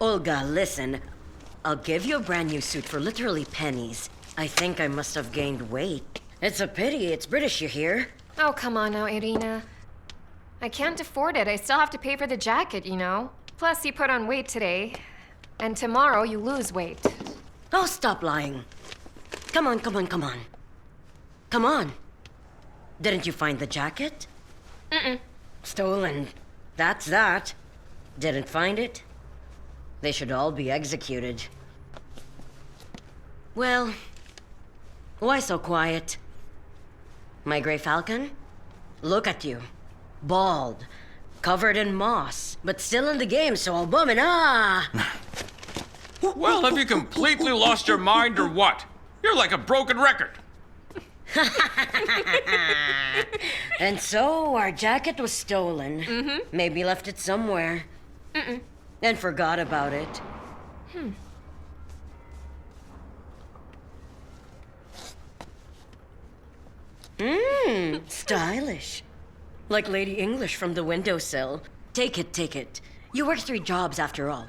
Olga, listen. I'll give you a brand new suit for literally pennies. I think I must have gained weight. It's a pity. It's British, you hear? Oh, come on now, Irina. I can't afford it. I still have to pay for the jacket, you know? Plus, you put on weight today. And tomorrow, you lose weight. Oh, stop lying. Come on. Come on. Didn't you find the jacket? Mm-mm. Stolen. That's that. Didn't find it? They should all be executed. Well, why so quiet? My gray falcon? Look at you. Bald. Covered in moss. But still in the game, so I'll boom and Well, have you completely lost your mind or what? You're like a broken record. And so our jacket was stolen. Mm-hmm. Maybe left it somewhere. Mm-mm. And forgot about it. Stylish. Like Lady English from the windowsill. Take it. You work 3 jobs after all.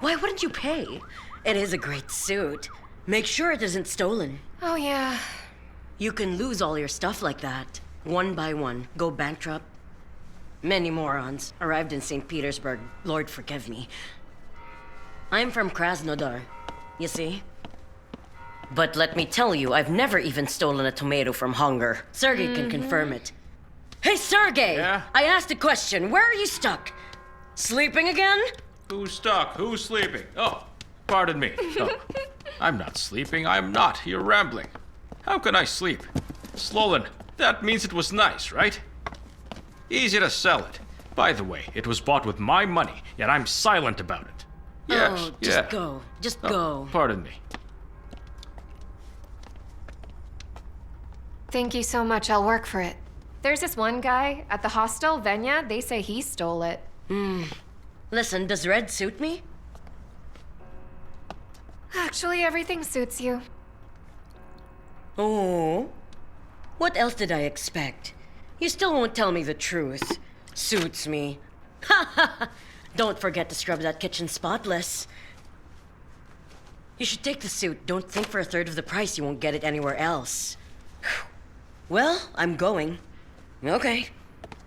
Why wouldn't you pay? It is a great suit. Make sure it isn't stolen. Oh, yeah. You can lose all your stuff like that. One by one. Go bankrupt. Many morons arrived in St. Petersburg. Lord forgive me. I'm from Krasnodar, you see? But let me tell you, I've never even stolen a tomato from hunger. Sergey can confirm it. Hey, Sergey! Yeah? I asked a question. Where are you stuck? Sleeping again? Who's stuck? Who's sleeping? Oh, pardon me. Oh, I'm not sleeping. I'm not. You're rambling. How can I sleep? Stolen. That means it was nice, right? Easy to sell it. By the way, it was bought with my money, yet I'm silent about it. Yes, Oh, yeah. just go. Just go. Pardon me. Thank you so much. I'll work for it. There's this one guy at the hostel, Venya. They say he stole it. Listen, does red suit me? Actually, everything suits you. Oh. What else did I expect? You still won't tell me the truth. Suits me. Ha ha! Don't forget to scrub that kitchen spotless. You should take the suit. Don't think for a third of the price you won't get it anywhere else. Well, I'm going. Okay.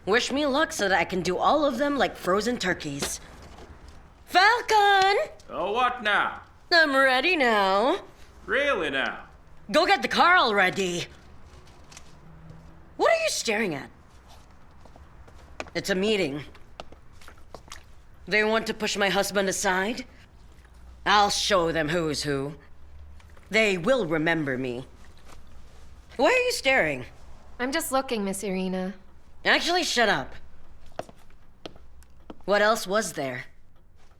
Wish me luck so that I can do all of them like frozen turkeys. Falcon! Oh, what now? I'm ready now. Really now? Go get the car already. What are you staring at? It's a meeting. They want to push my husband aside? I'll show them who's who. They will remember me. Why are you staring? I'm just looking, Miss Irina. Actually, shut up. What else was there?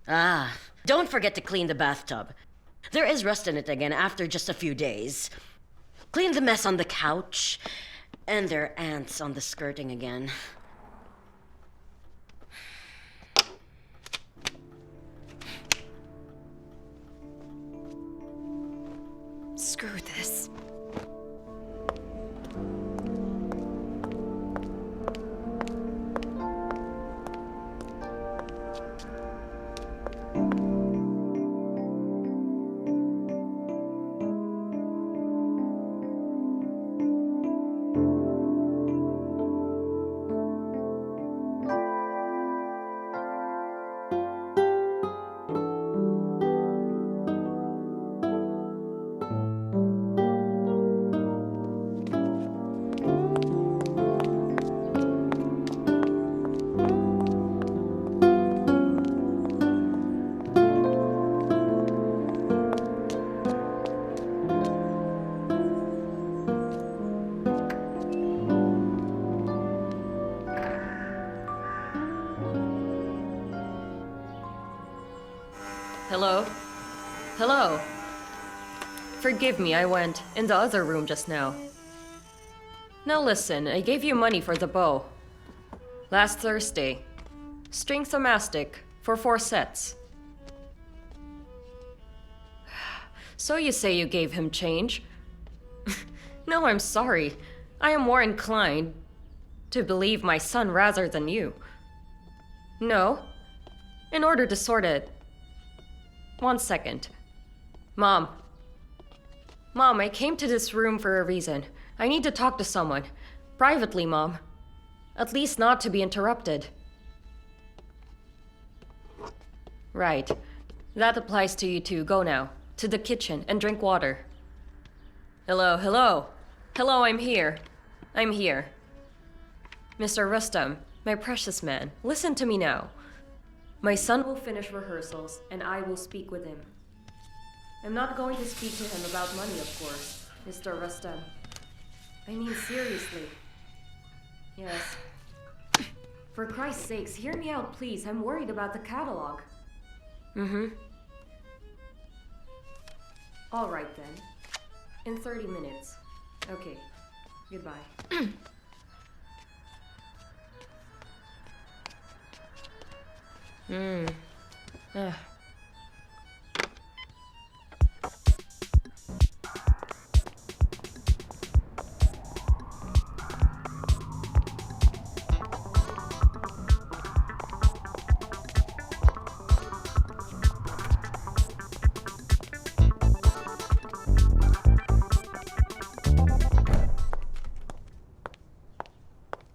Ah, don't forget to clean the bathtub. There is rust in it again after just a few days. Clean the mess on the couch. And there are ants on the skirting again. Screw this. Hello? Hello? Forgive me, I went in the other room just now. Now listen, I gave you money for the bow. Last Thursday. String thomastic for 4 sets. So you say you gave him change? No, I'm sorry. I am more inclined to believe my son rather than you. No. In order to sort it, 1 second. Mom. Mom, I came to this room for a reason. I need to talk to someone. Privately, Mom. At least not to be interrupted. Right. That applies to you too. Go now. To the kitchen and drink water. Hello, hello. Hello, I'm here. I'm here. Mr. Rustam, my precious man, listen to me now. My son will finish rehearsals, and I will speak with him. I'm not going to speak to him about money, of course, Mr. Rustam. I mean seriously. Yes. For Christ's sakes, hear me out, please. I'm worried about the catalog. All right, then. In 30 minutes. Okay. Goodbye.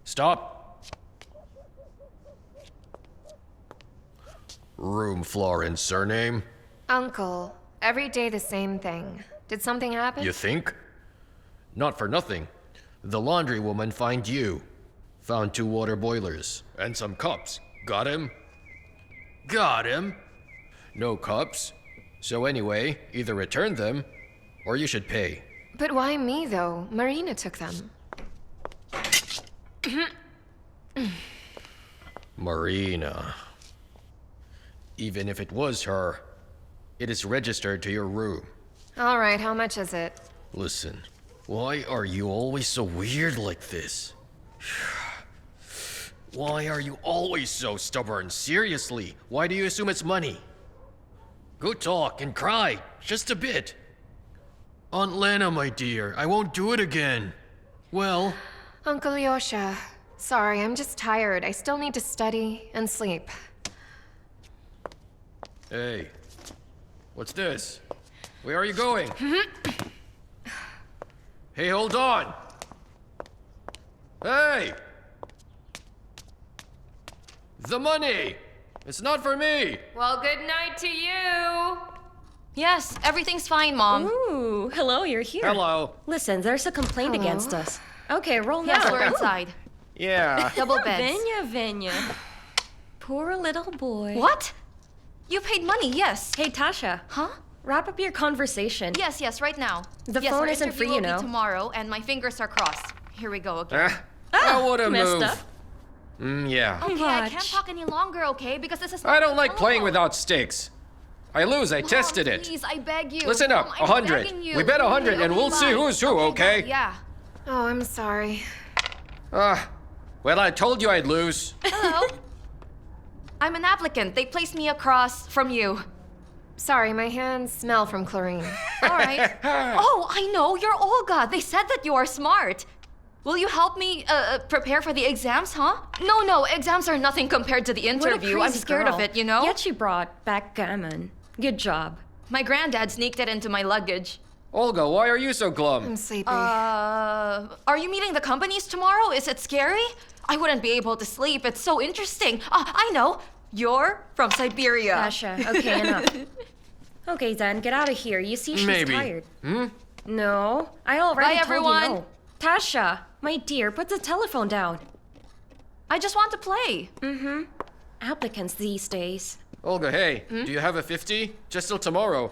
Stop. Room, floor, and surname? Uncle, every day the same thing. Did something happen? You think? Not for nothing. The laundry woman found you. Found 2 water boilers. And some cups. Got him? Got him. No cups. So anyway, either return them, or you should pay. But why me, though? Marina took them. Marina. Even if it was her, it is registered to your room. All right, how much is it? Listen, why are you always so weird like this? Why are you always so stubborn? Seriously, why do you assume it's money? Go talk and cry, just a bit. Aunt Lena, my dear, I won't do it again. Well, Uncle Yosha, sorry, I'm just tired. I still need to study and sleep. hey, what's this? Where are you going? Hey, hold on! Hey! The money! It's not for me! Well, good night to you! Yes, everything's fine, Mom. Ooh, hello, you're here. Hello. Listen, there's a complaint Hello. against us. Okay, roll now. Yes, we're inside. Yeah. Double beds. Venya. Poor little boy. What? You paid money, yes. Hey, Tasha. Huh? Wrap up your conversation. Yes, right now. The yes, phone our isn't interview free, you will be know. tomorrow, and my fingers are crossed. Here we go again. What a messed move. up. Yeah. Okay, I Watch. can't talk any longer, okay? Because this is not I don't my like playing telephone. without stakes. I lose, I tested it. Please, I beg you. Listen up, Mom, I'm 100. begging you. We bet 100 Okay, and we'll see bye. who's who, okay? bye. Yeah. Oh, I'm sorry. Well, I told you I'd lose. Hello? I'm an applicant. They placed me across from you. Sorry, my hands smell from chlorine. All right. Oh, I know. You're Olga. They said that you are smart. Will you help me prepare for the exams, huh? No, exams are nothing compared to the What a interview. I'm crazy scared girl. of it, you know? Yet she brought backgammon. Good job. My granddad sneaked it into my luggage. Olga, why are you so glum? I'm sleepy. Are you meeting the companies tomorrow? Is it scary? I wouldn't be able to sleep. It's so interesting. I know. You're from Siberia. Tasha, okay, enough. Okay, then, get out of here. You see, she's Maybe. tired. No, I already Bye, told everyone. you no. Tasha, my dear, put the telephone down. I just want to play. Applicants these days. Olga, hey, do you have a 50? Just till tomorrow.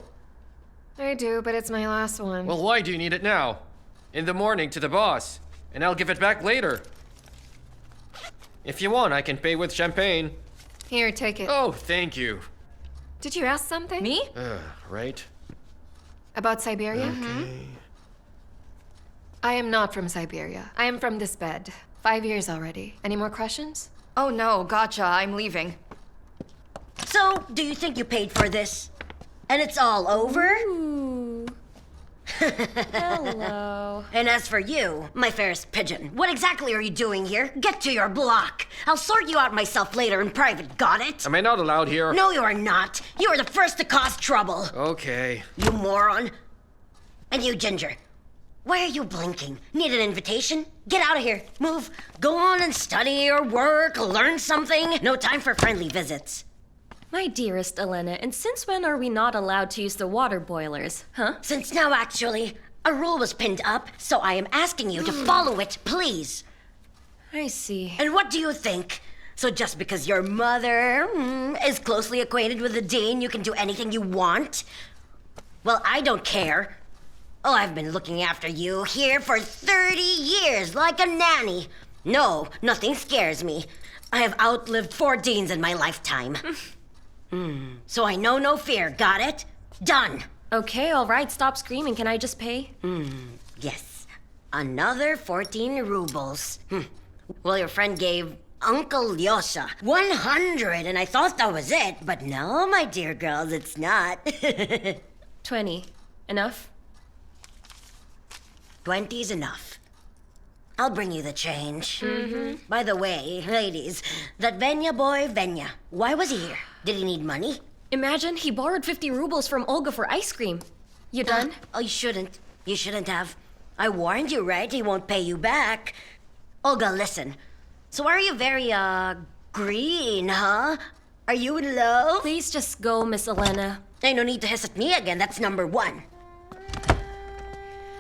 I do, but it's my last one. Well, why do you need it now? In the morning to the boss, and I'll give it back later. If you want, I can pay with champagne. Here, take it. Oh, thank you. Did you ask something? Me? Right? About Siberia? I am not from Siberia. I am from this bed. 5 years already. Any more questions? Oh no, gotcha. I'm leaving. So, do you think you paid for this? And it's all over? Hello. And as for you, my fairest pigeon, what exactly are you doing here? Get to your block. I'll sort you out myself later in private, got it? Am I not allowed here? No, you are not. You are the first to cause trouble. Okay. You moron. And you, Ginger. Why are you blinking? Need an invitation? Get out of here. Move. Go on and study or work, learn something. No time for friendly visits. My dearest Elena, and since when are we not allowed to use the water boilers, huh? Since now, actually, a rule was pinned up, so I am asking you to follow it, please. I see. And what do you think? So just because your mother is closely acquainted with the dean, you can do anything you want? Well, I don't care. Oh, I've been looking after you here for 30 years, like a nanny. No, nothing scares me. I have outlived 4 deans in my lifetime. So I know no fear, got it? Done. Okay, all right, stop screaming. Can I just pay? Yes, another 14 rubles. Well, your friend gave Uncle Lyosha 100, and I thought that was it. But no, my dear girls, it's not. 20. Enough? 20's enough. I'll bring you the change. By the way, ladies, that Venya boy, Venya, why was he here? Did he need money? Imagine he borrowed 50 rubles from Olga for ice cream. You done? Oh, you shouldn't. You shouldn't have. I warned you, right? He won't pay you back. Olga, listen. So are you very, green, huh? Are you in love? Please just go, Miss Elena. Hey, no need to hiss at me again. That's number 1.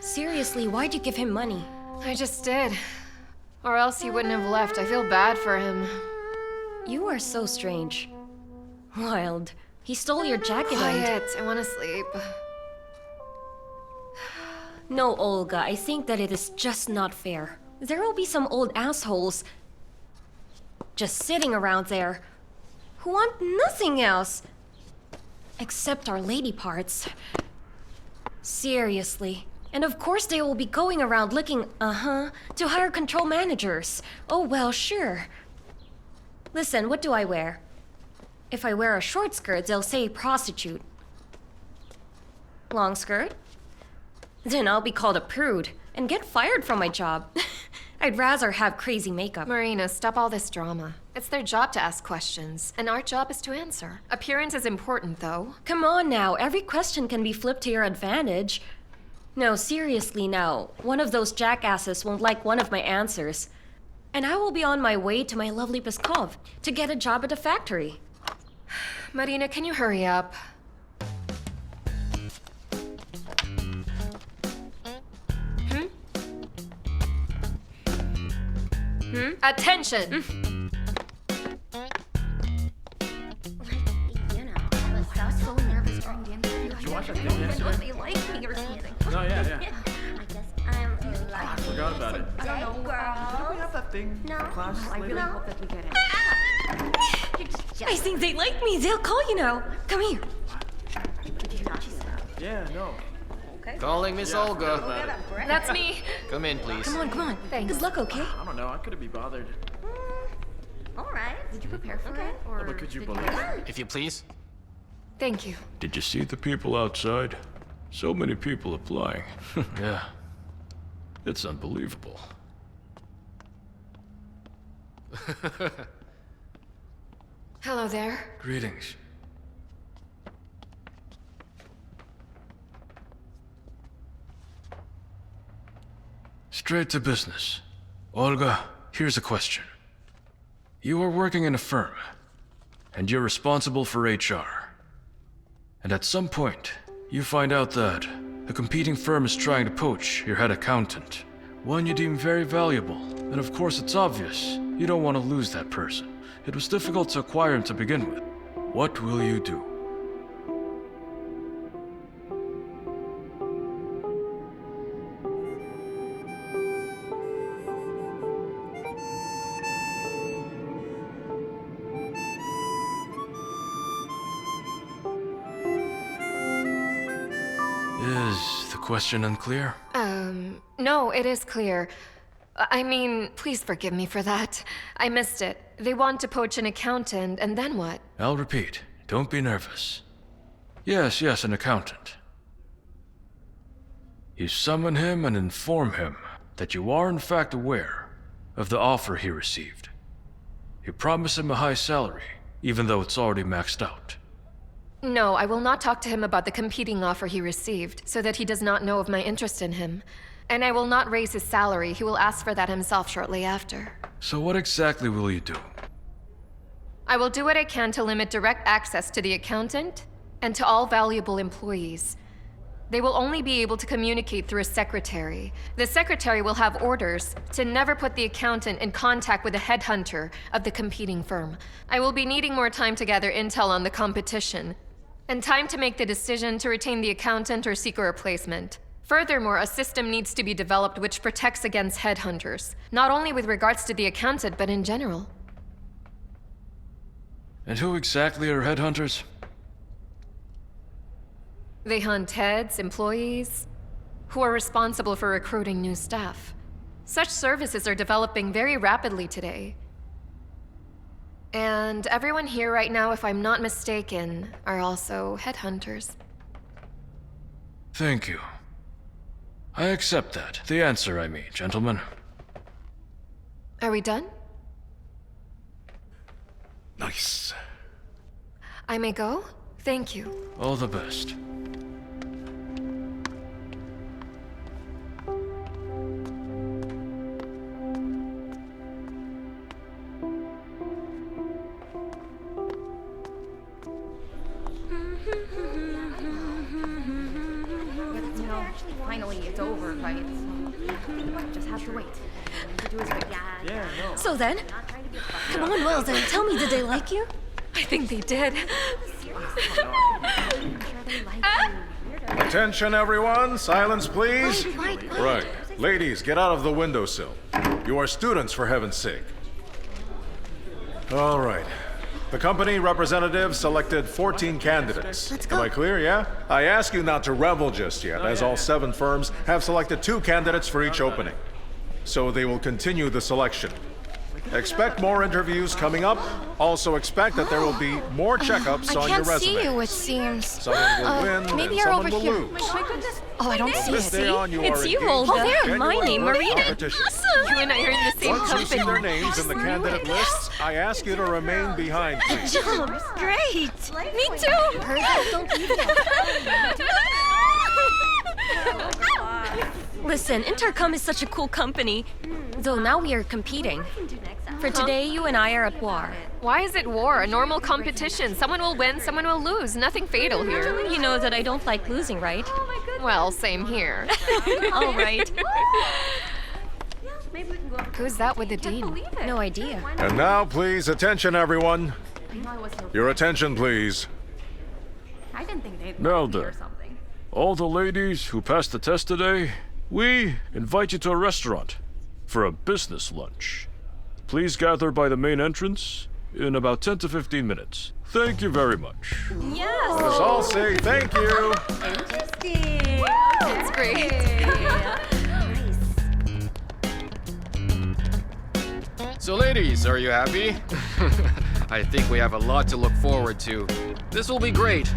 Seriously, why'd you give him money? I just did. Or else he wouldn't have left. I feel bad for him. You are so strange. Wild. He stole your jacket and... Quiet. I want to sleep. No, Olga, I think that it is just not fair. There will be some old assholes just sitting around there who want nothing else except our lady parts. Seriously. And of course they will be going around looking, to hire control managers. Oh, well, sure. Listen, what do I wear? If I wear a short skirt, they'll say prostitute. Long skirt? Then I'll be called a prude and get fired from my job. I'd rather have crazy makeup. Marina, stop all this drama. It's their job to ask questions, and our job is to answer. Appearance is important, though. Come on now, every question can be flipped to your advantage. No, seriously now, one of those jackasses won't like one of my answers. And I will be on my way to my lovely Peskov to get a job at a factory. Marina, can you hurry up? Attention! You know, I was so nervous during the interview. Did you watch that I thing don't know if yesterday? they like me or something. No, yeah. I guess I'm I forgot about it. I don't know, girl. We have that thing class later. hope that we get it. I think they like me. They'll call you now. Come here. Yeah, no. Calling Miss Olga. That's me. Come in, please. Come on. Thanks. Good luck, okay? I don't know. I couldn't be bothered. All right. Did you prepare for it? Or But could you did believe it? If you please. Thank you. Did you see the people outside? So many people applying. Yeah. It's unbelievable. Hello there. Greetings. Straight to business. Olga, here's a question. You are working in a firm, and you're responsible for HR. And at some point, you find out that a competing firm is trying to poach your head accountant, one you deem very valuable. And of course, it's obvious you don't want to lose that person. It was difficult to acquire him to begin with. What will you do? Is the question unclear? No, it is clear. I mean, please forgive me for that. I missed it. They want to poach an accountant, and then what? I'll repeat. Don't be nervous. Yes, an accountant. You summon him and inform him that you are in fact aware of the offer he received. You promise him a high salary, even though it's already maxed out. No, I will not talk to him about the competing offer he received, so that he does not know of my interest in him. And I will not raise his salary. He will ask for that himself shortly after. So what exactly will you do? I will do what I can to limit direct access to the accountant and to all valuable employees. They will only be able to communicate through a secretary. The secretary will have orders to never put the accountant in contact with a headhunter of the competing firm. I will be needing more time to gather intel on the competition, and time to make the decision to retain the accountant or seek a replacement. Furthermore, a system needs to be developed which protects against headhunters, not only with regards to the accountant, but in general. And who exactly are headhunters? They hunt heads, employees, who are responsible for recruiting new staff. Such services are developing very rapidly today. And everyone here right now, if I'm not mistaken, are also headhunters. Thank you. I accept that. The answer, I mean, gentlemen. Are we done? Nice. I may go? Thank you. All the best. Finally, it's over, right? So, just have to wait. So then, come on, Wells, and tell me, did they like you? I think they did. Attention, everyone. Silence, please. Right. Ladies, get out of the windowsill. You are students, for heaven's sake. All right. The company representative selected 14 candidates. Let's go. Am I clear, yeah? I ask you not to revel just yet, as all 7 firms have selected 2 candidates for each opening. So they will continue the selection. Expect more interviews coming up. Also expect that there will be more checkups on your resume. I can't see you, it seems. Someone will win maybe and you're someone over will here. lose. Oh, I don't see This it. day on, you It's are you, engaged Olga. in There, genuine my name, work Marina. competition. You and I are in the same Once you see company. their names in the candidate lists, I ask you to remain behind, please. Great! Me too! Don't leave Listen, Intercom is such a cool company. Though now we are competing. For today, you and I are at war. Why is it war? A normal competition. Someone will win, someone will lose. Nothing fatal here. You know that I don't like losing, right? Well, same here. All right. Who's that with the dean? No idea. And now, please, attention, everyone. Your attention, please. I didn't think they'd Now like me or then. something. All the ladies who passed the test today, we invite you to a restaurant for a business lunch. Please gather by the main entrance in about 10 to 15 minutes. Thank you very much. Yes! Let us all say thank you. Interesting. That's great. So, ladies, are you happy? I think we have a lot to look forward to. This will be great.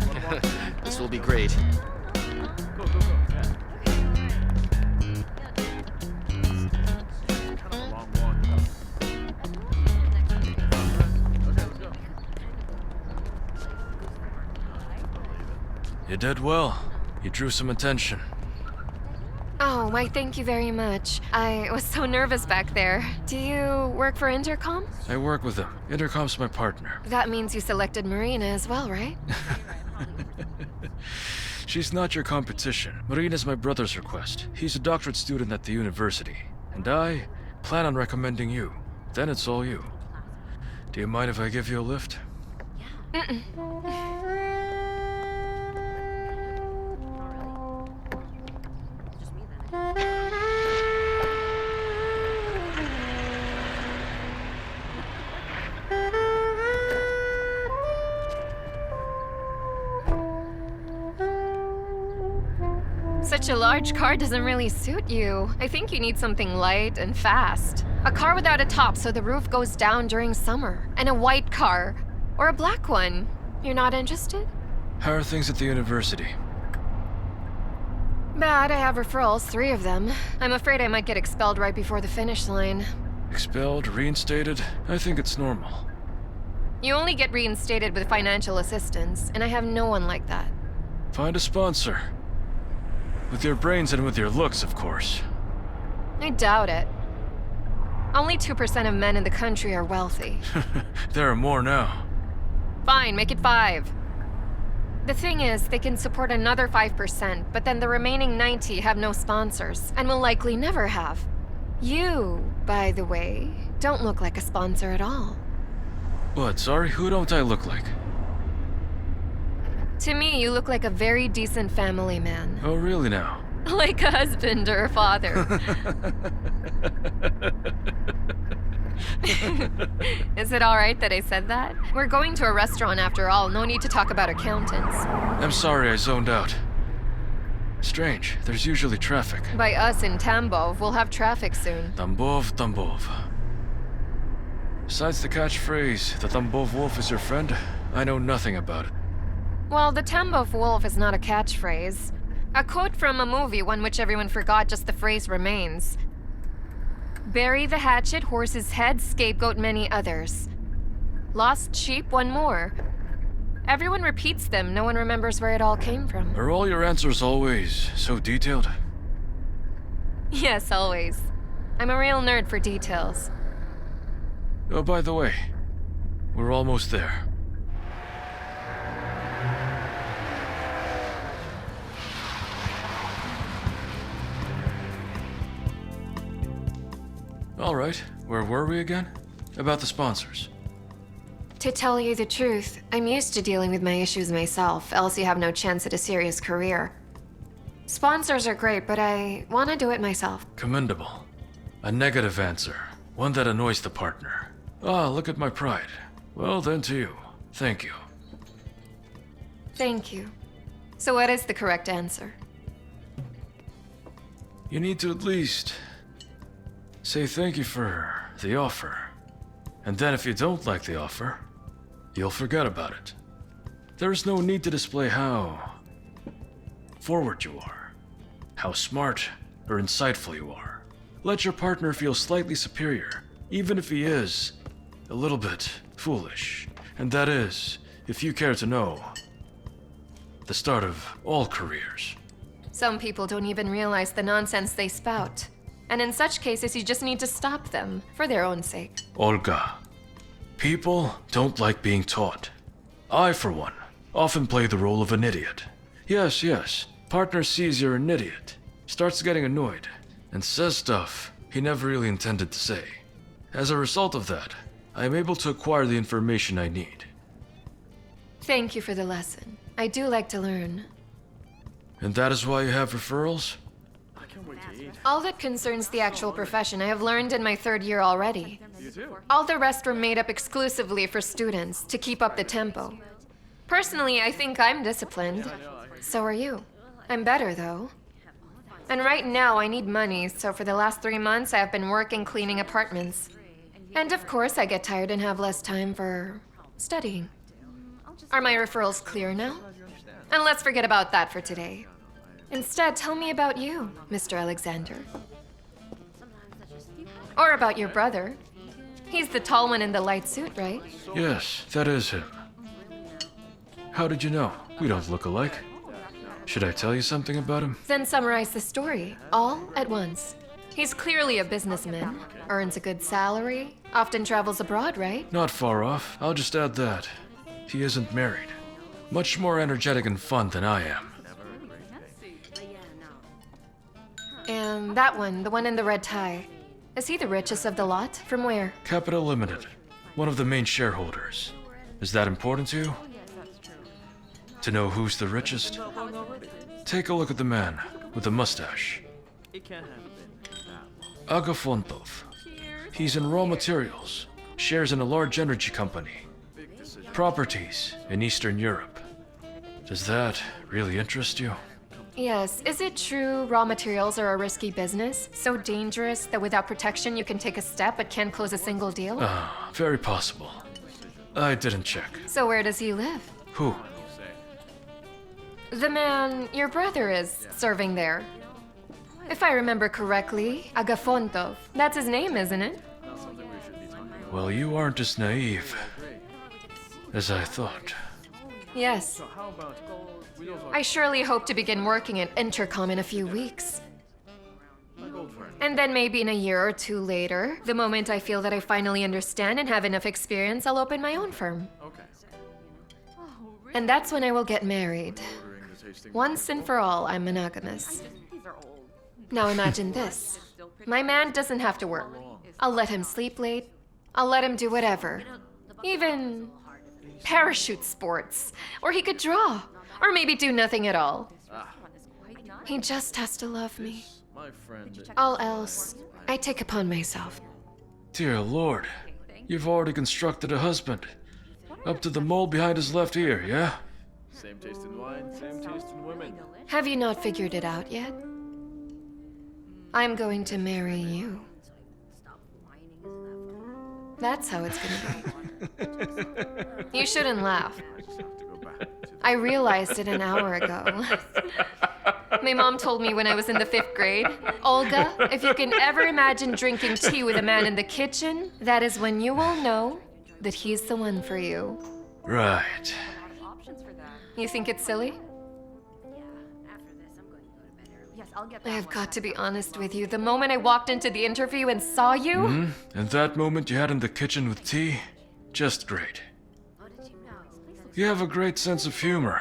This will be great. You did well. You drew some attention. Oh, why, thank you very much. I was so nervous back there. Do you work for Intercom? I work with him. Intercom's my partner. That means you selected Marina as well, right? She's not your competition. Marina's my brother's request. He's a doctorate student at the university. And I plan on recommending you. Then it's all you. Do you mind if I give you a lift? Such a large car doesn't really suit you. I think you need something light and fast. A car without a top so the roof goes down during summer. And a white car. Or a black one. You're not interested? How are things at the university? Bad, I have referrals, 3 of them. I'm afraid I might get expelled right before the finish line. Expelled, reinstated? I think it's normal. You only get reinstated with financial assistance, and I have no one like that. Find a sponsor. With your brains and with your looks, of course. I doubt it. Only 2% of men in the country are wealthy. There are more now. Fine, make it 5. The thing is, they can support another 5%, but then the remaining 90 have no sponsors, and will likely never have. You, by the way, don't look like a sponsor at all. What, sorry? Who don't I look like? To me, you look like a very decent family man. Oh, really now? Like a husband or a father. Is it alright that I said that? We're going to a restaurant after all, no need to talk about accountants. I'm sorry I zoned out. Strange, there's usually traffic. By us in Tambov, we'll have traffic soon. Tambov, Tambov. Besides the catchphrase, the Tambov wolf is your friend, I know nothing about it. Well, the Tambov wolf is not a catchphrase. A quote from a movie, one which everyone forgot, just the phrase remains. Bury the hatchet, horse's head, scapegoat many others. Lost sheep, one more. Everyone repeats them, no one remembers where it all came from. Are all your answers always so detailed? Yes, always. I'm a real nerd for details. Oh, by the way, we're almost there. All right, where were we again? About the sponsors. To tell you the truth, I'm used to dealing with my issues myself, else you have no chance at a serious career. Sponsors are great, but I want to do it myself. Commendable. A negative answer. One that annoys the partner. Ah, look at my pride. Well then to you. Thank you. Thank you. So what is the correct answer? You need to at least say thank you for the offer. And then if you don't like the offer, you'll forget about it. There is no need to display how forward you are, how smart or insightful you are. Let your partner feel slightly superior, even if he is a little bit foolish. And that is, if you care to know, the start of all careers. Some people don't even realize the nonsense they spout. And in such cases, you just need to stop them, for their own sake. Olga, people don't like being taught. I, for one, often play the role of an idiot. Yes, partner sees you're an idiot, starts getting annoyed, and says stuff he never really intended to say. As a result of that, I am able to acquire the information I need. Thank you for the lesson. I do like to learn. And that is why you have referrals? All that concerns the actual profession I have learned in my 3rd year already. All the rest were made up exclusively for students, to keep up the tempo. Personally, I think I'm disciplined. So are you. I'm better, though. And right now, I need money, so for the last 3 months, I have been working cleaning apartments. And of course, I get tired and have less time for studying. Are my referrals clear now? And let's forget about that for today. Instead, tell me about you, Mr. Alexander. Or about your brother. He's the tall one in the light suit, right? Yes, that is him. How did you know? We don't look alike. Should I tell you something about him? Then summarize the story, all at once. He's clearly a businessman, earns a good salary, often travels abroad, right? Not far off. I'll just add that. He isn't married. Much more energetic and fun than I am. And that one, the one in the red tie. Is he the richest of the lot? From where? Capital Limited. One of the main shareholders. Is that important to you? To know who's the richest? Take a look at the man with the mustache. Agafontov. He's in raw materials. Shares in a large energy company. Properties in Eastern Europe. Does that really interest you? Yes. Is it true raw materials are a risky business? So dangerous that without protection you can take a step but can't close a single deal? Very possible. I didn't check. So where does he live? Who? The man your brother is serving there. If I remember correctly, Agafontov. That's his name, isn't it? Well, you aren't as naive as I thought. Yes. I surely hope to begin working at Intercom in a few weeks. And then maybe in a year or two later, the moment I feel that I finally understand and have enough experience, I'll open my own firm. And that's when I will get married. Once and for all, I'm monogamous. Now imagine this. My man doesn't have to work. I'll let him sleep late. I'll let him do whatever. Even parachute sports. Or he could draw. Or maybe do nothing at all. He just has to love me. All else, I take upon myself. Dear Lord, you've already constructed a husband. Up to the mole behind his left ear, yeah? Same taste in wine, same taste in women. Have you not figured it out yet? I'm going to marry you. That's how it's gonna be. You shouldn't laugh. I realized it an hour ago. My mom told me when I was in the 5th grade, Olga, if you can ever imagine drinking tea with a man in the kitchen, that is when you will know that he's the one for you. Right. You think it's silly? I have got to be honest with you. The moment I walked into the interview and saw you... And that moment you had in the kitchen with tea? Just great. You have a great sense of humor.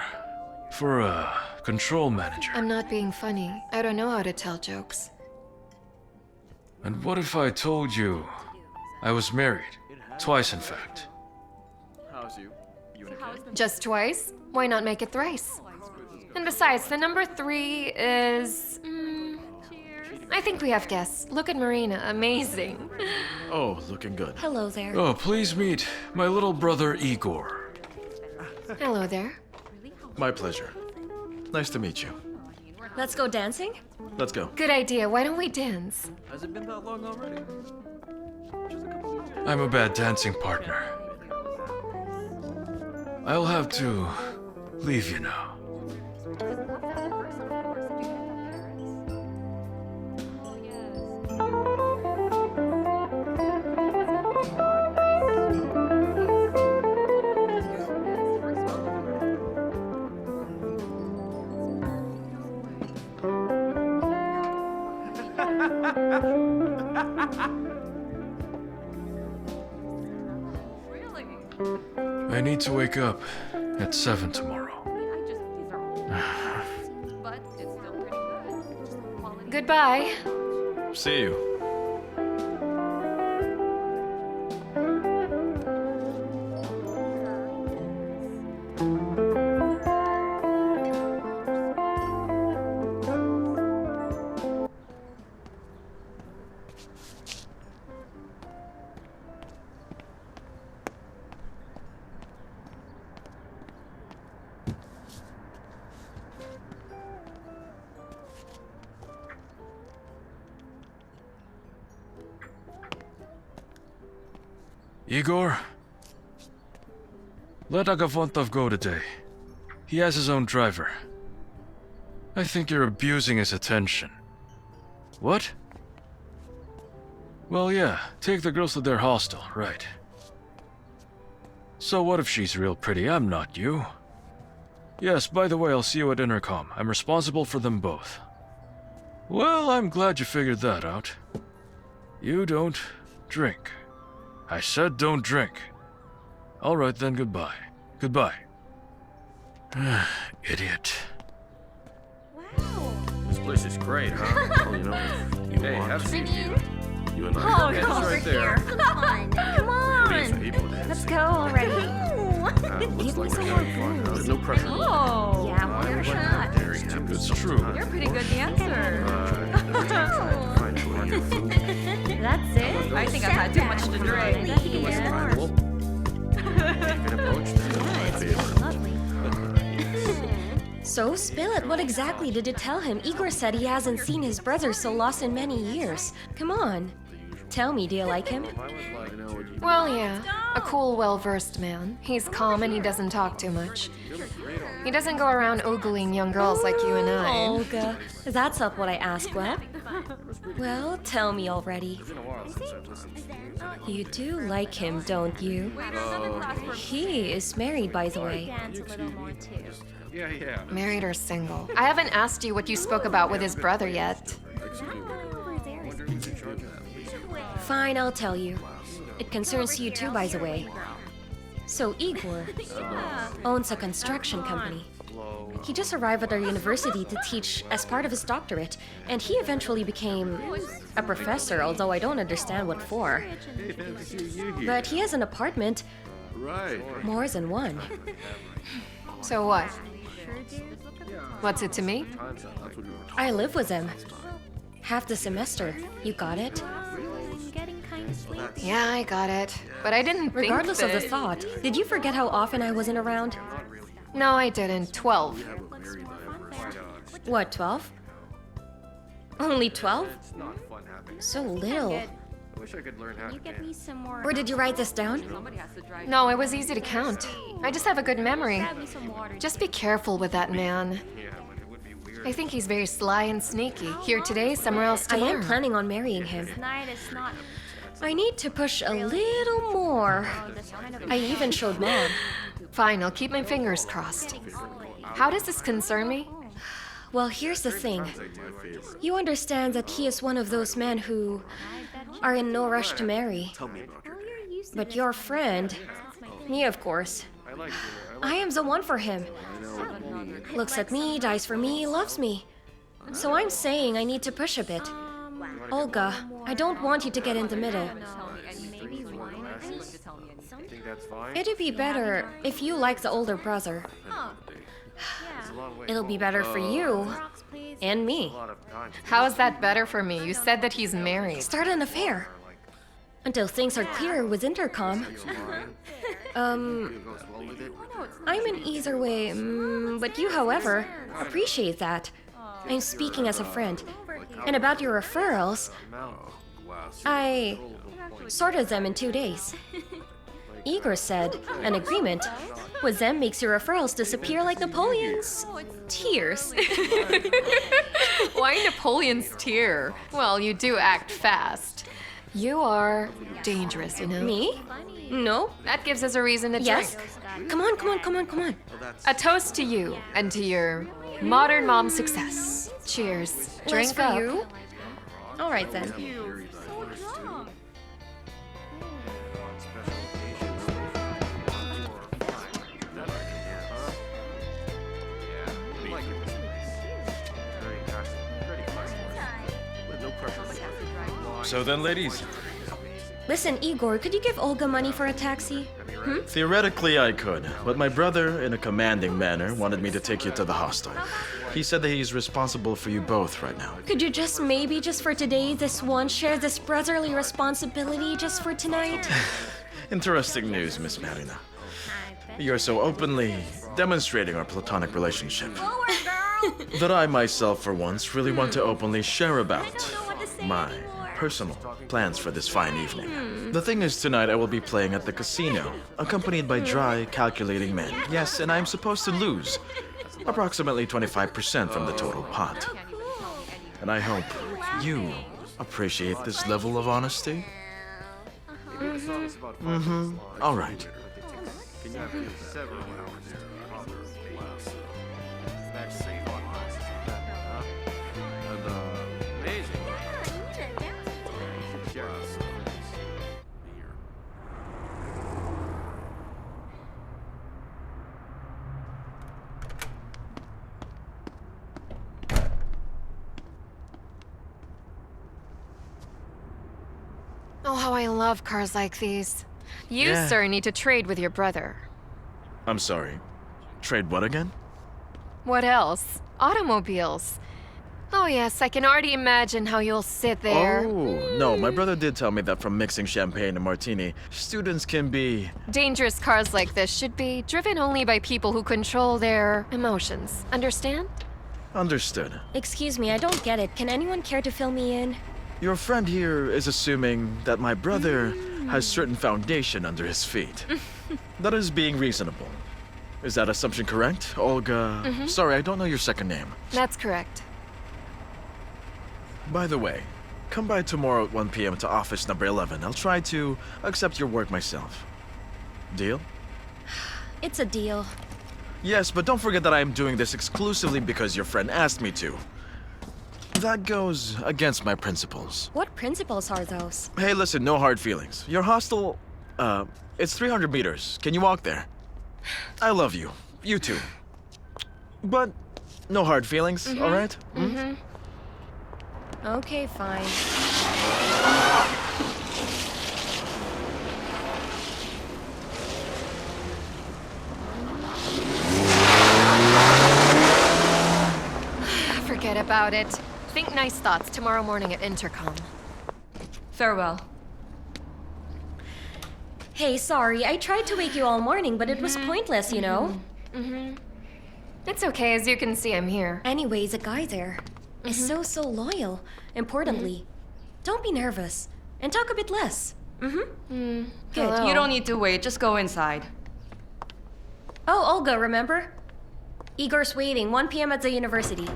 For a control manager. I'm not being funny. I don't know how to tell jokes. And what if I told you I was married? Twice, in fact. How's you? You and a kid? Just twice? Why not make it thrice? And besides, the number 3 is... I think we have guests. Look at Marina. Amazing. Oh, looking good. Hello there. Oh, please meet my little brother Igor. Hello there. My pleasure. Nice to meet you. Let's go dancing? Let's go. Good idea. Why don't we dance? Has it been that long already? I'm a bad dancing partner. I'll have to leave you now. I need to wake up at 7 tomorrow. Goodbye. See you. Igor? Let Agafontov go today. He has his own driver. I think you're abusing his attention. What? Well, yeah, take the girls to their hostel, right. So what if she's real pretty? I'm not you. Yes, by the way, I'll see you at Intercom. I'm responsible for them both. Well, I'm glad you figured that out. You don't drink. I said don't drink. All right then, goodbye. Goodbye. Idiot. This place is great, huh? Well, you know, Hey, have a seat here. you and I. It's right there. Come on. Come on. Let's go already. Looks like we're having fun. There's no pressure. Oh. Yeah, well, you're shot. It's true. You're a pretty good dancer. That's it. I think I've had too much to drink. So, spill it. What exactly did you tell him? Igor said he hasn't seen his brother so lost in many years. Come on. Tell me, do you like him? Well, yeah. A cool, well-versed man. He's calm and he doesn't talk too much. He doesn't go around ogling young girls like you and I. Olga, that's not what I asked, well. Well, tell me already. You do like him, don't you? He is married, by the way. Married or single? I haven't asked you what you spoke about with his brother yet. Fine, I'll tell you. It concerns you too, by the way. So Igor owns a construction company. He just arrived at our university to teach as part of his doctorate, and he eventually became a professor, although I don't understand what for. But he has an apartment. More than one. So what? What's it to me? I live with him. Half the semester. You got it? Yeah, I got it. But I didn't think Regardless of the that- thought, did you forget how often I wasn't around? No, I didn't. 12. What, 12? Only 12? So little. Or did you write this down? No, it was easy to count. I just have a good memory. Just be careful with that man. I think he's very sly and sneaky. Here today, somewhere else I tomorrow. am planning on marrying him. I need to push a little more. I even showed Mom. Fine, I'll keep my fingers crossed. How does this concern me? Well, here's the thing. You understand that he is one of those men who are in no rush to marry. But your friend, me of course, I am the one for him. Looks at me, dies for me, loves me. So I'm saying I need to push a bit. Olga, I don't want you to get in the middle. It'd be better if you like the older brother. It'll be better for you and me. How is that better for me? You said that he's married. Start an affair. Until things are clearer with intercom. I'm in either way, but you, however, appreciate that. I'm speaking as a friend. And about your referrals, I sorted them in 2 days. Igor said an agreement with them makes your referrals disappear like Napoleon's tears. Why Napoleon's tear? Well, you do act fast. You are dangerous, you know? Me? No. That gives us a reason to Yes? drink. Come on, come on, come on, come on. A toast to you and to your modern mom success. Cheers. Less Drink for up. you. All right then. So then, ladies, Listen, Igor, could you give Olga money for a taxi? theoretically I could, but my brother, in a commanding manner, wanted me to take you to the hostel. He said that he's responsible for you both right now. Could you just maybe, just for today, this one, share this brotherly responsibility just for tonight? Interesting news, Miss Marina. You're so openly demonstrating our platonic relationship that I myself, for once, really want to openly share about my personal plans for this fine evening. The thing is, tonight I will be playing at the casino, accompanied by dry, calculating men. Yes, and I'm supposed to lose approximately 25% from the total pot. And I hope you appreciate this level of honesty. All right. Oh, how I love cars like these. You, Yeah. sir, need to trade with your brother. I'm sorry. Trade what again? What else? Automobiles. Oh, yes, I can already imagine how you'll sit there. Oh, no, my brother did tell me that from mixing champagne and martini, students can be... Dangerous cars like this should be driven only by people who control their emotions. Understand? Understood. Excuse me, I don't get it. Can anyone care to fill me in? Your friend here is assuming that my brother has certain foundation under his feet. That is being reasonable. Is that assumption correct? Olga... Sorry, I don't know your second name. That's correct. By the way, come by tomorrow at 1 p.m. to office number 11. I'll try to accept your work myself. Deal? It's a deal. Yes, but don't forget that I am doing this exclusively because your friend asked me to. That goes against my principles. What principles are those? Hey, listen, no hard feelings. Your hostel, it's 300 meters. Can you walk there? I love you. You too. But no hard feelings, all right? Okay, fine. Forget about it. Think nice thoughts tomorrow morning at Intercom. Farewell. Hey, sorry, I tried to wake you all morning, but it was pointless, you know? It's okay, as you can see, I'm here. Anyways, a guy there is so loyal. Importantly, don't be nervous and talk a bit less. Good. Hello. You don't need to wait. Just go inside. Oh, Olga, remember? Igor's waiting, 1 p.m. at the university.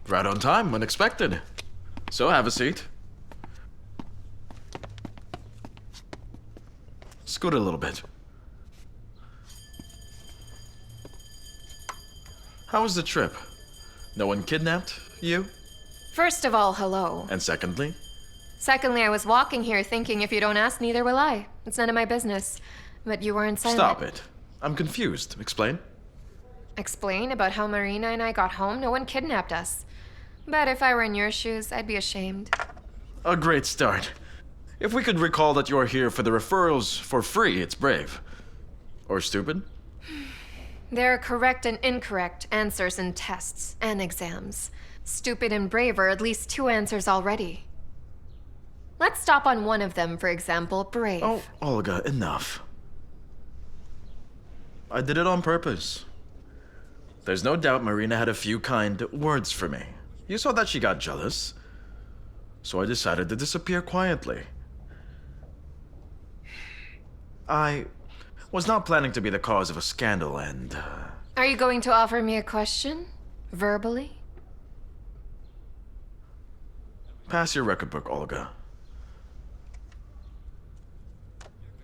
Right on time, unexpected. So have a seat. Scoot a little bit. How was the trip? No one kidnapped you? First of all, hello. And secondly? Secondly, I was walking here thinking if you don't ask, neither will I. It's none of my business. But you weren't silent. Stop it. I'm confused. Explain. Explain about how Marina and I got home? No one kidnapped us. But if I were in your shoes, I'd be ashamed. A great start. If we could recall that you're here for the referrals for free, it's brave. Or stupid? There are correct and incorrect answers in tests and exams. Stupid and brave are at least 2 answers already. Let's stop on one of them, for example, brave. Oh, Olga, enough. I did it on purpose. There's no doubt Marina had a few kind words for me. You saw that she got jealous. So I decided to disappear quietly. I was not planning to be the cause of a scandal and... Are you going to offer me a question? Verbally? Pass your record book, Olga.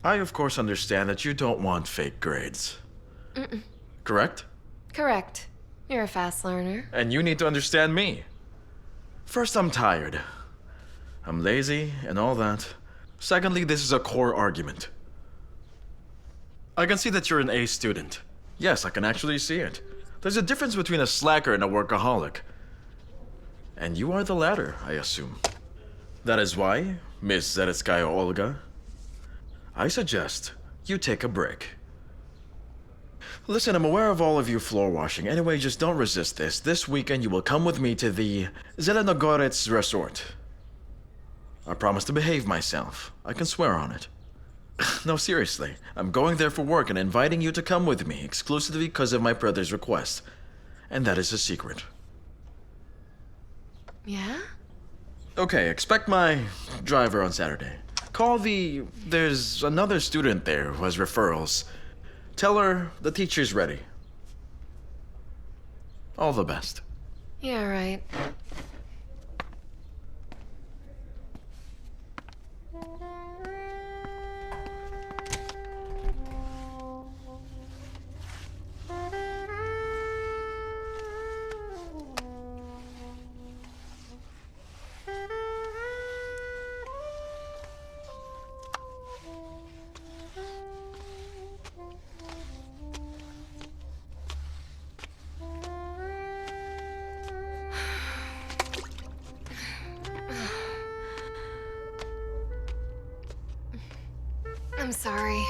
I, of course, understand that you don't want fake grades. Correct? Correct. You're a fast learner. And you need to understand me. First, I'm tired. I'm lazy and all that. Secondly, this is a core argument. I can see that you're an A student. Yes, I can actually see it. There's a difference between a slacker and a workaholic. And you are the latter, I assume. That is why, Miss Zeretskaya Olga, I suggest you take a break. Listen, I'm aware of all of you floor washing. Anyway, just don't resist this. This weekend you will come with me to the Zelenogorets resort. I promise to behave myself. I can swear on it. No, seriously. I'm going there for work and inviting you to come with me exclusively because of my brother's request. And that is a secret. Yeah? Okay, expect my driver on Saturday. There's another student there who has referrals. Tell her the teacher's ready. All the best. Yeah, right. I'm sorry.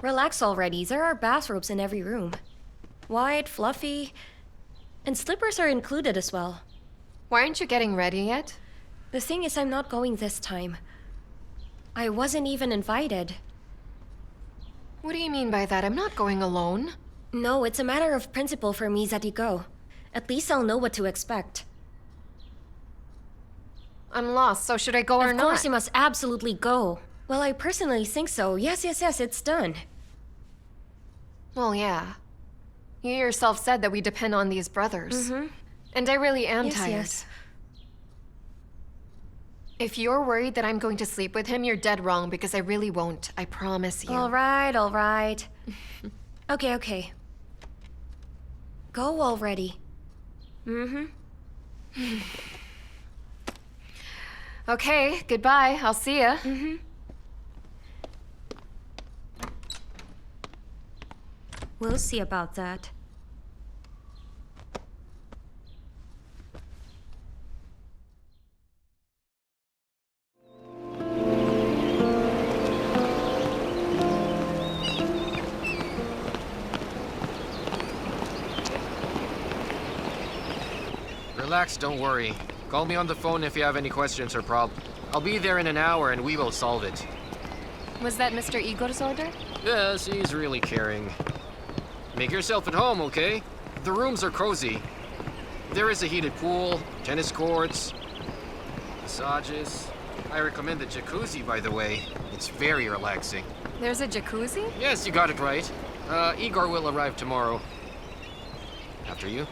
Relax already. There are bathrobes in every room. White, fluffy, and slippers are included as well. Why aren't you getting ready yet? The thing is, I'm not going this time. I wasn't even invited. What do you mean by that? I'm not going alone. No, it's a matter of principle for me that you go. At least I'll know what to expect. I'm lost, so should I go or Of not? course you must absolutely go. Well, I personally think so. Yes, it's done. Well, yeah. You yourself said that we depend on these brothers. And I really am tired. Yes. If you're worried that I'm going to sleep with him, you're dead wrong because I really won't. I promise you. All right. Okay. Go already. Okay, goodbye. I'll see ya. We'll see about that. Relax, don't worry. Call me on the phone if you have any questions or problems. I'll be there in an hour and we will solve it. Was that Mr. Igor's order? Yes, he's really caring. Make yourself at home, okay? The rooms are cozy. There is a heated pool, tennis courts, massages. I recommend the jacuzzi, by the way. It's very relaxing. There's a jacuzzi? Yes, you got it right. Igor will arrive tomorrow. After you.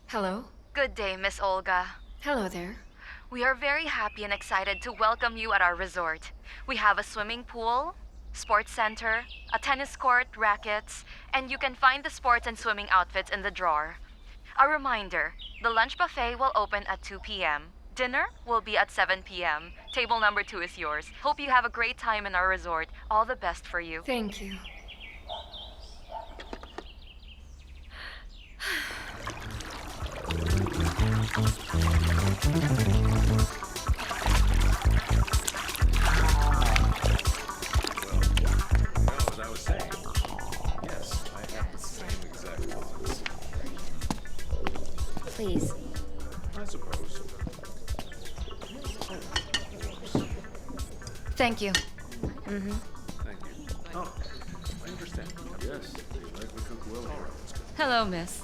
Hello? Good day, Miss Olga. Hello there. We are very happy and excited to welcome you at our resort. We have a swimming pool, sports center, a tennis court, rackets, and you can find the sports and swimming outfits in the drawer. A reminder, the lunch buffet will open at 2 p.m. Dinner will be at 7 p.m. Table number 2 is yours. Hope you have a great time in our resort. All the best for you. Thank you. As I was saying, yes, I have the same exact thoughts. Please. I suppose. Thank you. Thank you. Oh, I understand. Yes, they like we cook well here. Hello, miss.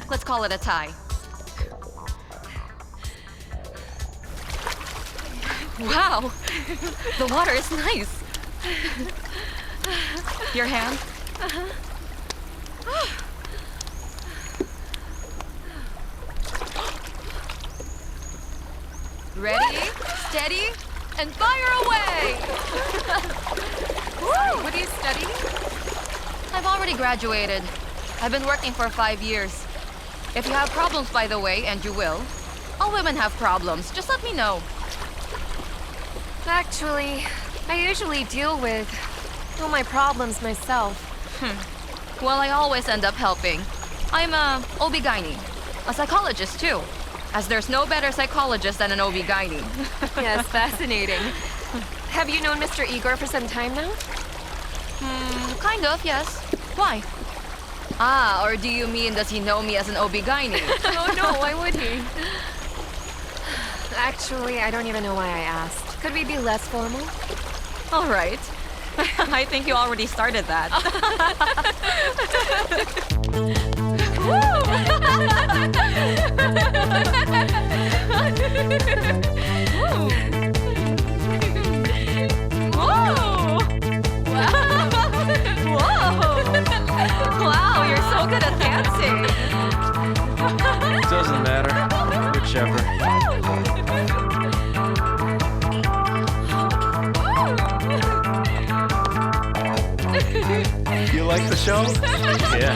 Let's call it a tie. Wow, the water is nice. Your hand? Ready, steady, and fire away! What are you studying? I've already graduated. I've been working for 5 years. If you have problems, by the way, and you will, all women have problems. Just let me know. Actually, I usually deal with all my problems myself. Well, I always end up helping. I'm a OB-GYN, a psychologist too, as there's no better psychologist than an OB-GYN. Yes, fascinating. Have you known Mr. Igor for some time now? Kind of, yes. Why? Ah, or do you mean does he know me as an OB-GYN? Oh no, why would he? Actually, I don't even know why I asked. Could we be less formal? All right. I think you already started that. Wow, you're so good at dancing. Doesn't matter. Whichever. You like the show? Yeah.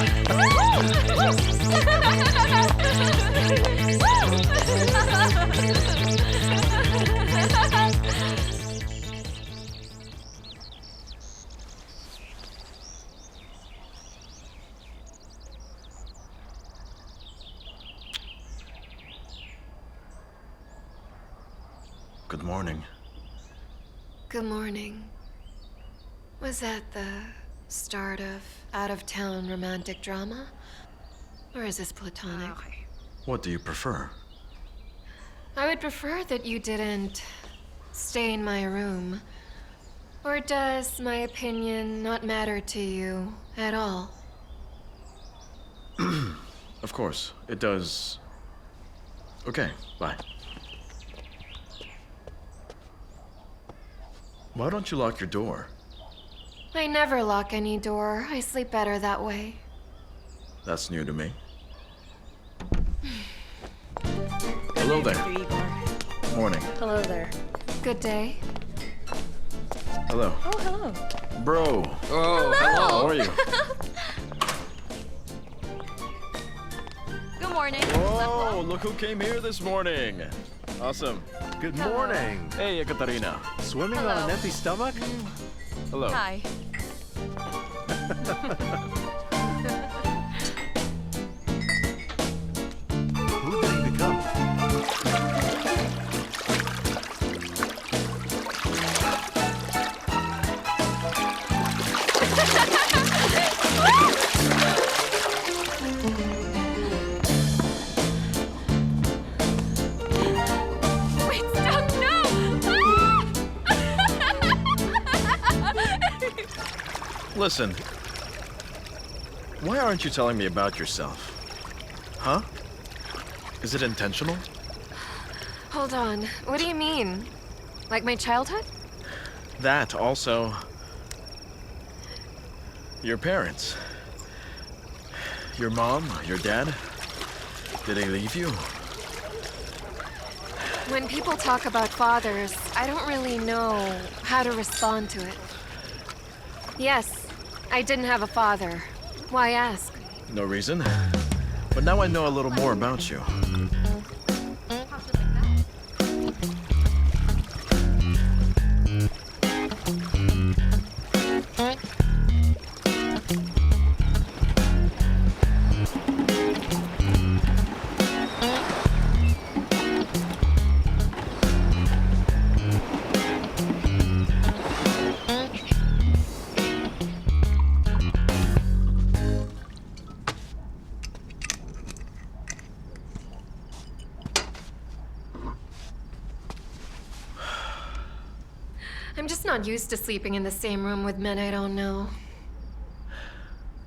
Good morning. Good morning. Was that the start of out-of-town romantic drama? Or is this platonic? What do you prefer? I would prefer that you didn't stay in my room. Or does my opinion not matter to you at all? Of course, it does. Okay, bye. Why don't you lock your door? I never lock any door. I sleep better that way. That's new to me. Hello there. Morning. Hello there. Good day. Hello. Oh, hello. Bro. Oh, How are you? Good morning. Whoa, look who came here this morning. Awesome. Good morning. Hey, Ekaterina. Swimming on an empty stomach? Hello. Hi. Who did he become? Wait, stop! No! Listen. Why aren't you telling me about yourself? Huh? Is it intentional? Hold on. What do you mean? Like my childhood? That also. Your parents. Your mom, your dad. Did they leave you? When people talk about fathers, I don't really know how to respond to it. Yes, I didn't have a father. Why ask? No reason. But now I know a little more about you. I'm just not used to sleeping in the same room with men I don't know.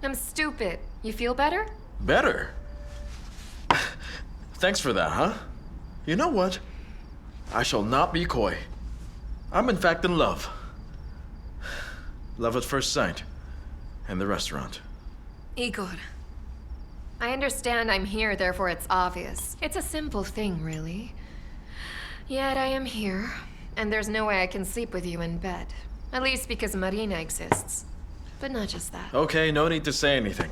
I'm stupid. You feel better? Better? Thanks for that, huh? You know what? I shall not be coy. I'm in fact in love. Love at first sight. In the restaurant. Igor, I understand I'm here, therefore it's obvious. It's a simple thing, really. Yet I am here, and there's no way I can sleep with you in bed. At least because Marina exists. But not just that. Okay, no need to say anything.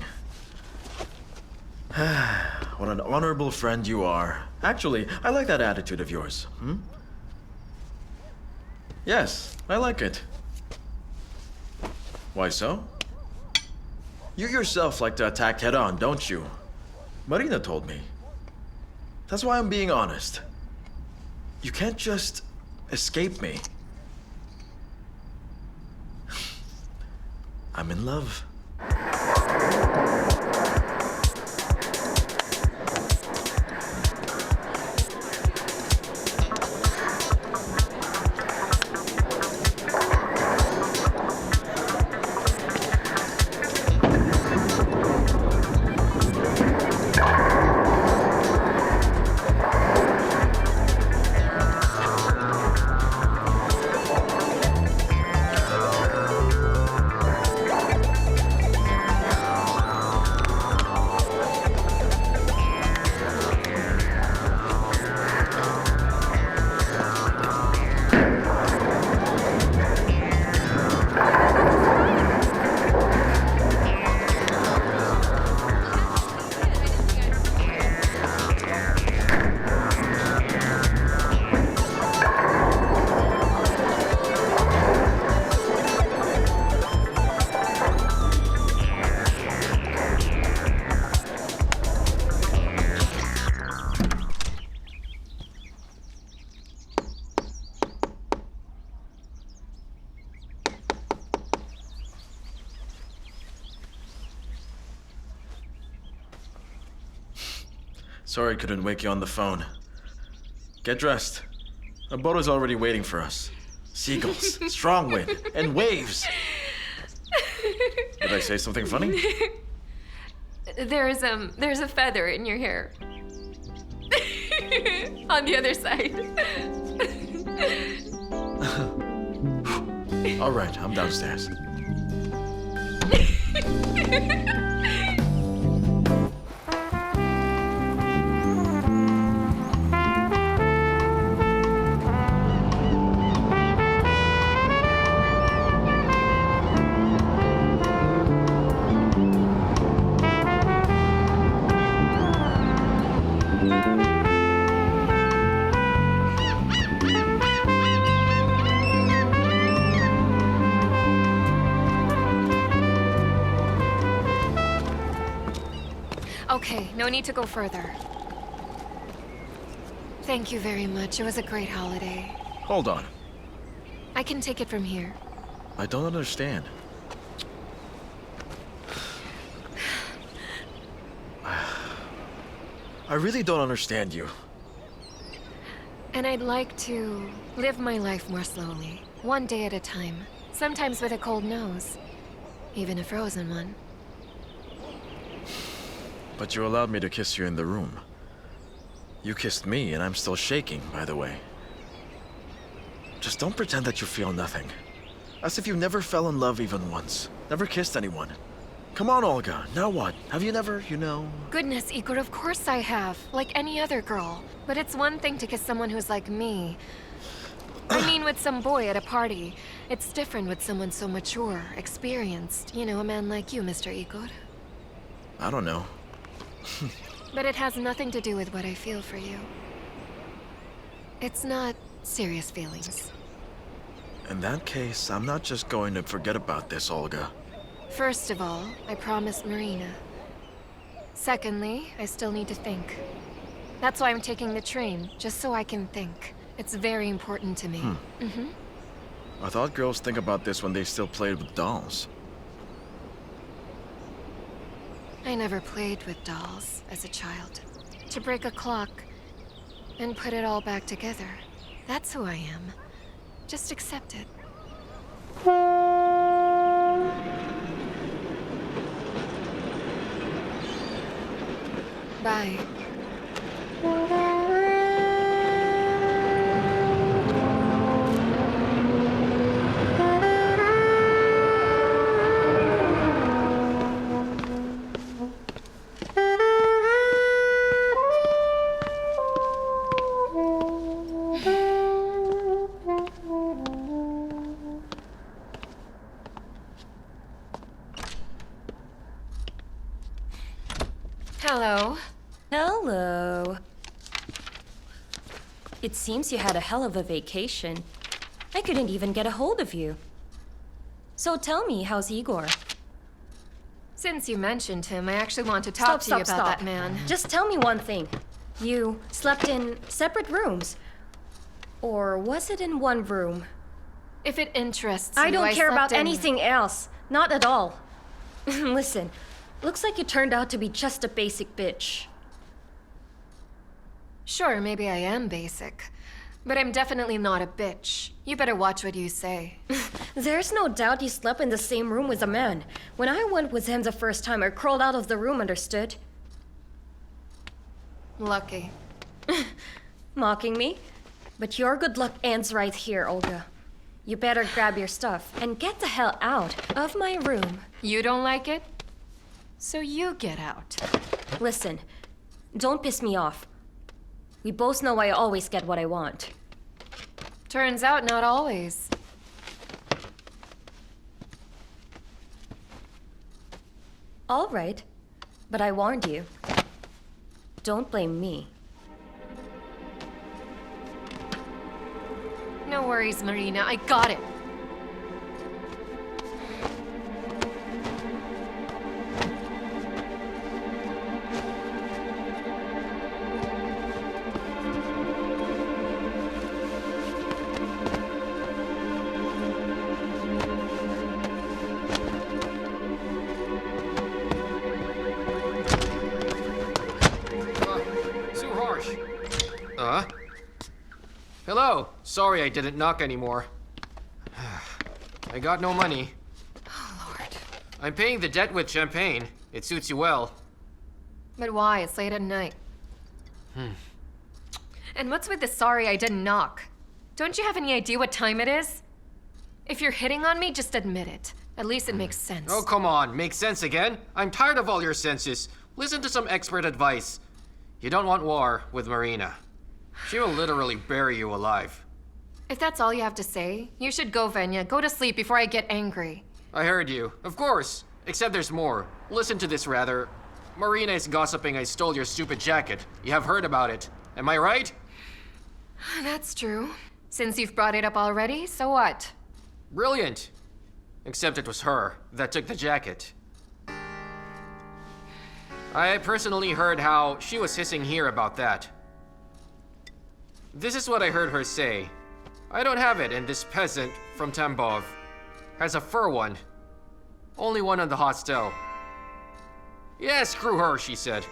What an honorable friend you are. Actually, I like that attitude of yours. Yes, I like it. Why so? You yourself like to attack head-on, don't you? Marina told me. That's why I'm being honest. You can't just escape me. I'm in love. Sorry I couldn't wake you on the phone. Get dressed. A boat is already waiting for us. Seagulls, strong wind, and waves. Did I say something funny? There's a feather in your hair. On the other side. All right, I'm downstairs. Okay, no need to go further. Thank you very much. It was a great holiday. Hold on. I can take it from here. I don't understand. I really don't understand you. And I'd like to live my life more slowly, one day at a time. Sometimes with a cold nose, even a frozen one. But you allowed me to kiss you in the room. You kissed me, and I'm still shaking, by the way. Just don't pretend that you feel nothing. As if you never fell in love even once. Never kissed anyone. Come on, Olga. Now what? Have you never, Goodness, Igor, of course I have. Like any other girl. But it's one thing to kiss someone who's like me. I mean, with some boy at a party. It's different with someone so mature, experienced. You know, a man like you, Mr. Igor. I don't know. But it has nothing to do with what I feel for you. It's not serious feelings. In that case, I'm not just going to forget about this, Olga. First of all, I promised Marina. Secondly, I still need to think. That's why I'm taking the train, just so I can think. It's very important to me. I thought girls think about this when they still played with dolls. I never played with dolls as a child. To break a clock and put it all back together. That's who I am. Just accept it. Bye. Hello. Hello. It seems you had a hell of a vacation. I couldn't even get a hold of you. So tell me, how's Igor? Since you mentioned him, I actually want to talk to you about that man. Just tell me one thing. You slept in separate rooms? Or was it in one room? If it interests you, I don't care about slept in- anything else. Not at all. Listen, looks like you turned out to be just a basic bitch. Sure, maybe I am basic. But I'm definitely not a bitch. You better watch what you say. There's no doubt you slept in the same room with a man. When I went with him the first time, I crawled out of the room, understood? Lucky. Mocking me? But your good luck ends right here, Olga. You better grab your stuff and get the hell out of my room. You don't like it? So you get out. Listen, don't piss me off. We both know I always get what I want. Turns out not always. All right, but I warned you. Don't blame me. No worries, Marina. I got it. Hello. Sorry I didn't knock anymore. I got no money. Oh, Lord. I'm paying the debt with champagne. It suits you well. But why? It's late at night. And what's with the sorry I didn't knock? Don't you have any idea what time it is? If you're hitting on me, just admit it. At least it makes sense. Oh, come on. Make sense again? I'm tired of all your senses. Listen to some expert advice. You don't want war with Marina. She will literally bury you alive. If that's all you have to say, you should go, Venya. Go to sleep before I get angry. I heard you. Of course. Except there's more. Listen to this, rather. Marina is gossiping I stole your stupid jacket. You have heard about it. Am I right? That's true. Since you've brought it up already, so what? Brilliant. Except it was her that took the jacket. I personally heard how she was hissing here about that. This is what I heard her say. I don't have it, and this peasant from Tambov has a fur one. Only one on the hostel. Yeah, screw her, she said.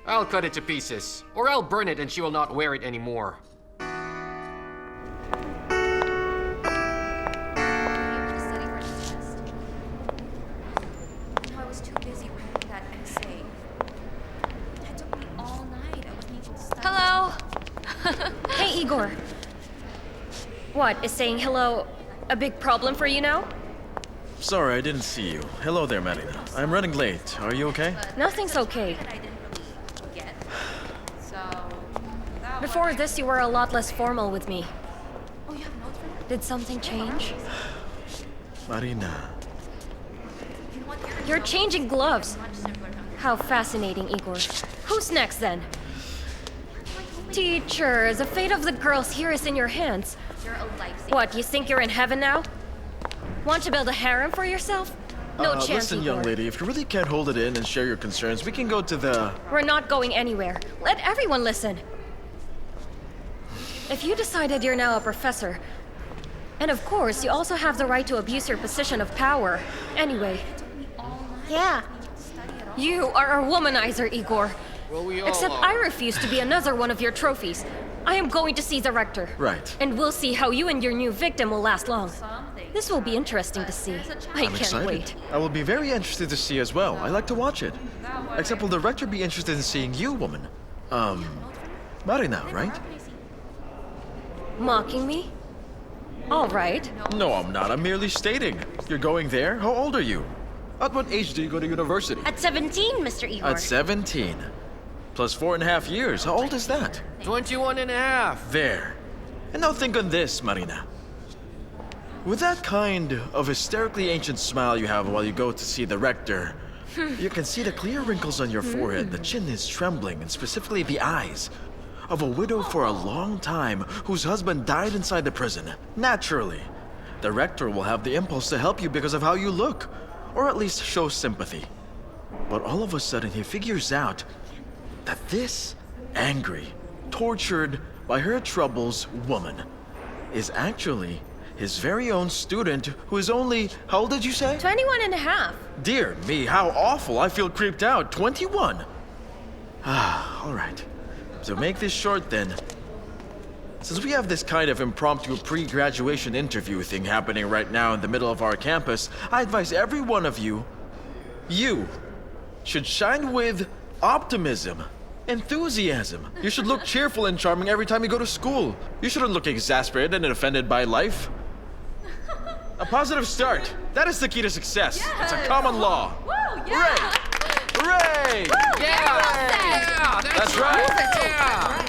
I'll cut it to pieces, or I'll burn it and she will not wear it anymore. Hello? Hey, Igor. What, is saying hello a big problem for you now? Sorry, I didn't see you. Hello there, Marina. I'm running late. Are you okay? Nothing's okay. Before this, you were a lot less formal with me. Did something change? Marina. You're changing gloves. How fascinating, Igor. Who's next, then? Teacher, the fate of the girls here is in your hands. What, you think you're in heaven now? Want to build a harem for yourself? No chance, Listen, young Igor. lady, if you really can't hold it in and share your concerns, we can go to the... We're not going anywhere. Let everyone listen. If you decided you're now a professor, and of course, you also have the right to abuse your position of power. Anyway. Yeah. You are a womanizer, Igor. Well, we all Except are. I refuse to be another one of your trophies. I am going to see the rector. Right. And we'll see how you and your new victim will last long. This will be interesting to see. I I'm can't excited. wait. I will be very interested to see as well. I like to watch it. Except will the rector be interested in seeing you, woman? Marina, right? Mocking me? All right. No, I'm not. I'm merely stating. You're going there? How old are you? At what age do you go to university? At 17, Mr. Igor. At 17. Plus 4.5 years. How old is that? 21 and a half. There. And now think on this, Marina. With that kind of hysterically ancient smile you have while you go to see the rector, You can see the clear wrinkles on your forehead. The chin is trembling, and specifically the eyes. Of a widow for a long time whose husband died inside the prison. Naturally, the rector will have the impulse to help you because of how you look, or at least show sympathy. But all of a sudden, he figures out that this angry, tortured by her troubles woman is actually his very own student who is only, how old did you say? 21 and a half. Dear me, how awful. I feel creeped out. 21. All right. So make this short then. Since we have this kind of impromptu pre-graduation interview thing happening right now in the middle of our campus, I advise every one of you should shine with optimism, enthusiasm. You should look cheerful and charming every time you go to school. You shouldn't look exasperated and offended by life. A positive start. That is the key to success. Yes. It's a common law. Woo, yeah. Hooray! Hooray! Yeah! That's right. Yeah!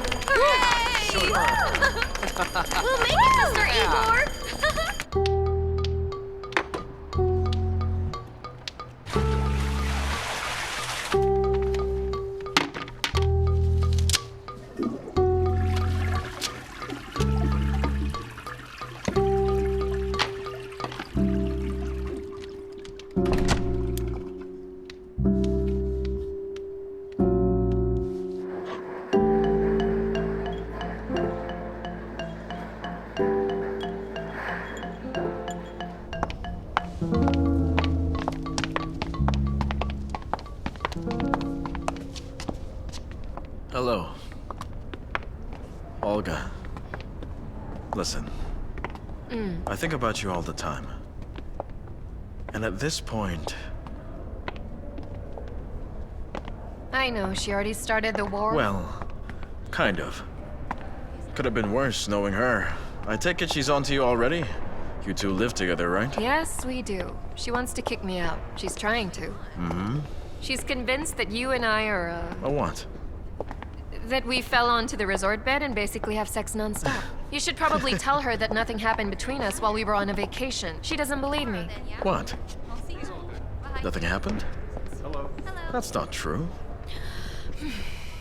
We'll make it, Mr. Igor. Hello. Olga. Listen. I think about you all the time. And at this point... I know, she already started the war. Well, kind of. Could have been worse knowing her. I take it she's onto you already? You two live together, right? Yes, we do. She wants to kick me out. She's trying to. Mm-hmm. She's convinced that you and I are, A what? that we fell onto the resort bed and basically have sex nonstop. You should probably tell her that nothing happened between us while we were on a vacation. She doesn't believe me. What? Nothing happened? Hello. That's not true.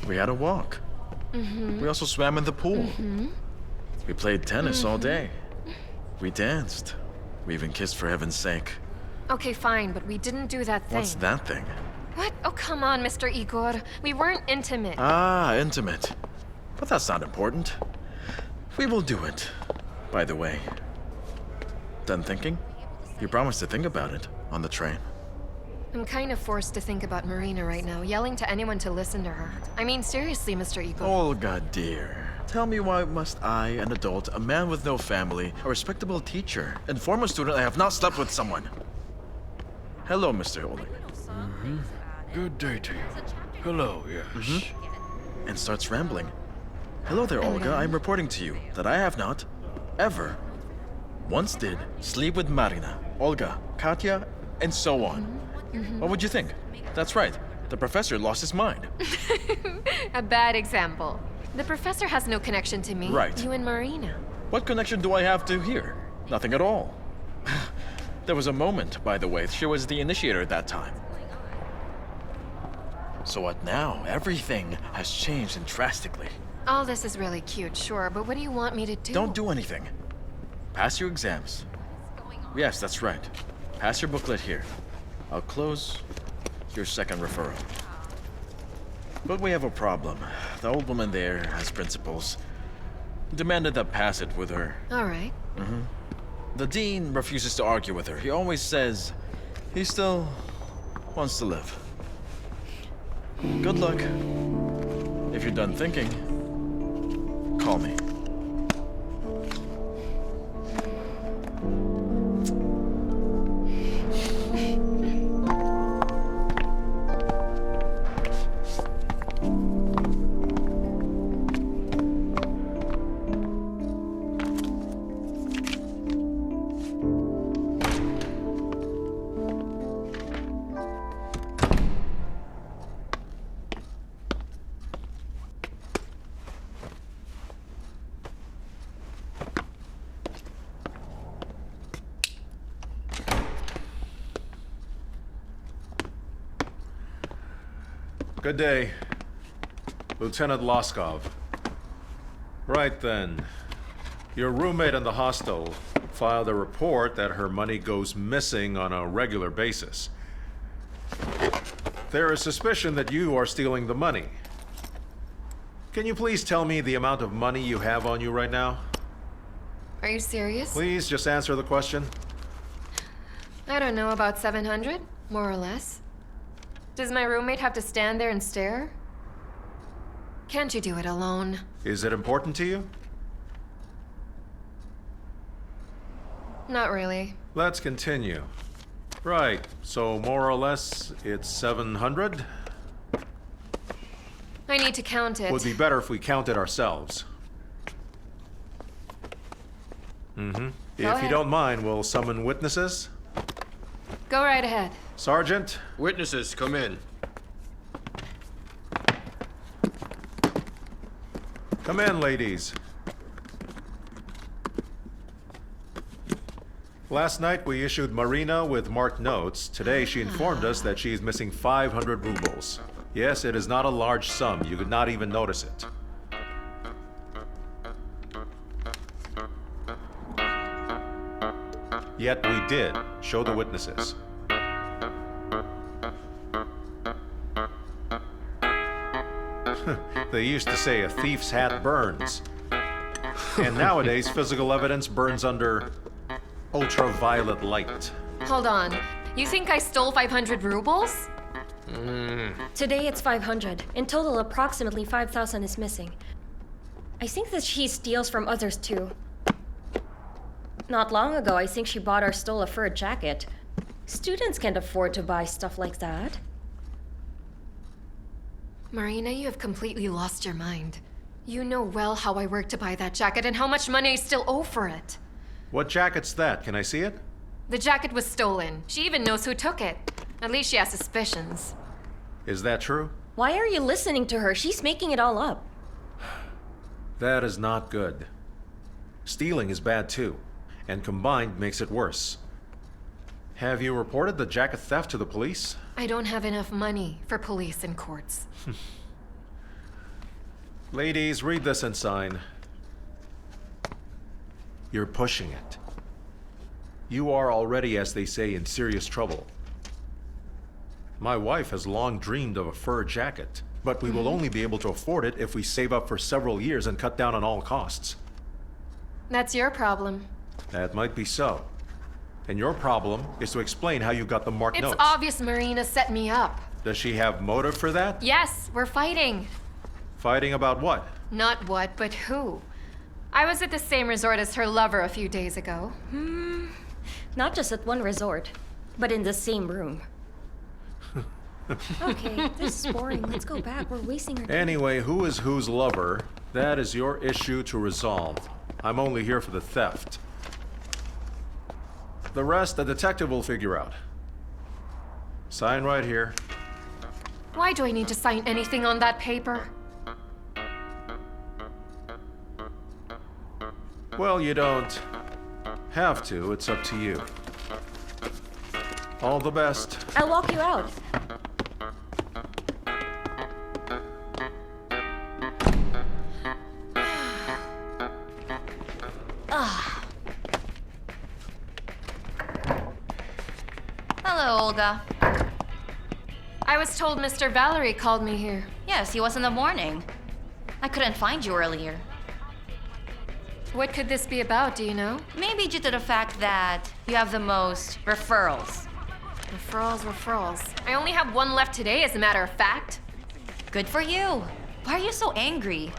We had a walk. We also swam in the pool. We played tennis all day. We danced. We even kissed for heaven's sake. Okay, fine, but we didn't do that thing. What's that thing? What? Oh, come on, Mr. Igor. We weren't intimate. Ah, intimate. But that's not important. We will do it. By the way, done thinking? You promised to think about it on the train. I'm kind of forced to think about Marina right now, yelling to anyone to listen to her. I mean, seriously, Mr. Igor. Olga, dear. Tell me, why must I, an adult, a man with no family, a respectable teacher, inform a student I have not slept with someone? Hello, Mr. Oleg. Good day to you. Hello, yes. And starts rambling. Hello there, Olga. I'm reporting to you that I have not, ever, once did, sleep with Marina, Olga, Katya, and so on. What would you think? That's right. The professor lost his mind. A bad example. The professor has no connection to me. Right. You and Marina. What connection do I have to here? Nothing at all. There was a moment, by the way. She was the initiator at that time. So what now? Everything has changed drastically. All this is really cute, sure, but what do you want me to do? Don't do anything. Pass your exams. Yes, that's right. Pass your booklet here. I'll close your second referral. But we have a problem. The old woman there has principles. Demanded that pass it with her. All right. The dean refuses to argue with her. He always says he still wants to live. Good luck. If you're done thinking, call me. Good day. Lieutenant Loskov. Right then. Your roommate in the hostel filed a report that her money goes missing on a regular basis. There is suspicion that you are stealing the money. Can you please tell me the amount of money you have on you right now? Are you serious? Please just answer the question. I don't know, about 700, more or less. Does my roommate have to stand there and stare? Can't you do it alone? Is it important to you? Not really. Let's continue. Right, so more or less, it's 700? I need to count it. Would be better if we counted ourselves. If you ahead. don't mind, we'll summon witnesses. Go right ahead. Sergeant? Witnesses, come in. Come in, ladies. Last night we issued Marina with marked notes. Today she informed us that she's missing 500 rubles. Yes, it is not a large sum. You could not even notice it. Yet we did. Show the witnesses. They used to say a thief's hat burns. And nowadays, physical evidence burns under ultraviolet light. Hold on. You think I stole 500 rubles? Today it's 500. In total, approximately 5,000 is missing. I think that she steals from others too. Not long ago, I think she bought or stole a fur jacket. Students can't afford to buy stuff like that. Marina, you have completely lost your mind. You know well how I worked to buy that jacket and how much money I still owe for it. What jacket's that? Can I see it? The jacket was stolen. She even knows who took it. At least she has suspicions. Is that true? Why are you listening to her? She's making it all up. That is not good. Stealing is bad too, and combined makes it worse. Have you reported the jacket theft to the police? I don't have enough money for police and courts. Ladies, read this and sign. You're pushing it. You are already, as they say, in serious trouble. My wife has long dreamed of a fur jacket, but we will only be able to afford it if we save up for several years and cut down on all costs. That's your problem. That might be so. And your problem is to explain how you got the marked It's notes. obvious Marina set me up. Does she have motive for that? Yes, we're fighting. Fighting about what? Not what, but who. I was at the same resort as her lover a few days ago. Not just at one resort, but in the same room. Okay, this is boring. Let's go back. We're wasting our time. Anyway, who is whose lover? That is your issue to resolve. I'm only here for the theft. The rest, the detective will figure out. Sign right here. Why do I need to sign anything on that paper? Well, you don't have to. It's up to you. All the best. I'll walk you out. Hello, Olga. I was told Mr. Valerie called me here. Yes, he was in the morning. I couldn't find you earlier. What could this be about, do you know? Maybe due to the fact that you have the most referrals. Referrals. I only have one left today, as a matter of fact. Good for you. Why are you so angry?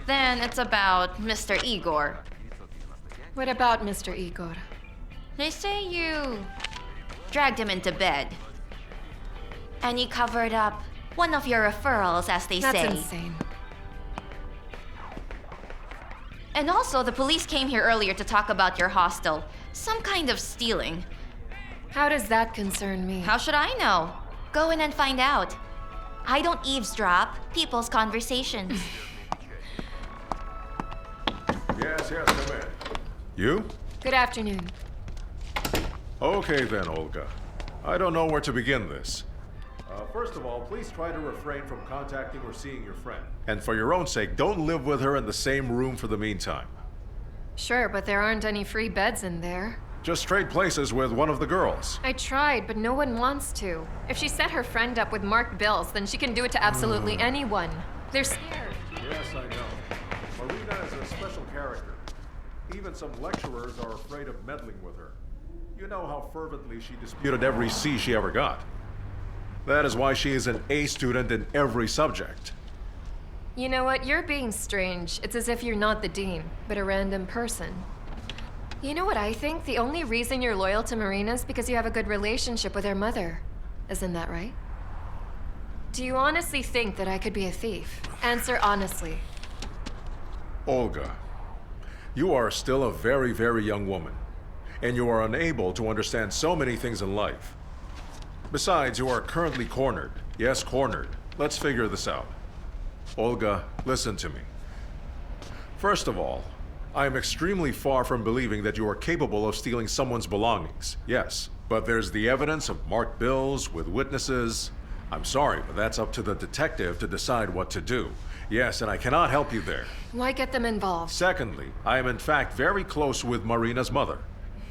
Then it's about Mr. Igor. What about Mr. Igor? They say you dragged him into bed. And you covered up one of your referrals, as they say. That's insane. And also, the police came here earlier to talk about your hostel. Some kind of stealing. How does that concern me? How should I know? Go in and find out. I don't eavesdrop people's conversations. Yes, come in. You? Good afternoon. Okay then, Olga. I don't know where to begin this. First of all, please try to refrain from contacting or seeing your friend. And for your own sake, don't live with her in the same room for the meantime. Sure, but there aren't any free beds in there. Just trade places with one of the girls. I tried, but no one wants to. If she set her friend up with marked bills, then she can do it to absolutely anyone. They're scared. Yes, I know. Marina is a special character. Even some lecturers are afraid of meddling with her. You know how fervently she disputed every C she ever got. That is why she is an A student in every subject. You know what? You're being strange. It's as if you're not the dean, but a random person. You know what I think? The only reason you're loyal to Marina is because you have a good relationship with her mother. Isn't that right? Do you honestly think that I could be a thief? Answer honestly. Olga, you are still a very, very young woman, and you are unable to understand so many things in life. Besides, you are currently cornered. Yes, cornered. Let's figure this out. Olga, listen to me. First of all, I am extremely far from believing that you are capable of stealing someone's belongings. Yes, but there's the evidence of marked bills with witnesses. I'm sorry, but that's up to the detective to decide what to do. Yes, and I cannot help you there. Why get them involved? Secondly, I am in fact very close with Marina's mother.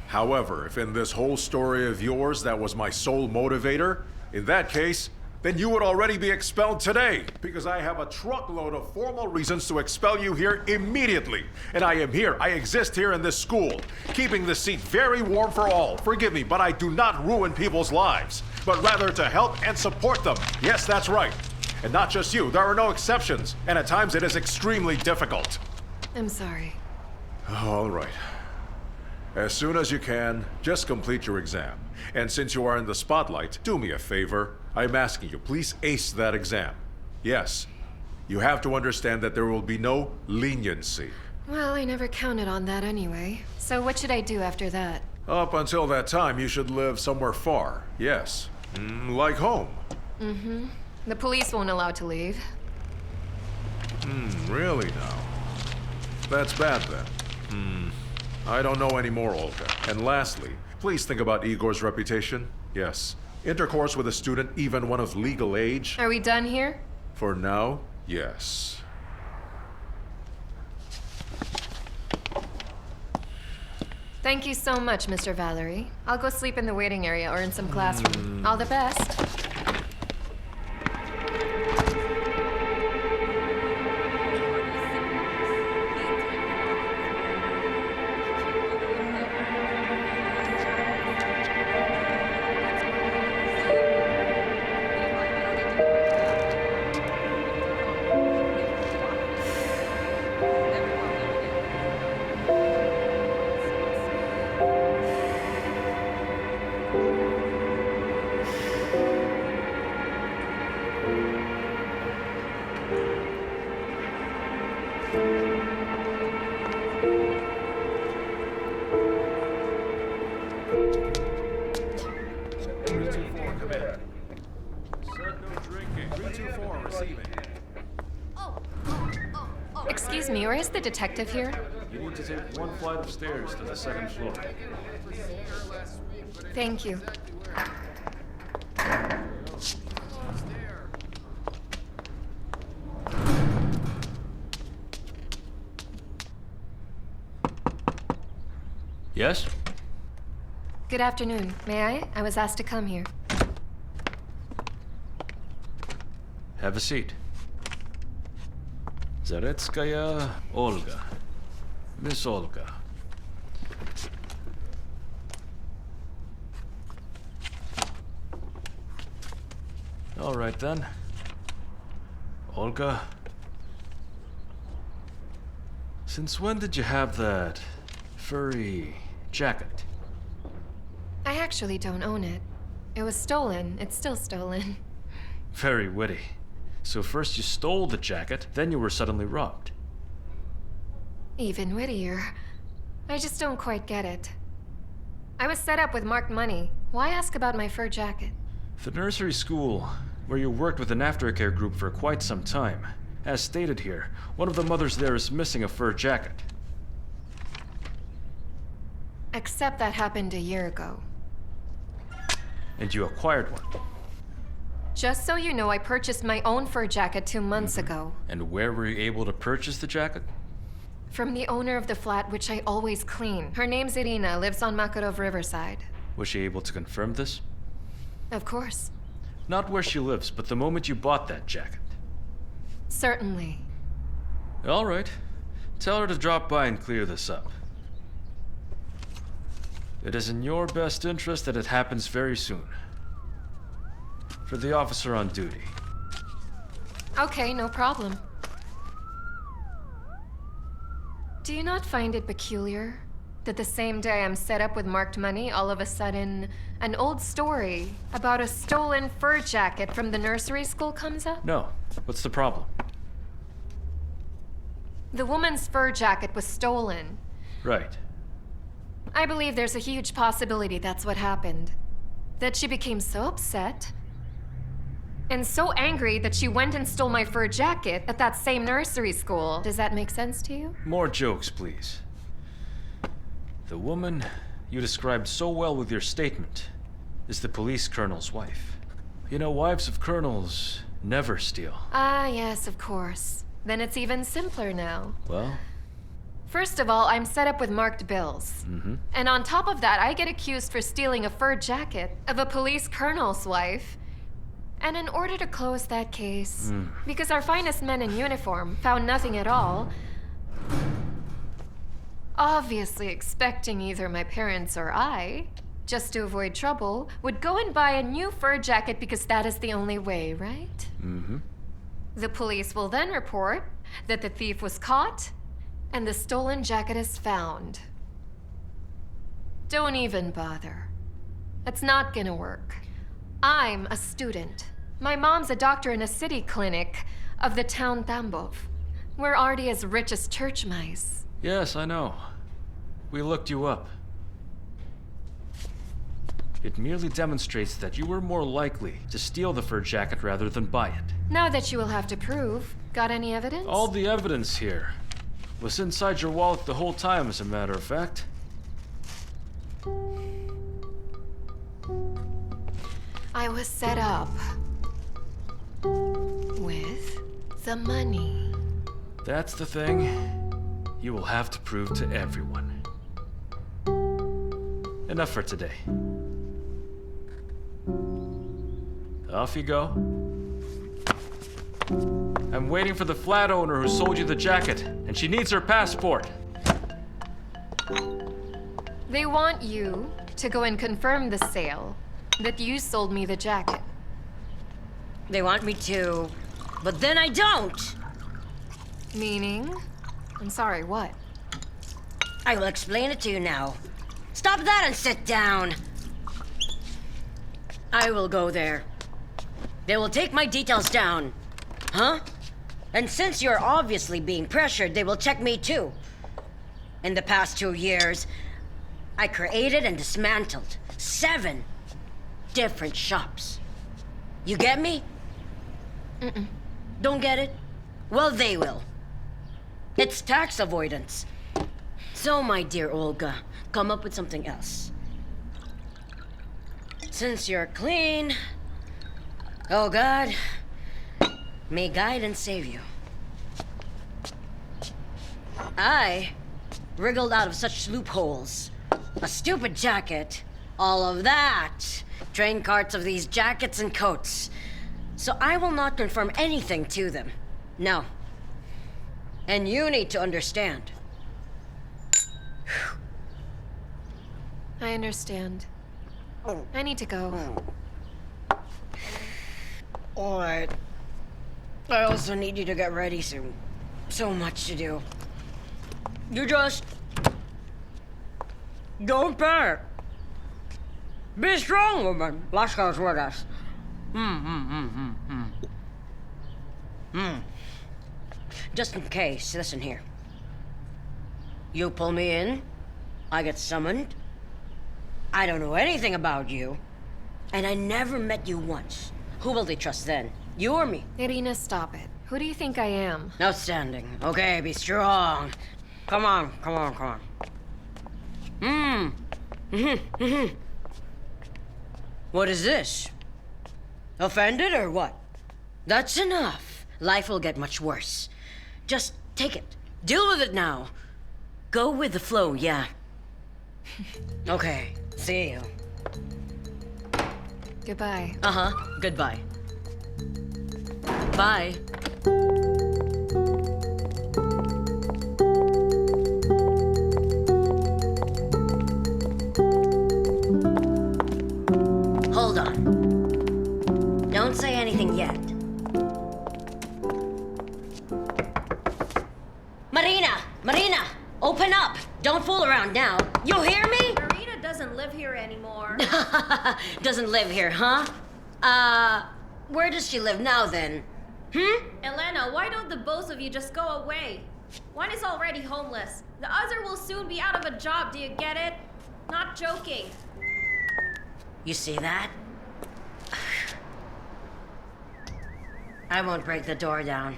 However, if in this whole story of yours that was my sole motivator, in that case, then you would already be expelled today, because I have a truckload of formal reasons to expel you here immediately. And I am here, I exist here in this school, keeping this seat very warm for all. Forgive me, but I do not ruin people's lives, but rather to help and support them. Yes, that's right. And not just you, there are no exceptions, and at times it is extremely difficult. I'm sorry. All right. As soon as you can, just complete your exam. And since you are in the spotlight, do me a favor. I'm asking you, please ace that exam. Yes, you have to understand that there will be no leniency. Well, I never counted on that anyway. So what should I do after that? Up until that time, you should live somewhere far. Yes, like home. Mm-hmm. The police won't allow to leave. Really now? That's bad then. I don't know any more, Olga. And lastly, please think about Igor's reputation. Yes. Intercourse with a student, even one of legal age. Are we done here? For now, yes. Thank you so much, Mr. Valerie. I'll go sleep in the waiting area or in some classroom. All the best. Excuse me, where is the detective here? You need to take one flight of stairs to the second floor. Thank you. Yes? Good afternoon. May I? I was asked to come here. Have a seat. Zaretskaya Olga. Miss Olga. All right then. Olga. Since when did you have that furry jacket? I actually don't own it. It was stolen. It's still stolen. Very witty. So first you stole the jacket, then you were suddenly robbed. Even wittier. I just don't quite get it. I was set up with marked money. Why ask about my fur jacket? The nursery school, where you worked with an aftercare group for quite some time. As stated here, one of the mothers there is missing a fur jacket. Except that happened a year ago. And you acquired one. Just so you know, I purchased my own fur jacket 2 months ago. And where were you able to purchase the jacket? From the owner of the flat, which I always clean. Her name's Irina, lives on Makarov Riverside. Was she able to confirm this? Of course. Not where she lives, but the moment you bought that jacket. Certainly. All right. Tell her to drop by and clear this up. It is in your best interest that it happens very soon. For the officer on duty. Okay, no problem. Do you not find it peculiar that the same day I'm set up with marked money, all of a sudden, an old story about a stolen fur jacket from the nursery school comes up? No. What's the problem? The woman's fur jacket was stolen. Right. I believe there's a huge possibility that's what happened. That she became so upset and so angry that she went and stole my fur jacket at that same nursery school. Does that make sense to you? More jokes, please. The woman you described so well with your statement is the police colonel's wife. You know, wives of colonels never steal. Ah, yes, of course. Then it's even simpler now. Well? First of all, I'm set up with marked bills. And on top of that, I get accused for stealing a fur jacket of a police colonel's wife. And in order to close that case, because our finest men in uniform found nothing at all, obviously expecting either my parents or I, just to avoid trouble, would go and buy a new fur jacket because that is the only way, right? The police will then report that the thief was caught and the stolen jacket is found. Don't even bother. It's not gonna work. I'm a student. My mom's a doctor in a city clinic of the town Tambov. We're already as rich as church mice. Yes, I know. We looked you up. It merely demonstrates that you were more likely to steal the fur jacket rather than buy it. Now that you will have to prove. Got any evidence? All the evidence here was inside your wallet the whole time, as a matter of fact. I was set up with the money. That's the thing you will have to prove to everyone. Enough for today. Off you go. I'm waiting for the flat owner who sold you the jacket, and she needs her passport. They want you to go and confirm the sale, that you sold me the jacket. They want me to, but then I don't. Meaning? I'm sorry, what? I will explain it to you now. Stop that and sit down. I will go there. They will take my details down. Huh? And since you're obviously being pressured, they will check me too. In the past 2 years, I created and dismantled 7 different shops. You get me? Don't get it? Well, they will. It's tax avoidance. So, my dear Olga, come up with something else. Since you're clean, oh God, may guide and save you. I wriggled out of such loopholes. A stupid jacket, all of that. Train carts of these jackets and coats. So I will not confirm anything to them. No. And you need to understand. I understand. I need to go. All right. I also need you to get ready soon. So much to do. You just don't panic. Be strong, woman. Laska's with us. Just in case, listen here. You pull me in, I get summoned. I don't know anything about you, and I never met you once. Who will they trust then? You or me? Irina, stop it. Who do you think I am? Outstanding. Okay, be strong. Come on, come on, come on. What is this? Offended or what? That's enough. Life will get much worse. Just take it. Deal with it now. Go with the flow, yeah. Okay, see you. Goodbye. Uh-huh, goodbye. Bye. Hold on. Don't say anything yet. Marina! Open up! Don't fool around now. You hear me? Marina doesn't live here anymore. Doesn't live here, huh? Where does she live now then? Elena, why don't the both of you just go away? One is already homeless. The other will soon be out of a job, do you get it? Not joking. You see that? I won't break the door down.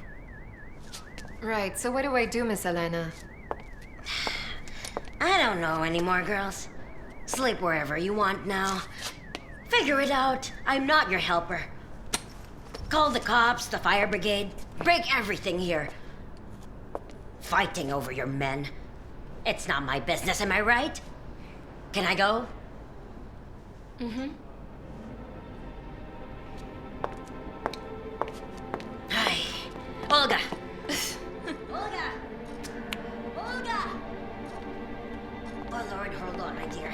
Right, so what do I do, Miss Elena? I don't know anymore, girls. Sleep wherever you want now. Figure it out. I'm not your helper. Call the cops, the fire brigade. Break everything here. Fighting over your men. It's not my business, am I right? Can I go? Mm-hmm. Hi. Olga! Olga! Olga! Oh, Lord, hold on, my dear.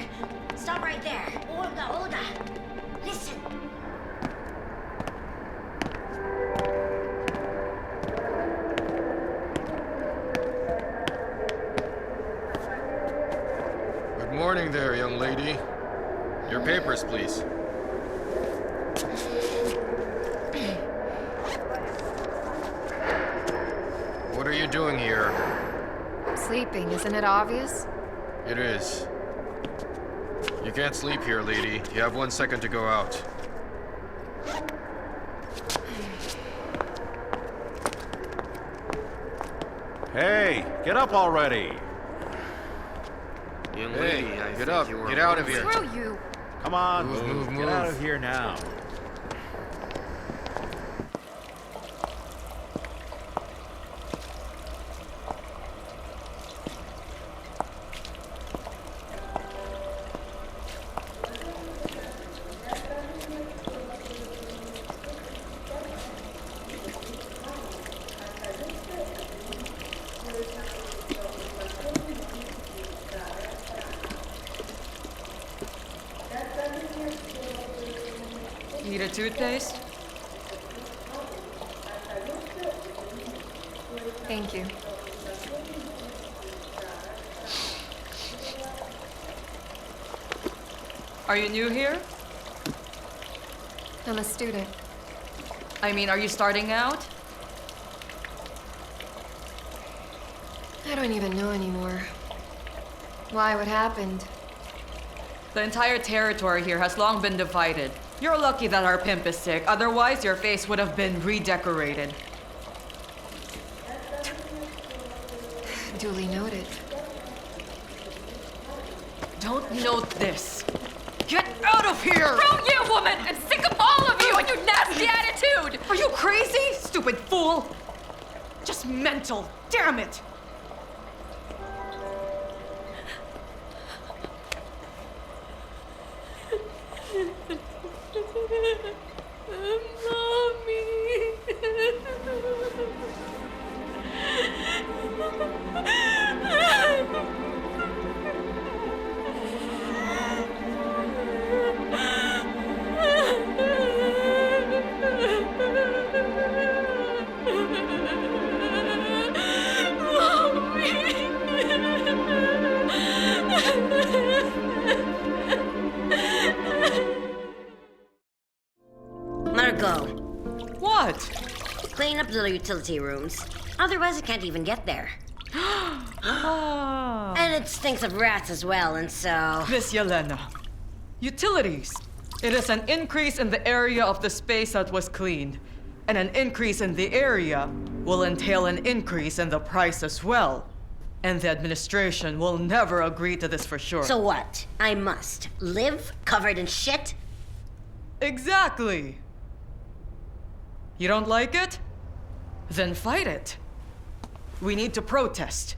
Stop right there. Olga! Listen. Good morning there, young lady. Your papers, please. What are you doing here? Sleeping, isn't it obvious? It is. You can't sleep here, lady. You have 1 second to go out. Hey, get up already. Young Hey, lady, I get think up. you were Get out of here. Screw you! Come on, Move. Get out of here now. Need a toothpaste? Thank you. Are you new here? I'm a student. I mean, are you starting out? I don't even know anymore. Why? What happened? The entire territory here has long been divided. You're lucky that our pimp is sick, otherwise your face would have been redecorated. Duly noted. Don't note this. Get out of here! Screw you, woman! I'm sick of all of you and your nasty attitude! Are you crazy, stupid fool? Just mental, damn it! Margot, What? clean up the utility rooms. Otherwise, I can't even get there. Ah. And it stinks of rats as well, and so... Miss Yelena, utilities. It is an increase in the area of the space that was cleaned. And an increase in the area will entail an increase in the price as well. And the administration will never agree to this for sure. So what? I must live covered in shit? Exactly. You don't like it? Then fight it. We need to protest.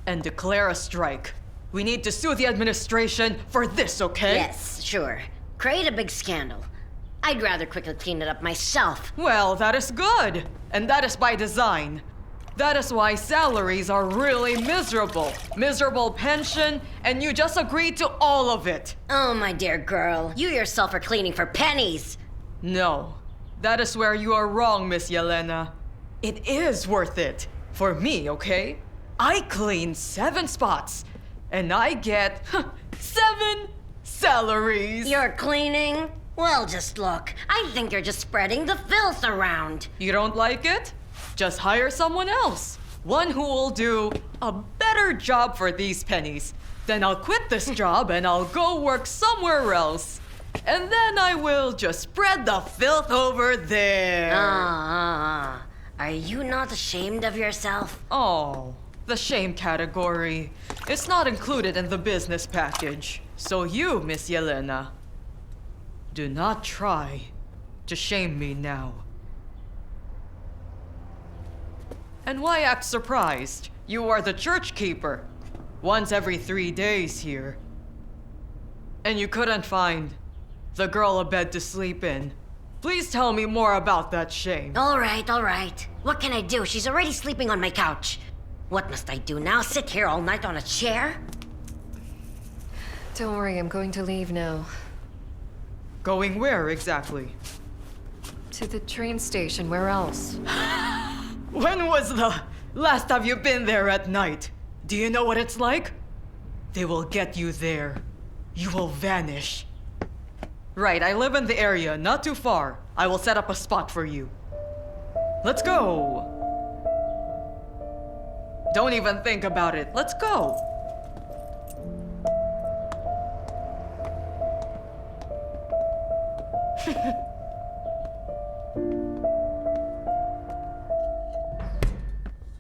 And declare a strike. We need to sue the administration for this, okay? Yes, sure. Create a big scandal. I'd rather quickly clean it up myself. Well, that is good. And that is by design. That is why salaries are really miserable. Miserable pension, and you just agreed to all of it. Oh, my dear girl. You yourself are cleaning for pennies. No. That is where you are wrong, Miss Yelena. It is worth it. For me, okay? I clean 7 spots. And I get 7 salaries. You're cleaning? Well, just look. I think you're just spreading the filth around. You don't like it? Just hire someone else. One who will do a better job for these pennies. Then I'll quit this job and I'll go work somewhere else. And then I will just spread the filth over there. Are you not ashamed of yourself? Oh, the shame category. It's not included in the business package. So you, Miss Yelena, do not try to shame me now. And why act surprised? You are the church keeper. Once every 3 days here. And you couldn't find the girl a bed to sleep in. Please tell me more about that shame. All right. What can I do? She's already sleeping on my couch. What must I do now? Sit here all night on a chair? Don't worry, I'm going to leave now. Going where exactly? To the train station, where else? When was the last time you've been there at night? Do you know what it's like? They will get you there. You will vanish. Right, I live in the area, not too far. I will set up a spot for you. Let's go. Don't even think about it. Let's go.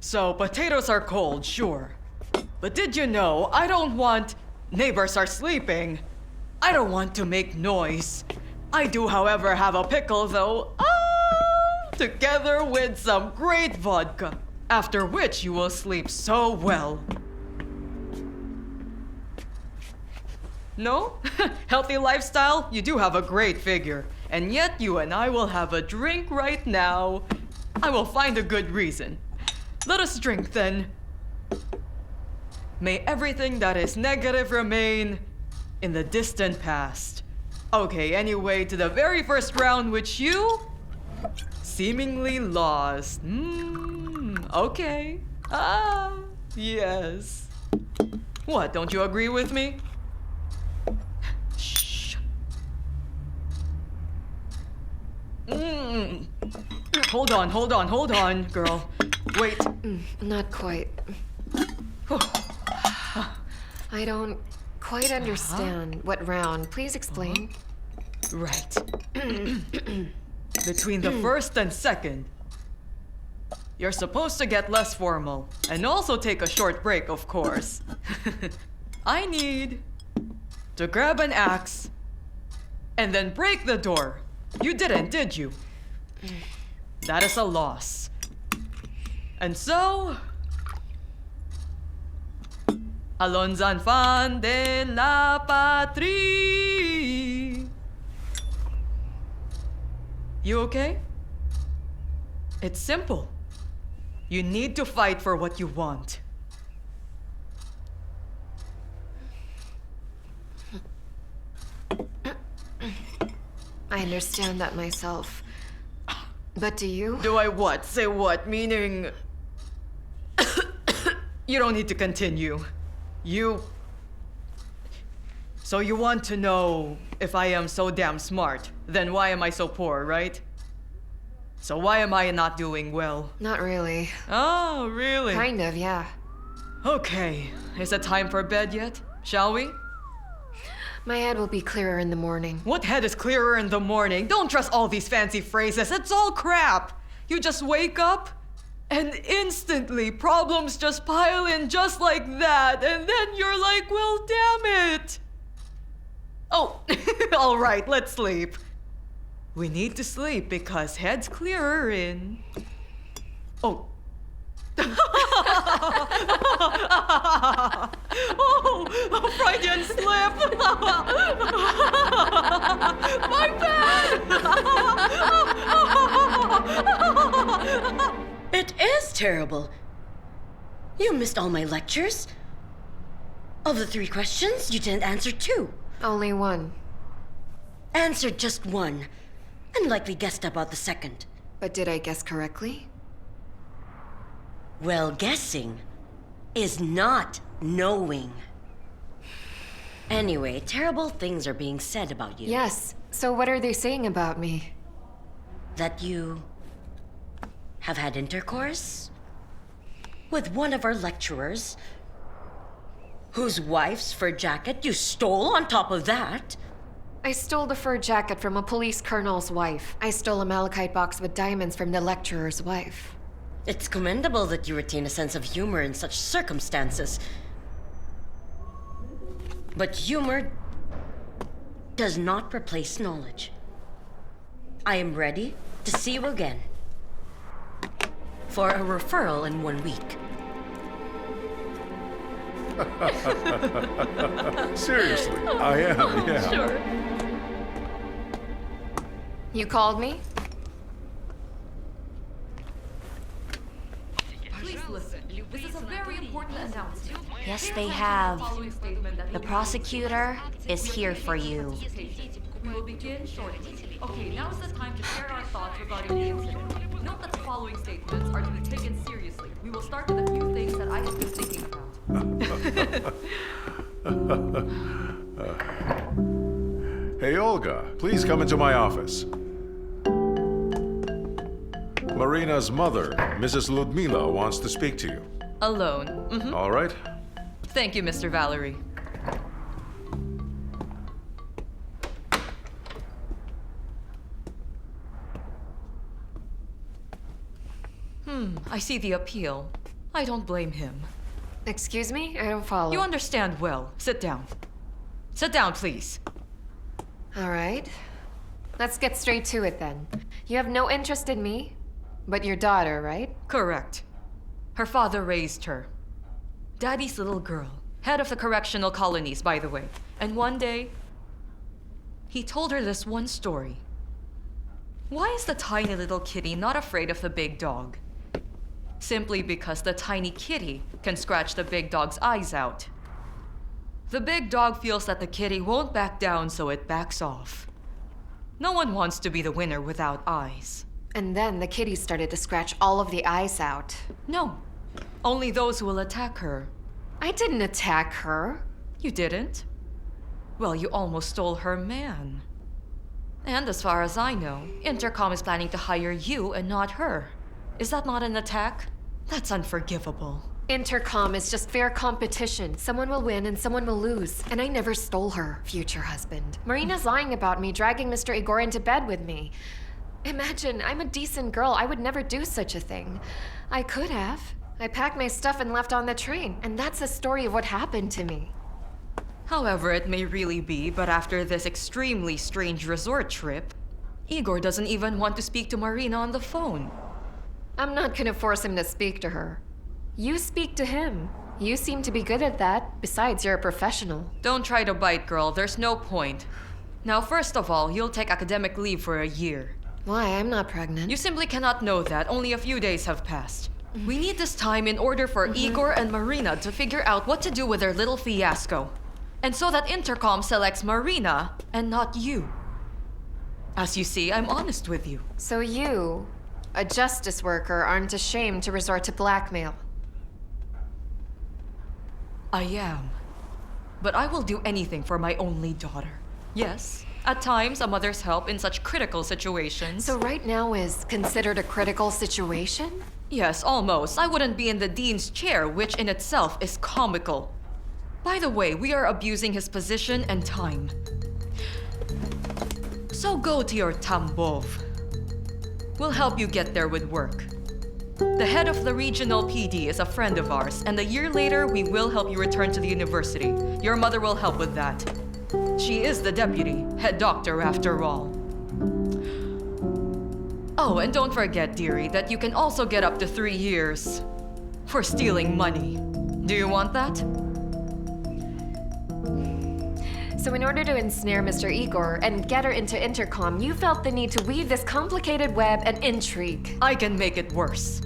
So, potatoes are cold, sure. But did you know, I don't want neighbors are sleeping. I don't want to make noise. I do, however, have a pickle, though. Together with some great vodka. After which you will sleep so well. No? Healthy lifestyle? You do have a great figure. And yet you and I will have a drink right now. I will find a good reason. Let us drink then. May everything that is negative remain in the distant past. Okay, anyway, to the very first round which you seemingly lost. Okay. Yes. What, don't you agree with me? Shh. Hold on, girl. Wait. Not quite. I don't quite understand. What round? Please explain. Right. Between the first and second, you're supposed to get less formal. And also take a short break, of course. I need to grab an axe and then break the door. You didn't, did you? That is a loss. And so, a los enfants de la patrie. You okay? It's simple. You need to fight for what you want. I understand that myself. But do you? Do I what? Say what? Meaning... You don't need to continue. So you want to know if I am so damn smart, then why am I so poor, right? So why am I not doing well? Not really. Oh, really? Kind of, yeah. Okay. Is it time for bed yet? Shall we? My head will be clearer in the morning. What head is clearer in the morning? Don't trust all these fancy phrases. It's all crap. You just wake up and instantly problems just pile in just like that. And then you're like, well, damn it. Oh, all right, let's sleep. We need to sleep because head's clearer in... Oh. Oh, Freudian slip! My bad! It is terrible. You missed all my lectures. Of the 3 questions, you didn't answer 2. Only one. Answered just 1, and likely guessed about the 2nd. But did I guess correctly? Well, guessing is not knowing. Anyway, terrible things are being said about you. Yes. So what are they saying about me? That you have had intercourse with one of our lecturers, whose wife's fur jacket you stole on top of that. I stole the fur jacket from a police colonel's wife. I stole a malachite box with diamonds from the lecturer's wife. It's commendable that you retain a sense of humor in such circumstances. But humor does not replace knowledge. I am ready to see you again for a referral in 1 week. Seriously, I am, yeah. Sure. You called me? Please listen. This is a very important announcement. Yes, they have. The prosecutor is here for you. We will begin shortly. Okay, now is the time to share our thoughts regarding the incident. Note that the following statements are to be taken seriously. We will start with a few things that I have been thinking about. Hey, Olga, please come into my office. Marina's mother, Mrs. Ludmila, wants to speak to you. Alone. Mm-hmm. All right. Thank you, Mr. Valerie. I see the appeal. I don't blame him. Excuse me? I don't follow. You understand well. Sit down. Sit down, please. All right. Let's get straight to it then. You have no interest in me, but your daughter, right? Correct. Her father raised her. Daddy's little girl. Head of the correctional colonies, by the way. And one day, he told her this one story. Why is the tiny little kitty not afraid of the big dog? Simply because the tiny kitty can scratch the big dog's eyes out. The big dog feels that the kitty won't back down, so it backs off. No one wants to be the winner without eyes. And then the kitty started to scratch all of the eyes out. No, only those who will attack her. I didn't attack her. You didn't? Well, you almost stole her man. And as far as I know, Intercom is planning to hire you and not her. Is that not an attack? That's unforgivable. Intercom is just fair competition. Someone will win and someone will lose. And I never stole her, future husband. Marina's lying about me, dragging Mr. Igor into bed with me. Imagine, I'm a decent girl. I would never do such a thing. I could have. I packed my stuff and left on the train. And that's the story of what happened to me. However it may really be, but after this extremely strange resort trip, Igor doesn't even want to speak to Marina on the phone. I'm not gonna force him to speak to her. You speak to him. You seem to be good at that. Besides, you're a professional. Don't try to bite, girl. There's no point. Now, first of all, you'll take academic leave for a year. Why? I'm not pregnant. You simply cannot know that. Only a few days have passed. We need this time in order for Igor and Marina to figure out what to do with their little fiasco. And so that Intercom selects Marina and not you. As you see, I'm honest with you. So you, a justice worker, aren't ashamed to resort to blackmail? I am. But I will do anything for my only daughter. Yes, at times a mother's help in such critical situations. So right now is considered a critical situation? Yes, almost. I wouldn't be in the dean's chair, which in itself is comical. By the way, we are abusing his position and time. So go to your Tambov. We'll help you get there with work. The head of the regional PD is a friend of ours, and a year later, we will help you return to the university. Your mother will help with that. She is the deputy, head doctor after all. Oh, and don't forget, dearie, that you can also get up to 3 years for stealing money. Do you want that? So in order to ensnare Mr. Igor and get her into intercom, you felt the need to weave this complicated web and intrigue. I can make it worse.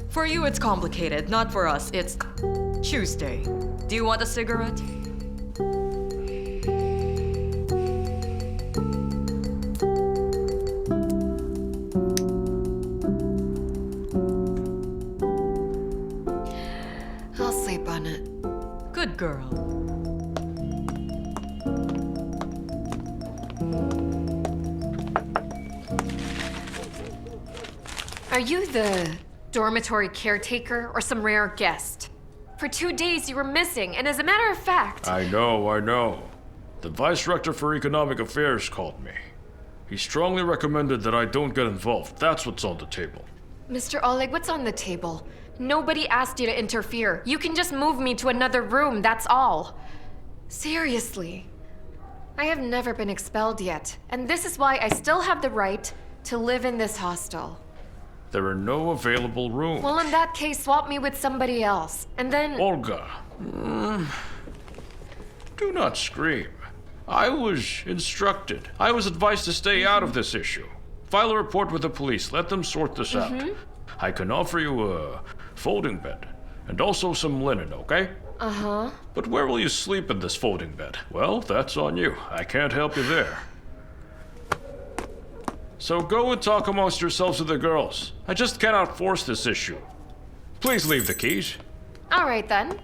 For you, it's complicated. Not for us, it's Tuesday. Do you want a cigarette? I'll sleep on it. Good girl. Are you the dormitory caretaker or some rare guest? For 2 days you were missing, and as a matter of fact... I know. The Vice Rector for Economic Affairs called me. He strongly recommended that I don't get involved. That's what's on the table. Mr. Oleg, what's on the table? Nobody asked you to interfere. You can just move me to another room, that's all. Seriously. I have never been expelled yet, and this is why I still have the right to live in this hostel. There are no available rooms. Well, in that case, swap me with somebody else, and then... Olga, do not scream. I was instructed. I was advised to stay out of this issue. File a report with the police. Let them sort this out. I can offer you a folding bed and also some linen, okay? Uh-huh. But where will you sleep in this folding bed? Well, that's on you. I can't help you there. So go and talk amongst yourselves with the girls. I just cannot force this issue. Please leave the keys. All right, then.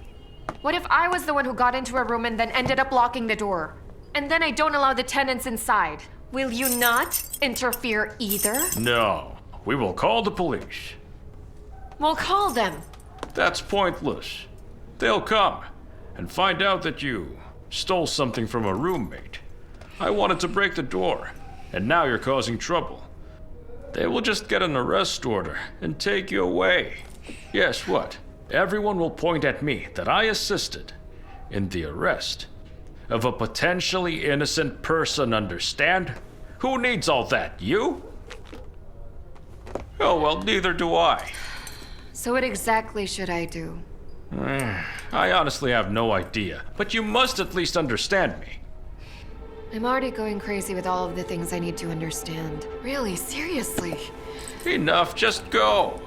What if I was the one who got into a room and then ended up locking the door? And then I don't allow the tenants inside. Will you not interfere either? No. We will call the police. We'll call them. That's pointless. They'll come and find out that you stole something from a roommate. I wanted to break the door, and now you're causing trouble. They will just get an arrest order and take you away. Yes, what? Everyone will point at me that I assisted in the arrest of a potentially innocent person, understand? Who needs all that? You? Oh, well, neither do I. So what exactly should I do? I honestly have no idea, but you must at least understand me. I'm already going crazy with all of the things I need to understand. Really, seriously. Enough, just go.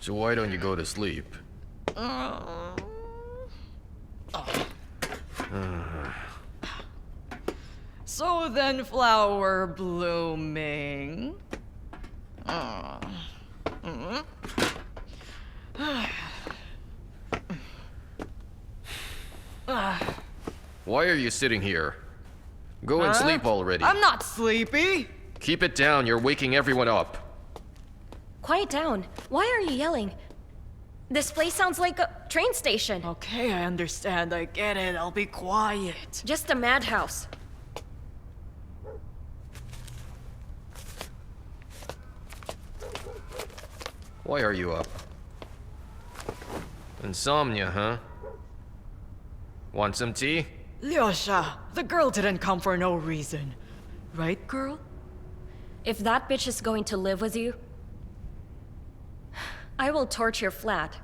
So why don't you go to sleep? So then, flower blooming. Why are you sitting here? Go and sleep already. I'm not sleepy. Keep it down, you're waking everyone up. Quiet down. Why are you yelling? This place sounds like a train station. Okay, I understand. I get it. I'll be quiet. Just a madhouse. Why are you up? Insomnia, huh? Want some tea? Lyosha, the girl didn't come for no reason. Right, girl? If that bitch is going to live with you, I will torch your flat.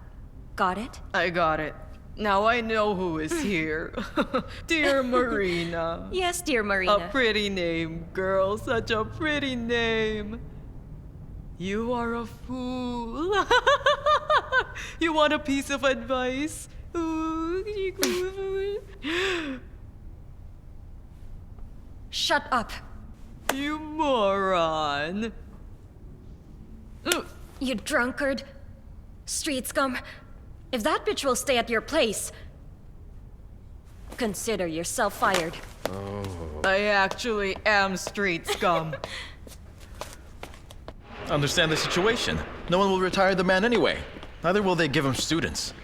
Got it? I got it. Now I know who is here. Dear Marina. Yes, dear Marina. A pretty name, girl. Such a pretty name. You are a fool. You want a piece of advice? Shut up. You moron. You drunkard. Street scum. If that bitch will stay at your place, Consider yourself fired. I actually am street scum. Understand the situation. No one will retire the man anyway. Neither will they give him students.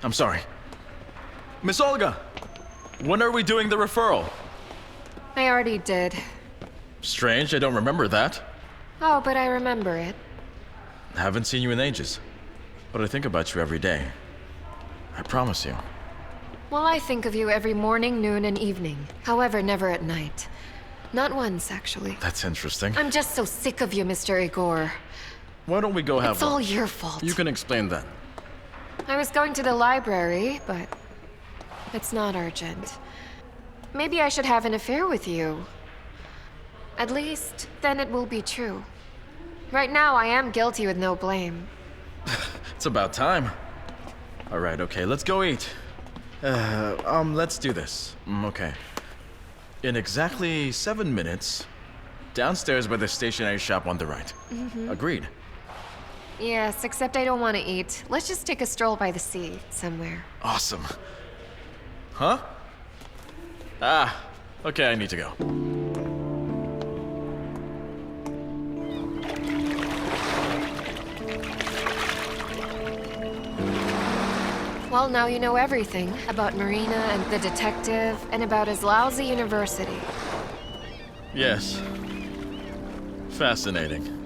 I'm sorry. Miss Olga, when are we doing the referral? I already did. Strange, I don't remember that. Oh, but I remember it. Haven't seen you in ages. But I think about you every day. I promise you. Well, I think of you every morning, noon, and evening. However, never at night. Not once, actually. That's interesting. I'm just so sick of you, Mr. Igor. Why don't we go have It's all lunch? your fault. You can explain that. I was going to the library, but it's not urgent. Maybe I should have an affair with you. At least, then it will be true. Right now, I am guilty with no blame. It's about time. Alright, okay, let's go eat. Let's do this. Okay. In exactly 7 minutes, downstairs by the stationery shop on the right. Agreed. Yes, except I don't want to eat. Let's just take a stroll by the sea, somewhere. Awesome. Huh? Ah, okay, I need to go. Well, now you know everything about Marina and the detective, and about his lousy university. Yes. Fascinating.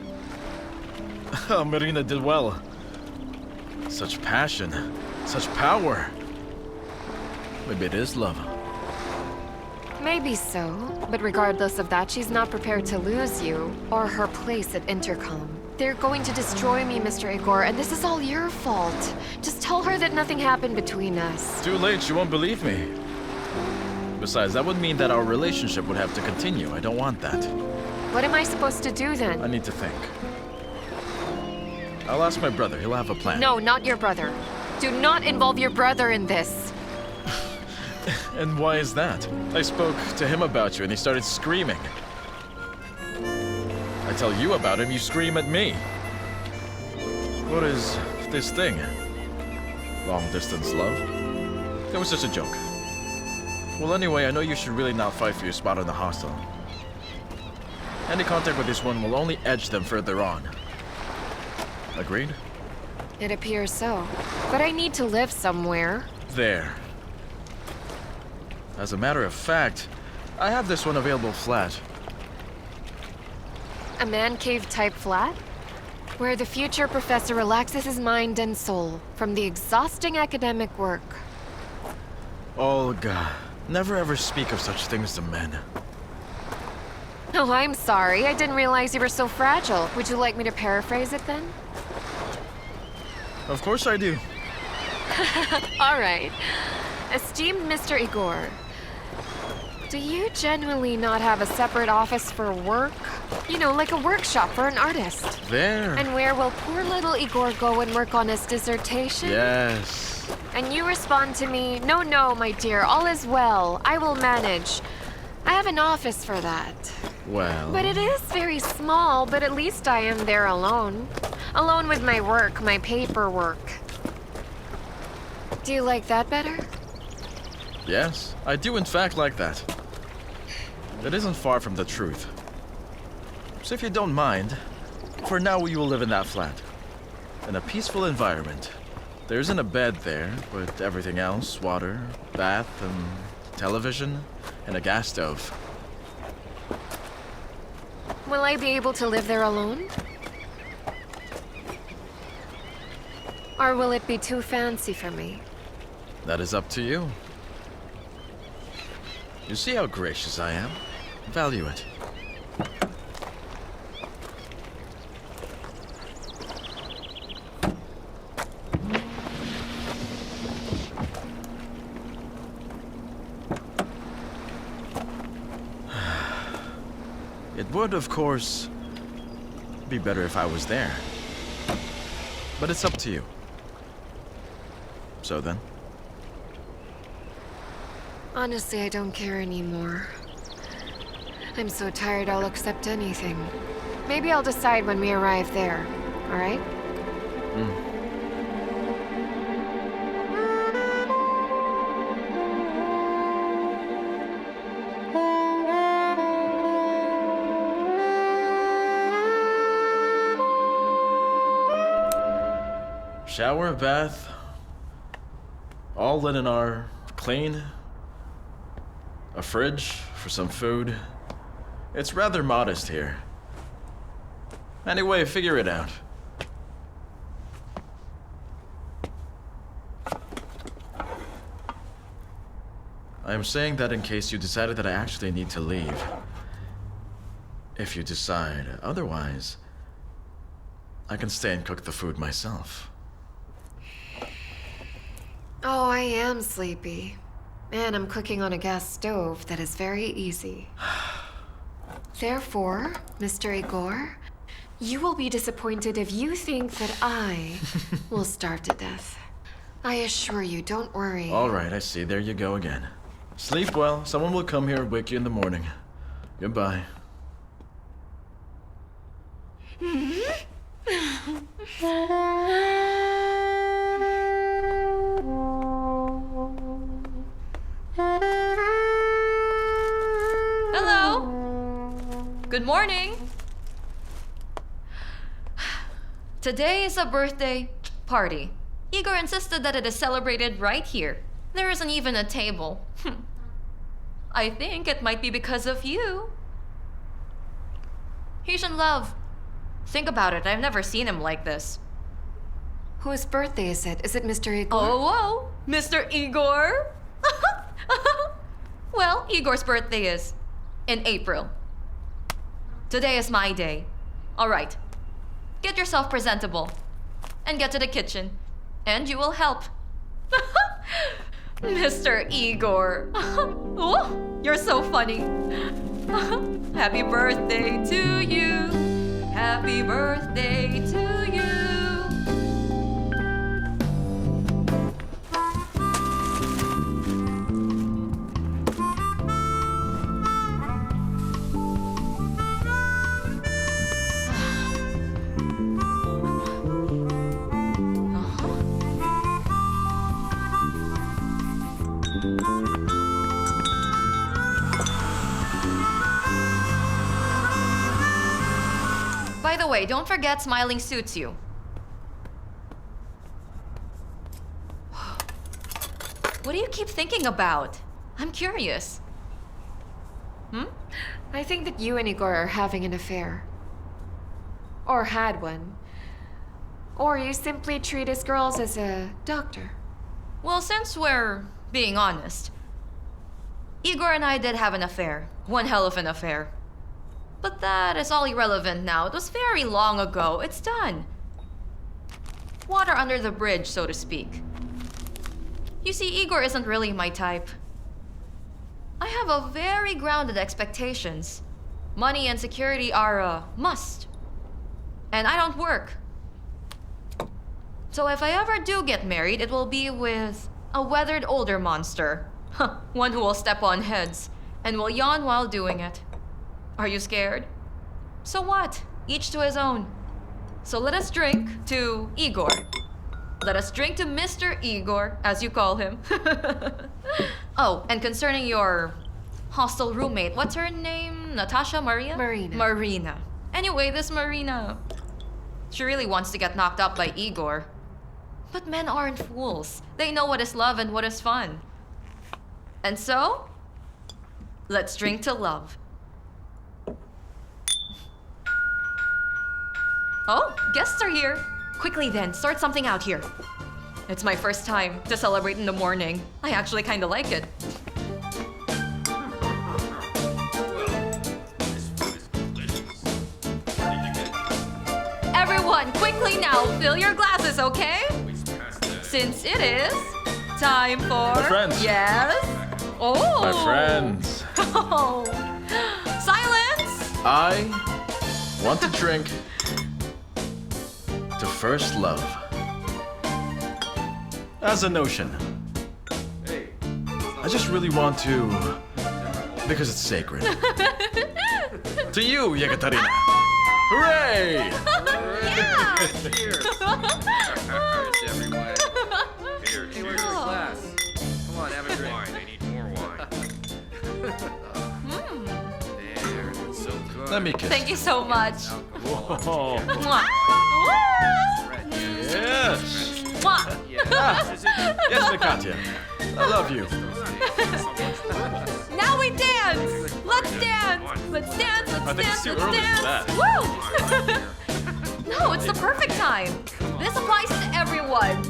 Oh, Marina did well. Such passion, such power. Maybe it is love. Maybe so, but regardless of that, she's not prepared to lose you, or her place at Intercom. They're going to destroy me, Mr. Igor, and this is all your fault. Just tell her that nothing happened between us. Too late, she won't believe me. Besides, that would mean that our relationship would have to continue. I don't want that. What am I supposed to do then? I need to think. I'll ask my brother. He'll have a plan. No, not your brother. Do not involve your brother in this. And why is that? I spoke to him about you and he started screaming. I tell you about him, you scream at me. What is this thing? Long distance love? It was just a joke. Well, anyway, I know you should really not fight for your spot in the hostel. Any contact with this one will only edge them further on. Agreed? It appears so. But I need to live somewhere. There. As a matter of fact, I have this one available flat. A man cave type flat? Where the future professor relaxes his mind and soul from the exhausting academic work. Olga, never ever speak of such things to men. Oh, I'm sorry. I didn't realize you were so fragile. Would you like me to paraphrase it then? Of course I do. All right. Esteemed Mr. Igor, do you genuinely not have a separate office for work? You know, like a workshop for an artist. There. And where will poor little Igor go and work on his dissertation? Yes. And you respond to me, no, no, my dear, all is well. I will manage. I have an office for that. Well... But it is very small, but at least I am there alone. Alone with my work, my paperwork. Do you like that better? Yes, I do in fact like that. It isn't far from the truth. So if you don't mind, for now you will live in that flat. In a peaceful environment. There isn't a bed there, but everything else, water, bath, and television, and a gas stove. Will I be able to live there alone? Or will it be too fancy for me? That is up to you. You see how gracious I am? Value it. It would, of course, be better if I was there. But it's up to you. So then? Honestly, I don't care anymore. I'm so tired I'll accept anything. Maybe I'll decide when we arrive there, all right? Shower, bath, all linen are clean. A fridge for some food. It's rather modest here. Anyway, figure it out. I am saying that in case you decided that I actually need to leave. If you decide otherwise, I can stay and cook the food myself. Oh, I am sleepy. And I'm cooking on a gas stove that is very easy. Therefore, Mr. Igor, you will be disappointed if you think that I will starve to death. I assure you, don't worry. All right, I see. There you go again. Sleep well. Someone will come here and wake you in the morning. Goodbye. Hello. Good morning. Today is a birthday party. Igor insisted that it is celebrated right here. There isn't even a table. I think it might be because of you. He's in love. Think about it. I've never seen him like this. Whose birthday is it? Is it Mr. Igor? Oh, whoa. Mr. Igor? Well, Igor's birthday is in April. Today is my day. All right. Get yourself presentable and get to the kitchen, and you will help. Mr. Igor. Oh, you're so funny. Happy birthday to you. Happy birthday to you. By the way, don't forget smiling suits you. What do you keep thinking about? I'm curious. I think that you and Igor are having an affair. Or had one. Or you simply treat his girls as a doctor. Well, since we're being honest, Igor and I did have an affair. One hell of an affair. But that is all irrelevant now. It was very long ago. It's done. Water under the bridge, so to speak. You see, Igor isn't really my type. I have a very grounded expectations. Money and security are a must. And I don't work. So if I ever do get married, it will be with a weathered older monster. One who will step on heads and will yawn while doing it. Are you scared? So what? Each to his own. So let us drink to Igor. Let us drink to Mr. Igor, as you call him. Oh, and concerning your hostel roommate, what's her name? Natasha? Maria? Marina. Marina. Anyway, this Marina, she really wants to get knocked up by Igor. But men aren't fools. They know what is love and what is fun. And so, let's drink to love. Oh, guests are here. Quickly then, sort something out here. It's my first time to celebrate in the morning. I actually kind of like it. Everyone, quickly now, fill your glasses, okay? Since it is time for... My friends. Yes? Oh! My friends. Oh. Silence! I want to drink to first love. As a notion. I just really want to, because it's sacred. To you, Yekaterina. Hooray! Yeah! Cheers, everyone. Here, hey, where's your glass? Come on, have a drink. Wine. I need more wine. There, it's so good. Let me kiss. Thank you so much. Whoa. Mwah. Woo! Yes. Yes, Mikatya. I love you. Now we dance! Let's dance! Let's dance, let's I think dance, it's too let's early for dance! that. Woo! No, it's the perfect time. This applies to everyone.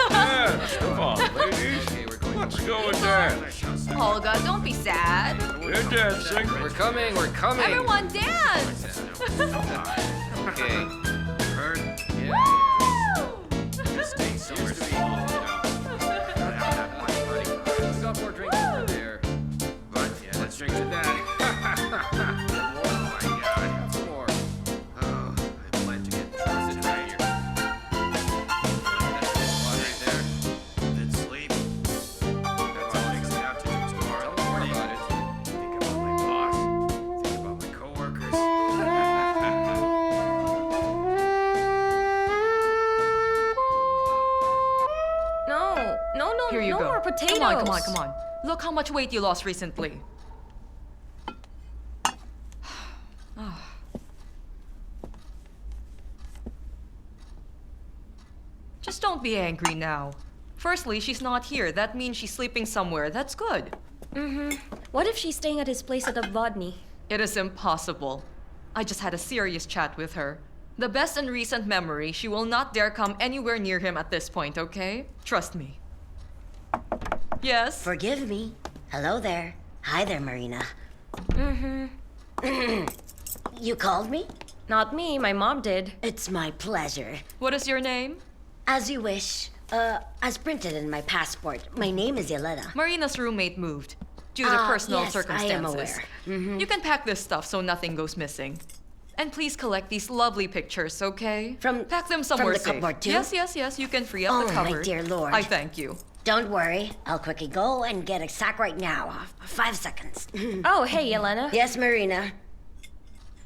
Dance, come on, ladies. Let's go and dance. Olga, don't be sad. We're dancing. We're coming, we're coming. Everyone dance! Okay. Got more drinks over there. But yeah, let's drink to that. Oh my god, have more. Oh, I plan to get drunk right here. That's water right there. Then sleep. That's all things I have to do tomorrow. Tell me more about it. Think about my boss. Think about my coworkers. No, Here you no go. more potatoes. Come on. Look how much weight you lost recently. Just don't be angry now. Firstly, she's not here. That means she's sleeping somewhere. That's good. What if she's staying at his place at Obvodny? It is impossible. I just had a serious chat with her. The best in recent memory, she will not dare come anywhere near him at this point, okay? Trust me. Yes? Forgive me. Hello there. Hi there, Marina. You called me? Not me, my mom did. It's my pleasure. What is your name? As you wish. As printed in my passport. My name is Yelena. Marina's roommate moved due to personal yes, circumstances. I am aware. You can pack this stuff so nothing goes missing. And please collect these lovely pictures, okay? Pack them somewhere the safe. cupboard, too? Yes. You can free up Oh, the my cupboard. dear Lord. I thank you. Don't worry. I'll quickly go and get a sack right now. 5 seconds. Oh, hey, Yelena. Yes, Marina.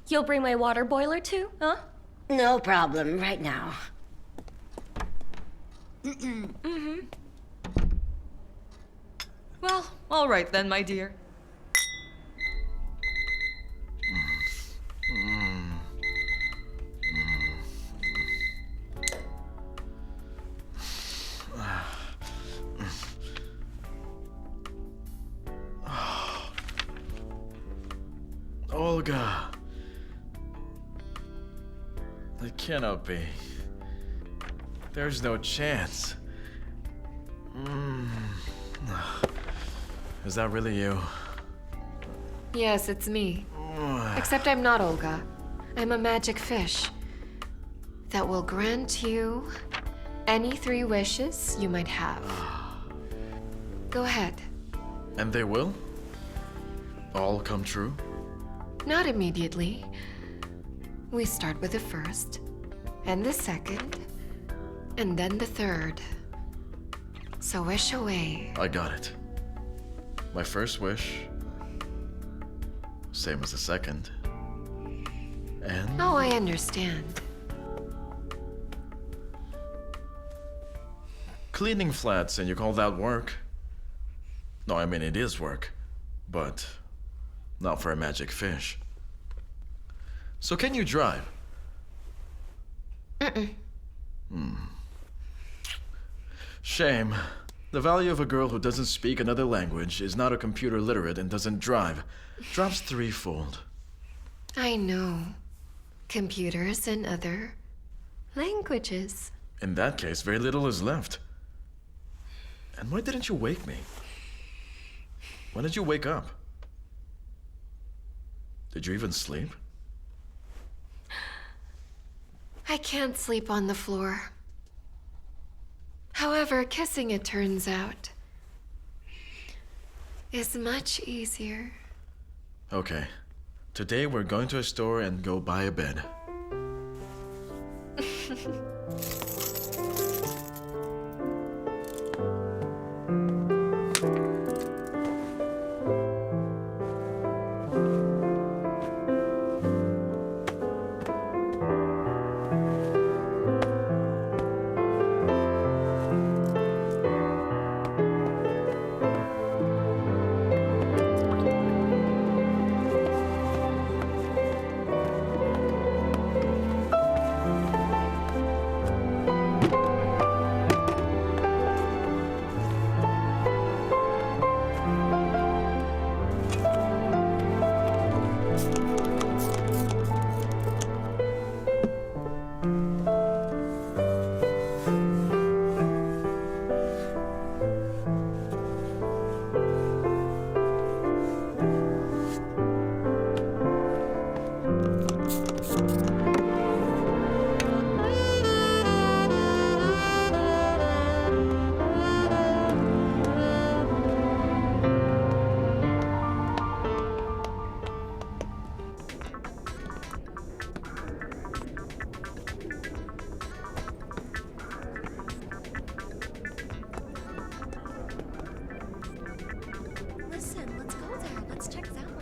You'll bring my water boiler too, huh? No problem. Right now. Well, all right then, my dear. Olga. That cannot be. There's no chance. Is that really you? Yes, it's me. Except I'm not Olga. I'm a magic fish that will grant you any 3 wishes you might have. Go ahead. And they will? All come true? Not immediately. We start with the first, and the second, and then the third. So wish away. I got it. My first wish, same as the second. And Oh, I understand. cleaning flats, and you call that work? No, I mean it is work, but not for a magic fish. So can you drive? Shame. The value of a girl who doesn't speak another language, is not a computer literate, and doesn't drive drops 3-fold. I know. Computers and other languages. In that case, very little is left. And why didn't you wake me? When did you wake up? Did you even sleep? I can't sleep on the floor. However, kissing, it turns out, is much easier. Okay. Today we're going to a store and go buy a bed.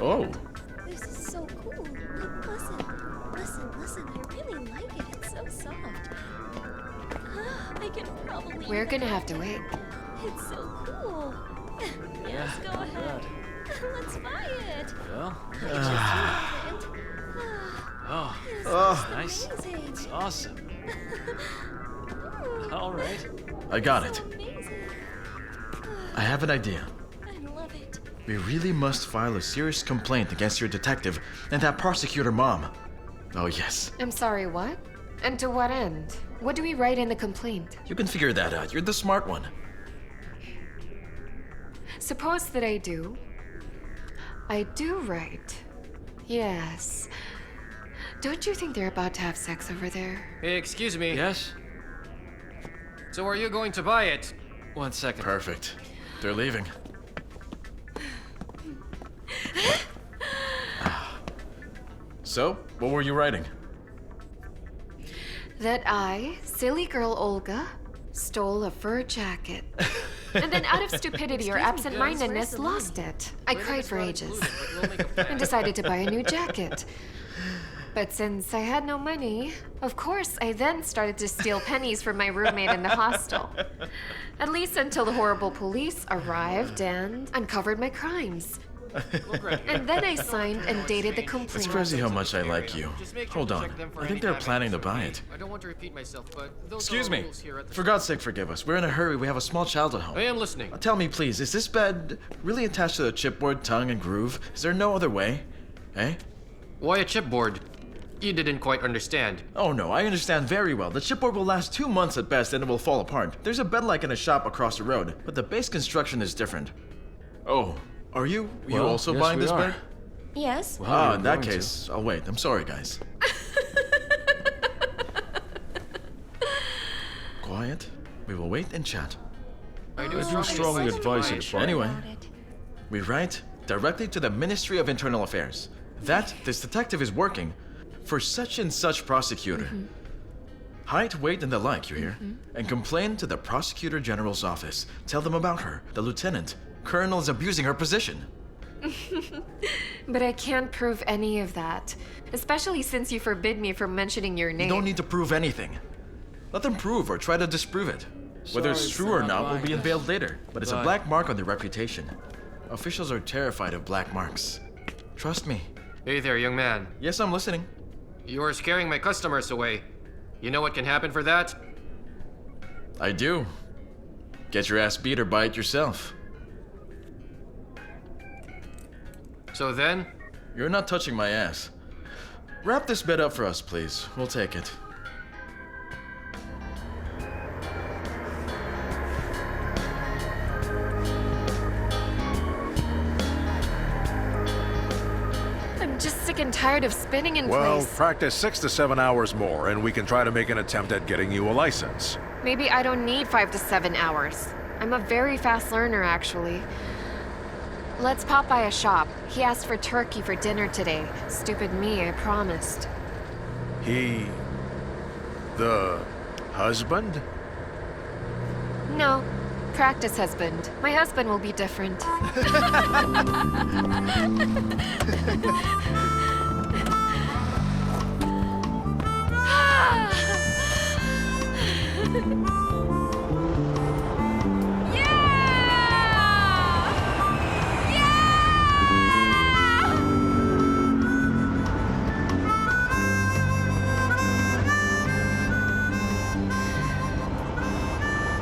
Oh. This is so cool. Like, listen. I really like it. It's so soft. I can probably. We're gonna have to wait. It's so cool. Yes, go ahead. Let's buy it. Well, Just oh, love it. nice. Amazing. It's awesome. All right. I got it. Amazing. I have an idea. I love it. We really must file a serious complaint against your detective and that prosecutor mom. Oh, yes. I'm sorry, what? And to what end? What do we write in the complaint? You can figure that out. You're the smart one. Suppose that I do. I do write. Yes. Don't you think they're about to have sex over there? Hey, excuse me. Yes? So are you going to buy it? 1 second. Perfect. They're leaving. So, what were you writing? That I, silly girl Olga, stole a fur jacket. And then out of stupidity or absent-mindedness, lost it. I cried for ages. And decided to buy a new jacket. But since I had no money, of course, I then started to steal pennies from my roommate in the hostel. At least until the horrible police arrived and uncovered my crimes. And then I signed and dated the complaint. It's crazy how much I like you. Hold on. I think they're planning to buy it. I don't want to repeat myself, but Excuse me. For God's sake, forgive us. We're in a hurry. We have a small child at home. I am listening. Tell me, please, is this bed really attached to the chipboard, tongue, and groove? Is there no other way? Eh? Why a chipboard? You didn't quite understand. Oh no, I understand very well. The chipboard will last 2 months at best and it will fall apart. There's a bed like in a shop across the road, but the base construction is different. Oh, are you Well, also yes, buying we this are. bed? Yes. Well, how are you In that going to? case, I'll wait. I'm sorry, guys. Quiet. We will wait and chat. I I do strongly advise you to buy it. Anyway, we write directly to the Ministry of Internal Affairs that this detective is working for such and such prosecutor. Height, weight, and the like, you hear? And complain to the Prosecutor General's office. Tell them about her. The lieutenant. Colonel is abusing her position. But I can't prove any of that. Especially since you forbid me from mentioning your name. You don't need to prove anything. Let them prove or try to disprove it. Whether it's Sorry, true sir, or I'm not will buying be it. unveiled later. But it's a Bye. black mark on their reputation. Officials are terrified of black marks. Trust me. Hey there, young man. Yes, I'm listening. You are scaring my customers away. You know what can happen for that? I do. Get your ass beat or buy it yourself. So then, You're not touching my ass. Wrap this bed up for us, please. We'll take it. I'm just sick and tired of spinning in Well, place. practice 6 to 7 hours more, and we can try to make an attempt at getting you a license. Maybe I don't need 5 to 7 hours. I'm a very fast learner, actually. Let's pop by a shop. He asked for turkey for dinner today. Stupid me, I promised. The husband? No, practice husband. My husband will be different.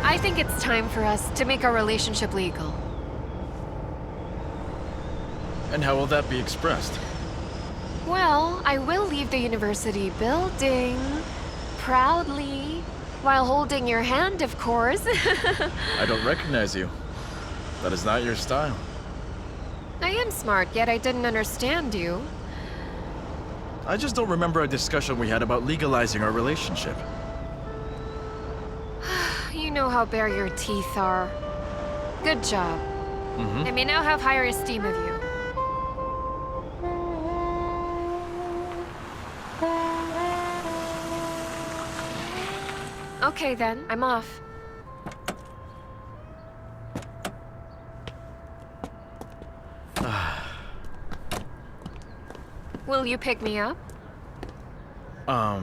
I think it's time for us to make our relationship legal. And how will that be expressed? Well, I will leave the university building proudly, while holding your hand, of course. I don't recognize you. That is not your style. I am smart, yet I didn't understand you. I just don't remember a discussion we had about legalizing our relationship. You know how bare your teeth are. Good job. I may now have higher esteem of you. Okay then, I'm off. Will you pick me up? I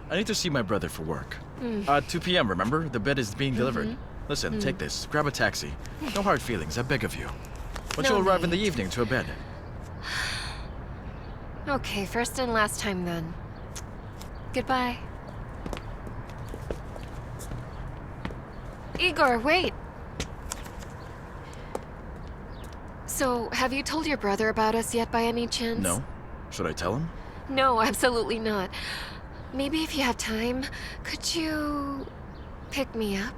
need to see my brother for work. 2 p.m., remember? The bed is being delivered. Listen, take this. Grab a taxi. No hard feelings, I beg of you. Once No you arrive in the need. evening to a bed. Okay, first and last time then. Goodbye. Igor, wait! So, have you told your brother about us yet by any chance? No? Should I tell him? No, absolutely not. Maybe if you have time, could you pick me up?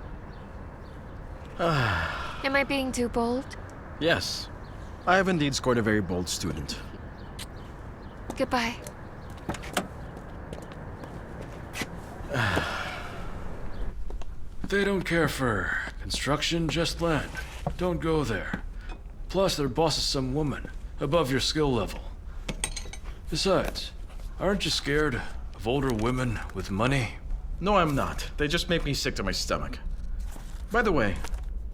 Am I being too bold? Yes. I have indeed scored a very bold student. Goodbye. They don't care for construction, just land. Don't go there. Plus, their boss is some woman, above your skill level. Besides, aren't you scared of older women with money? No, I'm not. They just make me sick to my stomach. By the way,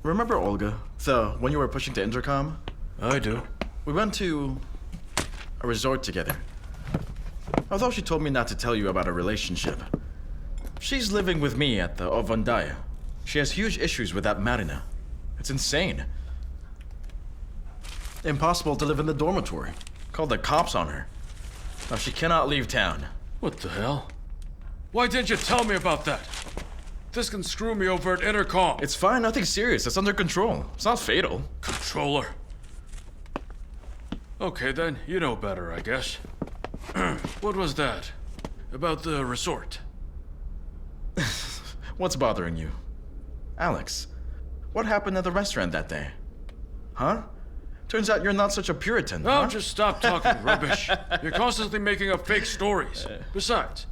remember Olga? The one you were pushing to intercom? I do. We went to a resort together. Although she told me not to tell you about our relationship. She's living with me at the Ovandaya. She has huge issues with that Marina. It's insane. Impossible to live in the dormitory. Called the cops on her. Now she cannot leave town. What the hell? Why didn't you tell me about that? This can screw me over at intercom. It's fine, nothing serious. It's under control. It's not fatal. Controller. Okay then, you know better, I guess. What was that? About the resort? What's bothering you? Alex, what happened at the restaurant that day? Huh? Turns out you're not such a Puritan, Oh, huh? just stop talking rubbish. You're constantly making up fake stories. Besides,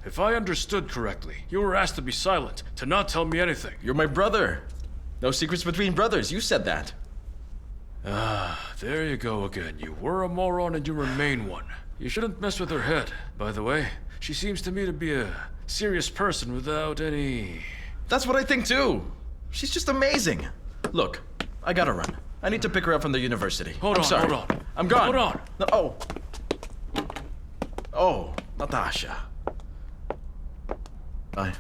if I understood correctly, you were asked to be silent, to not tell me anything. You're my brother. No secrets between brothers. You said that. Ah, there you go again. You were a moron and you remain one. You shouldn't mess with her head. By the way, she seems to me to be a serious person without any... That's what I think too. She's just amazing. Look, I gotta run. I need to pick her up from the university. Hold I'm on, sorry. hold on. I'm gone. Hold on. No, oh. Oh, Natasha. Bye.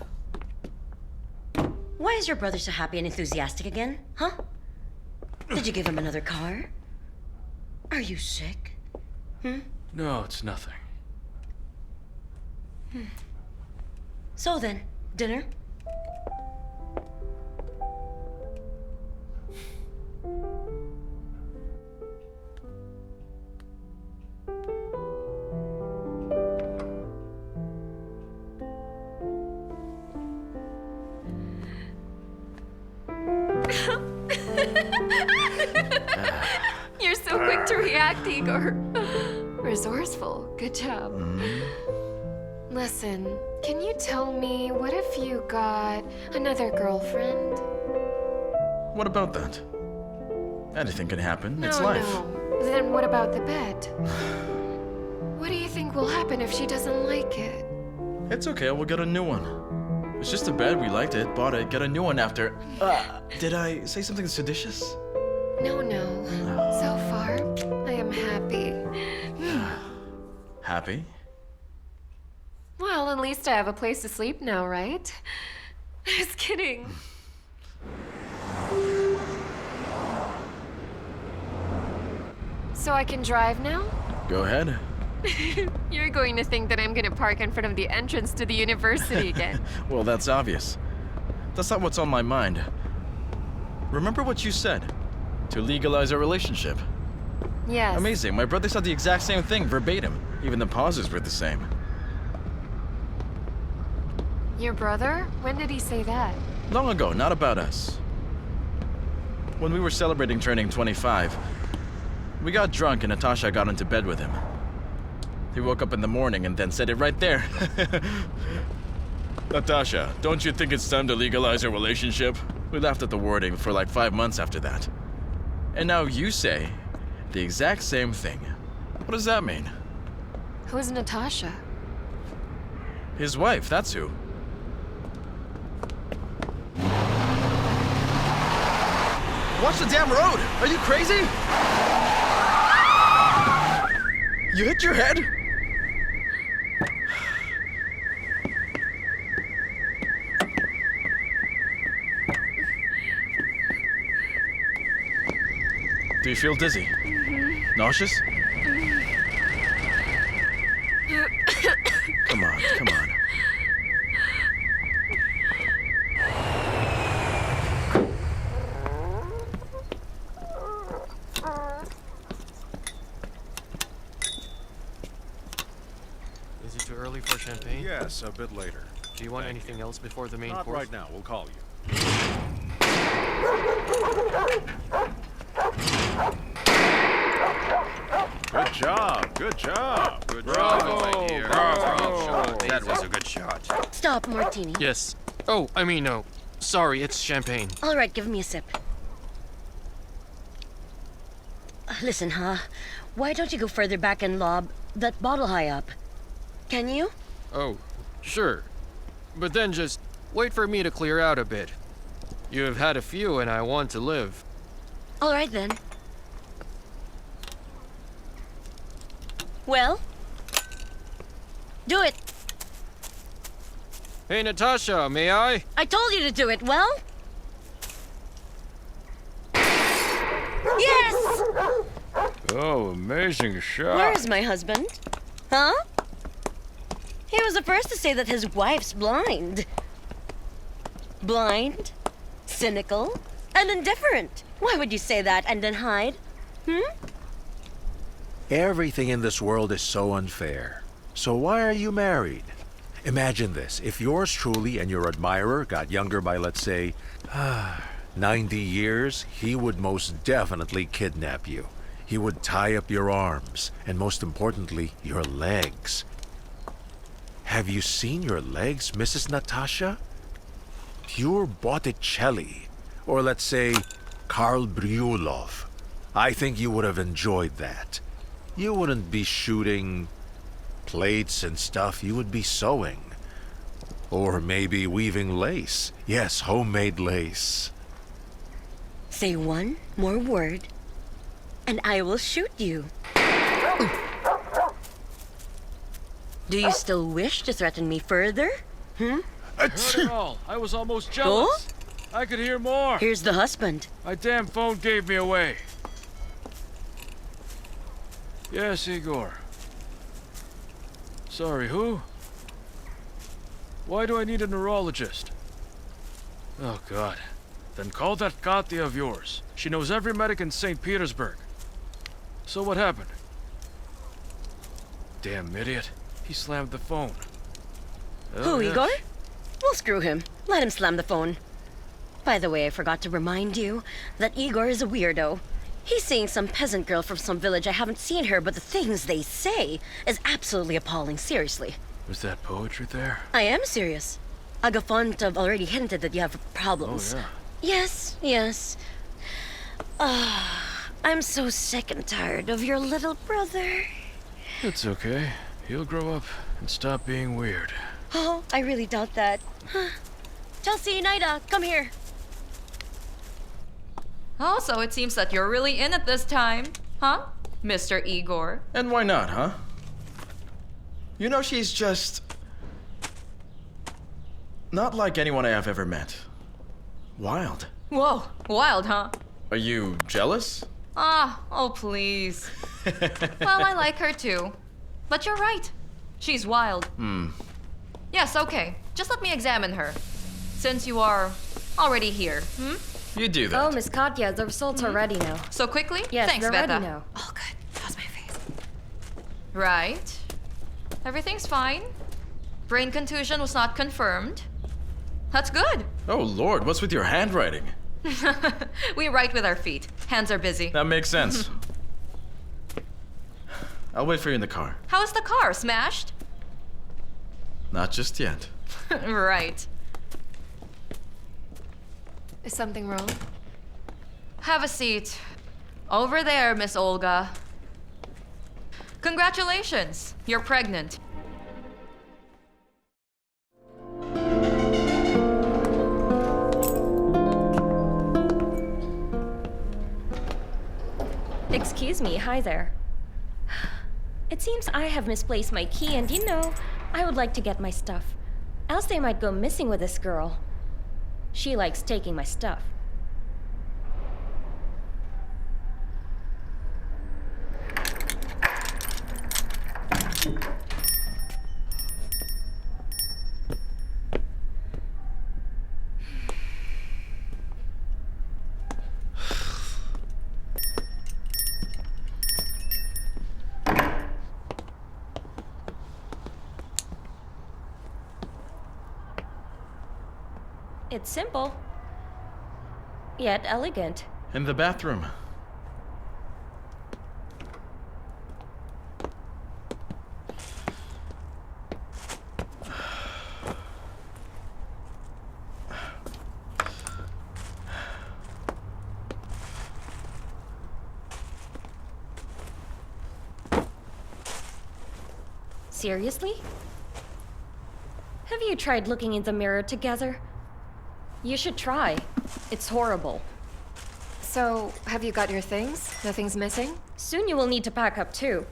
Why is your brother so happy and enthusiastic again? Huh? Did you give him another car? Are you sick? No, it's nothing. So then, dinner? You're so quick to react, Igor. Resourceful. Good job. Listen, can you tell me, what if you got another girlfriend? What about that? Anything can happen. It's No, life. no. Then what about the bed? What do you think will happen if she doesn't like it? It's okay. We'll get a new one. It's just a bed. We liked it. Bought it. Get a new one after. Did I say something seditious? No, no. So far, I am happy. Happy? Well, at least I have a place to sleep now, right? Just kidding. So I can drive now? Go ahead. You're going to think that I'm gonna park in front of the entrance to the university again. Well, that's obvious. That's not what's on my mind. Remember what you said? To legalize our relationship. Yes. Amazing. My brother said the exact same thing, verbatim. Even the pauses were the same. Your brother? When did he say that? Long ago, not about us. When we were celebrating turning 25, we got drunk and Natasha got into bed with him. He woke up in the morning and then said it right there. Natasha, don't you think it's time to legalize our relationship? We laughed at the wording for like 5 months after that. And now you say the exact same thing. What does that mean? Who's Natasha? His wife, that's who. Watch the damn road! Are you crazy? You hit your head? Do you feel dizzy? Nauseous? Come on, come on. Is it too early for champagne? Yes, a bit later. Do you want anything else before the main Not course? right now. We'll call you. Good job. Good job. Good Bravo, job, my dear. bravo. That was a good shot. Stop, Martini. Yes. Oh, I mean, no. Sorry, it's champagne. All right, give me a sip. Listen, huh? Why don't you go further back and lob that bottle high up? Can you? Oh, sure. But then just wait for me to clear out a bit. You have had a few and I want to live. All right, then. Well? Do it. Hey, Natasha, may I? I told you to do it. Well? Yes! Oh, amazing shot. Where is my husband? Huh? He was the first to say that his wife's blind. Blind, cynical, and indifferent. Why would you say that and then hide? Everything in this world is so unfair. So why are you married? Imagine this. If yours truly and your admirer got younger by, let's say, 90 years, he would most definitely kidnap you. He would tie up your arms, and most importantly, your legs. Have you seen your legs, Mrs. Natasha? Pure Botticelli. Or let's say, Karl Bryulov. I think you would have enjoyed that. You wouldn't be shooting plates and stuff, you would be sewing. Or maybe weaving lace. Yes, homemade lace. Say one more word, and I will shoot you. Do you still wish to threaten me further? Not at all. I was almost jealous. I could hear more. Here's the husband. My damn phone gave me away. Yes, Igor. Sorry, who? Why do I need a neurologist? Oh, God. Then call that Katya of yours. She knows every medic in St. Petersburg. So what happened? Damn idiot. He slammed the phone. Who, Igor? Well, screw him. Let him slam the phone. By the way, I forgot to remind you that Igor is a weirdo. He's seeing some peasant girl from some village. I haven't seen her, but the things they say is absolutely appalling. Seriously. Was that poetry there? I am serious. Agafontov already hinted that you have problems. Oh, yeah. Yes, yes. I'm so sick and tired of your little brother. It's okay. He'll grow up and stop being weird. Oh, I really doubt that. Chelsea, Naida, come here. Oh, so it seems that you're really in it this time, huh, Mr. Igor? And why not, huh? You know, she's just not like anyone I have ever met. Wild. Whoa, wild, huh? Are you jealous? Oh, please. Well, I like her too. But you're right. She's wild. Yes, okay. Just let me examine her. Since you are already here, You do that. Oh, Miss Katya, the results are ready now. So quickly? Yes, Thanks, they're Beta. ready now. Oh, good. How's my face? Right. Everything's fine. Brain contusion was not confirmed. That's good. Oh, Lord, what's with your handwriting? We write with our feet. Hands are busy. That makes sense. I'll wait for you in the car. How is the car? Smashed? Not just yet. Right. Is something wrong? Have a seat. Over there, Miss Olga. Congratulations. You're pregnant. Excuse me, hi there. It seems I have misplaced my key, and you know, I would like to get my stuff. Else they might go missing with this girl. She likes taking my stuff. It's simple, yet elegant. In the bathroom. Seriously? Have you tried looking in the mirror together? You should try. It's horrible. So, have you got your things? Nothing's missing? Soon you will need to pack up too.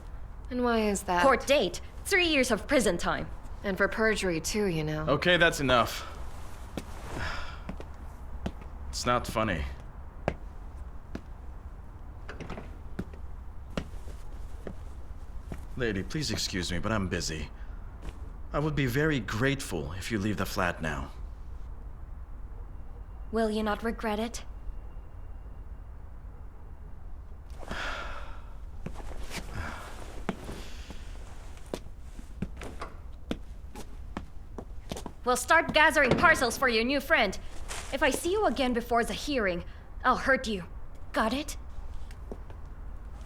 And why is that? Court date. 3 years of prison time. And for perjury too, you know. Okay, that's enough. It's not funny. Lady, please excuse me, but I'm busy. I would be very grateful if you leave the flat now. Will you not regret it? We'll start gathering parcels for your new friend. If I see you again before the hearing, I'll hurt you. Got it?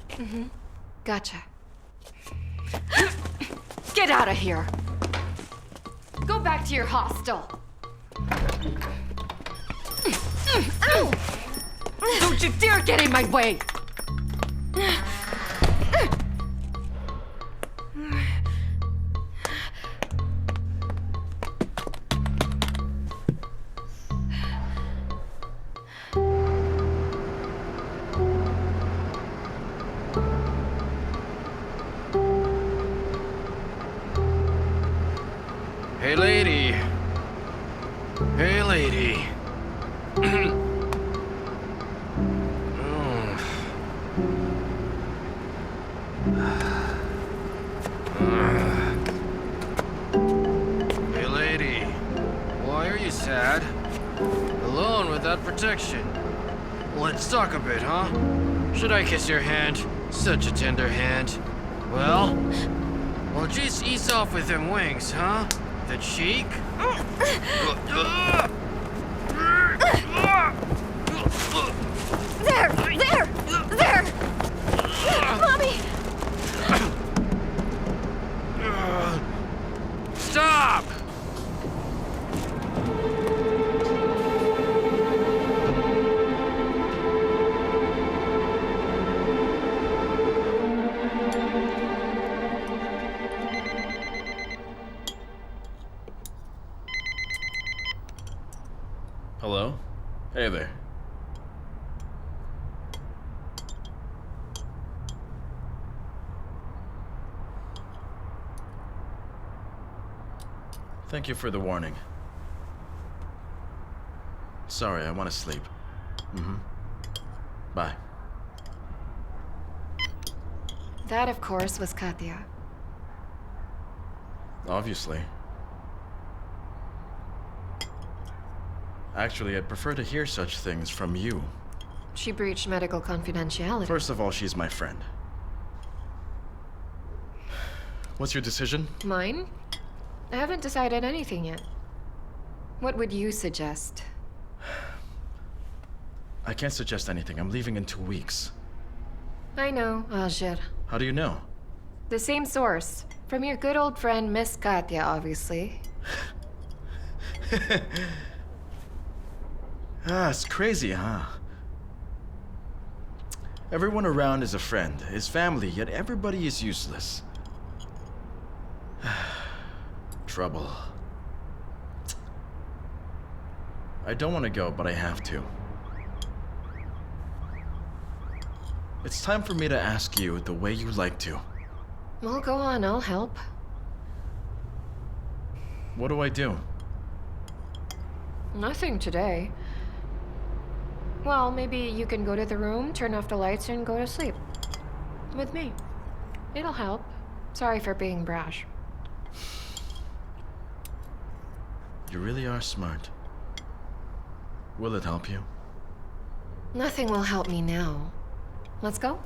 Mm-hmm. Gotcha. Get out of here! Go back to your hostel! Ow! Don't you dare get in my way! Hey, lady. Hey, lady. Hey, lady. Why are you sad? Alone without protection. Let's talk a bit, huh? Should I kiss your hand? Such a tender hand. Well, just ease off with them wings, huh? The cheek? There! Mommy! Stop! Hello? Hey there. Thank you for the warning. Sorry, I want to sleep. Bye. That, of course, was Katya. Obviously. Actually, I'd prefer to hear such things from you. She breached medical confidentiality. First of all, she's my friend. What's your decision? Mine? I haven't decided anything yet. What would you suggest? I can't suggest anything. I'm leaving in 2 weeks. I know, Alger. How do you know? The same source. From your good old friend, Miss Katya, obviously. It's crazy, huh? Everyone around is a friend, is family, yet everybody is useless. Trouble. I don't want to go, but I have to. It's time for me to ask you the way you like to. Well, go on, I'll help. What do I do? Nothing today. Well, maybe you can go to the room, turn off the lights, and go to sleep. With me. It'll help. Sorry for being brash. You really are smart. Will it help you? Nothing will help me now. Let's go?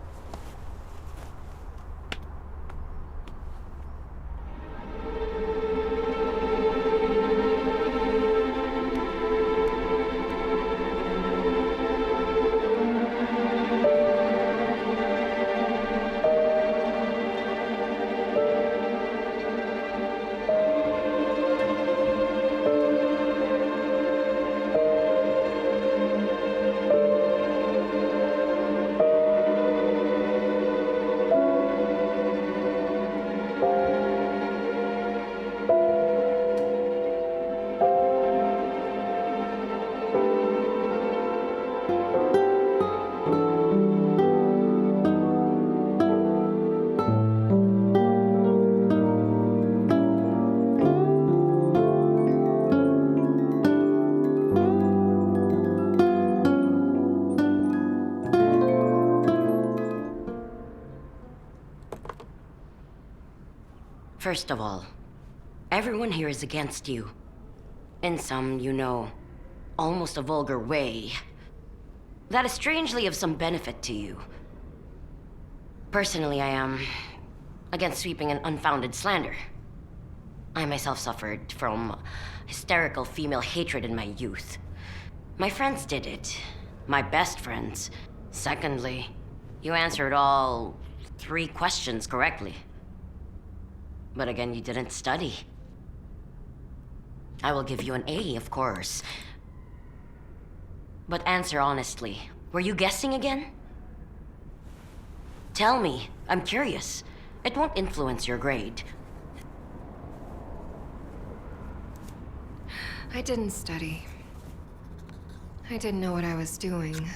First of all, everyone here is against you. In some, almost a vulgar way. That is strangely of some benefit to you. Personally, I am against sweeping an unfounded slander. I myself suffered from hysterical female hatred in my youth. My friends did it. My best friends. Secondly, you answered all 3 questions correctly. But again, you didn't study. I will give you an A, of course. But answer honestly. Were you guessing again? Tell me. I'm curious. It won't influence your grade. I didn't study. I didn't know what I was doing.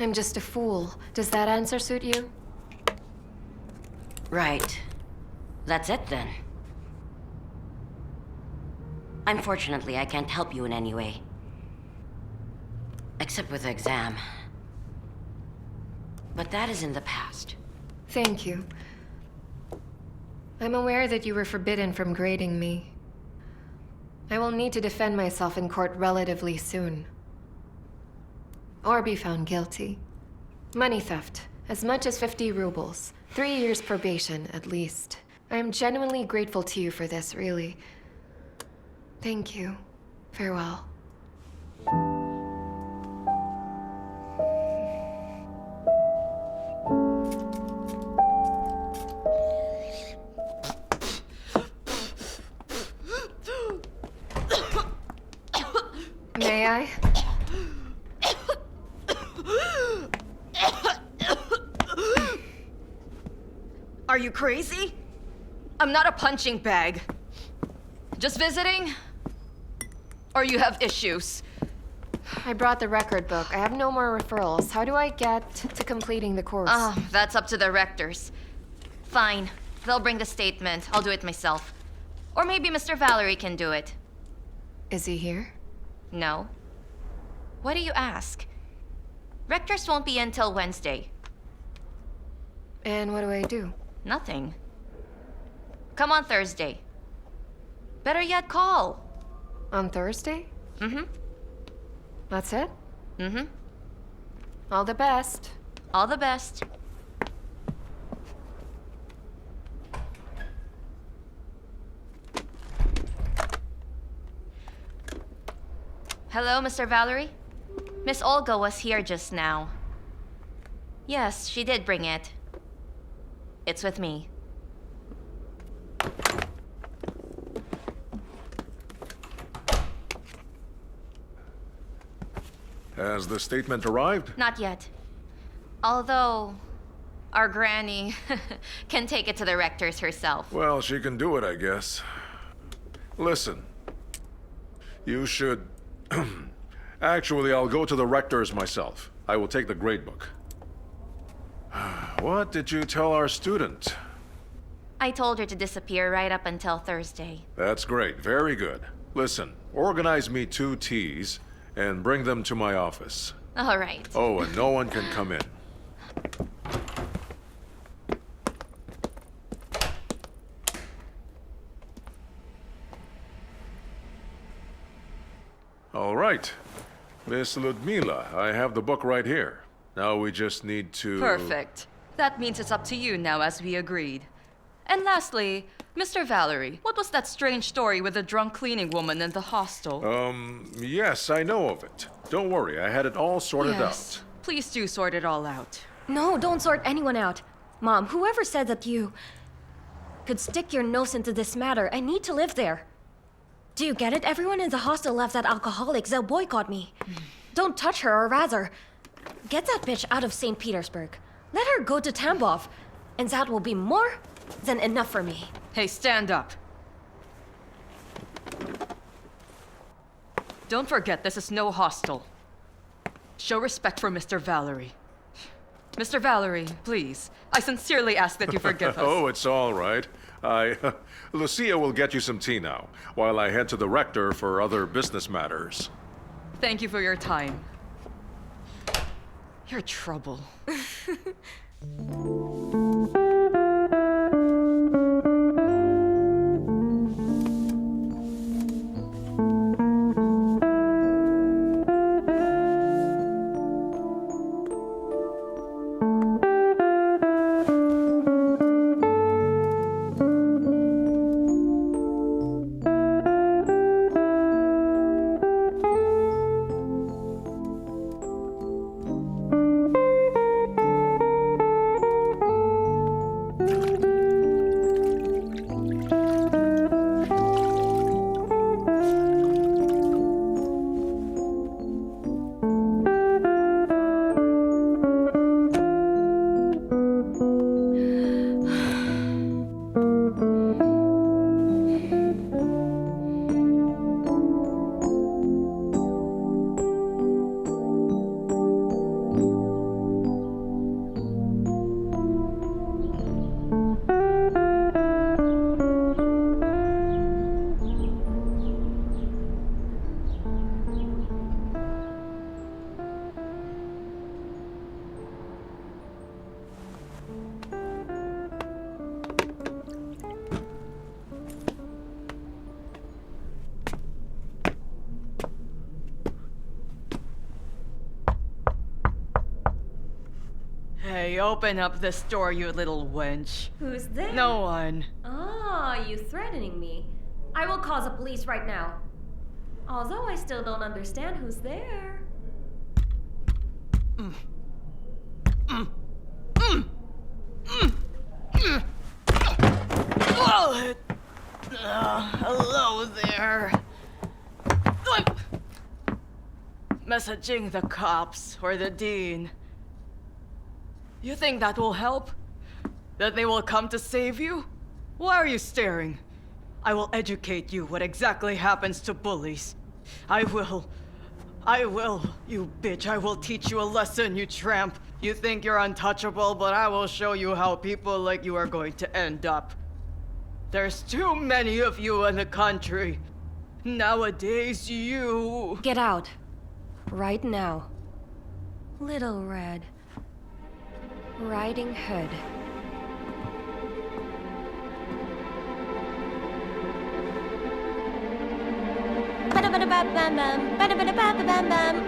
I'm just a fool. Does that answer suit you? Right. That's it then. Unfortunately, I can't help you in any way. Except with the exam. But that is in the past. Thank you. I'm aware that you were forbidden from grading me. I will need to defend myself in court relatively soon. Or be found guilty. Money theft, as much as 50 rubles. 3 years probation, at least. I am genuinely grateful to you for this, really. Thank you. Farewell. May I? Are you crazy? I'm not a punching bag. Just visiting? Or you have issues? I brought the record book. I have no more referrals. How do I get to completing the course? That's up to the rectors. Fine. They'll bring the statement. I'll do it myself. Or maybe Mr. Valerie can do it. Is he here? No. Why do you ask? Rectors won't be in till Wednesday. And what do I do? Nothing. Come on Thursday. Better yet, call. On Thursday? Mm-hmm. That's it? Mm-hmm. All the best. All the best. Hello, Mr. Valerie? Miss Olga was here just now. Yes, she did bring it. It's with me. Has the statement arrived? Not yet. Although, our granny can take it to the rectors herself. Well, she can do it, I guess. Listen. You should... Actually, I'll go to the rectors myself. I will take the gradebook. What did you tell our student? I told her to disappear right up until Thursday. That's great. Very good. Listen, organize me 2 teas and bring them to my office. All right. Oh, and no one can come in. All right. Miss Ludmila, I have the book right here. Now we just need to... Perfect. That means it's up to you now, as we agreed. And lastly, Mr. Valerie, what was that strange story with the drunk cleaning woman in the hostel? Yes, I know of it. Don't worry, I had it all sorted out. Please do sort it all out. No, don't sort anyone out. Mom, whoever said that you could stick your nose into this matter, I need to live there. Do you get it? Everyone in the hostel left that alcoholics. They'll boycott me. Don't touch her, or rather, get that bitch out of St. Petersburg. Let her go to Tambov, and that will be more than enough for me. Hey, stand up. Don't forget, this is no hostel. Show respect for Mr. Valerie. Mr. Valerie, please. I sincerely ask that you forgive us. Oh, it's all right. Lucia will get you some tea now, while I head to the rector for other business matters. Thank you for your time. You're trouble. Hey, open up this door, you little wench. Who's there? No one. Ah, you threatening me. I will call the police right now. Although I still don't understand who's there. Hello there. Messaging the cops or the dean. You think that will help? That they will come to save you? Why are you staring? I will educate you what exactly happens to bullies. I will, you bitch. I will teach you a lesson, you tramp. You think you're untouchable, but I will show you how people like you are going to end up. There's too many of you in the country. Nowadays, you... Get out. Right now. Little Red Riding Hood. Ba-da-ba-da-ba-bam-bam, ba-da-ba-da-ba-ba-bam-bam.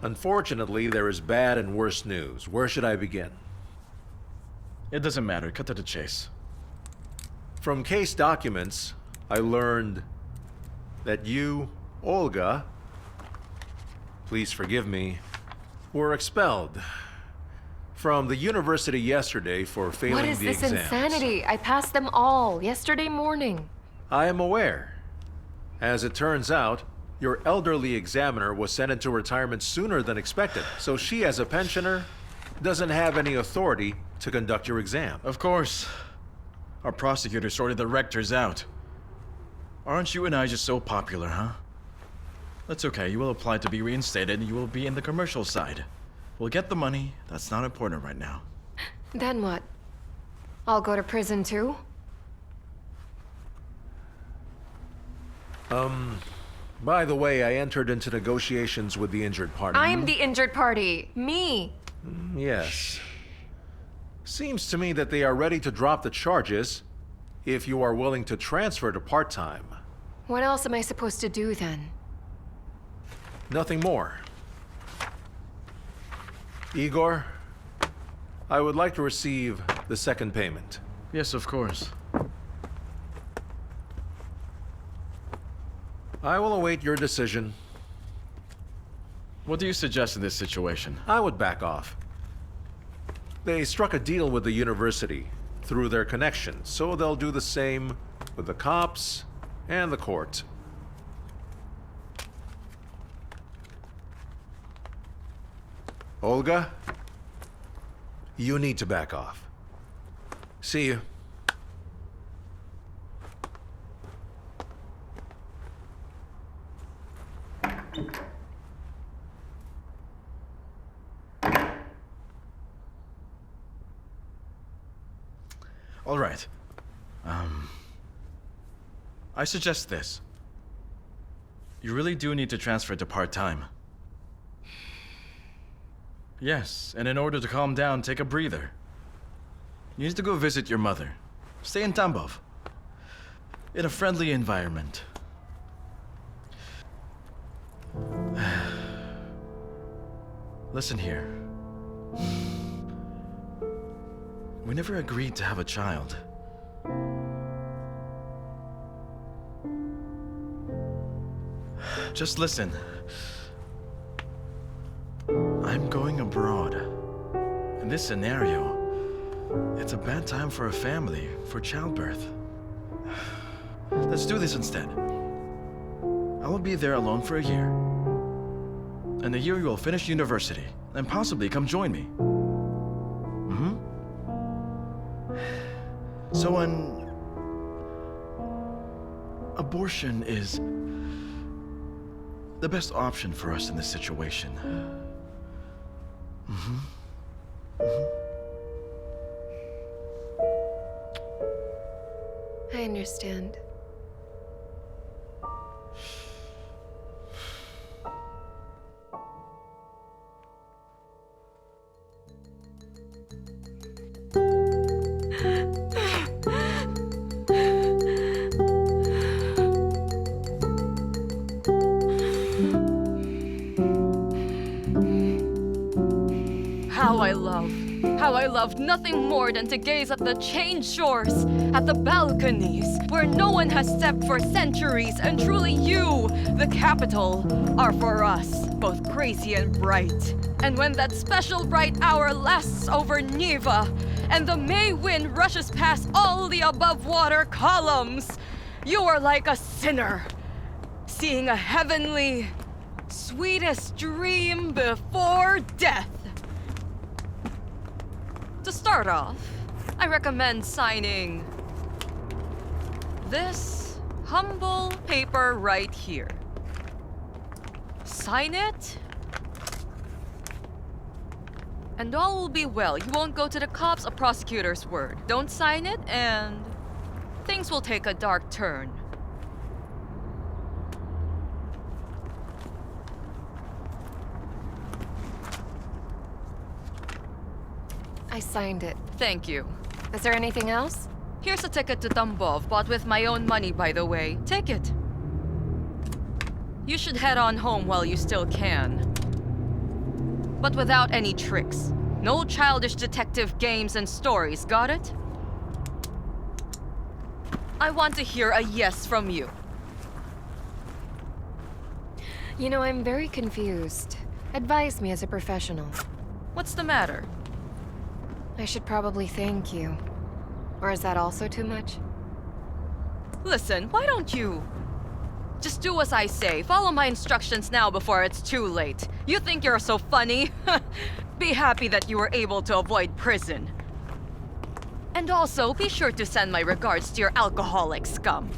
Unfortunately, there is bad and worse news. Where should I begin? It doesn't matter. Cut to the chase. From case documents, I learned that you, Olga, please forgive me, were expelled from the university yesterday for failing What is the this exams. insanity? I passed them all yesterday morning. I am aware. As it turns out, your elderly examiner was sent into retirement sooner than expected, so she, as a pensioner, doesn't have any authority to conduct your exam. Of course. Our prosecutor sorted the rectors out. Aren't you and I just so popular, huh? That's okay. You will apply to be reinstated and you will be in the commercial side. We'll get the money. That's not important right now. Then what? I'll go to prison too? By the way, I entered into negotiations with the injured party. I'm the injured party. Me. Yes. Seems to me that they are ready to drop the charges if you are willing to transfer to part-time. What else am I supposed to do then? Nothing more. Igor, I would like to receive the second payment. Yes, of course. I will await your decision. What do you suggest in this situation? I would back off. They struck a deal with the university through their connections, so they'll do the same with the cops and the court. Olga, you need to back off. See you. All right. I suggest this. You really do need to transfer to part-time. Yes, and in order to calm down, take a breather. You need to go visit your mother. Stay in Tambov. In a friendly environment. Listen here. We never agreed to have a child. Just listen. I'm going abroad. In this scenario, it's a bad time for a family, for childbirth. Let's do this instead. I will be there alone for a year. In a year you will finish university, and possibly come join me. So an abortion is the best option for us in this situation. I understand. How I loved nothing more than to gaze at the changed shores, at the balconies, where no one has stepped for centuries, and truly you, the capital, are for us, both crazy and bright. And when that special bright hour lasts over Neva, and the May wind rushes past all the above water columns, you are like a sinner, seeing a heavenly, sweetest dream before death. To start off, I recommend signing this humble paper right here. Sign it, and all will be well. You won't go to the cops, a prosecutor's word. Don't sign it, and things will take a dark turn. I signed it. Thank you. Is there anything else? Here's a ticket to Tambov, bought with my own money, by the way. Take it. You should head on home while you still can. But without any tricks. No childish detective games and stories, got it? I want to hear a yes from you. You know, I'm very confused. Advise me as a professional. What's the matter? I should probably thank you. Or is that also too much? Listen, why don't you just do as I say? Follow my instructions now before it's too late. You think you're so funny? Be happy that you were able to avoid prison. And also, be sure to send my regards to your alcoholic scum.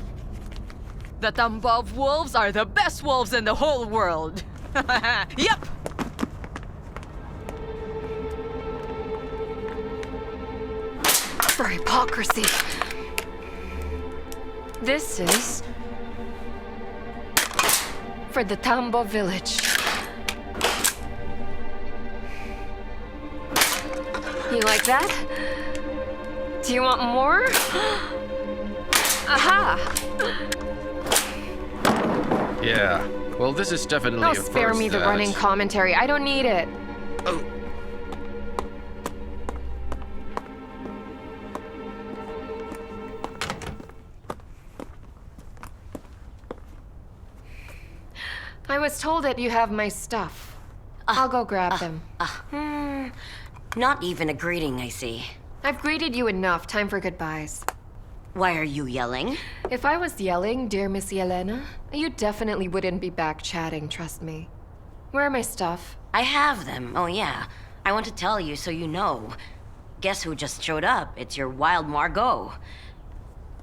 The Tambov wolves are the best wolves in the whole world. Yep! For hypocrisy. This is for the Tambov village. You like that? Do you want more? Aha! Yeah. Well, this is definitely Oh, a spare first me the that- running commentary. I don't need it. Oh. I was told that you have my stuff. I'll go grab them. Not even a greeting, I see. I've greeted you enough. Time for goodbyes. Why are you yelling? If I was yelling, dear Miss Yelena, you definitely wouldn't be back chatting, trust me. Where are my stuff? I have them. Oh, yeah. I want to tell you so you know. Guess who just showed up? It's your wild Margot.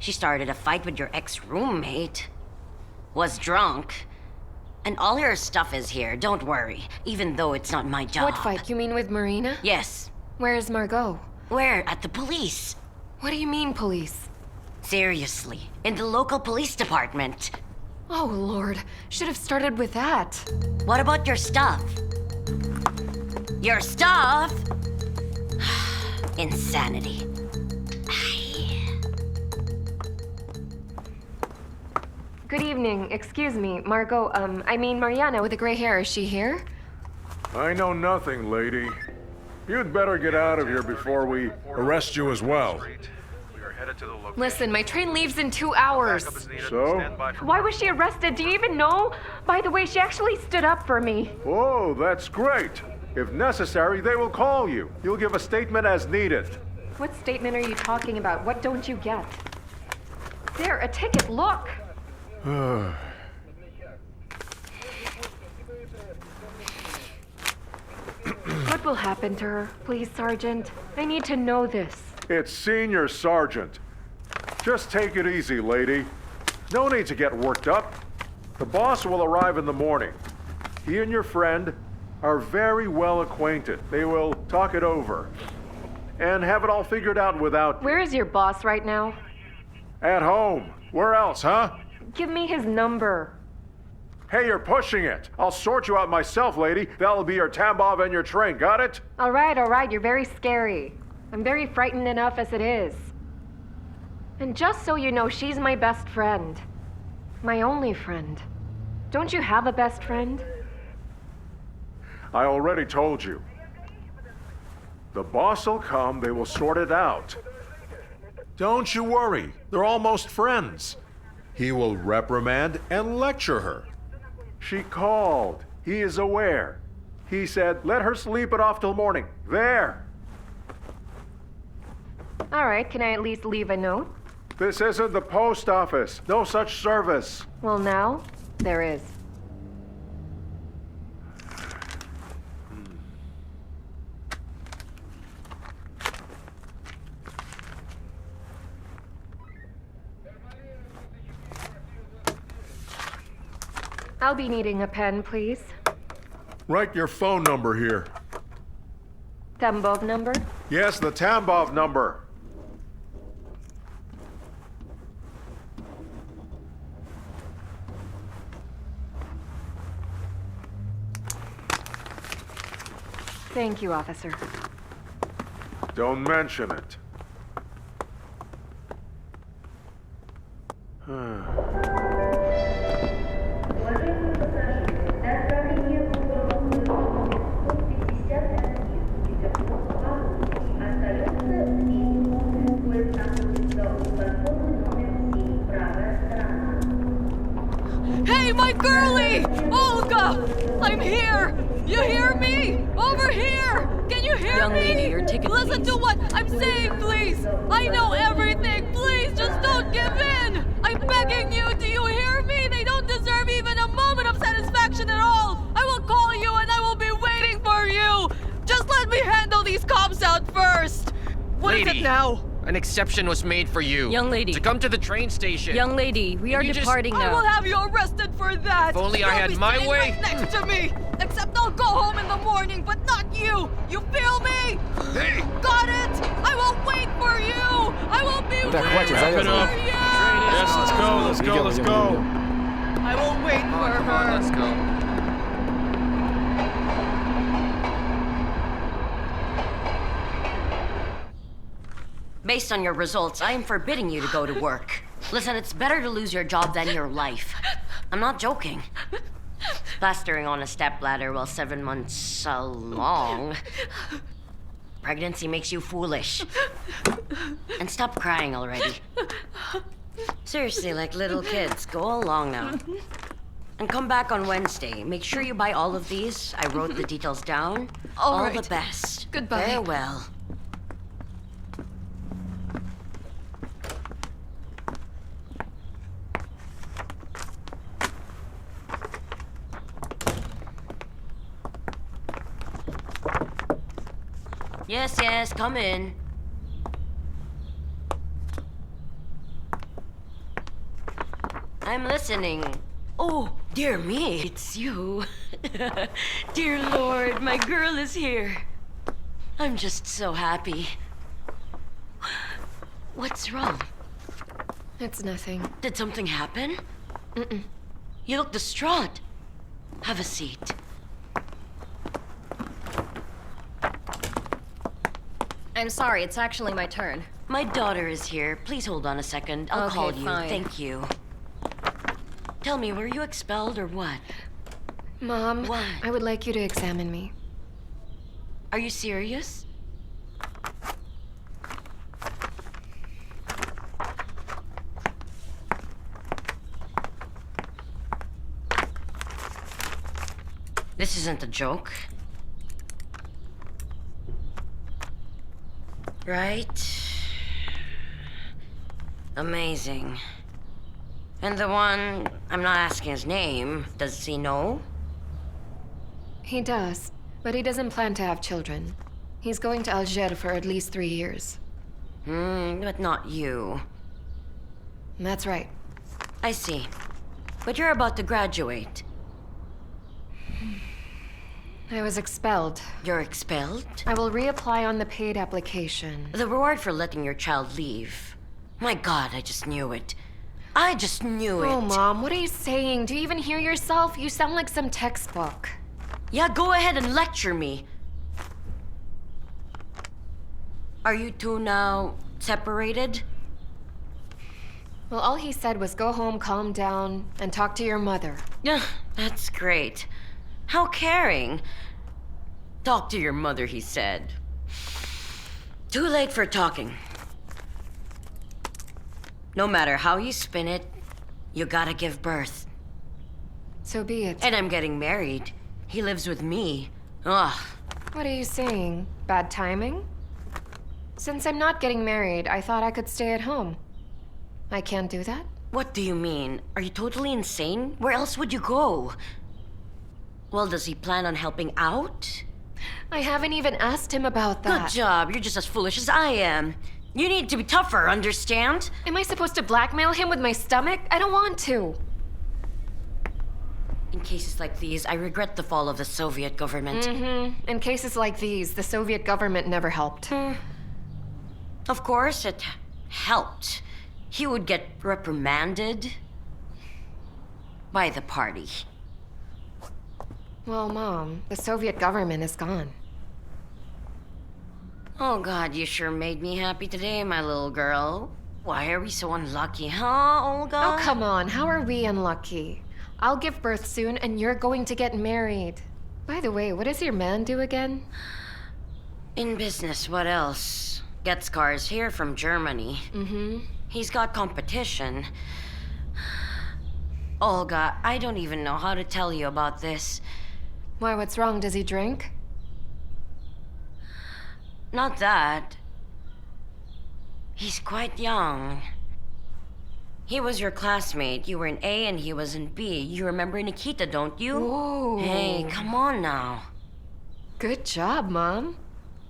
She started a fight with your ex-roommate. Was drunk. And all her stuff is here, don't worry. Even though it's not my job. What fight? You mean with Marina? Yes. Where is Margot? Where? At the police. What do you mean, police? Seriously. In the local police department. Oh, Lord. Should have started with that. What about your stuff? Your stuff? Insanity. Good evening. Excuse me, Margot, I mean Mariana with the gray hair. Is she here? I know nothing, lady. You'd better get out of here before we arrest you as well. Listen, my train leaves in 2 hours. So? Why was she arrested? Do you even know? By the way, she actually stood up for me. Oh, that's great. If necessary, they will call you. You'll give a statement as needed. What statement are you talking about? What don't you get? There, a ticket, look! What will happen to her? Please, Sergeant. I need to know this. It's Senior Sergeant. Just take it easy, lady. No need to get worked up. The boss will arrive in the morning. He and your friend are very well acquainted. They will talk it over and have it all figured out without you. Where is your boss right now? At home. Where else, huh? Give me his number. Hey, you're pushing it. I'll sort you out myself, lady. That'll be your Tambov and your train. Got it? All right. You're very scary. I'm very frightened enough as it is. And just so you know, she's my best friend. My only friend. Don't you have a best friend? I already told you. The boss will come. They will sort it out. Don't you worry. They're almost friends. He will reprimand and lecture her. She called. He is aware. He said, let her sleep it off till morning. There. All right, can I at least leave a note? This isn't the post office. No such service. Well, now, there is. I'll be needing a pen, please. Write your phone number here. Tambov number? Yes, the Tambov number. Thank you, officer. Don't mention it. Hey, my girlie! Olga! I'm here! You hear me? Over here! Can you hear Young me? lady, your ticket, Listen please. to what I'm saying, please! I know everything! Please, just don't give in! I'm begging you, do you hear me? They don't deserve even a moment of satisfaction at all! I will call you and I will be waiting for you! Just let me handle these cops out first! What is it Lady, now? An exception was made for you. Young lady. To come to the train station. Young lady, we are You just- departing I will now. have you arrested for that! If only I You'll had be my sitting way. right next to me! Except I'll go home in the morning, but not you! You feel me? Hey! Got it! I will wait for you! I will be Так, хватит, waiting завязывай. for you! Yes, let's go, let's go. I will wait for her. Let's go. Based on your results, I am forbidding you to go to work. Listen, it's better to lose your job than your life. I'm not joking. Plastering on a stepladder while 7 months along. Pregnancy makes you foolish. And stop crying already. Seriously, like little kids, go along now. And come back on Wednesday. Make sure you buy all of these. I wrote the details down. All all right. the best. Goodbye. Farewell. Yes, yes, come in. I'm listening. Oh, dear me, it's you. Dear Lord, my girl is here. I'm just so happy. What's wrong? It's nothing. Did something happen? Mm-mm. You look distraught. Have a seat. I'm sorry, it's actually my turn. My daughter is here. Please hold on a second. I'll call you. fine. Thank you. Tell me, were you expelled or what? Mom, What? I would like you to examine me. Are you serious? This isn't a joke. Right? Amazing. And the one, I'm not asking his name, does he know? He does, but he doesn't plan to have children. He's going to Alger for at least 3 years. But not you. That's right. I see. But you're about to graduate. I was expelled. You're expelled? I will reapply on the paid application. The reward for letting your child leave. My God, I just knew it. I just knew it. Oh, Mom, what are you saying? Do you even hear yourself? You sound like some textbook. Yeah, go ahead and lecture me. Are you two now separated? Well, all he said was go home, calm down, and talk to your mother. Yeah, that's great. How caring. Talk to your mother, he said. Too late for talking. No matter how you spin it, you gotta give birth. So be it. And I'm getting married. He lives with me. Ugh. What are you saying? Bad timing? Since I'm not getting married, I thought I could stay at home. I can't do that? What do you mean? Are you totally insane? Where else would you go? Well, does he plan on helping out? I haven't even asked him about that. Good job. You're just as foolish as I am. You need to be tougher, understand? Am I supposed to blackmail him with my stomach? I don't want to. In cases like these, I regret the fall of the Soviet government. In cases like these, the Soviet government never helped. Of course, it helped. He would get reprimanded by the party. Well, Mom, the Soviet government is gone. Oh, God, you sure made me happy today, my little girl. Why are we so unlucky, huh, Olga? Oh, come on. How are we unlucky? I'll give birth soon, and you're going to get married. By the way, what does your man do again? In business, what else? Gets cars here from Germany. He's got competition. Olga, I don't even know how to tell you about this. Why, what's wrong? Does he drink? Not that. He's quite young. He was your classmate. You were in A and he was in B. You remember Nikita, don't you? Whoa. Hey, come on now. Good job, Mom.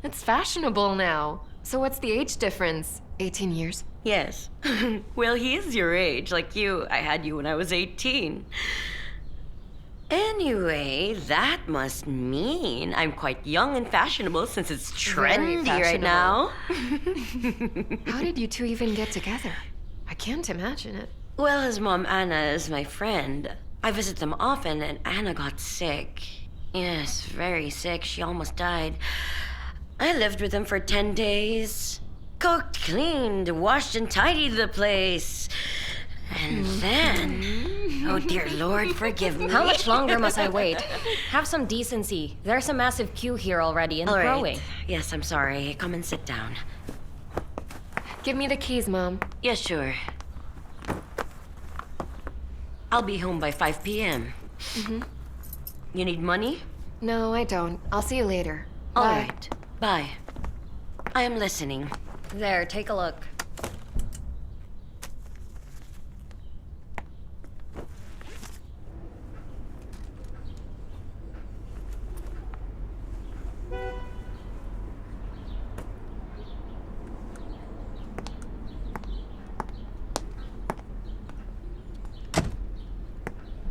It's fashionable now. So what's the age difference? 18 years? Yes. Well, he is your age. Like you, I had you when I was 18. Anyway, that must mean I'm quite young and fashionable since it's Very trendy right now. How did you two even get together? I can't imagine it. Well, his mom, Anna, is my friend. I visit them often, and Anna got sick. Yes, very sick. She almost died. I lived with him for 10 days. Cooked, cleaned, washed, and tidied the place. And then... Oh, dear Lord, forgive me. How much longer must I wait? Have some decency. There's a massive queue here already and All right. growing. Yes, I'm sorry. Come and sit down. Give me the keys, Mom. Yes, sure. I'll be home by 5 p.m. You need money? No, I don't. I'll see you later. All Bye. right. Bye. I am listening. There, take a look.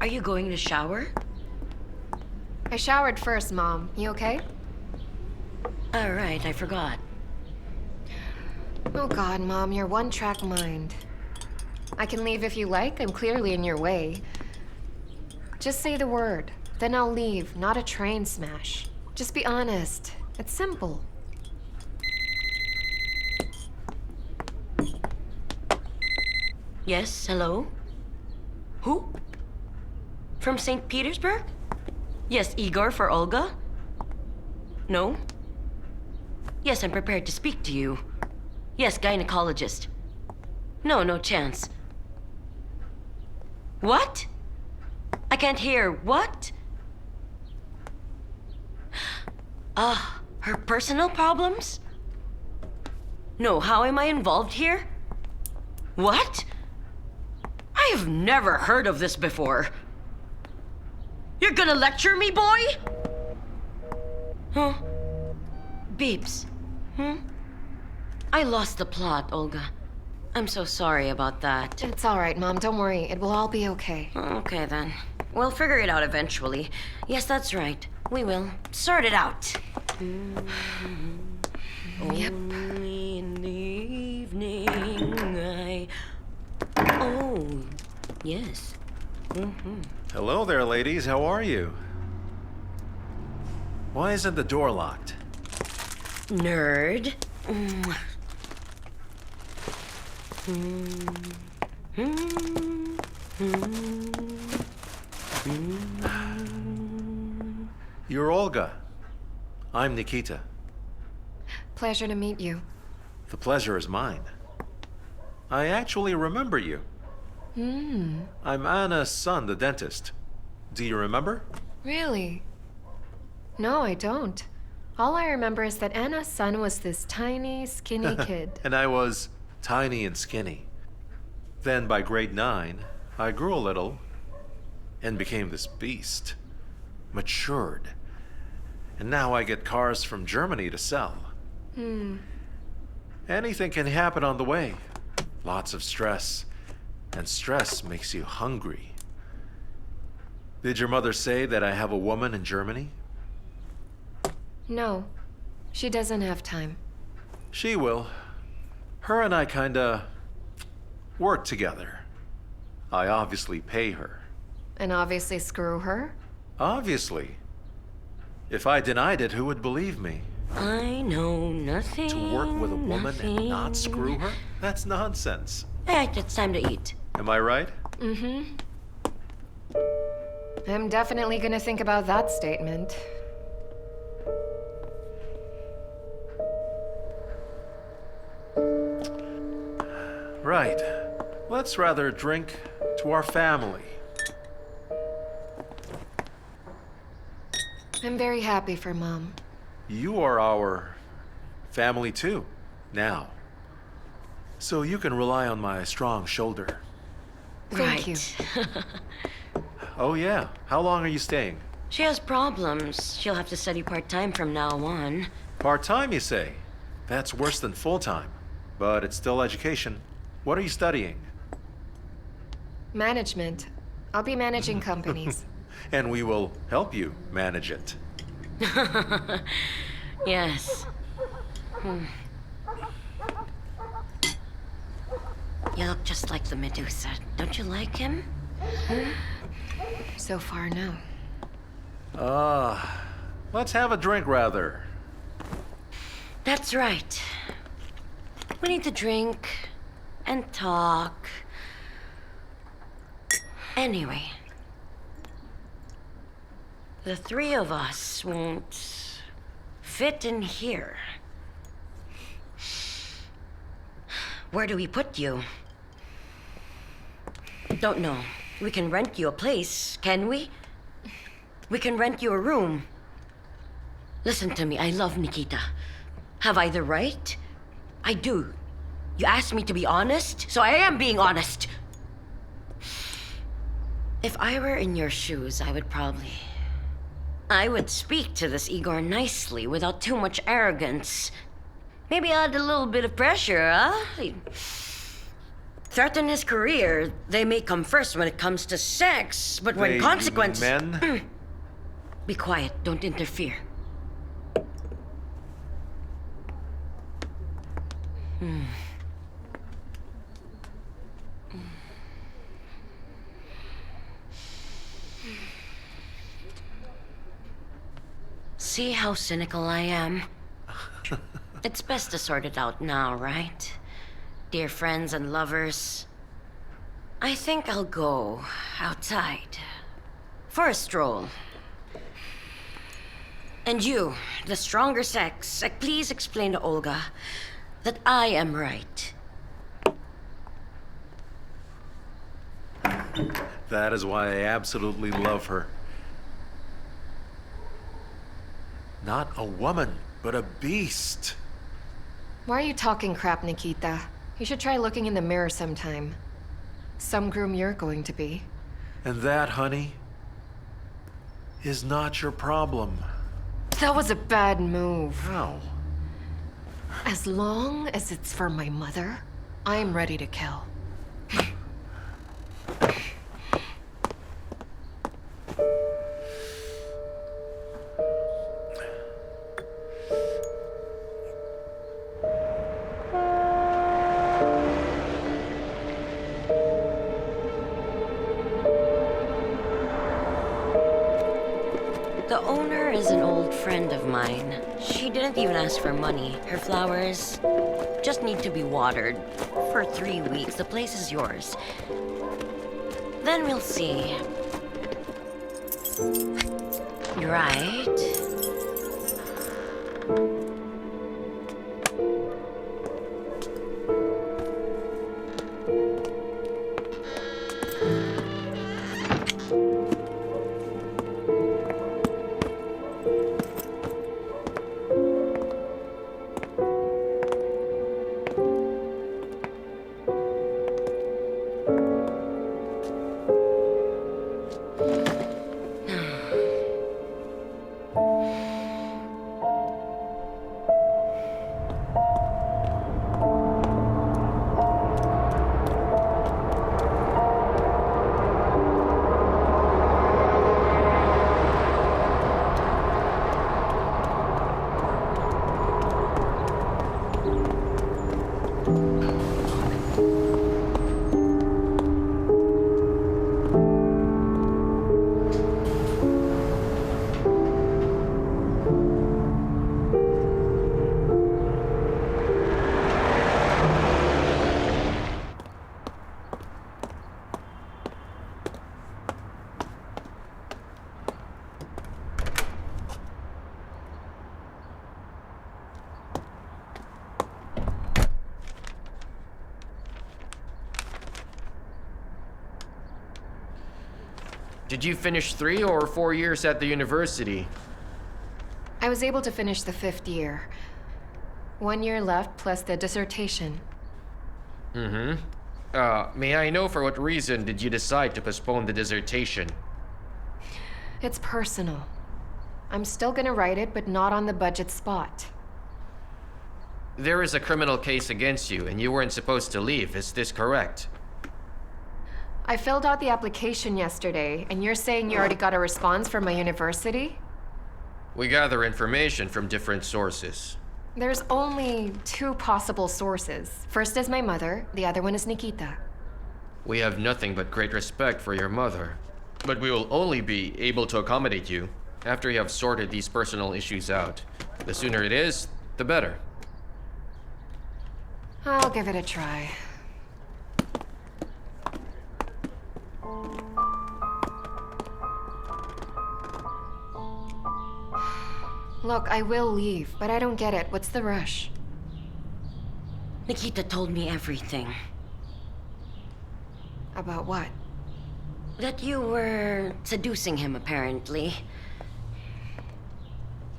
Are you going to shower? I showered first, Mom. You okay? All right, I forgot. Oh God, Mom, your one-track mind. I can leave if you like. I'm clearly in your way. Just say the word. Then I'll leave, not a train smash. Just be honest. It's simple. Yes, hello? Who? From St. Petersburg? Yes, Igor for Olga? No? Yes, I'm prepared to speak to you. Yes, gynecologist. No, no chance. What? I can't hear. What? Her personal problems? No, how am I involved here? What? I have never heard of this before. You're gonna lecture me, boy? Huh? Beeps. I lost the plot, Olga. I'm so sorry about that. It's all right, Mom. Don't worry. It will all be okay. Okay, then. We'll figure it out eventually. Yes, that's right. We will. Sort it out. Yep. Only in the evening Oh, yes. Hello there, ladies. How are you? Why isn't the door locked? Nerd. You're Olga. I'm Nikita. Pleasure to meet you. The pleasure is mine. I actually remember you. I'm Anna's son, the dentist. Do you remember? Really? No, I don't. All I remember is that Anna's son was this tiny, skinny kid. And I was tiny and skinny. Then by grade 9, I grew a little and became this beast. Matured. And now I get cars from Germany to sell. Anything can happen on the way. Lots of stress. And stress makes you hungry. Did your mother say that I have a woman in Germany? No, she doesn't have time. She will. Her and I kinda work together. I obviously pay her. And obviously screw her? Obviously. If I denied it, who would believe me? I know nothing. To work with a woman and not screw her? That's nonsense. Alright, it's time to eat. Am I right? I'm definitely gonna think about that statement. Right. Let's rather drink to our family. I'm very happy for Mom. You are our family too, now. So you can rely on my strong shoulder. Thank you. Oh yeah, how long are you staying? She has problems. She'll have to study part-time from now on. Part-time, you say? That's worse than full-time. but it's still education. What are you studying? Management. I'll be managing companies. And we will help you manage it. Yes. You look just like the Medusa. Don't you like him? So far, no. Let's have a drink rather. That's right. We need to drink and talk. Anyway, the three of us won't fit in here. Where do we put you? Don't know. We can rent you a place, can we? We can rent you a room. Listen to me, I love Nikita. Have I the right? I do. You asked me to be honest, so I am being honest. If I were in your shoes, I would speak to this Igor nicely without too much arrogance. Maybe add a little bit of pressure, huh? Threaten his career. They may come first when it comes to sex, but when consequences... Men? Be quiet, don't interfere. See how cynical I am? It's best to sort it out now, right? Dear friends and lovers, I think I'll go outside for a stroll. And you, the stronger sex, please explain to Olga that I am right. That is why I absolutely love her. Not a woman, but a beast. Why are you talking crap, Nikita? You should try looking in the mirror sometime. Some groom you're going to be. And that, honey, is not your problem. That was a bad move. How? As long as it's for my mother, I'm ready to kill. The owner is an old friend of mine. She didn't even ask for money. Her flowers just need to be watered. For 3 weeks, the place is yours. Then we'll see. Right? Did you finish 3 or 4 years at the university? I was able to finish the 5th year. 1 year left plus the dissertation. May I know for what reason did you decide to postpone the dissertation? It's personal. I'm still gonna write it, but not on the budget spot. There is a criminal case against you, and you weren't supposed to leave. Is this correct? I filled out the application yesterday, and you're saying you already got a response from my university? We gather information from different sources. There's only 2 possible sources. First is my mother, the other one is Nikita. We have nothing but great respect for your mother. But we will only be able to accommodate you after you have sorted these personal issues out. The sooner it is, the better. I'll give it a try. Look, I will leave, but I don't get it. What's the rush? Nikita told me everything. About what? That you were seducing him, apparently.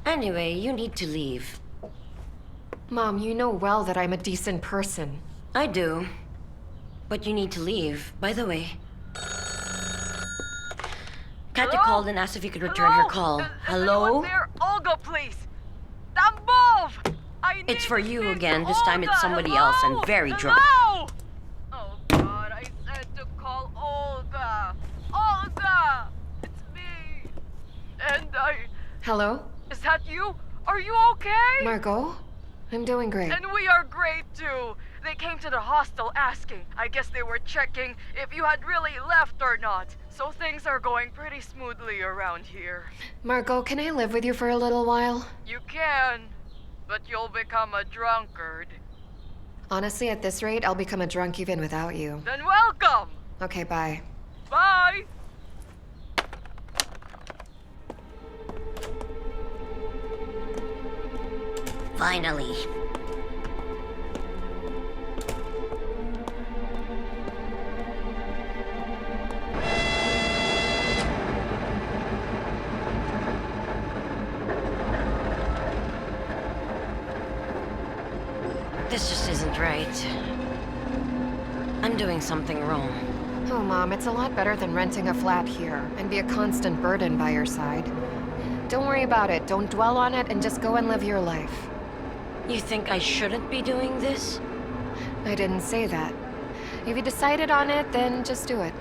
Anyway, you need to leave. Mom, you know well that I'm a decent person. I do. But you need to leave. By the way, Katya called and asked if you could return her call. Hello? There, Olga, please. Tambov! It's for you again. This time it's somebody else and very drunk. Hello? Oh God, I said to call Olga. Olga! It's me. And Hello? Is that you? Are you okay? Margot? I'm doing great. And we are great too. They came to the hostel asking. I guess they were checking if you had really left or not. So things are going pretty smoothly around here. Margot, can I live with you for a little while? You can, but you'll become a drunkard. Honestly, at this rate, I'll become a drunk even without you. Then welcome! Okay, bye. Bye! Finally. This just isn't right. I'm doing something wrong. Oh, Mom, it's a lot better than renting a flat here and be a constant burden by your side. Don't worry about it. Don't dwell on it and just go and live your life. You think I shouldn't be doing this? I didn't say that. If you decided on it, then just do it.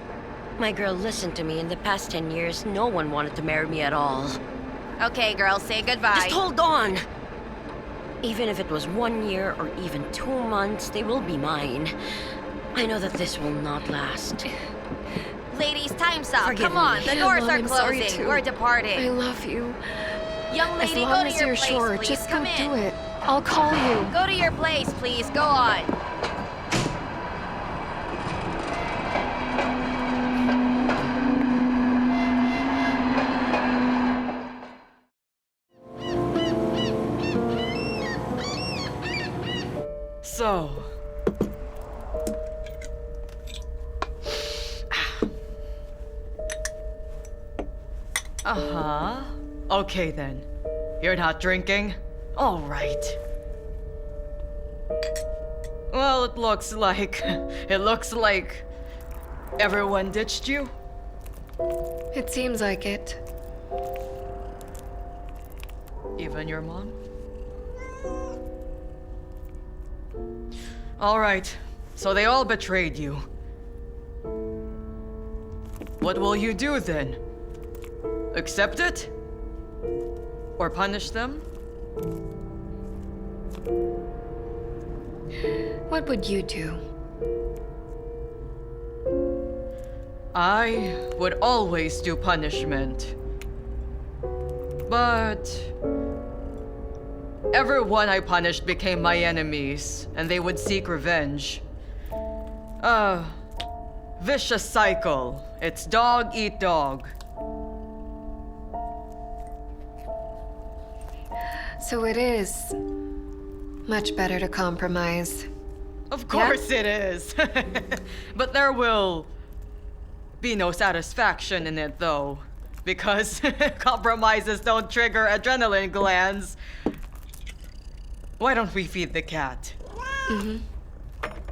My girl, listen to me. In the past 10 years, no one wanted to marry me at all. Okay, girl, say goodbye. Just hold on! Even if it was 1 year or even 2 months, they will be mine. I know that this will not last. Ladies, time's up. Forgive Come on, me. the doors Mom, are I'm sorry closing. too. We're departing. I love you. Young lady, As long go to as your you're place, sure, please. just Come go in. do it. I'll call you. Go to your place, please. Go on. So. Uh-huh. Okay then. You're not drinking? All right. Well, it looks like everyone ditched you. It seems like it. Even your mom? All right. So they all betrayed you. What will you do then? Accept it? Or punish them? What would you do? I would always do punishment. But everyone I punished became my enemies, and they would seek revenge. Vicious cycle. It's dog eat dog. So it is much better to compromise. Of course it is. But there will be no satisfaction in it, though. Because compromises don't trigger adrenaline glands. Why don't we feed the cat? Mm-hmm.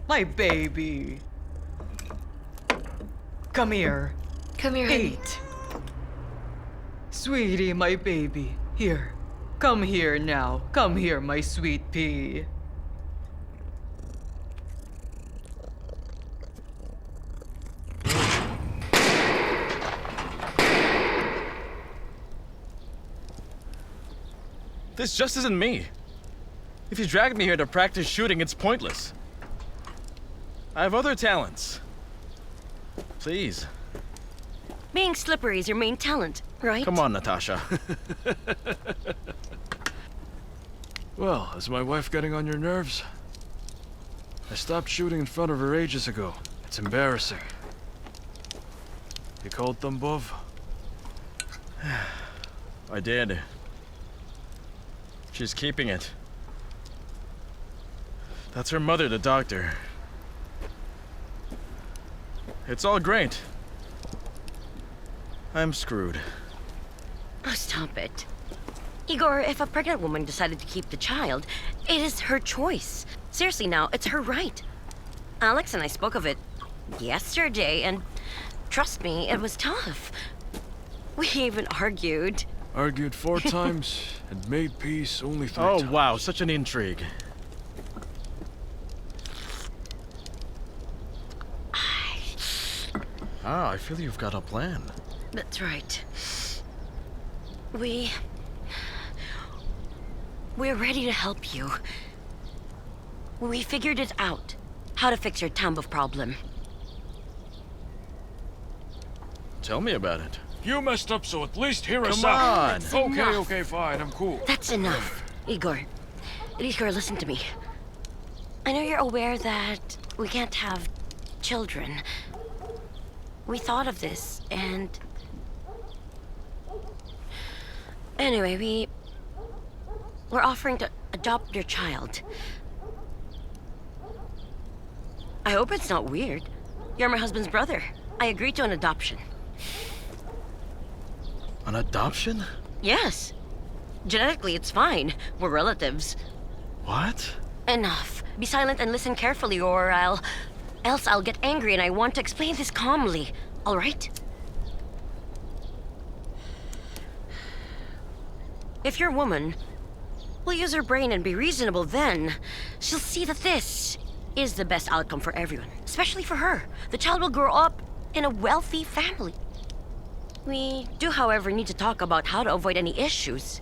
My baby. Come here. Come here, honey. Eat. Sweetie, my baby. Here. Come here now. Come here, my sweet pea. This just isn't me. If you dragged me here to practice shooting, it's pointless. I have other talents. Please. Being slippery is your main talent, right? Come on, Natasha. Well, is my wife getting on your nerves? I stopped shooting in front of her ages ago. It's embarrassing. You called Tambov? I did. She's keeping it. That's her mother, the doctor. It's all great. I'm screwed. Oh, stop it. Igor, if a pregnant woman decided to keep the child, it is her choice. Seriously now, it's her right. Alex and I spoke of it yesterday, and trust me, it was tough. We even argued. Argued 4 times and made peace only 3 Oh, times. wow, such an intrigue. Ah, I feel you've got a plan. That's right. We're ready to help you. We figured it out. How to fix your Tambov problem. Tell me about it. You messed up, so at least hear us Come out. on. That's Okay, enough. okay, fine, I'm cool. That's enough. Igor, listen to me. I know you're aware that we can't have children. We thought of this, and... Anyway, we're offering to adopt your child. I hope it's not weird. You're my husband's brother. I agreed to an adoption. An adoption? Yes. Genetically, it's fine. We're relatives. What? Enough. Be silent and listen carefully, or else I'll get angry, and I want to explain this calmly. All right? If your woman will use her brain and be reasonable, then she'll see that this is the best outcome for everyone, especially for her. The child will grow up in a wealthy family. We do, however, need to talk about how to avoid any issues.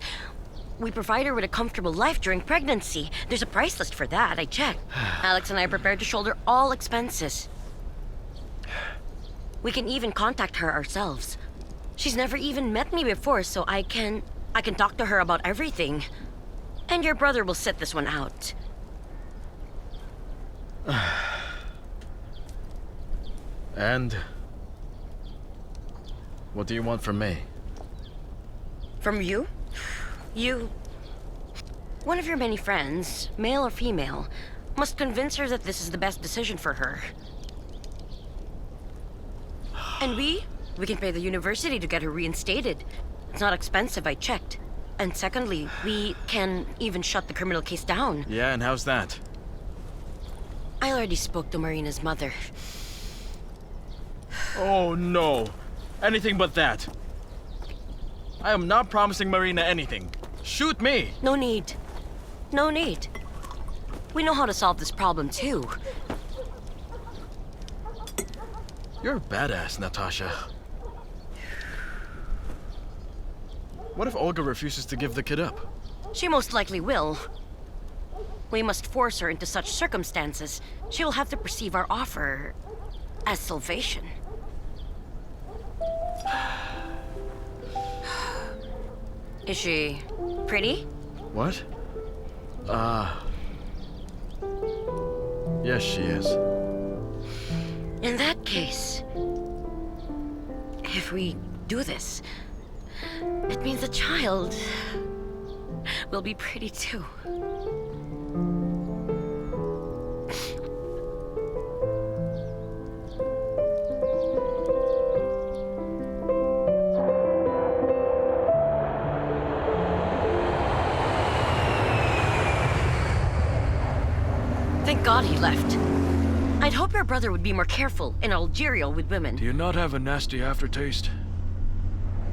We provide her with a comfortable life during pregnancy. There's a price list for that, I checked. Alex and I are prepared to shoulder all expenses. We can even contact her ourselves. She's never even met me before, so I can talk to her about everything. And your brother will sit this one out. And what do you want from me? From you? One of your many friends, male or female, must convince her that this is the best decision for her. And we can pay the university to get her reinstated. It's not expensive, I checked. And secondly, we can even shut the criminal case down. Yeah, and how's that? I already spoke to Marina's mother. Oh no. Anything but that. I am not promising Marina anything. Shoot me! No need. No need. We know how to solve this problem, too. You're a badass, Natasha. What if Olga refuses to give the kid up? She most likely will. We must force her into such circumstances. She will have to perceive our offer as salvation. Is she pretty? What? Yes, she is. In that case, if we do this, it means the child will be pretty too. Thank God he left. I'd hope your brother would be more careful in Algeria with women. Do you not have a nasty aftertaste?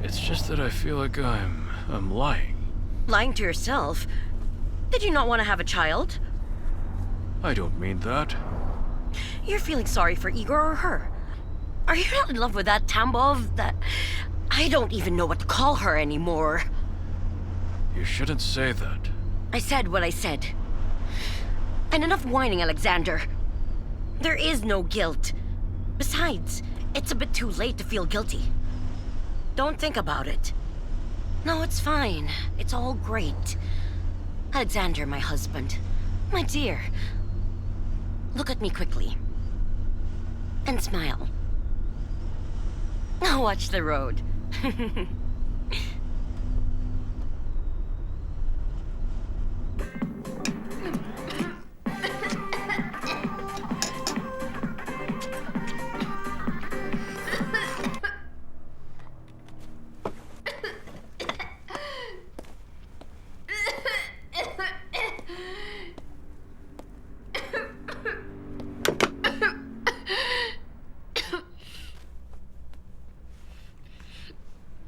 It's just that I feel like I'm lying. Lying to yourself? Did you not want to have a child? I don't mean that. You're feeling sorry for Igor or her? Are you not in love with that Tambov? That... I don't even know what to call her anymore. You shouldn't say that. I said what I said. And enough whining, Alexander. There is no guilt. Besides, it's a bit too late to feel guilty. Don't think about it. No, it's fine. It's all great. Alexander, my husband. My dear. Look at me quickly. And smile. Now watch the road.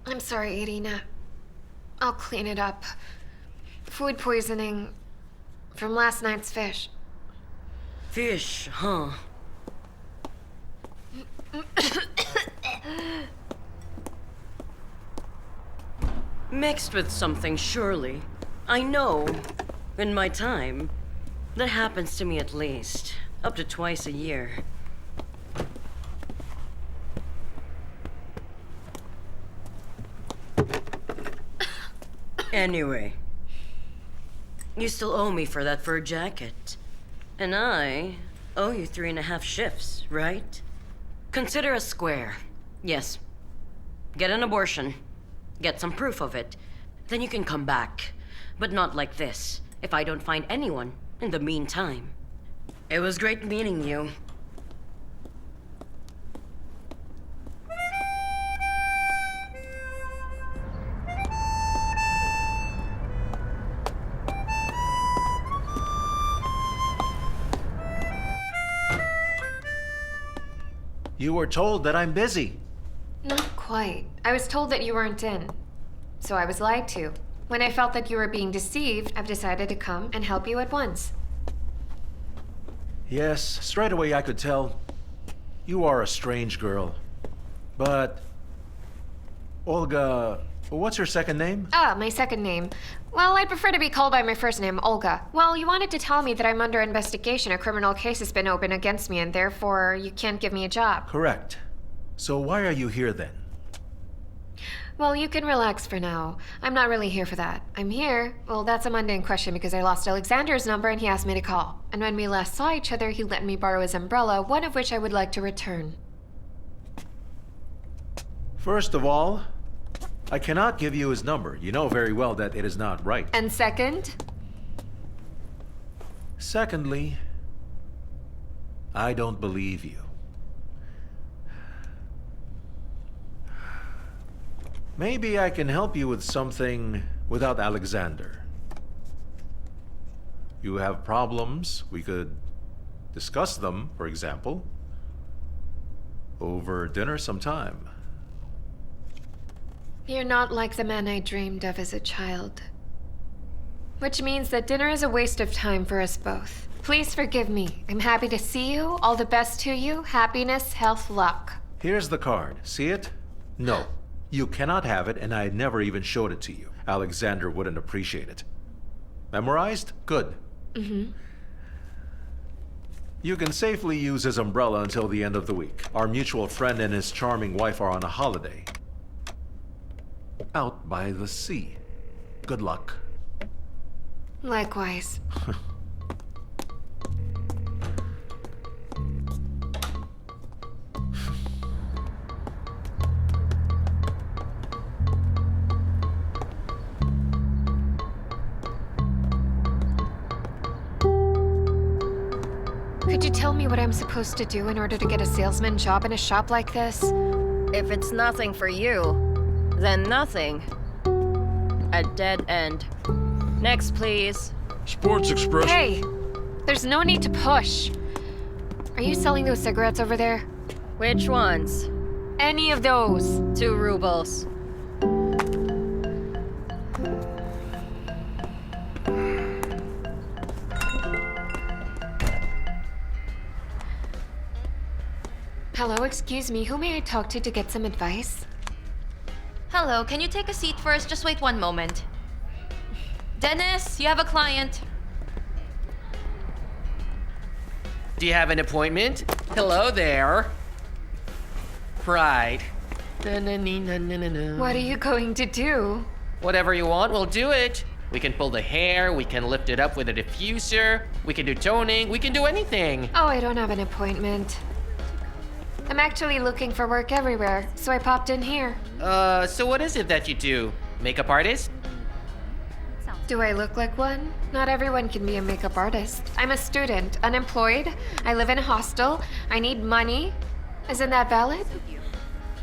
I'm sorry, Irina. I'll clean it up. Food poisoning from last night's fish. Fish, huh? Mixed with something, surely. I know. In my time. That happens to me at least. Up to twice a year. Anyway. You still owe me for that fur jacket. And I owe you 3.5 shifts, right? Consider us square. Yes. Get an abortion. Get some proof of it. Then you can come back. But not like this, if I don't find anyone in the meantime. It was great meeting you. You were told that I'm busy. Not quite. I was told that you weren't in. So I was lied to. When I felt that you were being deceived, I've decided to come and help you at once. Yes, straight away I could tell. You are a strange girl. But... Olga... What's your second name? Ah, my second name. Well, I'd prefer to be called by my first name, Olga. Well, you wanted to tell me that I'm under investigation. A criminal case has been opened against me, and therefore you can't give me a job. Correct. So why are you here then? Well, you can relax for now. I'm not really here for that. I'm here. Well, that's a mundane question because I lost Alexander's number and he asked me to call. And when we last saw each other, he let me borrow his umbrella, one of which I would like to return. First of all, I cannot give you his number. You know very well that it is not right. And second? Secondly, I don't believe you. Maybe I can help you with something without Alexander. You have problems, we could discuss them, for example, over dinner sometime. You're not like the man I dreamed of as a child. Which means that dinner is a waste of time for us both. Please forgive me. I'm happy to see you. All the best to you. Happiness, health, luck. Here's the card. See it? No. You cannot have it, and I never even showed it to you. Alexander wouldn't appreciate it. Memorized? Good. Mm-hmm. You can safely use his umbrella until the end of the week. Our mutual friend and his charming wife are on a holiday. Out by the sea. Good luck. Likewise. Could you tell me what I'm supposed to do in order to get a salesman job in a shop like this? If it's nothing for you, then nothing. A dead end. Next, please. Sports Express. Hey! There's no need to push. Are you selling those cigarettes over there? Which ones? Any of those. 2 rubles. Hello, excuse me. Who may I talk to get some advice? Hello, can you take a seat first? Just wait one moment. Dennis, you have a client. Do you have an appointment? Hello there. Right. What are you going to do? Whatever you want, we'll do it. We can pull the hair, we can lift it up with a diffuser, we can do toning, we can do anything. Oh, I don't have an appointment. I'm actually looking for work everywhere, so I popped in here. So what is it that you do? Makeup artist? Do I look like one? Not everyone can be a makeup artist. I'm a student, unemployed. I live in a hostel. I need money. Isn't that valid?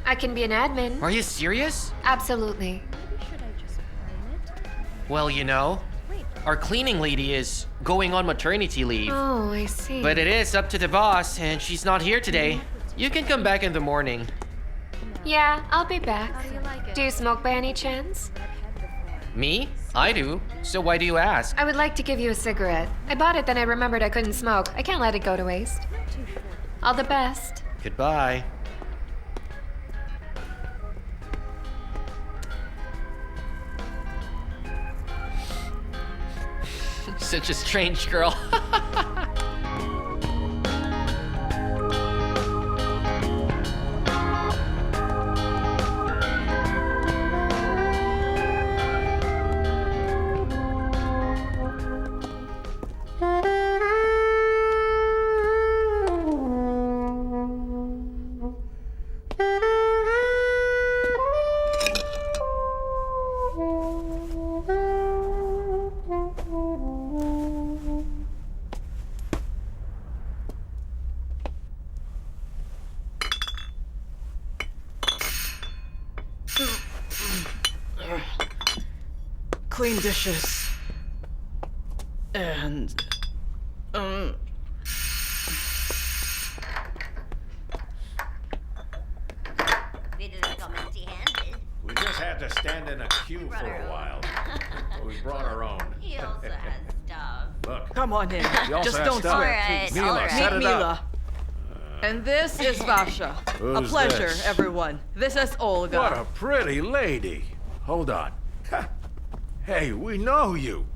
I can be an admin. Are you serious? Absolutely. Well, you know, our cleaning lady is going on maternity leave. Oh, I see. But it is up to the boss, and she's not here today. You can come back in the morning. Yeah, I'll be back. Do you smoke by any chance? Me? I do. So why do you ask? I would like to give you a cigarette. I bought it, then I remembered I couldn't smoke. I can't let it go to waste. All the best. Goodbye. Such a strange girl. Clean dishes. And... We just had to stand in a queue for a while. We brought our own. He also has stuff. Look. Come on in. We also Just have don't stuff. sweat, please. Mila, set Meet it up. Mila. And this is Vasha. A Who's pleasure, this? everyone. This is Olga. What a pretty lady. Hold on. Hey, we know you.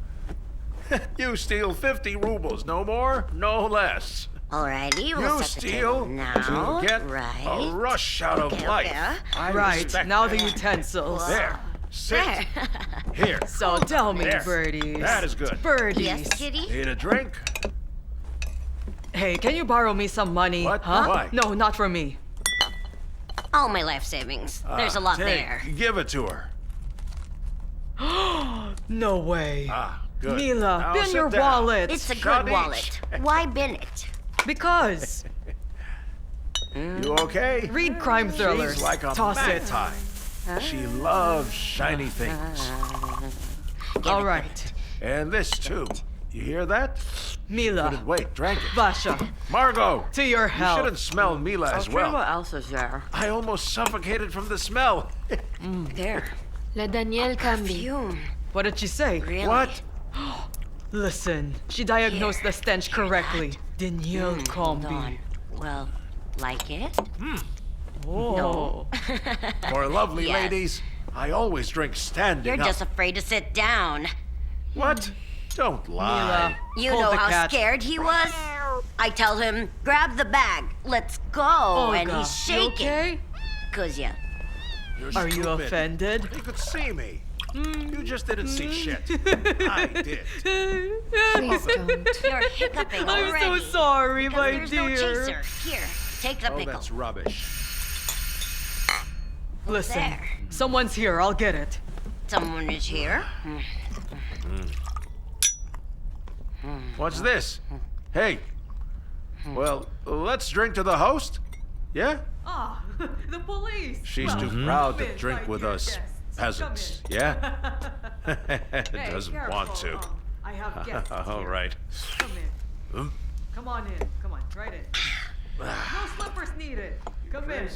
You steal 50 rubles, no more, no less. Alrighty, we'll You set the steal table now. to get right. a rush out of life. Okay. I Right, respect now that. the utensils. There, sit. Here. So tell me, There. birdies. That is good. Birdies. Yes, kitty? Need a drink? Hey, can you borrow me some money? What? Huh? Why? No, not for me. All my life savings. There's a lot Take, there. Give it to her. No way. Good. Mila, Now bin sit your down. wallet. It's a Shut good wallet. Why bin it? Because. You okay? Read crime thrillers. She's like a Toss it. magpie. She loves shiny things. All right. And this too. You hear that? Mila. Couldn't wait. Drank it. Vasha. Margot. To your You help. shouldn't smell Mila as well. What else is there? I almost suffocated from the smell. There. La Danielle Cambi. Perfume. What did she say? Really? What? Listen, she diagnosed the stench correctly. Danielle Hold Combi. on. Well, like it? Oh. No. For lovely Yes. ladies, I always drink standing You're up. just afraid to sit down. What? Don't lie. Mila, You hold know the how cat. scared he was? I tell him, grab the bag, let's go, and Olga, he's you shaking. okay? 'Cause yeah. You're Are you stupid. offended? You could see me. You just didn't see shit. I did. Please don't. You're hiccuping I'm already. so sorry, Because my there's dear. no chaser. Here, take the Oh, pickle. that's rubbish. Listen, There. someone's here. I'll get it. Someone is here. What's this? Hey. Well, let's drink to the host? Yeah? Ah, the police. She's too proud to drink with us peasants. Yeah? Doesn't want to. I have guests. All here. right. Come in. Come on in. Come on, right in. No slippers needed. Come in.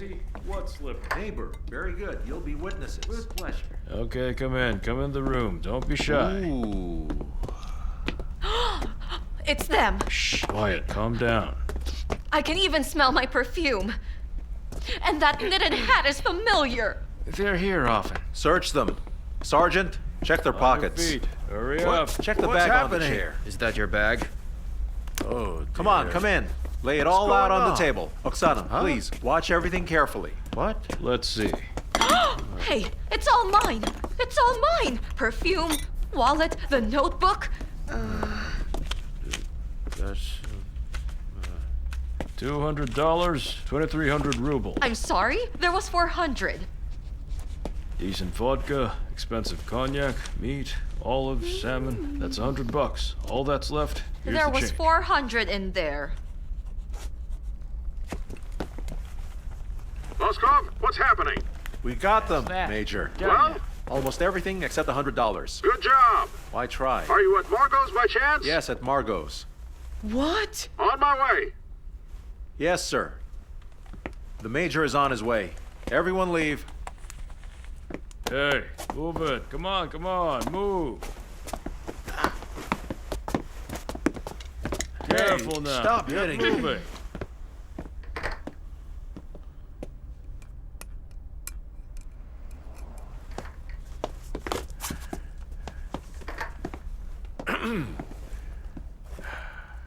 What slipper? Neighbor. Very good. You'll be witnesses. With pleasure. Okay, come in. Come in the room. Don't be shy. Ooh. It's them. Shh, quiet. Calm down. I can even smell my perfume. And that knitted hat is familiar. They're here often. Search them. Sergeant, Check their pockets. Feet. Hurry What? up. Check the What's bag on the happening chair. Is that your bag? Oh, Come on, come in. Lay it all out going on the on? table. Oksana, please, watch everything carefully. What? Let's see. Hey, it's all mine! It's all mine! Perfume, wallet, the notebook. That's... $200, 2,300 rubles. I'm sorry, there was 400. Decent vodka, expensive cognac, meat, olives, salmon. That's $100. All that's left. Here's There the was change. 400 in there. Moskov, what's happening? We got them, Major. Well, Almost everything except $100. good job. Why try? Are you at Margot's by chance? Yes, at Margot's. What? On my way. Yes, sir. The Major is on his way. Everyone leave. Hey, move it. Come on, move. Careful now. stop Get hitting me. moving.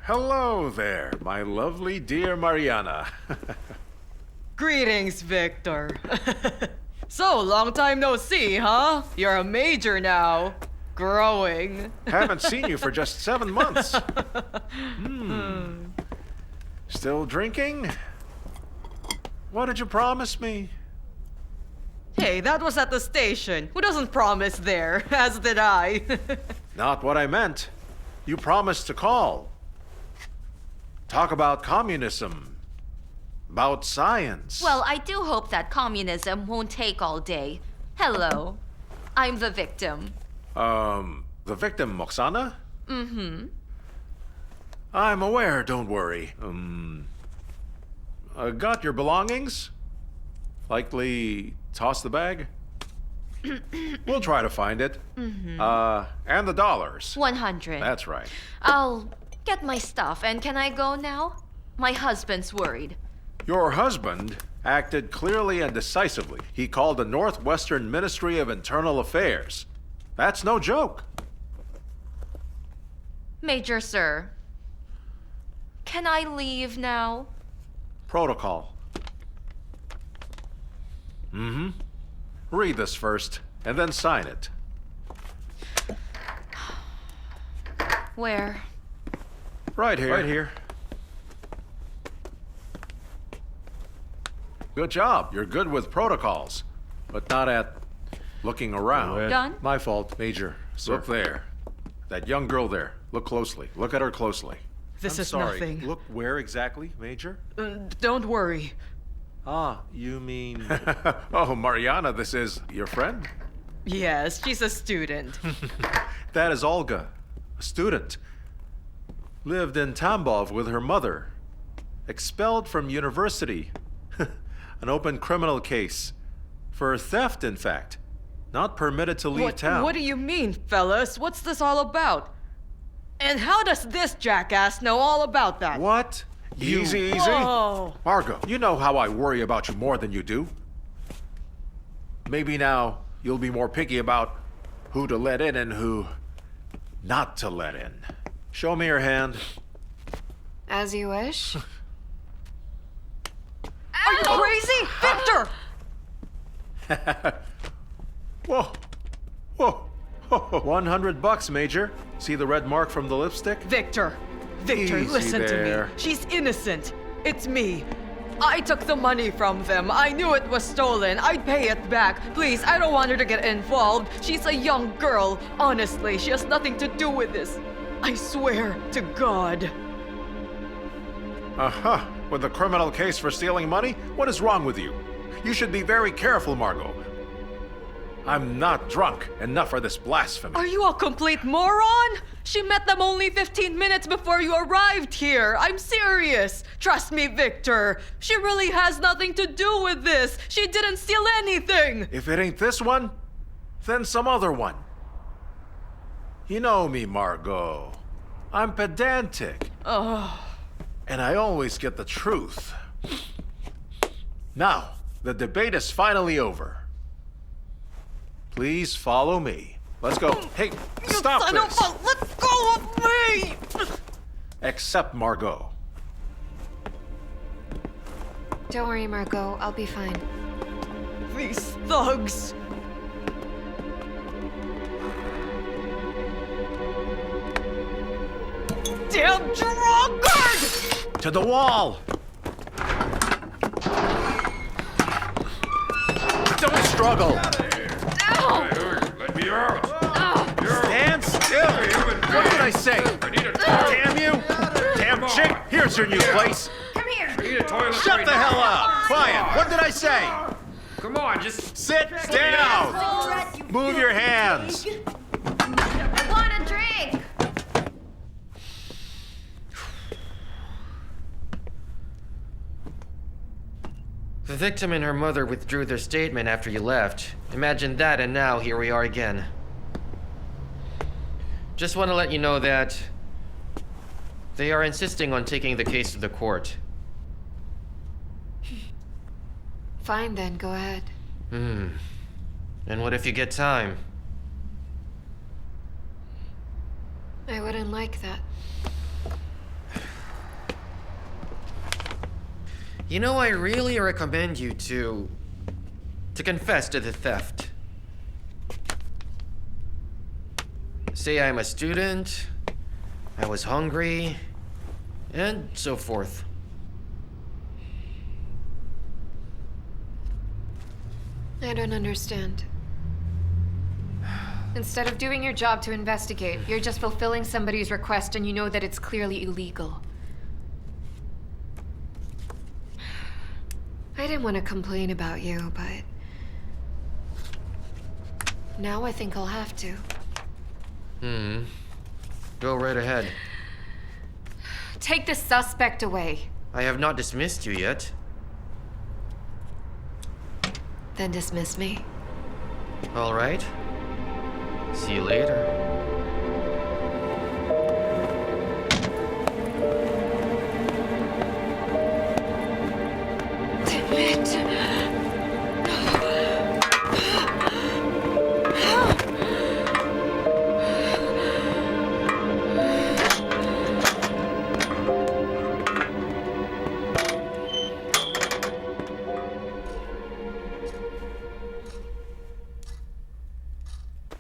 Hello there, my lovely dear Mariana. Greetings, Victor. So, long time no see, huh? You're a major now. Growing. Haven't seen you for just 7 months. Still drinking? What did you promise me? Hey, that was at the station. Who doesn't promise there? As did I. Not what I meant. You promised to call. Talk about communism. About science. Well, I do hope that communism won't take all day. Hello. I'm the victim. The victim, Oksana? I'm aware, don't worry. Got your belongings? Likely toss the bag? We'll try to find it. And the dollars. 100. That's right. I'll get my stuff, and can I go now? My husband's worried. Your husband acted clearly and decisively. He called the Northwestern Ministry of Internal Affairs. That's no joke. Major Sir, can I leave now? Protocol. Read this first, and then sign it. Where? Right here. Right here. Good job. You're good with protocols, but not at looking around. Done? My fault, Major. Look there. That young girl there. Look closely. Look at her closely. This I'm is sorry. nothing. Look where exactly, Major? Don't worry. Ah, you mean... oh, Mariana, this is your friend? Yes, she's a student. That is Olga, a student. Lived in Tambov with her mother. Expelled from university. An open criminal case. For theft, in fact. Not permitted to leave town. What do you mean, fellas? What's this all about? And how does this jackass know all about that? What? Easy, easy. Whoa. Margot, you know how I worry about you more than you do. Maybe now you'll be more picky about who to let in and who not to let in. Show me your hand. As you wish. Are you crazy? Victor! Whoa. Whoa. $100, Major. See the red mark from the lipstick? Victor, Easy listen to there. me. She's innocent. It's me. I took the money from them. I knew it was stolen. I'd pay it back. Please, I don't want her to get involved. She's a young girl. Honestly, she has nothing to do with this. I swear to God. With a criminal case for stealing money? What is wrong with you? You should be very careful, Margot. I'm not drunk enough for this blasphemy. Are you a complete moron? She met them only 15 minutes before you arrived here. I'm serious. Trust me, Victor. She really has nothing to do with this. She didn't steal anything. If it ain't this one, then some other one. You know me, Margot. I'm pedantic. Oh. And I always get the truth. Now, the debate is finally over. Please follow me. Let's go. Hey, stop Son this! of a... Let go of me! Except Margot. Don't worry, Margot. I'll be fine. These thugs. Damn drunkard! To the wall! Don't struggle! Let me out! Stand still! What did I say? Damn you! Damn chick! Here's your new place! Come here. I need a toilet Shut right the now. hell up! Quiet! What did I say? Come on, just Sit down! Move your hands! I want a drink. The victim and her mother withdrew their statement after you left. Imagine that, and now here we are again. Just want to let you know that they are insisting on taking the case to the court. Fine then, go ahead. And what if you get time? I wouldn't like that. You know, I really recommend you to confess to the theft. Say I'm a student, I was hungry, and so forth. I don't understand. Instead of doing your job to investigate, you're just fulfilling somebody's request and you know that it's clearly illegal. I didn't want to complain about you, but now I think I'll have to. Go right ahead. Take the suspect away. I have not dismissed you yet. Then dismiss me. All right. See you later. Damn it.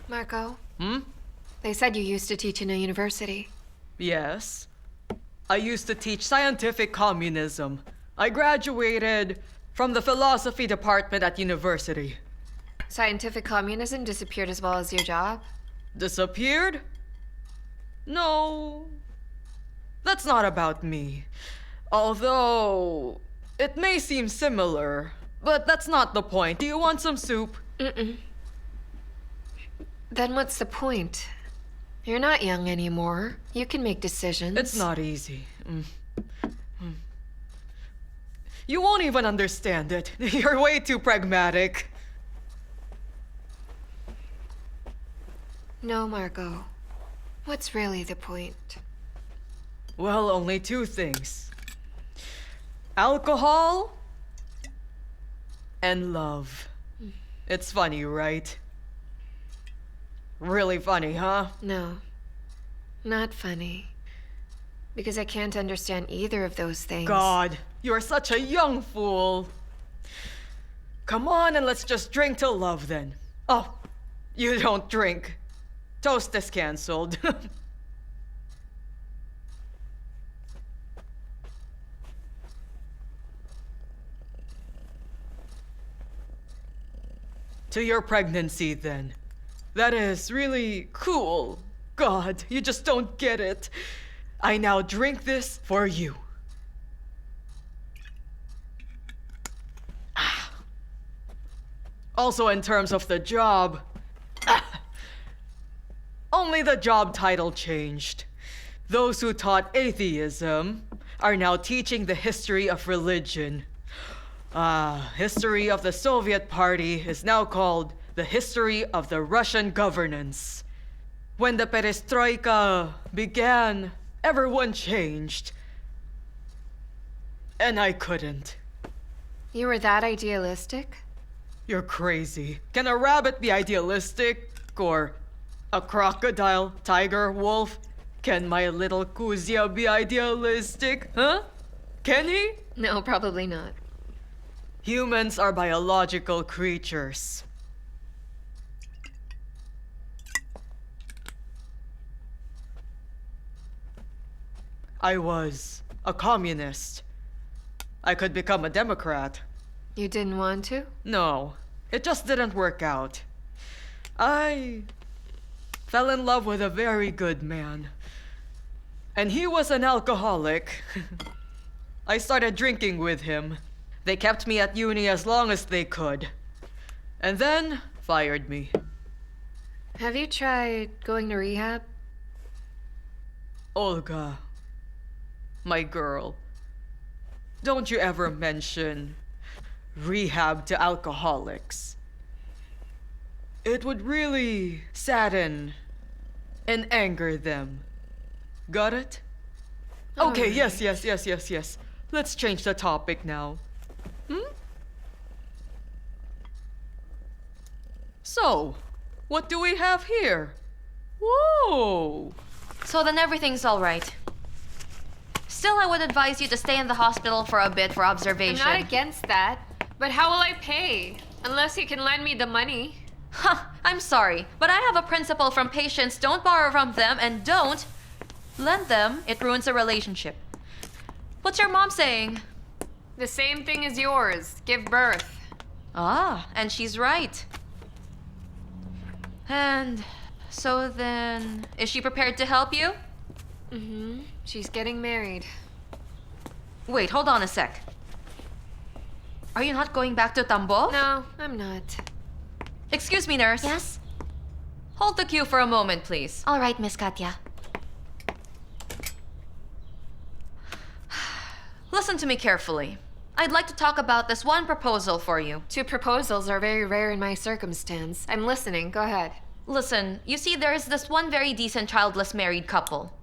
Marco? They said you used to teach in a university. Yes. I used to teach scientific communism. I graduated from the philosophy department at university. Scientific communism disappeared as well as your job? Disappeared? No. That's not about me. Although, it may seem similar, but that's not the point. Do you want some soup? Then what's the point? You're not young anymore. You can make decisions. It's not easy. You won't even understand it. You're way too pragmatic. No, Margot. What's really the point? Well, only two things. Alcohol and love. It's funny, right? Really funny, huh? No. Not funny. Because I can't understand either of those things. God, you're such a young fool. Come on and let's just drink to love then. Oh, you don't drink. Toast is canceled. To your pregnancy then. That is really cool. God, you just don't get it. I now drink this for you. Also, in terms of the job, only the job title changed. Those who taught atheism are now teaching the history of religion. History of the Soviet Party is now called the history of the Russian governance. When the perestroika began, everyone changed. And I couldn't. You were that idealistic? You're crazy. Can a rabbit be idealistic or A crocodile, tiger, wolf? Can my little Kuzia be idealistic, huh? Can he? No, probably not. Humans are biological creatures. I was a communist. I could become a Democrat. You didn't want to? No, it just didn't work out. I fell in love with a very good man. And he was an alcoholic. I started drinking with him. They kept me at uni as long as they could. And then fired me. Have you tried going to rehab? Olga, my girl, don't you ever mention rehab to alcoholics. It would really sadden and anger them. Got it? Okay, yes. Let's change the topic now. So, what do we have here? Whoa! So then everything's all right. Still, I would advise you to stay in the hospital for a bit for observation. I'm not against that, but how will I pay? Unless you can lend me the money. I'm sorry, but I have a principle from patients: don't borrow from them and don't lend them. It ruins a relationship. What's your mom saying? The same thing as yours. Give birth. Ah, and she's right. And so then, is she prepared to help you? Mm-hmm. She's getting married. Wait, hold on a sec. Are you not going back to Tambov? No, I'm not. Excuse me, nurse. Yes? Hold the queue for a moment, please. All right, Miss Katya. Listen to me carefully. I'd like to talk about this one proposal for you. 2 proposals are very rare in my circumstance. I'm listening. Go ahead. Listen, you see, there is this one very decent childless married couple.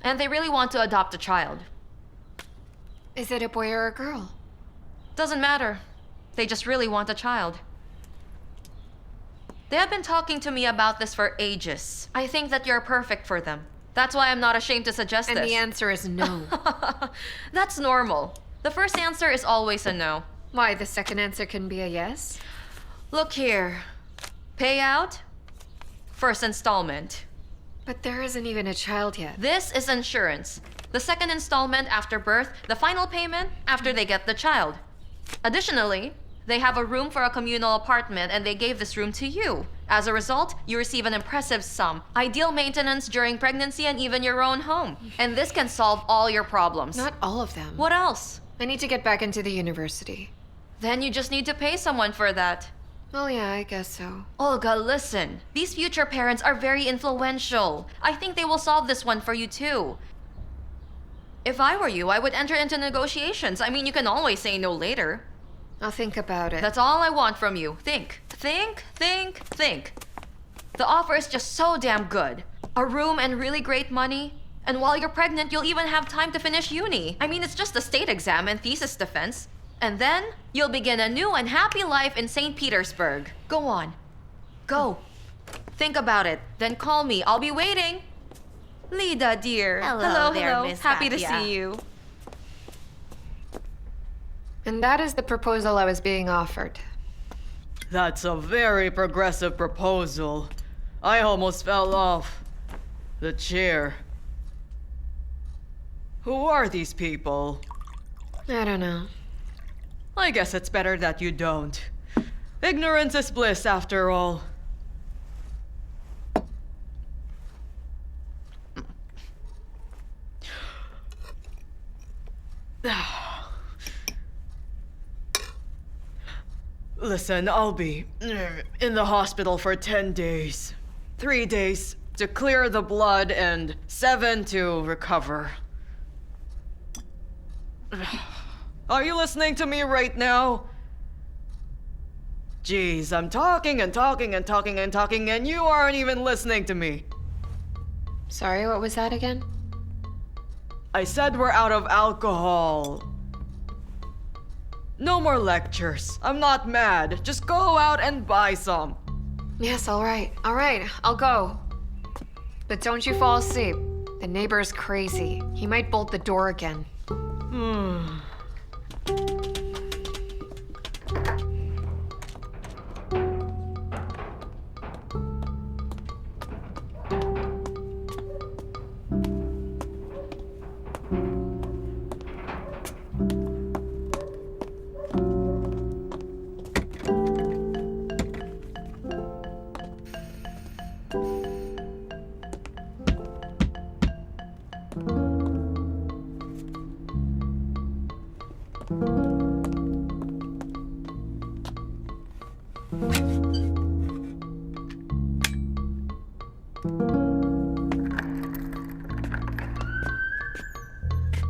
And they really want to adopt a child. Is it a boy or a girl? Doesn't matter. They just really want a child. They have been talking to me about this for ages. I think that you're perfect for them. That's why I'm not ashamed to suggest And this. the answer is no. That's normal. The first answer is always a no. Why, the second answer can be a yes? Look here. Payout, first installment. But there isn't even a child yet. This is insurance. The second installment after birth, the final payment after they get the child. Additionally, they have a room for a communal apartment and they gave this room to you. As a result, you receive an impressive sum, ideal maintenance during pregnancy, and even your own home. And this can solve all your problems. Not all of them. What else? I need to get back into the university. Then you just need to pay someone for that. Oh yeah, I guess so. Olga, listen. These future parents are very influential. I think they will solve this one for you too. If I were you, I would enter into negotiations. I mean, you can always say no later. I'll think about it. That's all I want from you. Think. The offer is just so damn good. A room and really great money. And while you're pregnant, you'll even have time to finish uni. I mean, it's just a state exam and thesis defense. And then, you'll begin a new and happy life in St. Petersburg. Go on. Go. Think about it. Then call me. I'll be waiting. Lida, dear. Hello there, Miss Happy to Katya. see you. And that is the proposal I was being offered. That's a very progressive proposal. I almost fell off the chair. Who are these people? I don't know. I guess it's better that you don't. Ignorance is bliss, after all. Listen, I'll be in the hospital for 10 days. 3 days to clear the blood and 7 to recover. Are you listening to me right now? Jeez, I'm talking and you aren't even listening to me. Sorry, what was that again? I said we're out of alcohol. No more lectures. I'm not mad. Just go out and buy some. Yes, all right. All right, I'll go. But don't you fall asleep. The neighbor is crazy. He might bolt the door again.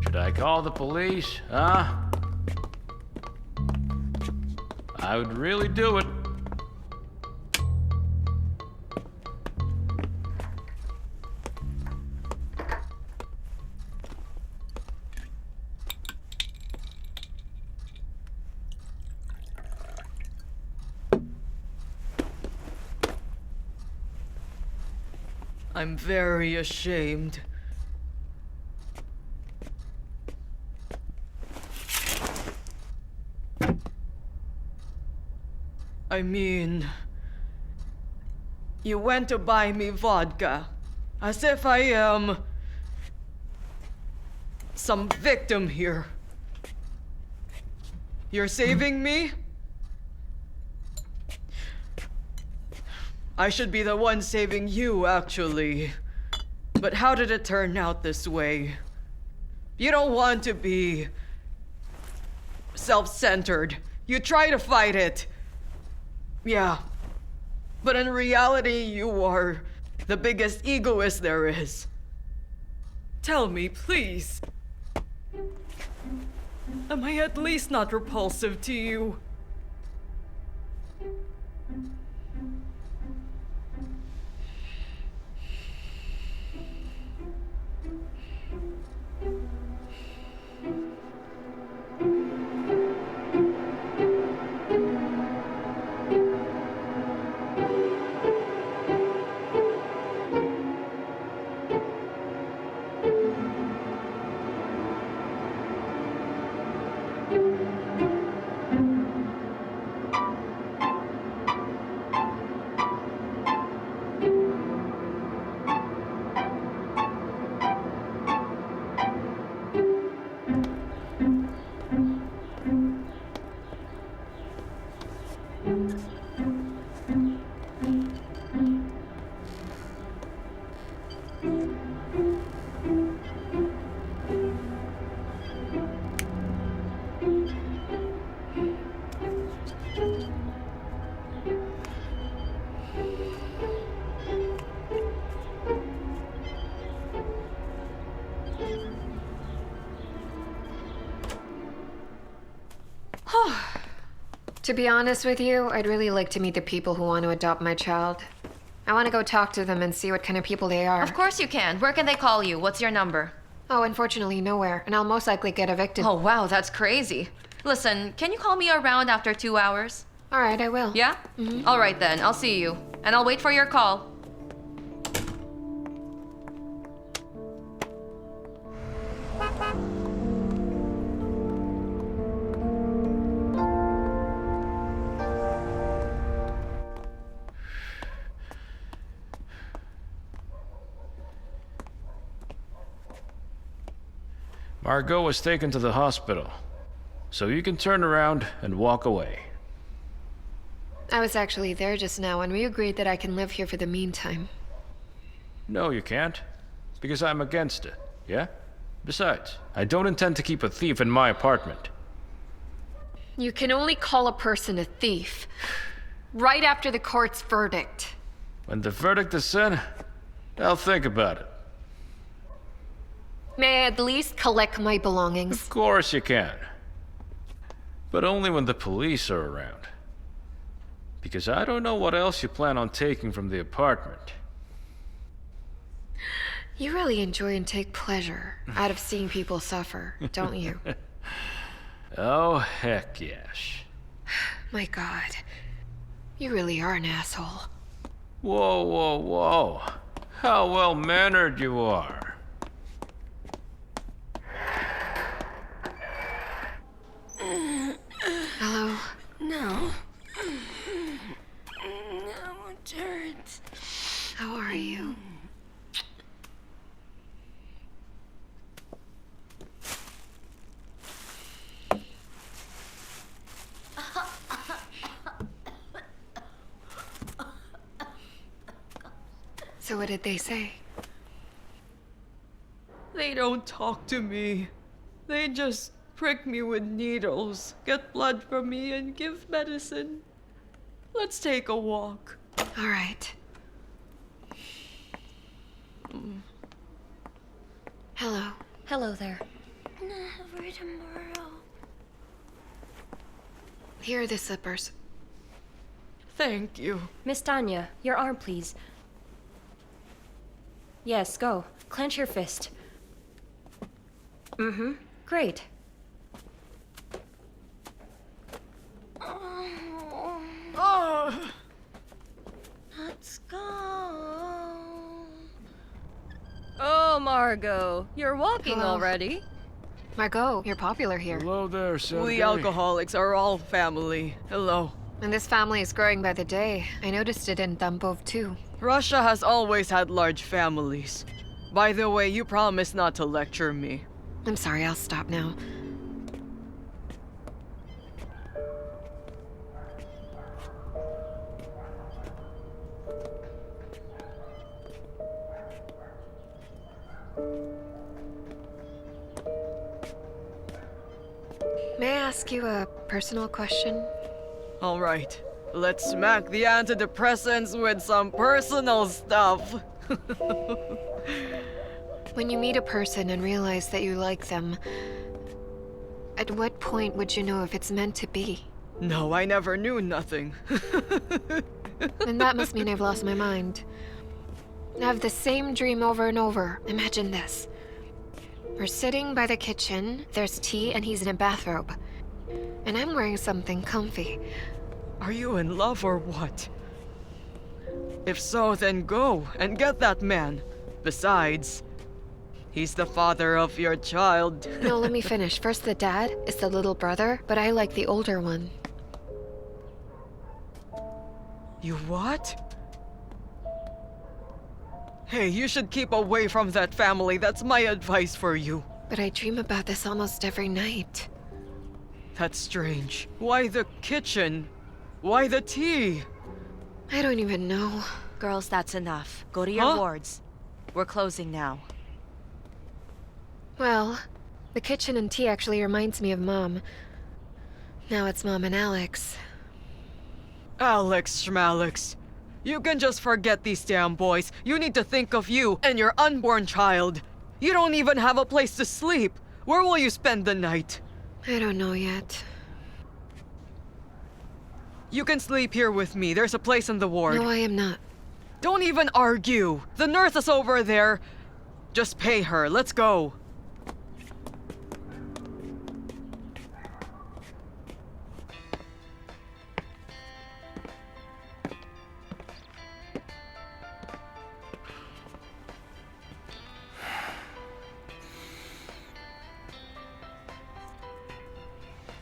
Should I call the police, huh? I would really do it. I'm very ashamed. I mean, you went to buy me vodka, as if I am some victim here. You're saving me? I should be the one saving you, actually. But how did it turn out this way? You don't want to be self-centered. You try to fight it. Yeah. But in reality, you are the biggest egoist there is. Tell me, please. Am I at least not repulsive to you? To be honest with you, I'd really like to meet the people who want to adopt my child. I want to go talk to them and see what kind of people they are. Of course you can. Where can they call you? What's your number? Oh, unfortunately, nowhere. And I'll most likely get evicted. Oh, wow, that's crazy. Listen, can you call me around after 2 hours? All right, I will. Yeah? All right then, I'll see you. And I'll wait for your call. Margot was taken to the hospital, so you can turn around and walk away. I was actually there just now, and we agreed that I can live here for the meantime. No, you can't, because I'm against it, yeah? Besides, I don't intend to keep a thief in my apartment. You can only call a person a thief right after the court's verdict. When the verdict is in, I'll think about it. May I at least collect my belongings? Of course you can. But only when the police are around. Because I don't know what else you plan on taking from the apartment. You really enjoy and take pleasure out of seeing people suffer, don't you? Oh, heck yes. My God. You really are an asshole. Whoa, whoa, whoa. How well-mannered you are. Hello. No. It hurts. How are you? So what did they say? They don't talk to me. They just prick me with needles, get blood from me, and give medicine. Let's take a walk. All right. Hello. Hello there. Never tomorrow. Here are the slippers. Thank you. Miss Tanya, your arm, please. Yes, go. Clench your fist. Mm-hmm. Great. Oh. Let's go. Oh, Margot, you're walking Hello. already. Margot, you're popular here. Hello there, Sergey. We alcoholics are all family. Hello. And this family is growing by the day. I noticed it in Tambov too. Russia has always had large families. By the way, you promised not to lecture me. I'm sorry, I'll stop now. May I ask you a personal question? All right. Let's smack the antidepressants with some personal stuff. When you meet a person and realize that you like them, at what point would you know if it's meant to be? No, I never knew nothing. Then that must mean I've lost my mind. I have the same dream over and over. Imagine this. We're sitting by the kitchen, there's tea, and he's in a bathrobe. And I'm wearing something comfy. Are you in love or what? If so, then go and get that man. Besides, he's the father of your child. No, let me finish. First, the dad is the little brother, but I like the older one. You what? Hey, you should keep away from that family. That's my advice for you. But I dream about this almost every night. That's strange. Why the kitchen? Why the tea? I don't even know. Girls, that's enough. Go to your wards. We're closing now. Well, the kitchen and tea actually reminds me of Mom. Now it's Mom and Alex. Alex Schmalix. You can just forget these damn boys. You need to think of you and your unborn child. You don't even have a place to sleep. Where will you spend the night? I don't know yet. You can sleep here with me. There's a place in the ward. No, I am not. Don't even argue. The nurse is over there. Just pay her. Let's go.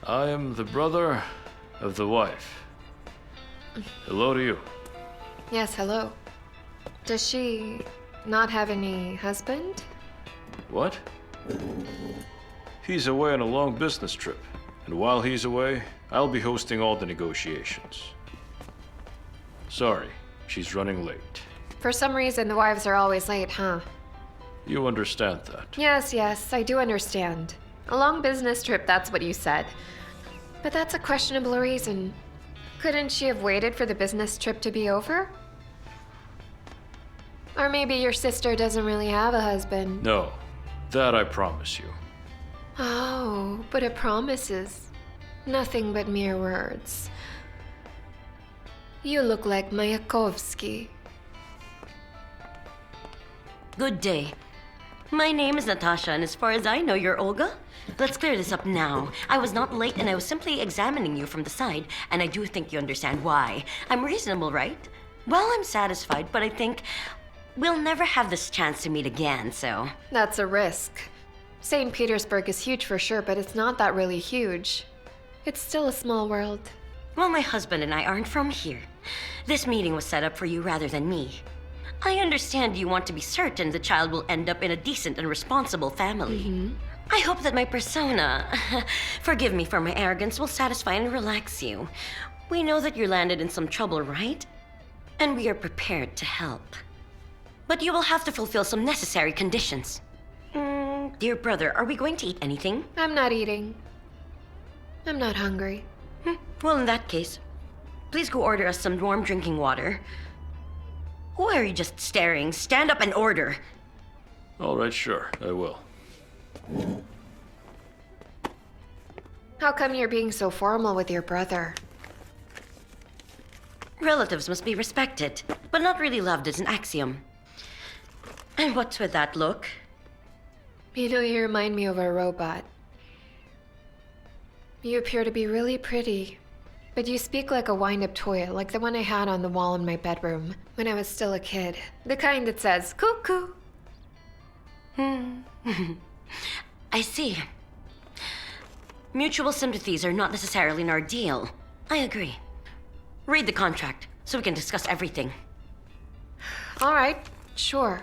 I am the brother of the wife. Hello to you. Yes, hello. Does she not have any husband? What? He's away on a long business trip, and while he's away, I'll be hosting all the negotiations. Sorry, she's running late. For some reason, the wives are always late, huh? You understand that. Yes, I do understand. A long business trip, that's what you said. But that's a questionable reason. Couldn't she have waited for the business trip to be over? Or maybe your sister doesn't really have a husband. No, that I promise you. Oh, but a promise is nothing but mere words. You look like Mayakovsky. Good day. My name is Natasha, and as far as I know, you're Olga? Let's clear this up now. I was not late, and I was simply examining you from the side, and I do think you understand why. I'm reasonable, right? Well, I'm satisfied, but I think we'll never have this chance to meet again, so... That's a risk. St. Petersburg is huge for sure, but it's not that really huge. It's still a small world. Well, my husband and I aren't from here. This meeting was set up for you rather than me. I understand you want to be certain the child will end up in a decent and responsible family. I hope that my persona, forgive me for my arrogance, will satisfy and relax you. We know that you landed in some trouble, right? And we are prepared to help. But you will have to fulfill some necessary conditions. Dear brother, are we going to eat anything? I'm not eating. I'm not hungry. Well, in that case, please go order us some warm drinking water. Why are you just staring? Stand up and order. All right, sure, I will. How come you're being so formal with your brother? Relatives must be respected, but not really loved is an axiom. And what's with that look? You know, you remind me of a robot. You appear to be really pretty, but you speak like a wind-up toy, like the one I had on the wall in my bedroom when I was still a kid. The kind that says, cuckoo. I see. Mutual sympathies are not necessarily an ordeal. I agree. Read the contract, so we can discuss everything. All right, sure.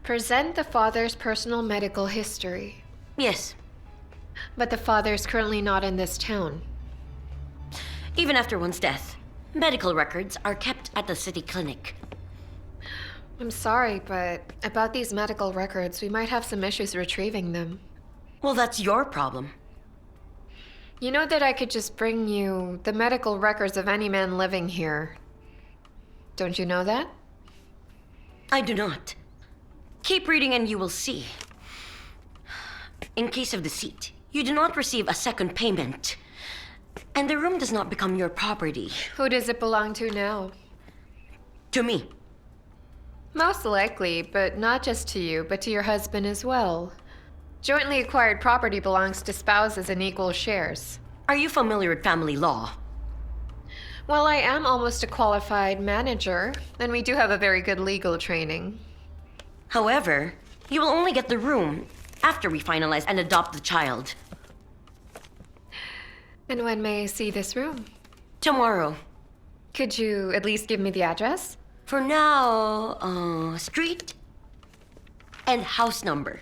Present the father's personal medical history. Yes. But the father is currently not in this town. Even after one's death, medical records are kept at the city clinic. I'm sorry, but about these medical records, we might have some issues retrieving them. Well, that's your problem. You know that I could just bring you the medical records of any man living here. Don't you know that? I do not. Keep reading and you will see. In case of deceit, you do not receive a second payment. And the room does not become your property. Who does it belong to now? To me. Most likely, but not just to you, but to your husband as well. Jointly acquired property belongs to spouses in equal shares. Are you familiar with family law? Well, I am almost a qualified manager, and we do have a very good legal training. However, you will only get the room after we finalize and adopt the child. And when may I see this room? Tomorrow. Could you at least give me the address? For now, street and house number.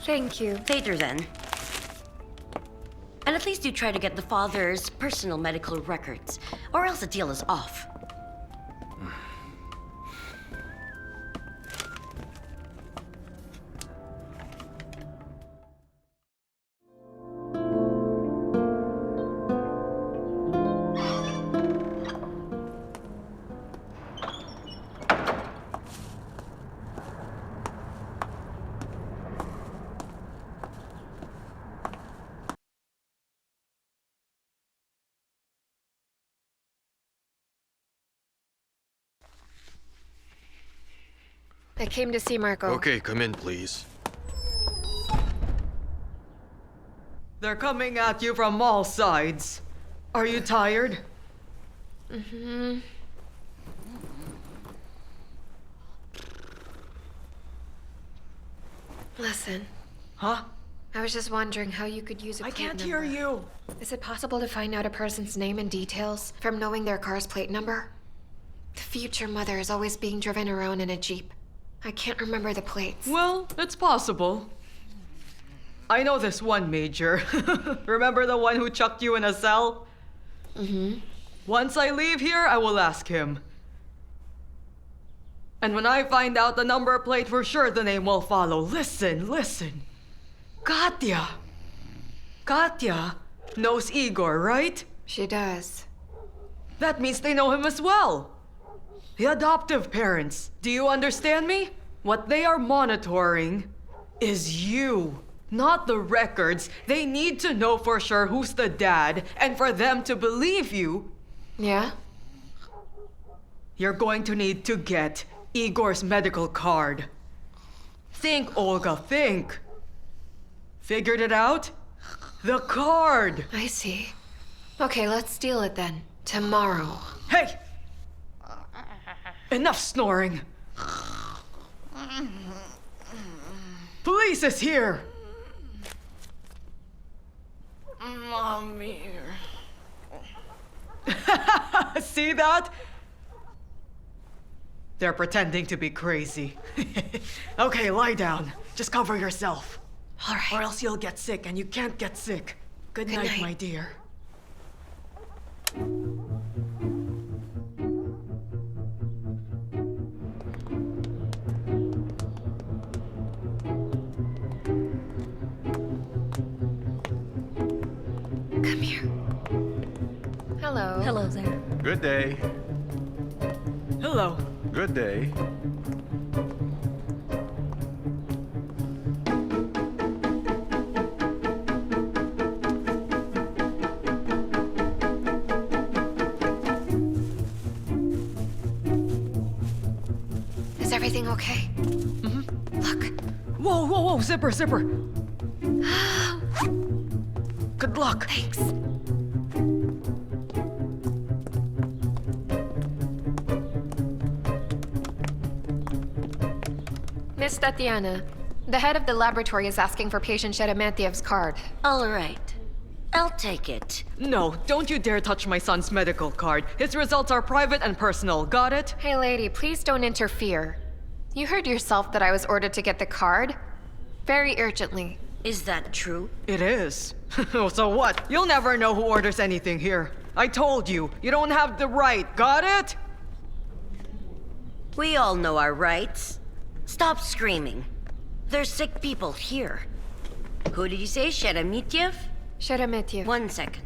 Thank you. Later then. And at least you try to get the father's personal medical records, or else the deal is off. I came to see Marco. Okay, come in, please. They're coming at you from all sides. Are you tired? Mm-hmm. Listen. Huh? I was just wondering how you could use a I plate can't number. hear you. Is it possible to find out a person's name and details from knowing their car's plate number? The future mother is always being driven around in a Jeep. I can't remember the plates. Well, it's possible. I know this one, Major. Remember the one who chucked you in a cell? Mm-hmm. Once I leave here, I will ask him. And when I find out the number plate, for sure the name will follow. Listen. Katya knows Igor, right? She does. That means they know him as well. The adoptive parents. Do you understand me? What they are monitoring is you, not the records. They need to know for sure who's the dad, and for them to believe you. Yeah? You're going to need to get Igor's medical card. Think, Olga, think. Figured it out? The card! I see. Okay, let's steal it then. Tomorrow. Hey! Enough snoring. Police is here! Mommy. See that? They're pretending to be crazy. Okay, lie down. Just cover yourself. All right. Or else you'll get sick, and you can't get sick. Good night, my dear. Come here. Hello. Hello there. Good day. Hello. Good day. Is everything okay? Look. Whoa, whoa, whoa, zipper, zipper. Good luck. Thanks. Miss Tatiana, the head of the laboratory is asking for patient Sheremetyev's card. All right. I'll take it. No, don't you dare touch my son's medical card. His results are private and personal. Got it? Hey lady, please don't interfere. You heard yourself that I was ordered to get the card. Very urgently. Is that true? It is. So what? You'll never know who orders anything here. I told you, you don't have the right. Got it? We all know our rights. Stop screaming. There's sick people here. Who did you say, Sheremetyev? Sheremetyev. 1 second.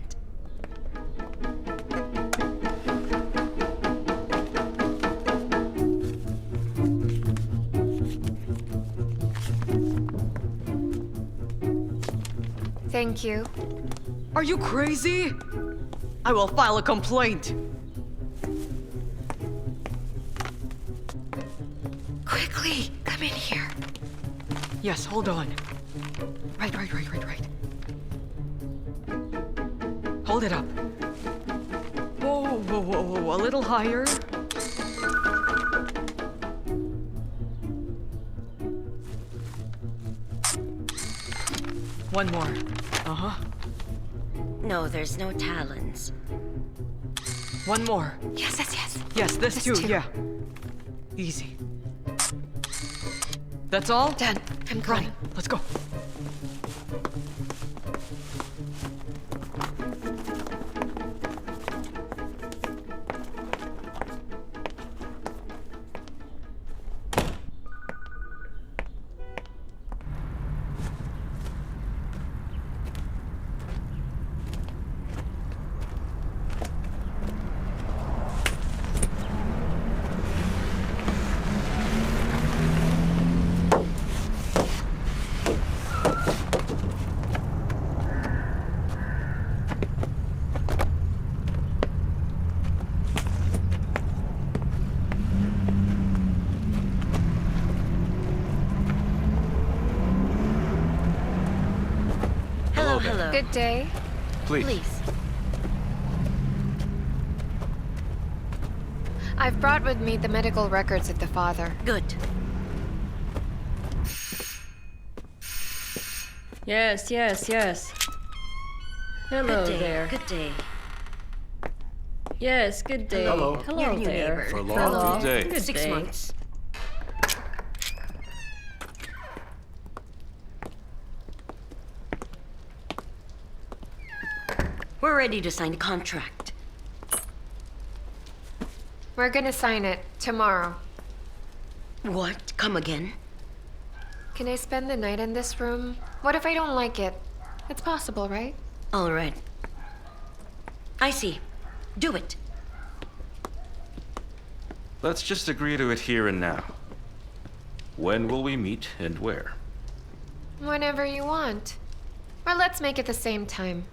Thank you. Are you crazy? I will file a complaint. Quickly, come in here. Yes, hold on. Right. Hold it up. Whoa, a little higher. One more. Uh-huh. No, there's no talons. One more. Yes. Yes, this too, yeah. Easy. That's all? Done. I'm Run. coming. Let's go. Hello. Good day. Please. I've brought with me the medical records of the father. Good. Yes. Hello Good day. there. Good day. Yes, good day. Hello. Hello Your new there. neighbor. For long. Hello. Good day. Good 6 day. months. We're ready to sign a contract. We're gonna sign it tomorrow. What? Come again? Can I spend the night in this room? What if I don't like it? It's possible, right? All right. I see. Do it. Let's just agree to it here and now. When will we meet and where? Whenever you want. Or let's make it the same time.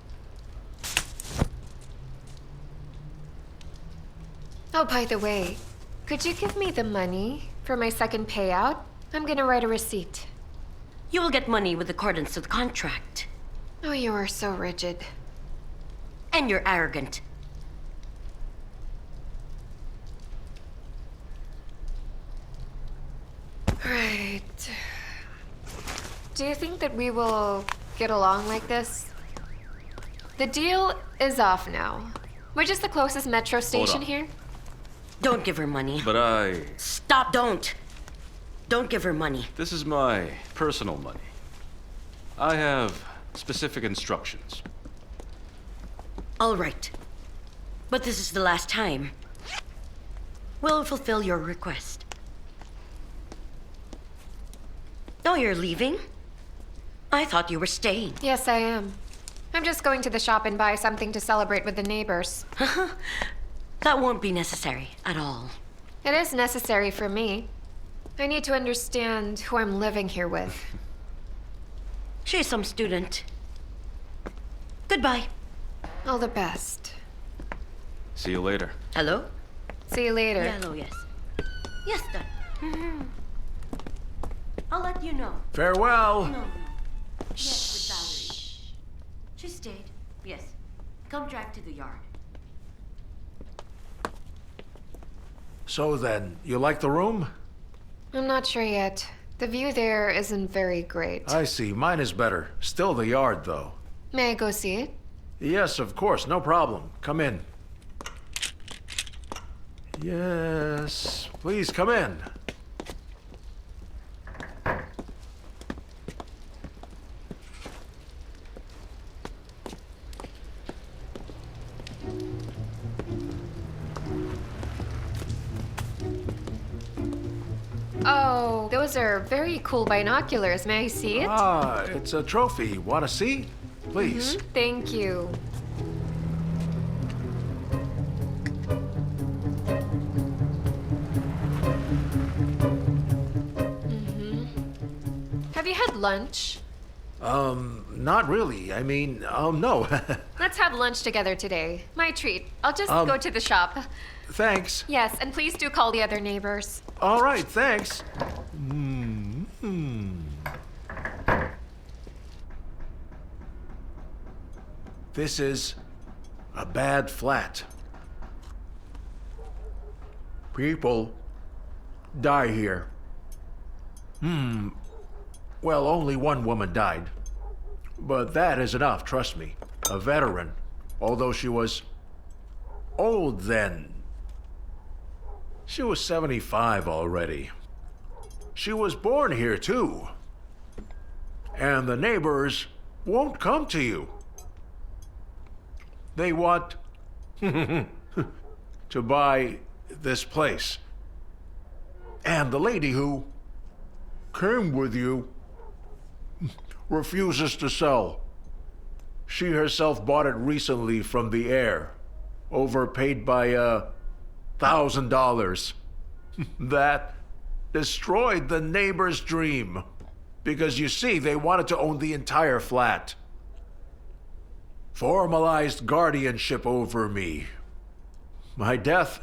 Oh, by the way, Could you give me the money for my second payout? I'm gonna write a receipt. You will get money with accordance to the contract. Oh, you are so rigid. And you're arrogant. Right. Do you think that we will get along like this? The deal is off now. We're just the closest metro station on. here. Don't give her money. But Stop, don't! Don't give her money. This is my personal money. I have specific instructions. All right. But this is the last time. We'll fulfill your request. Oh, you're leaving? I thought you were staying. Yes, I am. I'm just going to the shop and buy something to celebrate with the neighbors. That won't be necessary at all. It is necessary for me. I need to understand who I'm living here with. She's some student. Goodbye. All the best. See you later. Hello? See you later. Yeah, hello, yes. Yes, done. Mhm. I'll let you know. Farewell. No. Yes, with Valerie. She stayed. Yes. Come drive to the yard. So then, you like the room? I'm not sure yet. The view there isn't very great. I see. Mine is better. Still the yard, though. May I go see it? Yes, of course. No problem. Come in. Yes. Please come in. Oh, those are very cool binoculars. May I see it? Ah, it's a trophy. Want to see? Please. Thank you. Have you had lunch? Not really. I mean, no. Let's have lunch together today. My treat. I'll just go to the shop. Thanks. Yes, and please do call the other neighbors. All right, thanks. This is a bad flat. People die here. Well, only one woman died. But that is enough, trust me. A veteran, although she was old then. She was 75 already. She was born here, too. And the neighbors won't come to you. They want to buy this place. And the lady who came with you refuses to sell. She herself bought it recently from the heir, overpaid by $1,000. That destroyed the neighbor's dream. Because you see, they wanted to own the entire flat. Formalized guardianship over me. My death.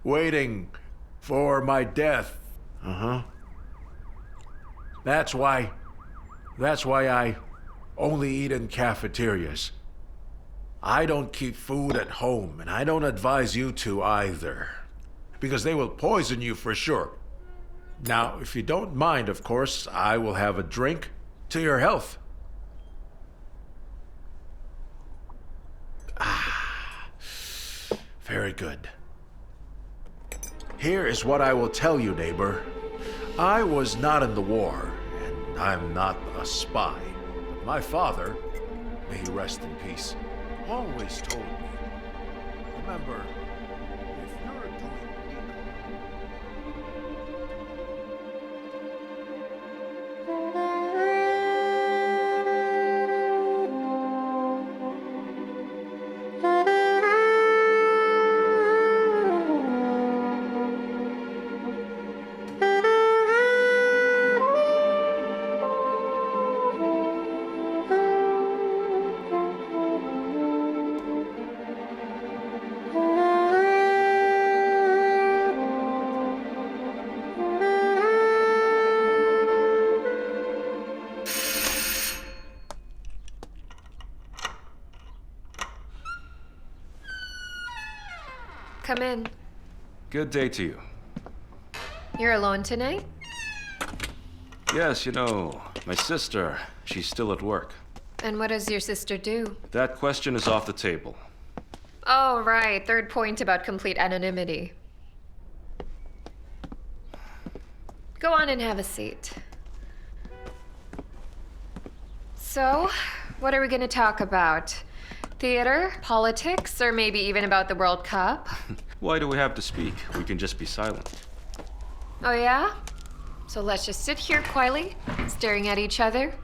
Waiting for my death. That's why I only eat in cafeterias. I don't keep food at home, and I don't advise you to either. Because they will poison you for sure. Now, if you don't mind, of course, I will have a drink to your health. Very good. Here is what I will tell you, neighbor. I was not in the war, and I'm not a spy. But my father, may he rest in peace, always told me, remember, if you're doing Bye. Come in. Good day to you. You're alone tonight? Yes, you know, my sister, she's still at work. And what does your sister do? That question is off the table. Oh, right. Third point about complete anonymity. Go on and have a seat. So, what are we going to talk about? Theater, politics, or maybe even about the World Cup? Why do we have to speak? We can just be silent. Oh, yeah? So let's just sit here quietly, staring at each other.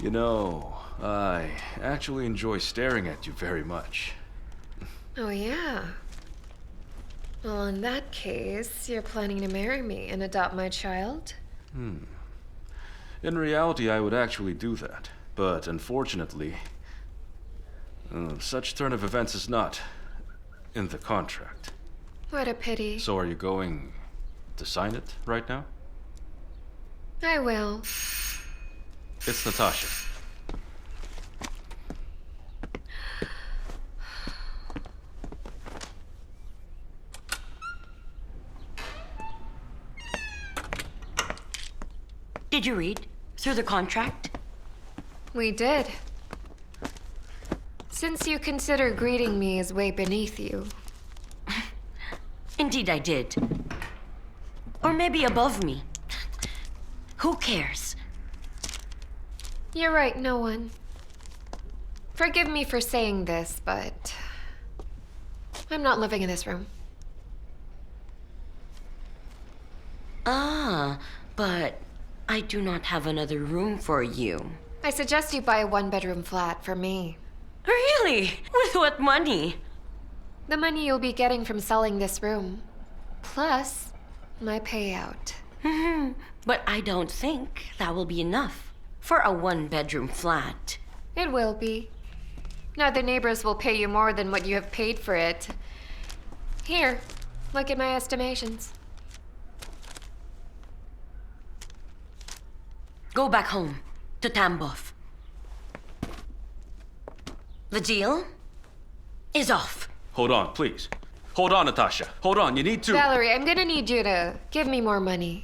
You know, I actually enjoy staring at you very much. Oh, yeah. Well, in that case, you're planning to marry me and adopt my child? In reality, I would actually do that. But unfortunately, such turn of events is not in the contract. What a pity. So are you going to sign it right now? I will. It's Natasha. Did you read through the contract? We did. Since you consider greeting me as way beneath you. Indeed, I did. Or maybe above me. Who cares? You're right, no one. Forgive me for saying this, but I'm not living in this room. Ah, but I do not have another room for you. I suggest you buy a one-bedroom flat for me. Really? With what money? The money you'll be getting from selling this room. Plus, my payout. But I don't think that will be enough for a one-bedroom flat. It will be. Now the neighbors will pay you more than what you have paid for it. Here, look at my estimations. Go back home to Tambov. The deal is off. Hold on, please. Hold on, Natasha. Hold on, you need to... Valerie, I'm gonna need you to give me more money.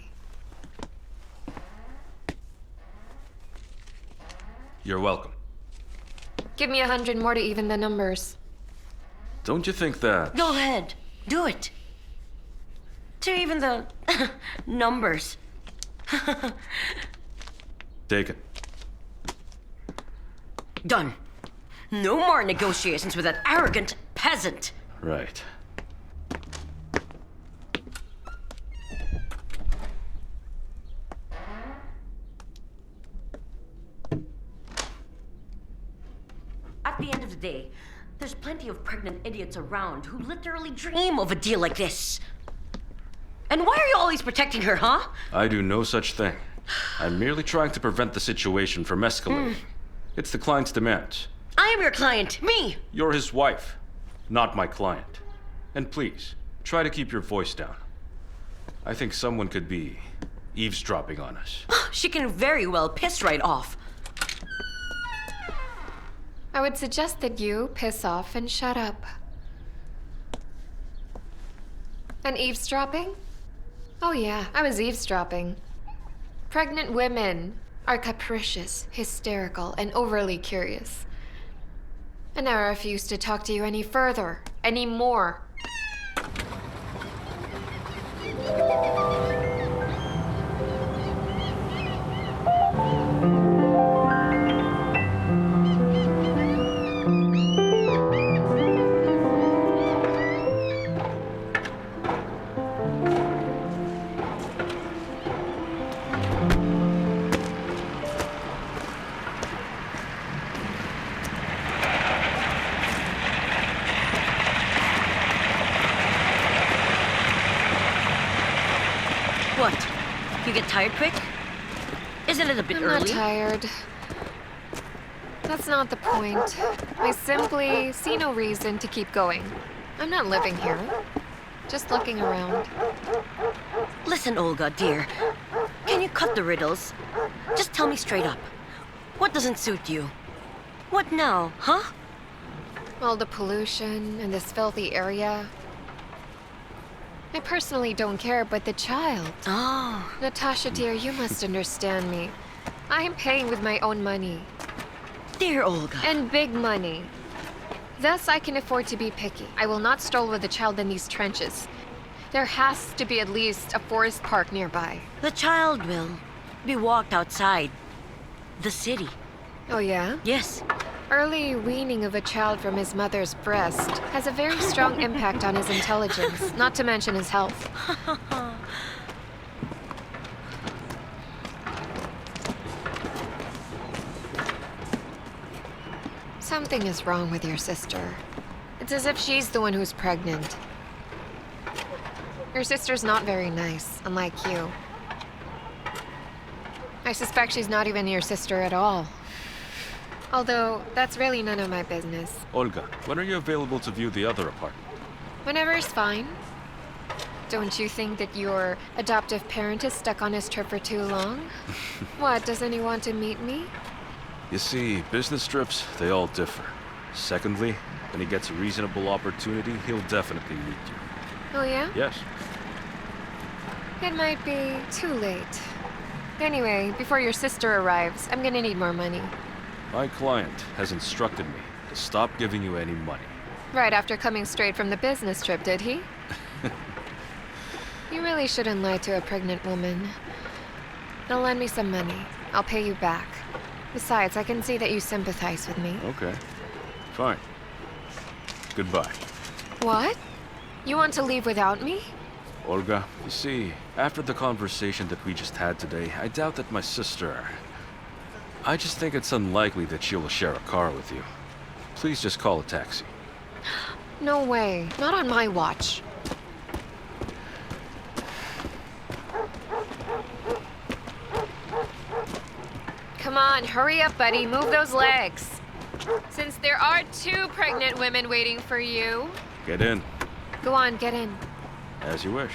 You're welcome. Give me 100 more to even the numbers. Don't you think that... Go ahead. Do it. To even the numbers. Take it. Done. No more negotiations with that arrogant peasant. Right. At the end of the day, there's plenty of pregnant idiots around who literally dream of a deal like this. And why are you always protecting her, huh? I do no such thing. I'm merely trying to prevent the situation from escalating. It's the client's demands. I am your client. Me! You're his wife, not my client. And please, try to keep your voice down. I think someone could be eavesdropping on us. She can very well piss right off. I would suggest that you piss off and shut up. And eavesdropping? Oh yeah, I was eavesdropping. Pregnant women are capricious, hysterical, and overly curious. And I refuse to talk to you any further, anymore. What? You get tired quick? Isn't it a bit I'm early? not tired. That's not the point. I simply see no reason to keep going. I'm not living here. Just looking around. Listen, Olga, dear. Can you cut the riddles? Just tell me straight up. What doesn't suit you? What now, huh? All the pollution in this filthy area. I personally don't care, but the child. Oh. Natasha, dear, you must understand me. I am paying with my own money. Dear Olga. And big money. Thus, I can afford to be picky. I will not stroll with the child in these trenches. There has to be at least a forest park nearby. The child will be walked outside the city. Oh, yeah? Yes. Early weaning of a child from his mother's breast has a very strong impact on his intelligence, not to mention his health. Something is wrong with your sister. It's as if she's the one who's pregnant. Your sister's not very nice, unlike you. I suspect she's not even your sister at all. Although, that's really none of my business. Olga, when are you available to view the other apartment? Whenever is fine. Don't you think that your adoptive parent is stuck on his trip for too long? What, doesn't he want to meet me? You see, business trips, they all differ. Secondly, when he gets a reasonable opportunity, he'll definitely meet you. Oh, yeah? Yes. It might be too late. Anyway, before your sister arrives, I'm gonna need more money. My client has instructed me to stop giving you any money. Right after coming straight from the business trip, did he? You really shouldn't lie to a pregnant woman. Now lend me some money. I'll pay you back. Besides, I can see that you sympathize with me. Okay. Fine. Goodbye. What? You want to leave without me? Olga, you see, after the conversation that we just had today, I doubt that my sister... I just think it's unlikely that she will share a car with you. Please just call a taxi. No way. Not on my watch. Come on, hurry up, buddy. Move those legs. Since there are 2 pregnant women waiting for you. Get in. Go on, get in. As you wish.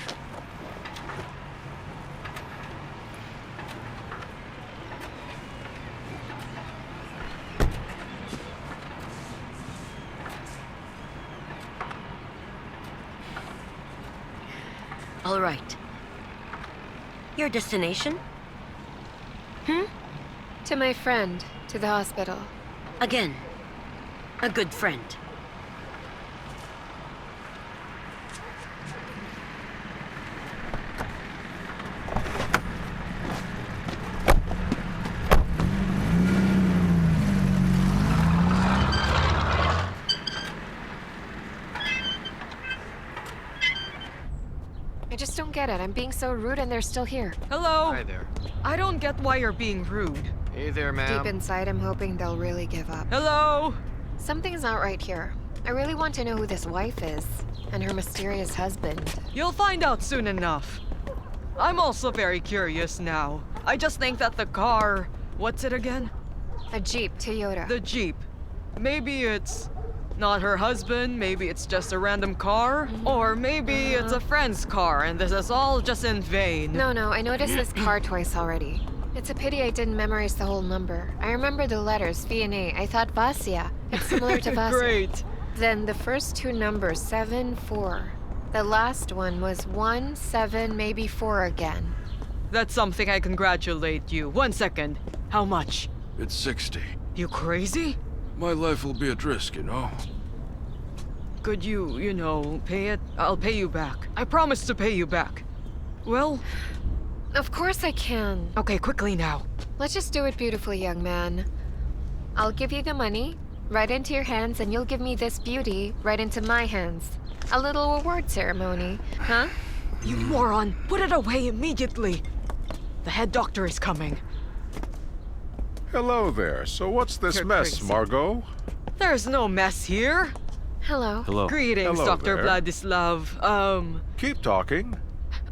All right. Your destination? To my friend, to the hospital. Again, a good friend. I just don't get it. I'm being so rude and they're still here. Hello? Hi there. I don't get why you're being rude. Hey there, ma'am. Deep inside, I'm hoping they'll really give up. Hello? Something's not right here. I really want to know who this wife is and her mysterious husband. You'll find out soon enough. I'm also very curious now. I just think that the car... What's it again? A Jeep Toyota. The Jeep. Maybe it's not her husband, maybe it's just a random car, or maybe it's a friend's car and this is all just in vain. No, I noticed this car twice already. It's a pity I didn't memorize the whole number. I remember the letters, V and A. I thought Vasya. It's similar to Vasya. Great. Then the first 2 numbers, 7, 4. The last one was 1, 7, maybe 4 again. That's something I congratulate you. 1 second. How much? It's 60. You crazy? My life will be at risk, you know. Could you pay it? I'll pay you back. I promise to pay you back. Well... Of course I can. Okay, quickly now. Let's just do it beautifully, young man. I'll give you the money, right into your hands, and you'll give me this beauty right into my hands. A little award ceremony, huh? You moron! Put it away immediately! The head doctor is coming. Hello there. So what's this You're mess, crazy. Margot? There's no mess here. Hello. Hello. Greetings, Hello Dr. there. Vladislav. Keep talking.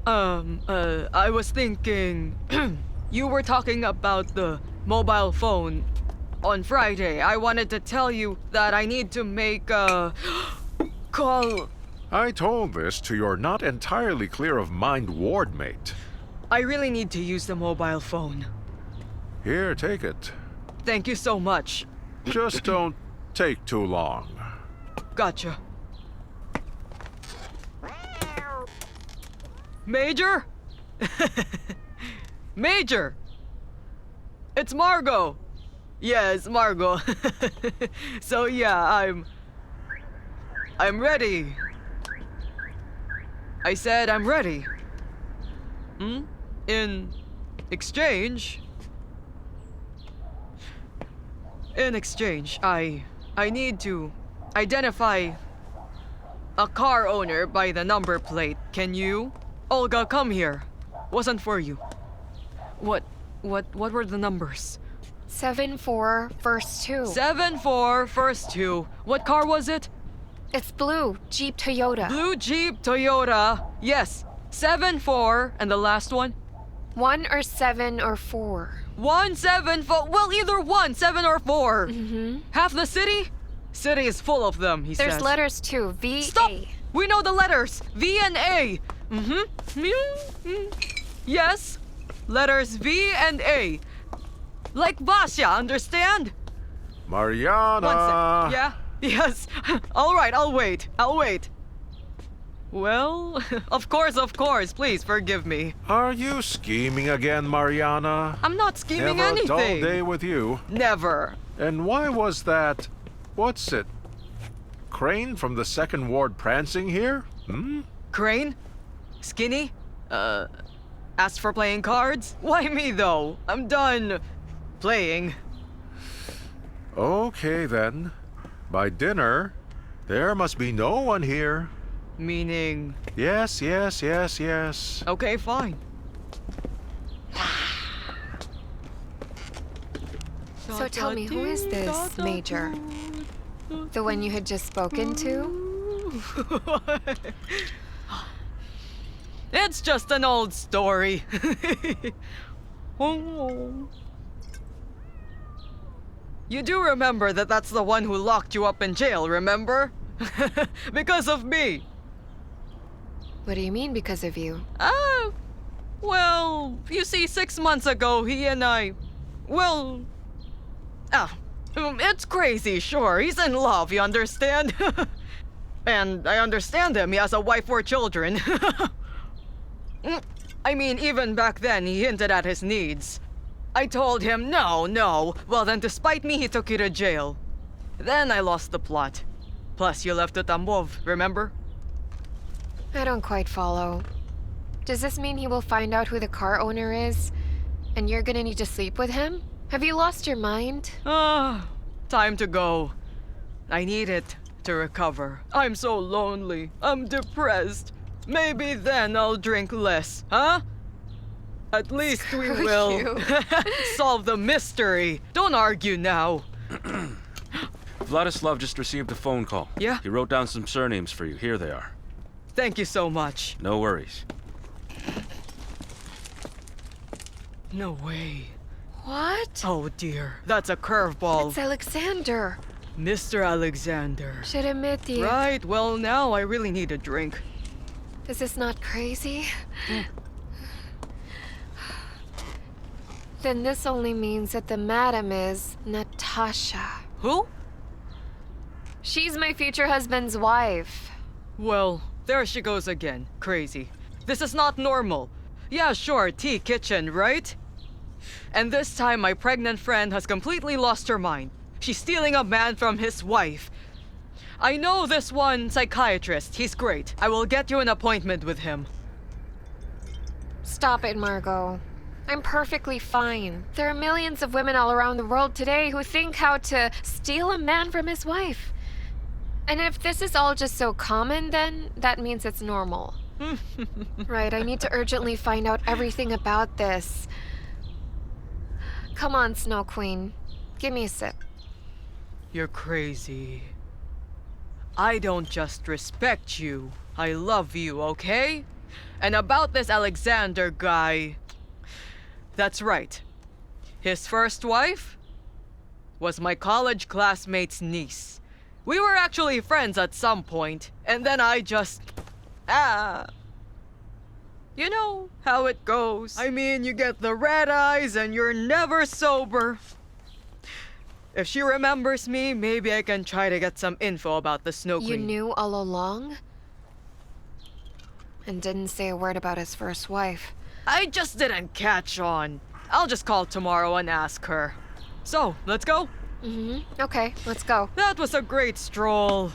I was thinking... you were talking about the mobile phone. On Friday, I wanted to tell you that I need to make a... call... I told this to your not entirely clear of mind ward mate. I really need to use the mobile phone. Here, take it. Thank you so much. Just don't take too long. Gotcha. Major? Major! It's Margot! Yes, Margot. So yeah, I'm ready. I said I'm ready. In exchange... In exchange, I need to identify a car owner by the number plate. Can you? Olga, come here. Wasn't for you. What were the numbers? 7-4, first 2. 7-4, first 2. What car was it? It's blue, Jeep Toyota. Blue Jeep Toyota. Yes. 7-4, and the last one? 1 or 7 or 4. 1, 7, 4. Well, either 1, 7 or 4. Half the city? City is full of them, he says. There's letters too. V, Stop! A. We know the letters. V and A. Yes. Letters V and A. Like Vasya, understand? Mariana! 1 sec. Yeah? Yes. All right, I'll wait. Well, of course. Please forgive me. Are you scheming again, Mariana? I'm not scheming Never anything. a dull day with you. Never. And why was that... What's it? Crane from the 2nd Ward prancing here? Crane? Skinny? Asked for playing cards? Why me though? I'm done playing. Okay then. By dinner, there must be no one here. Meaning? Yes. Okay, fine. So tell me, who is this Major? The one you had just spoken to? It's just an old story. You do remember that that's the one who locked you up in jail, remember? Because of me. What do you mean, because of you? Well, you see, 6 months ago, he and I... Well... it's crazy, sure. He's in love, you understand? And I understand him. He has a wife or children. I mean, even back then, he hinted at his needs. I told him, no. Well, then, despite me, he took you to jail. Then I lost the plot. Plus, you left to Tambov, remember? I don't quite follow. Does this mean he will find out who the car owner is? And you're gonna need to sleep with him? Have you lost your mind? Time to go. I need it to recover. I'm so lonely. I'm depressed. Maybe then I'll drink less, huh? At least we will solve the mystery. Don't argue now. Vladislav just received a phone call. Yeah? He wrote down some surnames for you. Here they are. Thank you so much. No worries. No way. What? Oh dear, that's a curveball. It's Alexander. Mr. Alexander. Sheremetyev. Right, well now I really need a drink. Is this not crazy? Then this only means that the madam is Natasha. Who? She's my future husband's wife. Well, there she goes again. Crazy. This is not normal. Yeah, sure, tea kitchen, right? And this time my pregnant friend has completely lost her mind. She's stealing a man from his wife. I know this one psychiatrist. He's great. I will get you an appointment with him. Stop it, Margot. I'm perfectly fine. There are millions of women all around the world today who think how to steal a man from his wife. And if this is all just so common, then that means it's normal. Right, I need to urgently find out everything about this. Come on, Snow Queen. Give me a sip. You're crazy. I don't just respect you. I love you, okay? And about this Alexander guy... That's right. His first wife was my college classmate's niece. We were actually friends at some point, and then I just... You know how it goes. I mean, you get the red eyes and you're never sober. If she remembers me, maybe I can try to get some info about the Snow Queen. You knew all along? And didn't say a word about his first wife. I just didn't catch on. I'll just call tomorrow and ask her. So, let's go? Okay, let's go. That was a great stroll.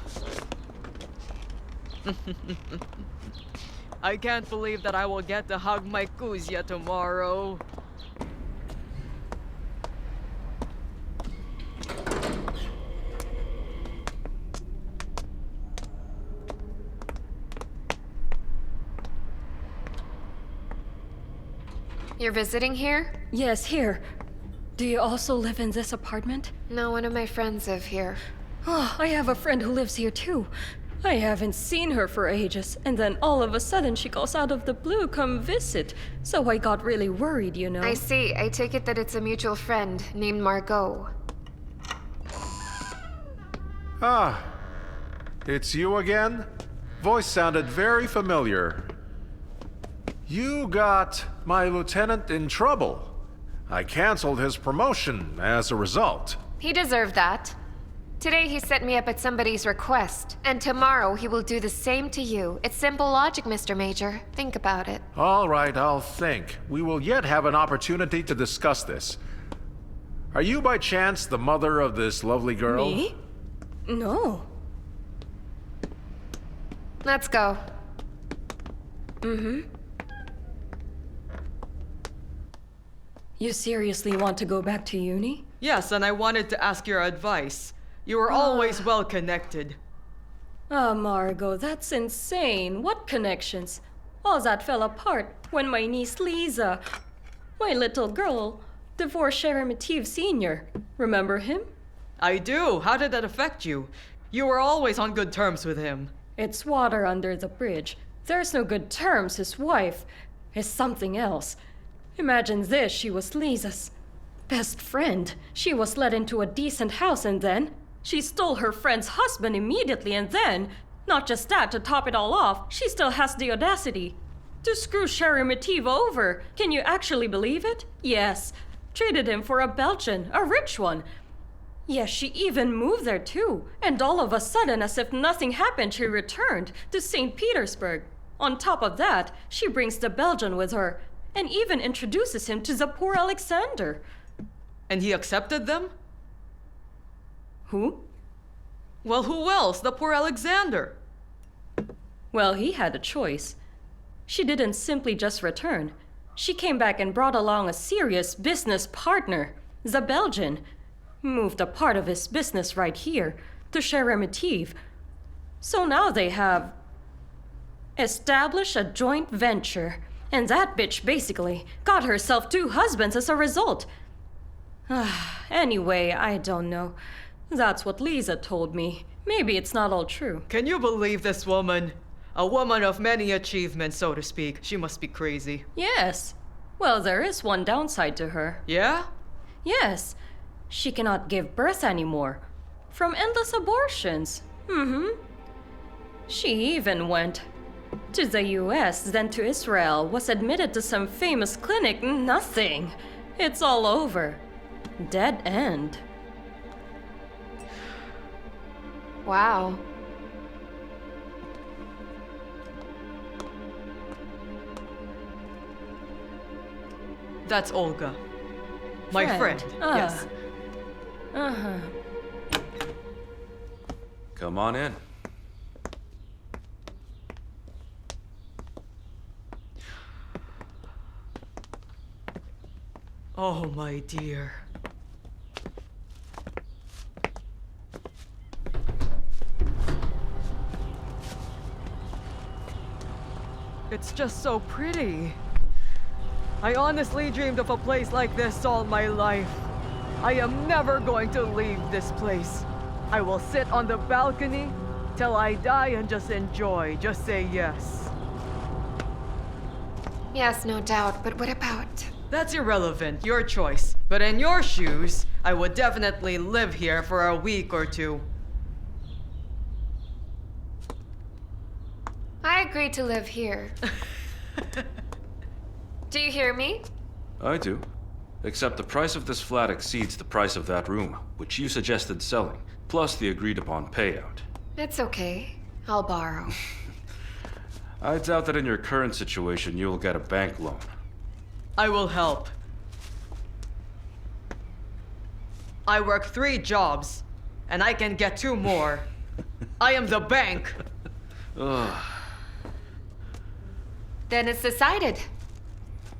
I can't believe that I will get to hug my Kuzia tomorrow. You're visiting here? Yes, here. Do you also live in this apartment? No, one of my friends live here. Oh, I have a friend who lives here too. I haven't seen her for ages, and then all of a sudden she calls out of the blue, come visit. So I got really worried, you know. I see. I take it that it's a mutual friend named Margot. Ah, it's you again? Voice sounded very familiar. You got my lieutenant in trouble. I canceled his promotion as a result. He deserved that. Today he set me up at somebody's request, and tomorrow he will do the same to you. It's simple logic, Mr. Major. Think about it. All right, I'll think. We will yet have an opportunity to discuss this. Are you by chance the mother of this lovely girl? Me? No. Let's go. You seriously want to go back to uni? Yes, and I wanted to ask your advice. You were always well connected. Ah, Margot, that's insane. What connections? All that fell apart when my niece Lisa, my little girl, divorced Sheremetiv Sr. Remember him? I do. How did that affect you? You were always on good terms with him. It's water under the bridge. There's no good terms. His wife is something else. Imagine this, she was Lisa's best friend. She was let into a decent house and then she stole her friend's husband immediately, and then, not just that, to top it all off, she still has the audacity to screw Sheremetiv over. Can you actually believe it? Yes. Traded him for a Belgian, a rich one. Yes, she even moved there too. And all of a sudden, as if nothing happened, she returned to St. Petersburg. On top of that, she brings the Belgian with her and even introduces him to the poor Alexander. And he accepted them? Who? Well, who else? The poor Alexander. Well, he had a choice. She didn't simply just return. She came back and brought along a serious business partner, the Belgian. Moved a part of his business right here to Sheremetiv. So now they have established a joint venture. And that bitch basically got herself 2 husbands as a result. Anyway, I don't know. That's what Lisa told me. Maybe it's not all true. Can you believe this woman? A woman of many achievements, so to speak. She must be crazy. Yes. Well, there is one downside to her. Yeah? Yes. She cannot give birth anymore. From endless abortions. She even went to the US, then to Israel, was admitted to some famous clinic. Nothing. It's all over. Dead end. Wow. That's Olga. My friend. Yes. Come on in. Oh, my dear. It's just so pretty. I honestly dreamed of a place like this all my life. I am never going to leave this place. I will sit on the balcony till I die and just enjoy, just say yes. Yes, no doubt, but what about... That's irrelevant, your choice. But in your shoes, I would definitely live here for a week or 2. I agree to live here. Do you hear me? I do. Except the price of this flat exceeds the price of that room, which you suggested selling, plus the agreed upon payout. It's okay. I'll borrow. I doubt that in your current situation you'll get a bank loan. I will help. I work 3 jobs, and I can get 2 more. I am the bank. Ugh. Then it's decided.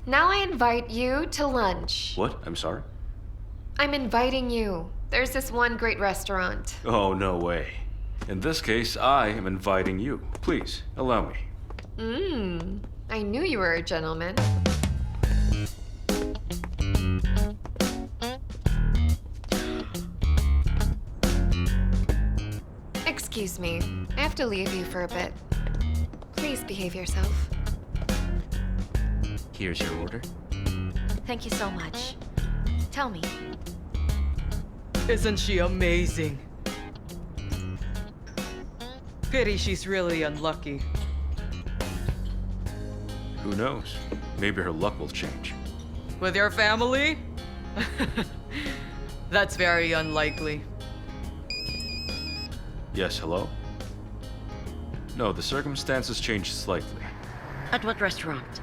Now I invite you to lunch. What? I'm sorry? I'm inviting you. There's this one great restaurant. Oh, no way. In this case, I am inviting you. Please, allow me. I knew you were a gentleman. Excuse me. I have to leave you for a bit. Please behave yourself. Here's your order. Thank you so much. Tell me, Isn't she amazing? Pity she's really unlucky. Who knows? Maybe her luck will change. With your family? That's very unlikely. Yes, hello? No, the circumstances changed slightly. At what restaurant?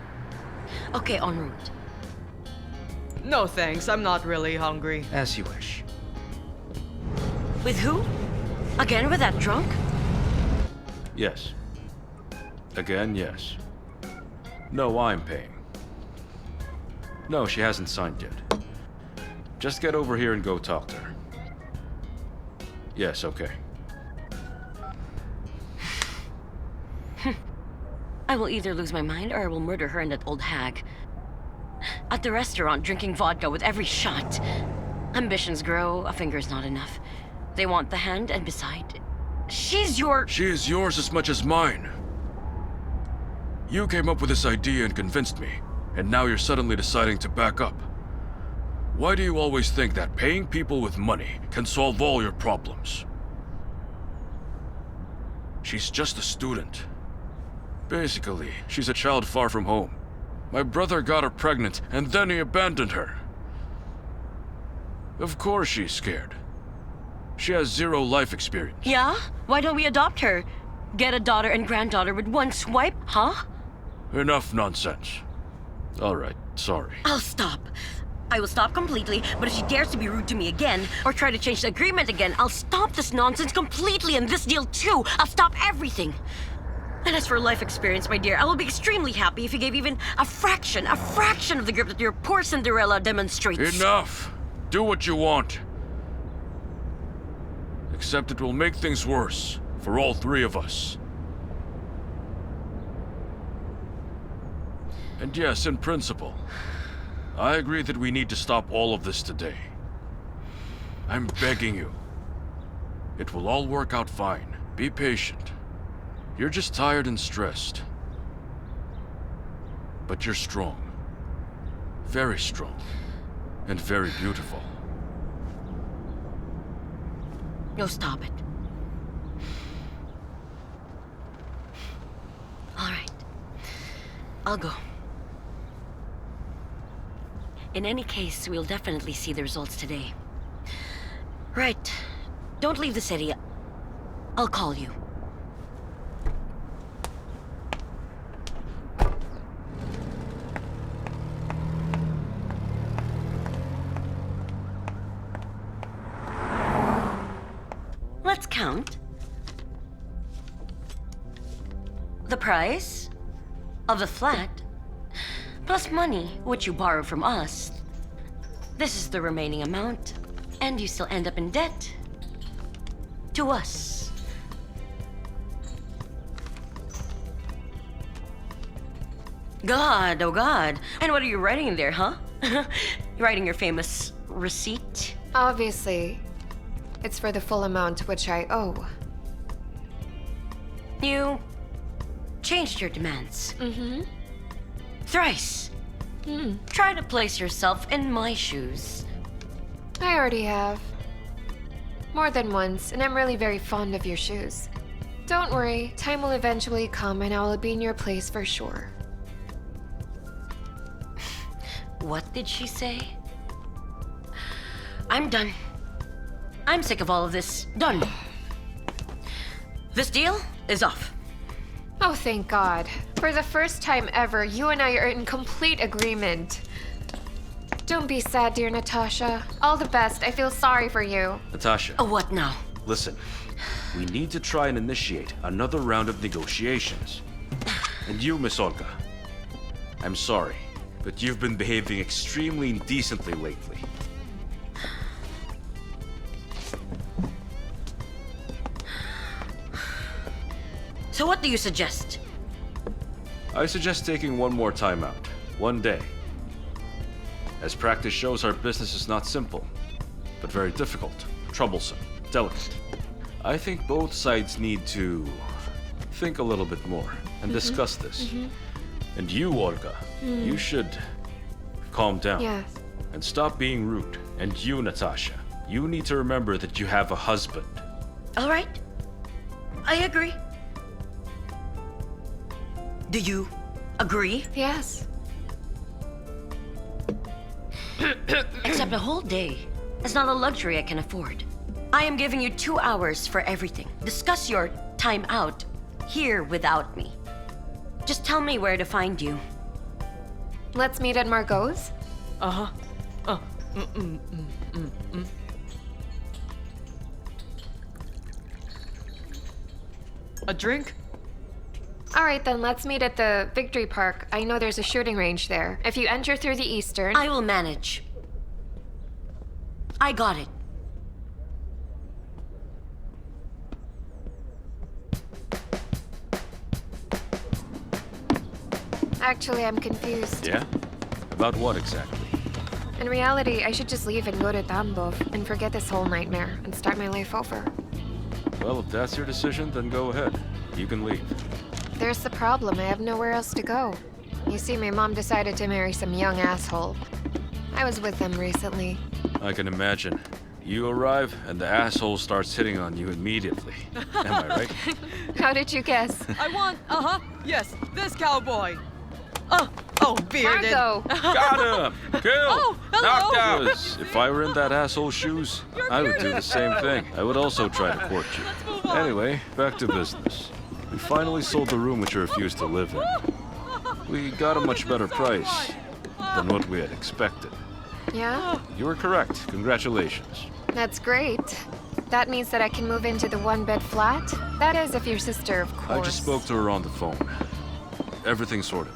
Okay, en route. No thanks, I'm not really hungry. As you wish. With who? Again with that drunk? Yes. Again, yes. No, I'm paying. No, she hasn't signed yet. Just get over here and go talk to her. Yes, okay. I will either lose my mind or I will murder her and that old hag. At the restaurant, drinking vodka with every shot. Ambitions grow, a finger's not enough. They want the hand, and beside, she's your... She is yours as much as mine. You came up with this idea and convinced me, and now you're suddenly deciding to back up. Why do you always think that paying people with money can solve all your problems? She's just a student. Basically, she's a child far from home. My brother got her pregnant, and then he abandoned her. Of course she's scared. She has 0 life experience. Yeah? Why don't we adopt her? Get a daughter and granddaughter with one swipe, huh? Enough nonsense. All right, sorry. I'll stop. I will stop completely, but if she dares to be rude to me again, or try to change the agreement again, I'll stop this nonsense completely and this deal too. I'll stop everything. And as for life experience, my dear, I will be extremely happy if you gave even a fraction of the grip that your poor Cinderella demonstrates. Enough! Do what you want. Except it will make things worse for all 3 of us. And yes, in principle, I agree that we need to stop all of this today. I'm begging you. It will all work out fine. Be patient. You're just tired and stressed. But you're strong. Very strong. And very beautiful. No, stop it. All right. I'll go. In any case, we'll definitely see the results today. Right. Don't leave the city. I'll call you. Let's count. The price of the flat, plus money, which you borrowed from us. This is the remaining amount, and you still end up in debt. To us. God, oh God. And what are you writing in there, huh? You're writing your famous receipt? Obviously, it's for the full amount which I owe. You changed your demands. Thrice. Try to place yourself in my shoes. I already have. More than once, and I'm really very fond of your shoes. Don't worry, time will eventually come and I will be in your place for sure. What did she say? I'm done. I'm sick of all of this. Done. This deal is off. Oh, thank God. For the first time ever, you and I are in complete agreement. Don't be sad, dear Natasha. All the best. I feel sorry for you. Natasha. Oh, what now? Listen, we need to try and initiate another round of negotiations. And you, Miss Olga, I'm sorry, but you've been behaving extremely indecently lately. So what do you suggest? I suggest taking one more time out. One day. As practice shows, our business is not simple, but very difficult, troublesome, delicate. I think both sides need to think a little bit more and discuss this. And you, Olga, you should calm down. Yes. And stop being rude. And you, Natasha, you need to remember that you have a husband. All right. I agree. Do you agree? Yes. Except a whole day. It's not a luxury I can afford. I am giving you 2 hours for everything. Discuss your time out here without me. Just tell me where to find you. Let's meet at Margot's. Uh-huh. A drink? All right, then let's meet at the Victory Park. I know there's a shooting range there. If you enter through the eastern... I will manage. I got it. Actually, I'm confused. Yeah? About what exactly? In reality, I should just leave and go to Tambov and forget this whole nightmare and start my life over. Well, if that's your decision, then go ahead. You can leave. There's the problem. I have nowhere else to go. You see, my mom decided to marry some young asshole. I was with them recently. I can imagine. You arrive, and the asshole starts hitting on you immediately. Am I right? How did you guess? I want, yes, this cowboy. Bearded. Margot! Got him! Kill! Oh, hello! Knocked out! If I were in that asshole's shoes, I would do the same thing. I would also try to court you. Anyway, back to business. We finally sold the room which you refused to live in. We got a much better price than what we had expected. Yeah? You were correct. Congratulations. That's great. That means that I can move into the one-bed flat? That is, if your sister, of course. I just spoke to her on the phone. Everything's sorted.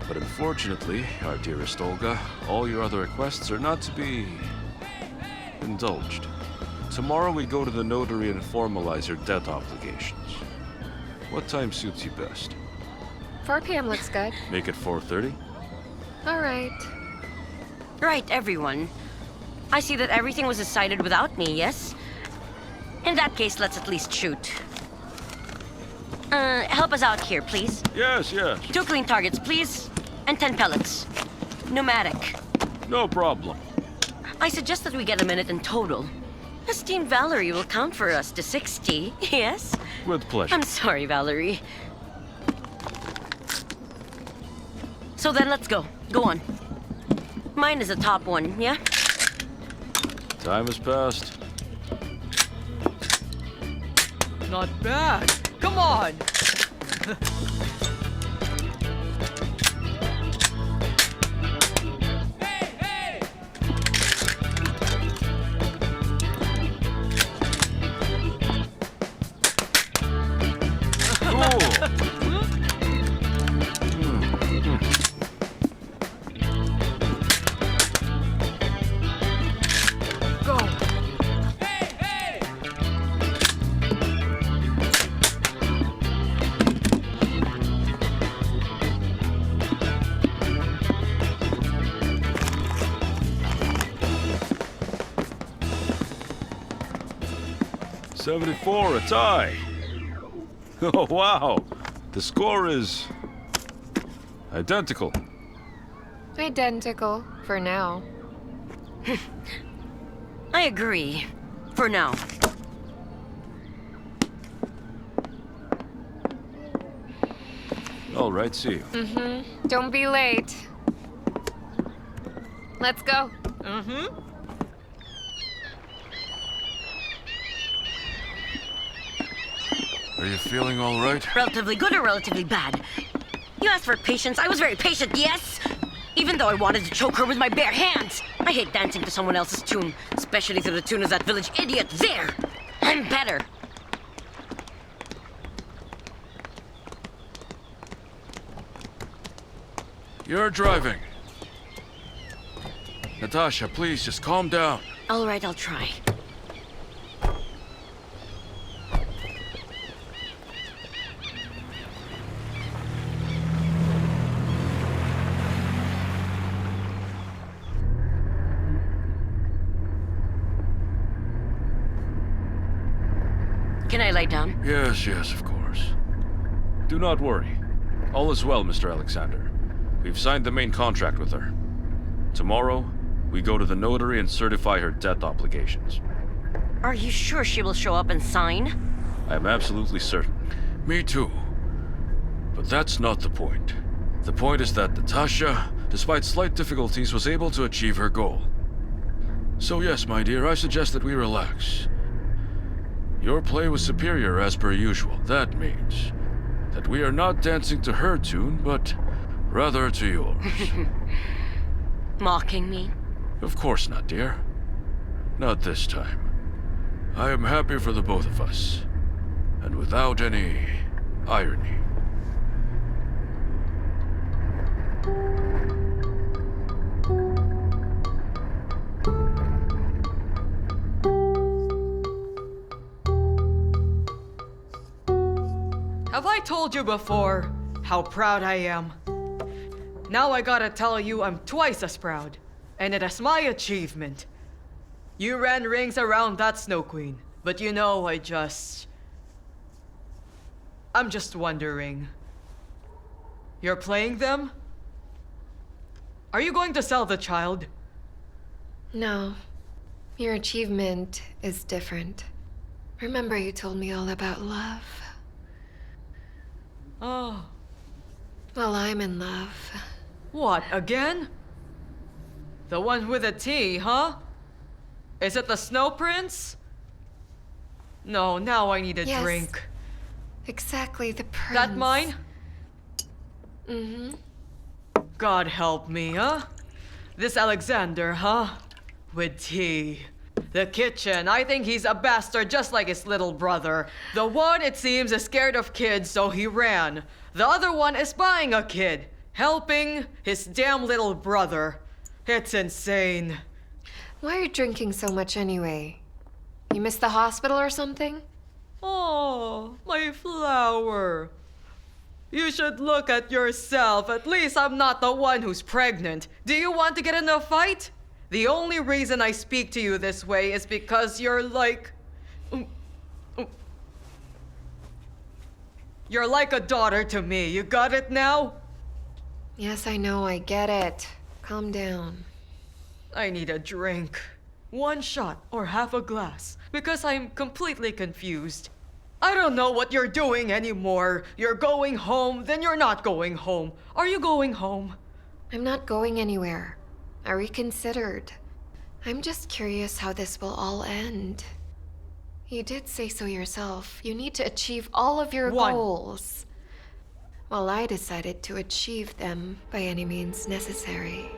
But unfortunately, our dearest Olga, all your other requests are not to be indulged. Tomorrow we go to the notary and formalize your debt obligations. What time suits you best? 4 p.m. looks good. Make it 4:30? All right. Right, everyone. I see that everything was decided without me, yes? In that case, let's at least shoot. Help us out here, please. Yes. 2 clean targets, please. And 10 pellets. Pneumatic. No problem. I suggest that we get a minute in total. Esteemed Valerie will count for us to 60, yes? With pleasure. I'm sorry, Valerie. So then let's go. Go on. Mine is the top one, yeah? Time has passed. Not bad. Come on. Go. 74, a tie. Oh, wow. The score is identical. Identical, for now. I agree. For now. All right, see you. Don't be late. Let's go. Are you feeling all right? Relatively good or relatively bad? You asked for patience. I was very patient, yes? Even though I wanted to choke her with my bare hands. I hate dancing to someone else's tune, especially to the tune of that village idiot there. I'm better. You're driving. Natasha, please, just calm down. All right, I'll try. Can I lie down? Yes, of course. Do not worry. All is well, Mr. Alexander. We've signed the main contract with her. Tomorrow, we go to the notary and certify her debt obligations. Are you sure she will show up and sign? I am absolutely certain. Me too. But that's not the point. The point is that Natasha, despite slight difficulties, was able to achieve her goal. So yes, my dear, I suggest that we relax. Your play was superior as per usual. That means that we are not dancing to her tune, but rather to yours. Mocking me? Of course not, dear. Not this time. I am happy for the both of us, and without any irony. Have I told you before how proud I am? Now I gotta tell you I'm twice as proud, and it is my achievement. You ran rings around that Snow Queen, but you know, I'm just wondering. You're playing them? Are you going to sell the child? No. Your achievement is different. Remember you told me all about love? Oh. Well, I'm in love. What, again? The one with a T, huh? Is it the Snow Prince? No, now I need a Yes. drink. Exactly, the prince. That mine? Mm-hmm. God help me, huh? This Alexander, huh? With T. The kitchen, I think he's a bastard just like his little brother. The one, it seems, is scared of kids, so he ran. The other one is buying a kid, helping his damn little brother. It's insane. Why are you drinking so much anyway? You missed the hospital or something? Oh, my flower. You should look at yourself. At least I'm not the one who's pregnant. Do you want to get in a fight? The only reason I speak to you this way is because you're like a daughter to me. You got it now? Yes, I know, I get it. Calm down. I need a drink. One shot or half a glass, because I'm completely confused. I don't know what you're doing anymore. You're going home, then you're not going home. Are you going home? I'm not going anywhere. I reconsidered. I'm just curious how this will all end. You did say so yourself. You need to achieve all of your goals. Well, I decided to achieve them by any means necessary.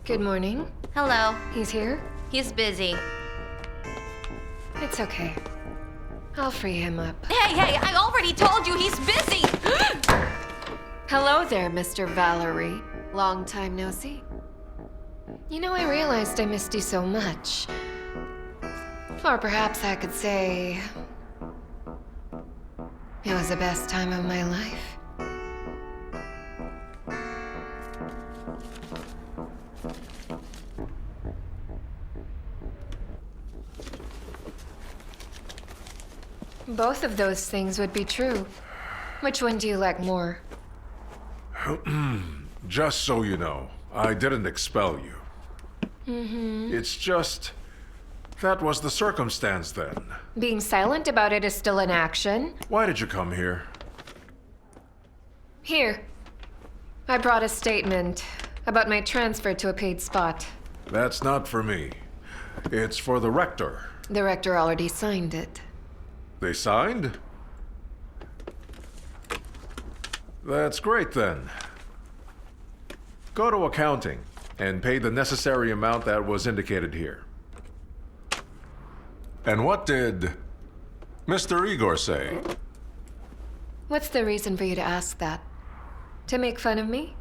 Good morning. Hello. He's here? He's busy. It's okay. I'll free him up. Hey, I already told you he's busy! Hello there, Mr. Valerie. Long time no see. You know, I realized I missed you so much. Or perhaps I could say... it was the best time of my life. Both of those things would be true. Which one do you like more? Just so you know, I didn't expel you. It's just... that was the circumstance then. Being silent about it is still an action. Why did you come here? Here. I brought a statement about my transfer to a paid spot. That's not for me. It's for the rector. The rector already signed it. They signed? That's great then. Go to accounting and pay the necessary amount that was indicated here. And what did Mr. Igor say? What's the reason for you to ask that? To make fun of me?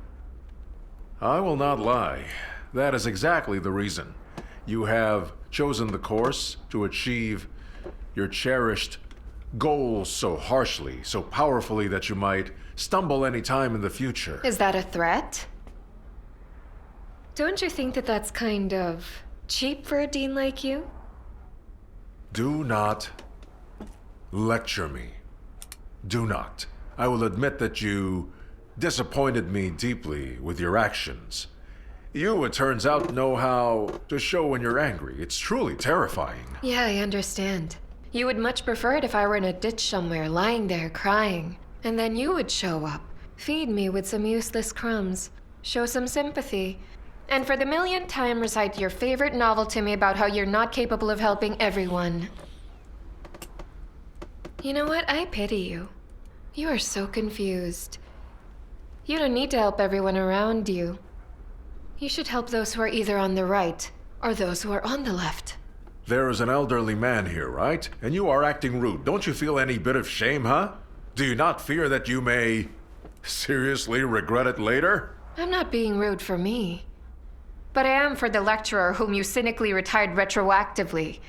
I will not lie. That is exactly the reason. You have chosen the course to achieve your cherished goals so harshly, so powerfully that you might stumble any time in the future. Is that a threat? Don't you think that that's kind of cheap for a dean like you? Do not lecture me. Do not. I will admit that you disappointed me deeply with your actions. You, it turns out, know how to show when you're angry. It's truly terrifying. Yeah, I understand. You would much prefer it if I were in a ditch somewhere, lying there, crying. And then you would show up, feed me with some useless crumbs, show some sympathy, and for the millionth time recite your favorite novel to me about how you're not capable of helping everyone. You know what? I pity you. You are so confused. You don't need to help everyone around you. You should help those who are either on the right or those who are on the left. There is an elderly man here, right? And you are acting rude. Don't you feel any bit of shame, huh? Do you not fear that you may seriously regret it later? I'm not being rude for me. But I am for the lecturer whom you cynically retired retroactively.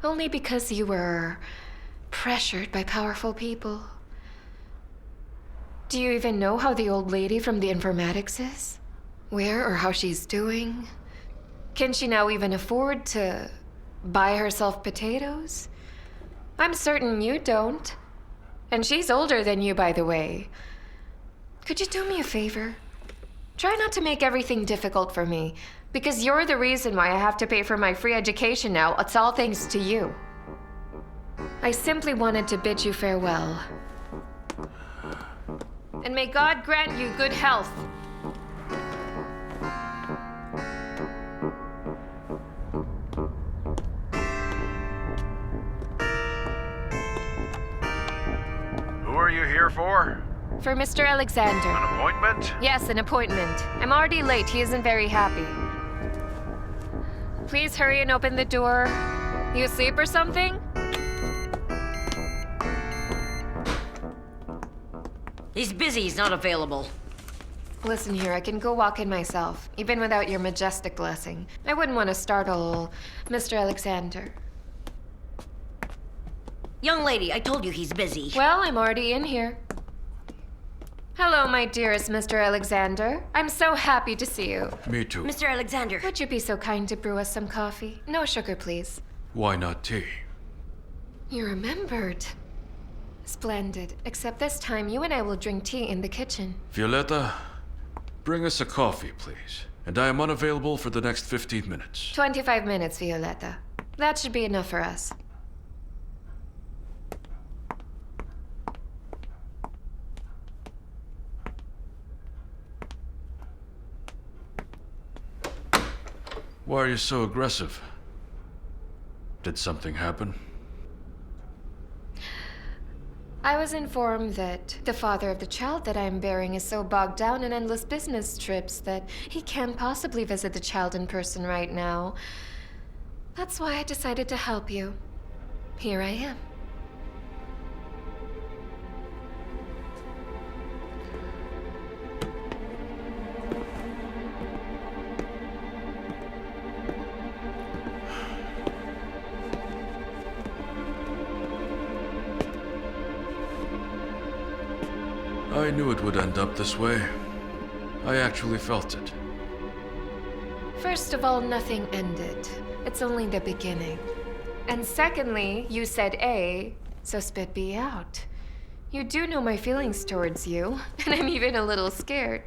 Only because you were pressured by powerful people. Do you even know how the old lady from the informatics is? Where or how she's doing? Can she now even afford to buy herself potatoes? I'm certain you don't. And she's older than you, by the way. Could you do me a favor? Try not to make everything difficult for me, because you're the reason why I have to pay for my free education now. It's all thanks to you. I simply wanted to bid you farewell. And may God grant you good health. Who are you here for? For Mr. Alexander. An appointment? Yes, an appointment. I'm already late. He isn't very happy. Please hurry and open the door. You asleep or something? He's busy. He's not available. Listen here, I can go walk in myself, even without your majestic blessing. I wouldn't want to startle Mr. Alexander. Young lady, I told you he's busy. Well, I'm already in here. Hello, my dearest Mr. Alexander. I'm so happy to see you. Me too. Mr. Alexander. Would you be so kind to brew us some coffee? No sugar, please. Why not tea? You remembered. Splendid. Except this time, you and I will drink tea in the kitchen. Violetta, bring us a coffee, please. And I am unavailable for the next 15 minutes. 25 minutes, Violetta. That should be enough for us. Why are you so aggressive? Did something happen? I was informed that the father of the child that I am bearing is so bogged down in endless business trips that he can't possibly visit the child in person right now. That's why I decided to help you. Here I am. I knew it would end up this way. I actually felt it. First of all, nothing ended. It's only the beginning. And secondly, you said A, so spit B out. You do know my feelings towards you, and I'm even a little scared.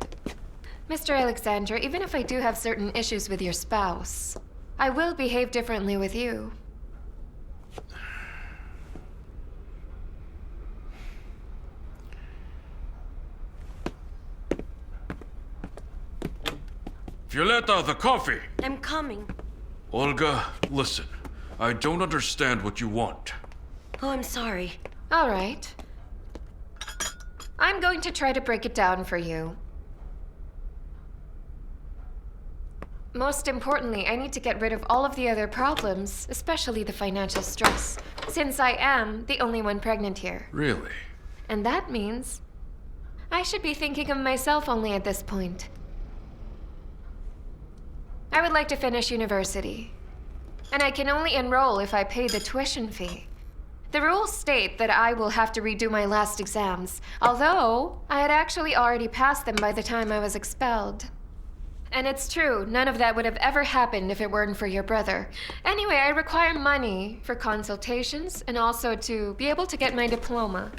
Mr. Alexander, even if I do have certain issues with your spouse, I will behave differently with you. Violetta, the coffee! I'm coming. Olga, listen. I don't understand what you want. Oh, I'm sorry. All right. I'm going to try to break it down for you. Most importantly, I need to get rid of all of the other problems, especially the financial stress, since I am the only one pregnant here. Really? And that means I should be thinking of myself only at this point. I would like to finish university, and I can only enroll if I pay the tuition fee. The rules state that I will have to redo my last exams, although I had actually already passed them by the time I was expelled. And it's true, none of that would have ever happened if it weren't for your brother. Anyway, I require money for consultations and also to be able to get my diploma.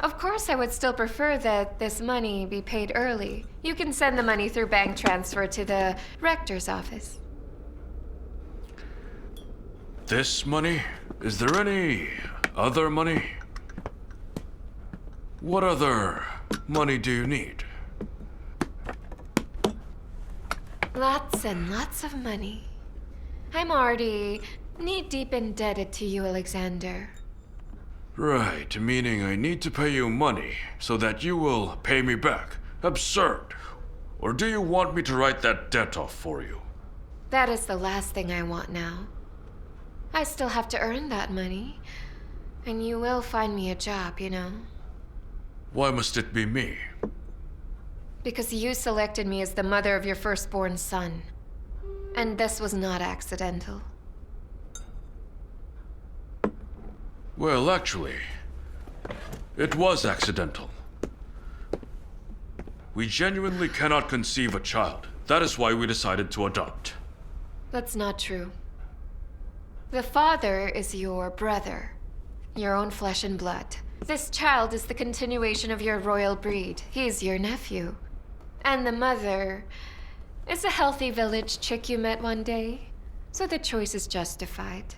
Of course, I would still prefer that this money be paid early. You can send the money through bank transfer to the rector's office. This money? Is there any other money? What other money do you need? Lots and lots of money. I'm already knee-deep indebted to you, Alexander. Right, meaning I need to pay you money so that you will pay me back. Absurd. Or do you want me to write that debt off for you? That is the last thing I want now. I still have to earn that money. And you will find me a job, you know. Why must it be me? Because you selected me as the mother of your firstborn son. And this was not accidental. Well, actually, it was accidental. We genuinely cannot conceive a child. That is why we decided to adopt. That's not true. The father is your brother, your own flesh and blood. This child is the continuation of your royal breed. He's your nephew. And the mother is a healthy village chick you met one day. So the choice is justified.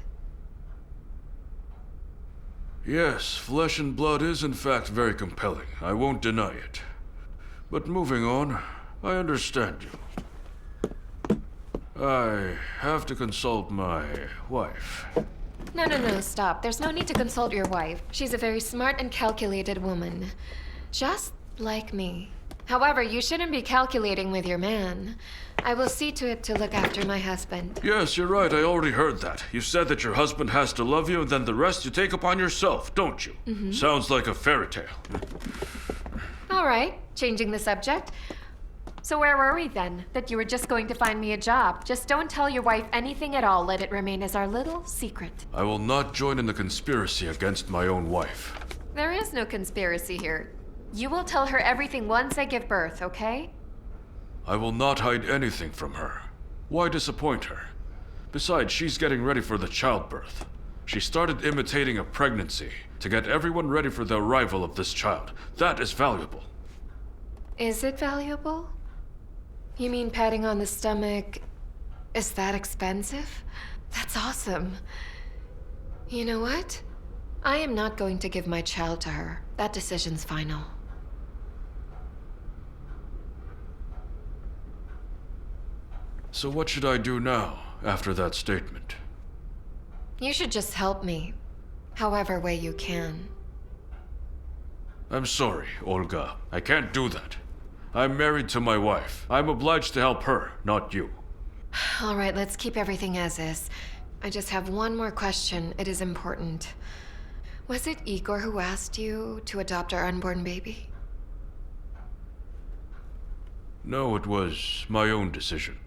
Yes, flesh and blood is in fact very compelling. I won't deny it. But moving on, I understand you. I have to consult my wife. No, stop. There's no need to consult your wife. She's a very smart and calculated woman. Just like me. However, you shouldn't be calculating with your man. I will see to it to look after my husband. Yes, you're right. I already heard that. You said that your husband has to love you and then the rest you take upon yourself, don't you? Mm-hmm. Sounds like a fairy tale. All right, changing the subject. So where were we then? That you were just going to find me a job. Just don't tell your wife anything at all. Let it remain as our little secret. I will not join in the conspiracy against my own wife. There is no conspiracy here. You will tell her everything once I give birth, okay? I will not hide anything from her. Why disappoint her? Besides, she's getting ready for the childbirth. She started imitating a pregnancy to get everyone ready for the arrival of this child. That is valuable. Is it valuable? You mean patting on the stomach? Is that expensive? That's awesome. You know what? I am not going to give my child to her. That decision's final. So what should I do now, after that statement? You should just help me, however way you can. I'm sorry, Olga. I can't do that. I'm married to my wife. I'm obliged to help her, not you. All right, let's keep everything as is. I just have one more question. It is important. Was it Igor who asked you to adopt our unborn baby? No, it was my own decision.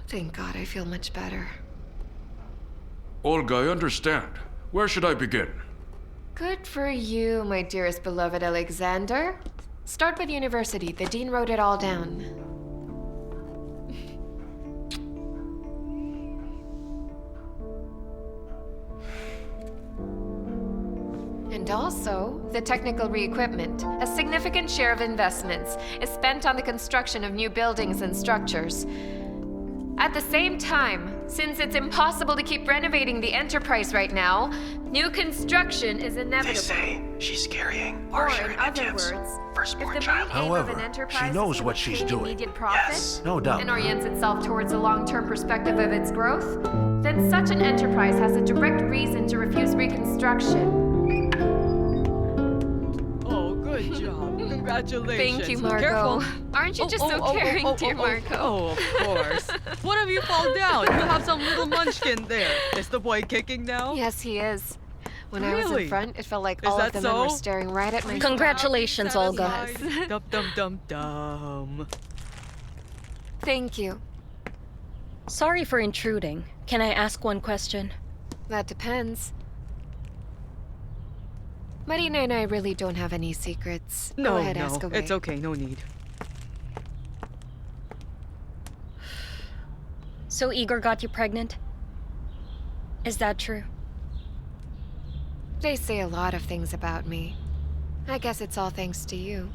Thank God, I feel much better. Olga, I understand. Where should I begin? Good for you, my dearest beloved Alexander. Start with university. The dean wrote it all down. And also, the technical re-equipment. A significant share of investments is spent on the construction of new buildings and structures. At the same time, since it's impossible to keep renovating the Enterprise right now, new construction is inevitable. They say she's carrying Or our in hearing other gifts. words, Firstborn if the child. main aim of an However, enterprise she knows is what she's obtaining doing. immediate profit, Yes, no doubt. and orients itself towards a long-term perspective of its growth, then such an enterprise has a direct reason to refuse reconstruction. Oh, good job. Congratulations. Thank you, Margot. Careful. Aren't you just so caring, dear Margot? Oh, of course. What if you fall down? You have some little munchkin there. Is the boy kicking now? Yes, he is. When I was Really? in front, it felt like Is all that of the men were so? staring right at my Congratulations, Olga. Dum dum dum dum. Thank you. Sorry for intruding. Can I ask one question? That depends. Marina and I really don't have any secrets. No, Go ahead, no, ask away. it's okay. No need. So Igor got you pregnant? Is that true? They say a lot of things about me. I guess it's all thanks to you.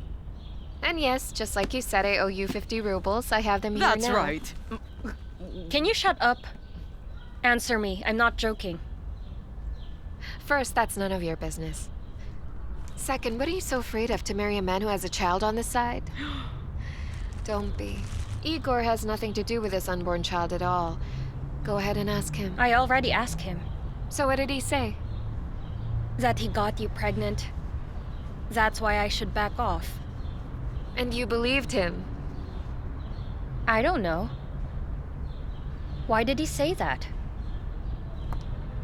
And yes, just like you said, I owe you 50 rubles. I have them here now. That's right. Can you shut up? Answer me. I'm not joking. First, that's none of your business. Second, what are you so afraid of, to marry a man who has a child on the side? Don't be. Igor has nothing to do with this unborn child at all. Go ahead and ask him. I already asked him. So what did he say? That he got you pregnant. That's why I should back off. And you believed him? I don't know. Why did he say that?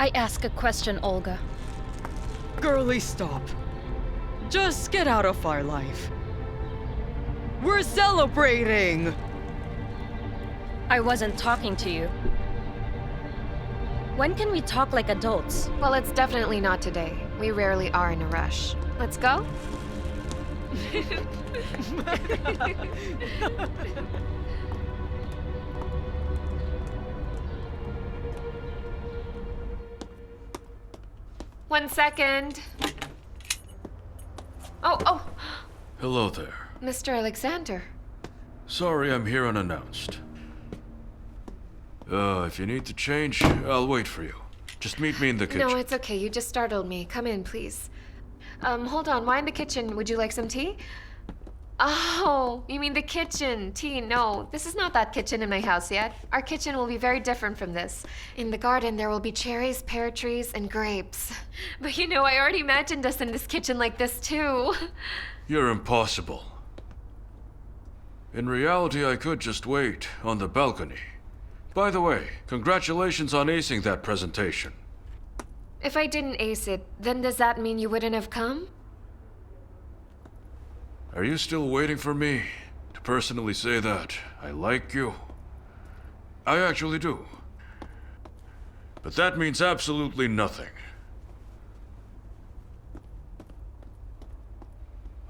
I ask a question, Olga. Girlie, stop. Just get out of our life. We're celebrating! I wasn't talking to you. When can we talk like adults? Well, it's definitely not today. We rarely are in a rush. Let's go? One second. Oh, Hello there. Mr. Alexander. Sorry I'm here unannounced. If you need to change, I'll wait for you. Just meet me in the kitchen. No, it's okay. You just startled me. Come in, please. Hold on. Why in the kitchen? Would you like some tea? Oh, you mean the kitchen. Tea, no. This is not that kitchen in my house yet. Our kitchen will be very different from this. In the garden, there will be cherries, pear trees, and grapes. But you know, I already imagined us in this kitchen like this, too. You're impossible. In reality, I could just wait on the balcony. By the way, congratulations on acing that presentation. If I didn't ace it, then does that mean you wouldn't have come? Are you still waiting for me to personally say that I like you? I actually do. But that means absolutely nothing.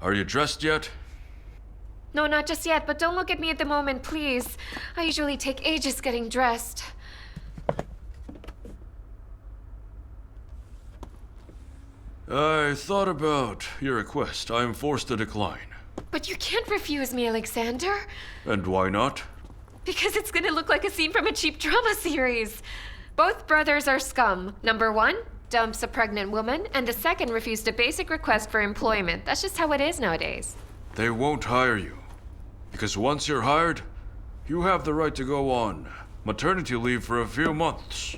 Are you dressed yet? No, not just yet, but don't look at me at the moment, please. I usually take ages getting dressed. I thought about your request. I am forced to decline. But you can't refuse me, Alexander. And why not? Because it's gonna look like a scene from a cheap drama series. Both brothers are scum. Number one dumps a pregnant woman, and the second refused a basic request for employment. That's just how it is nowadays. They won't hire you. Because once you're hired, you have the right to go on maternity leave for a few months.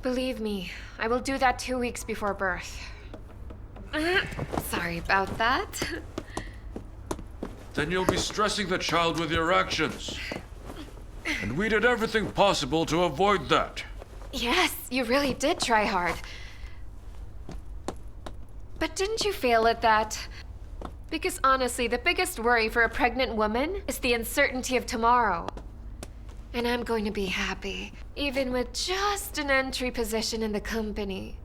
Believe me, I will do that 2 weeks before birth. Sorry about that. Then you'll be stressing the child with your actions. And we did everything possible to avoid that. Yes, you really did try hard. But didn't you fail at that? Because honestly, the biggest worry for a pregnant woman is the uncertainty of tomorrow. And I'm going to be happy, even with just an entry position in the company.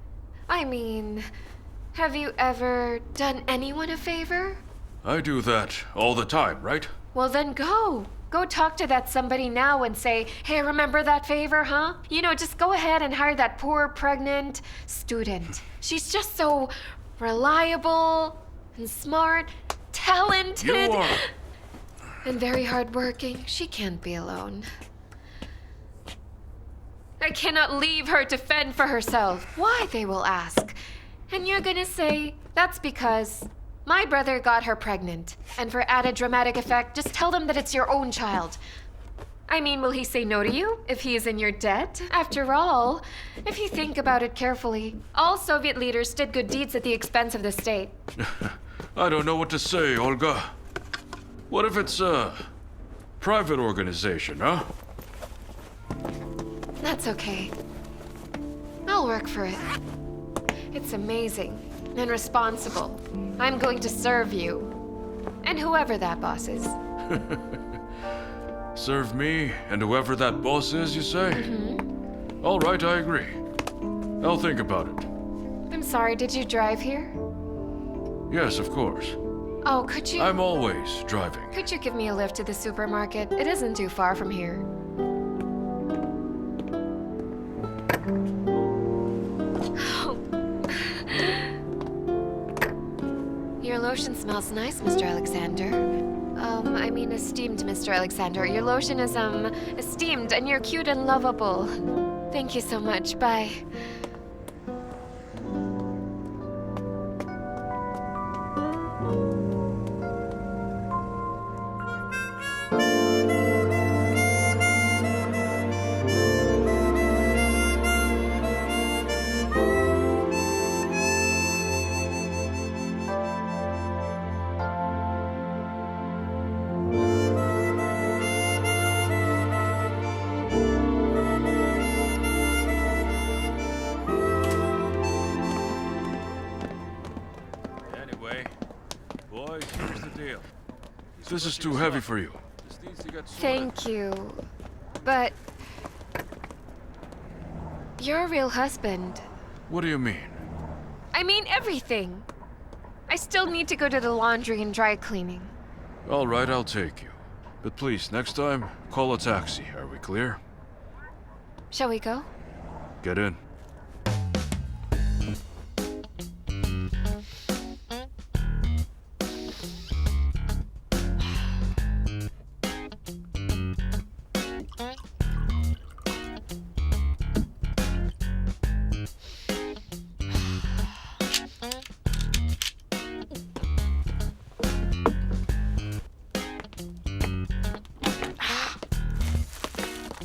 I mean, Have you ever done anyone a favor? I do that all the time, right? Well, then go. Go talk to that somebody now and say, hey, remember that favor, huh? You know, just go ahead and hire that poor pregnant student. She's just so reliable and smart, talented, You are... and very hardworking. She can't be alone. I cannot leave her to fend for herself. Why, they will ask. And you're gonna say, that's because my brother got her pregnant. And for added dramatic effect, just tell them that it's your own child. I mean, will he say no to you if he is in your debt? After all, if you think about it carefully, all Soviet leaders did good deeds at the expense of the state. I don't know what to say, Olga. What if it's a private organization, huh? That's okay. I'll work for it. It's amazing and responsible. I'm going to serve you. And whoever that boss is. Serve me and whoever that boss is, you say? Mm-hmm. All right, I agree. I'll think about it. I'm sorry, did you drive here? Yes, of course. Oh, could you... I'm always driving. Could you give me a lift to the supermarket? It isn't too far from here. Your lotion smells nice, Mr. Alexander. I mean esteemed Mr. Alexander. Your lotion is, esteemed, and you're cute and lovable. Thank you so much. Bye. Anyway, boys, here's the deal. This is too heavy for you. This needs to get sorted. Thank you. But... you're a real husband. What do you mean? I mean everything. I still need to go to the laundry and dry cleaning. All right, I'll take you. But please, next time, call a taxi. Are we clear? Shall we go? Get in.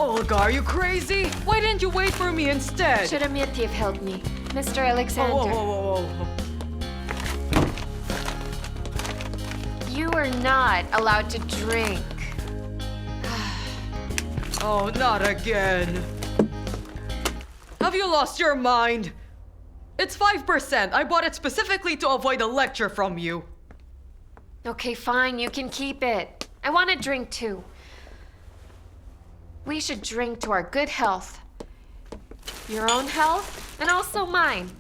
Olga, are you crazy? Why didn't you wait for me instead? Sheremetyev helped me. Mr. Alexander. Whoa. You are not allowed to drink. Oh, not again. Have you lost your mind? It's 5%. I bought it specifically to avoid a lecture from you. Okay, fine. You can keep it. I want a drink too. We should drink to our good health. Your own health, and also mine.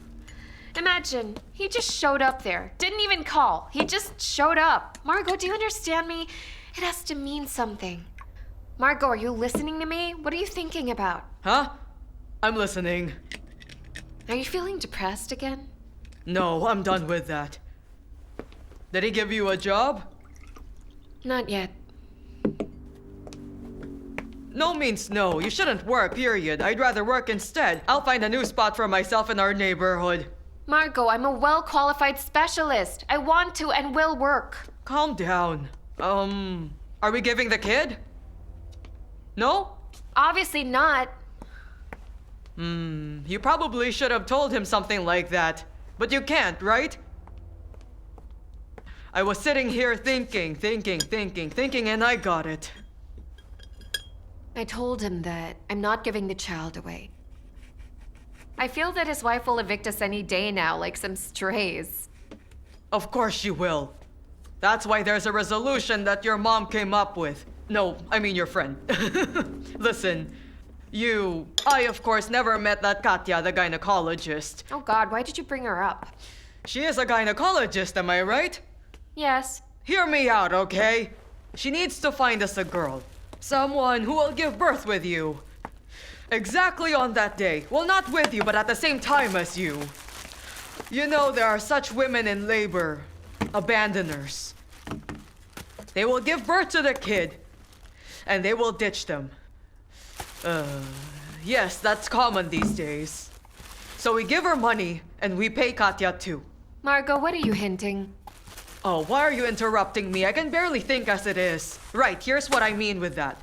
Imagine, he just showed up there. Didn't even call. He just showed up. Margot, do you understand me? It has to mean something. Margot, are you listening to me? What are you thinking about? Huh? I'm listening. Are you feeling depressed again? No, I'm done with that. Did he give you a job? Not yet. No means no. You shouldn't work, period. I'd rather work instead. I'll find a new spot for myself in our neighborhood. Margot, I'm a well-qualified specialist. I want to and will work. Calm down. Are we giving the kid? No? Obviously not. You probably should have told him something like that. But you can't, right? I was sitting here thinking, and I got it. I told him that I'm not giving the child away. I feel that his wife will evict us any day now, like some strays. Of course she will. That's why there's a resolution that your mom came up with. No, I mean your friend. Listen, I of course never met that Katya, the gynecologist. Oh God, why did you bring her up? She is a gynecologist, am I right? Yes. Hear me out, okay? She needs to find us a girl. Someone who will give birth with you. Exactly on that day. Well, not with you, but at the same time as you. You know, there are such women in labor. Abandoners. They will give birth to the kid. And they will ditch them. Yes, that's common these days. So we give her money, and we pay Katya too. Margot, what are you hinting? Oh, why are you interrupting me? I can barely think as it is. Right, here's what I mean with that.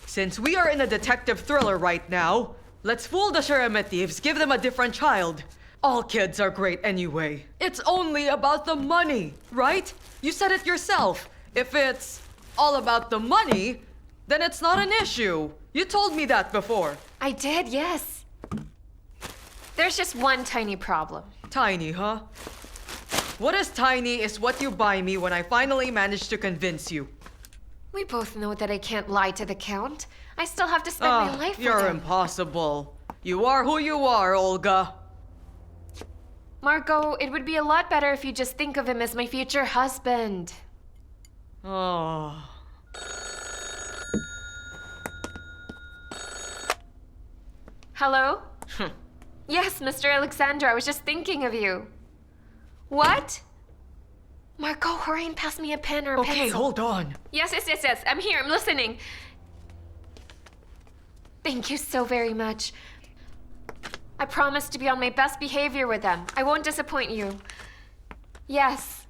Since we are in a detective thriller right now, let's fool the Sheremetyeves, give them a different child. All kids are great anyway. It's only about the money, right? You said it yourself. If it's all about the money, then it's not an issue. You told me that before. I did, yes. There's just one tiny problem. Tiny, huh? What is tiny is what you buy me when I finally manage to convince you. We both know that I can't lie to the Count. I still have to spend my life with You're him. impossible. You are who you are, Olga. Margot, it would be a lot better if you just think of him as my future husband. Oh. Hello? Yes, Mr. Alexander, I was just thinking of you. What? Margot, hurry and pass me a pen or a pencil. Okay, hold on. Yes. I'm here, I'm listening. Thank you so very much. I promise to be on my best behavior with them. I won't disappoint you. Yes.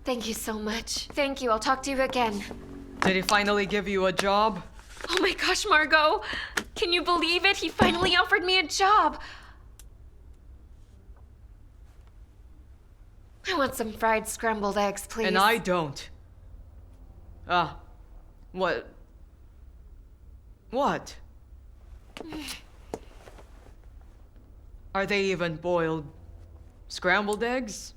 Thank you so much. Thank you, I'll talk to you again. Did he finally give you a job? Oh my gosh, Margot! Can you believe it? He finally offered me a job! I want some fried scrambled eggs, please. And I don't. What? What? Are they even boiled scrambled eggs?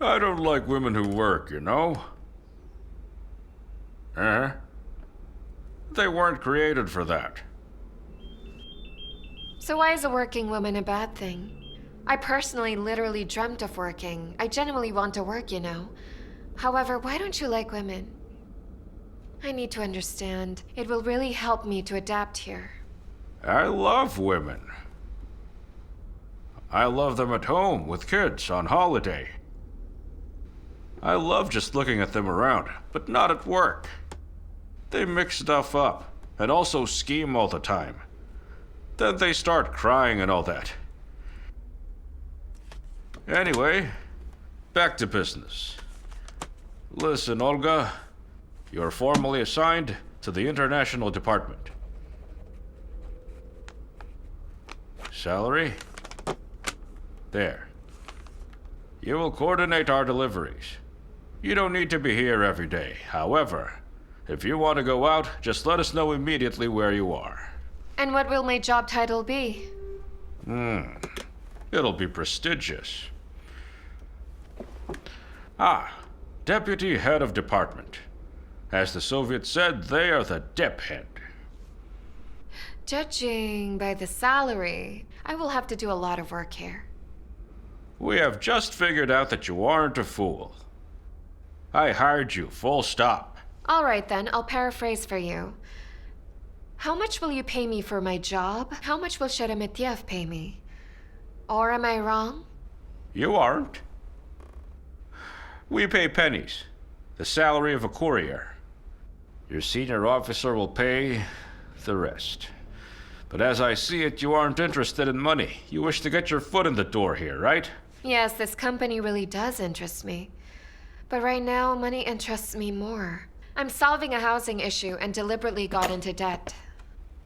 I don't like women who work, you know? They weren't created for that. So why is a working woman a bad thing? I personally literally dreamt of working. I genuinely want to work, you know. However, why don't you like women? I need to understand. It will really help me to adapt here. I love women. I love them at home, with kids, on holiday. I love just looking at them around, but not at work. They mix stuff up, and also scheme all the time. Then they start crying and all that. Anyway, back to business. Listen, Olga, you're formally assigned to the International Department. Salary? There. You will coordinate our deliveries. You don't need to be here every day. However, if you want to go out, just let us know immediately where you are. And what will my job title be? It'll be prestigious. Deputy Head of Department. As the Soviets said, they are the Dep Head. Judging by the salary, I will have to do a lot of work here. We have just figured out that you aren't a fool. I hired you, full stop. All right then, I'll paraphrase for you. How much will you pay me for my job? How much will Sheremetyev pay me? Or am I wrong? You aren't. We pay pennies. The salary of a courier. Your senior officer will pay the rest. But as I see it, you aren't interested in money. You wish to get your foot in the door here, right? Yes, this company really does interest me. But right now, money interests me more. I'm solving a housing issue and deliberately got into debt.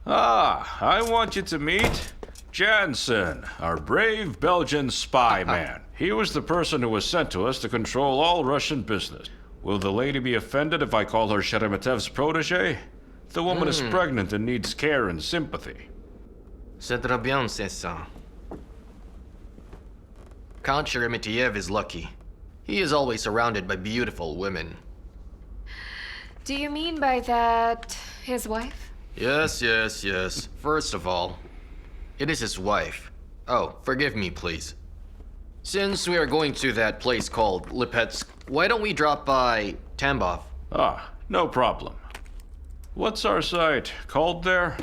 I want you to meet Jansen, our brave Belgian spy man. He was the person who was sent to us to control all Russian business. Will the lady be offended if I call her Sheremetev's protege? The woman is pregnant and needs care and sympathy. C'est très bien, c'est ça. Count Sheremetyev is lucky. He is always surrounded by beautiful women. Do you mean by that his wife? Yes. First of all, it is his wife. Oh, forgive me, please. Since we are going to that place called Lipetsk, why don't we drop by Tambov? Ah, no problem. What's our site called there?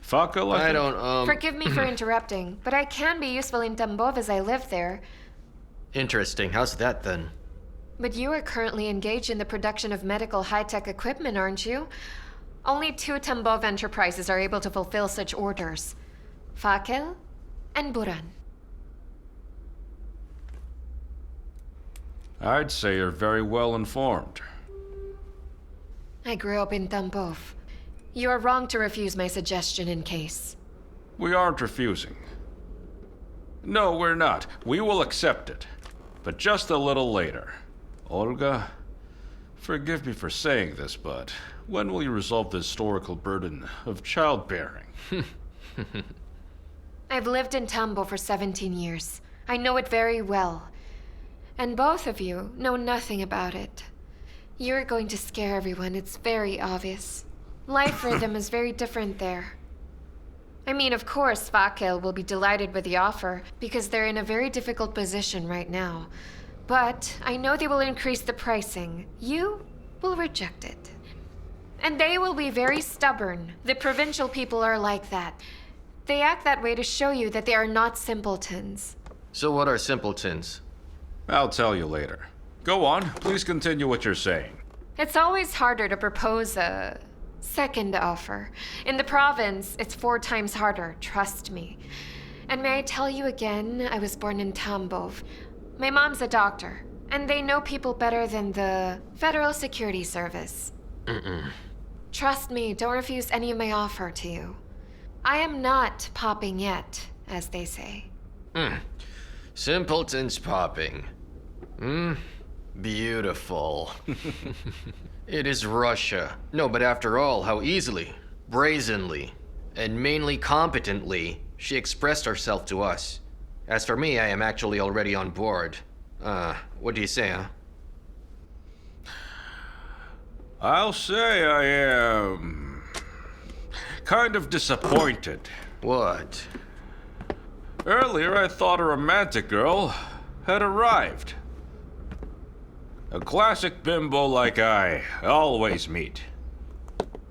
Fakel, I think? Forgive me for interrupting, but I can be useful in Tambov as I live there. Interesting. How's that then? But you are currently engaged in the production of medical high-tech equipment, aren't you? Only 2 Tambov enterprises are able to fulfill such orders. Fakel and Buran. I'd say you're very well informed. I grew up in Tambov. You are wrong to refuse my suggestion in case. We aren't refusing. No, we're not. We will accept it. But just a little later. Olga, forgive me for saying this, but when will you resolve the historical burden of childbearing? I've lived in Tambov for 17 years. I know it very well. And both of you know nothing about it. You're going to scare everyone, it's very obvious. Life rhythm is very different there. I mean, of course, Fakel will be delighted with the offer, because they're in a very difficult position right now. But I know they will increase the pricing. You will reject it. And they will be very stubborn. The provincial people are like that. They act that way to show you that they are not simpletons. So what are simpletons? I'll tell you later. Go on, please continue what you're saying. It's always harder to propose a second offer. In the province, it's 4 times harder, trust me. And may I tell you again, I was born in Tambov. My mom's a doctor, and they know people better than the Federal Security Service. Trust me, don't refuse any of my offer to you. I am not popping yet, as they say. Simpletons popping. Beautiful. It is Russia. No, but after all, how easily, brazenly, and mainly competently she expressed herself to us. As for me, I am actually already on board. What do you say, huh? I'll say I am kind of disappointed. What? Earlier, I thought a romantic girl had arrived. A classic bimbo like I always meet.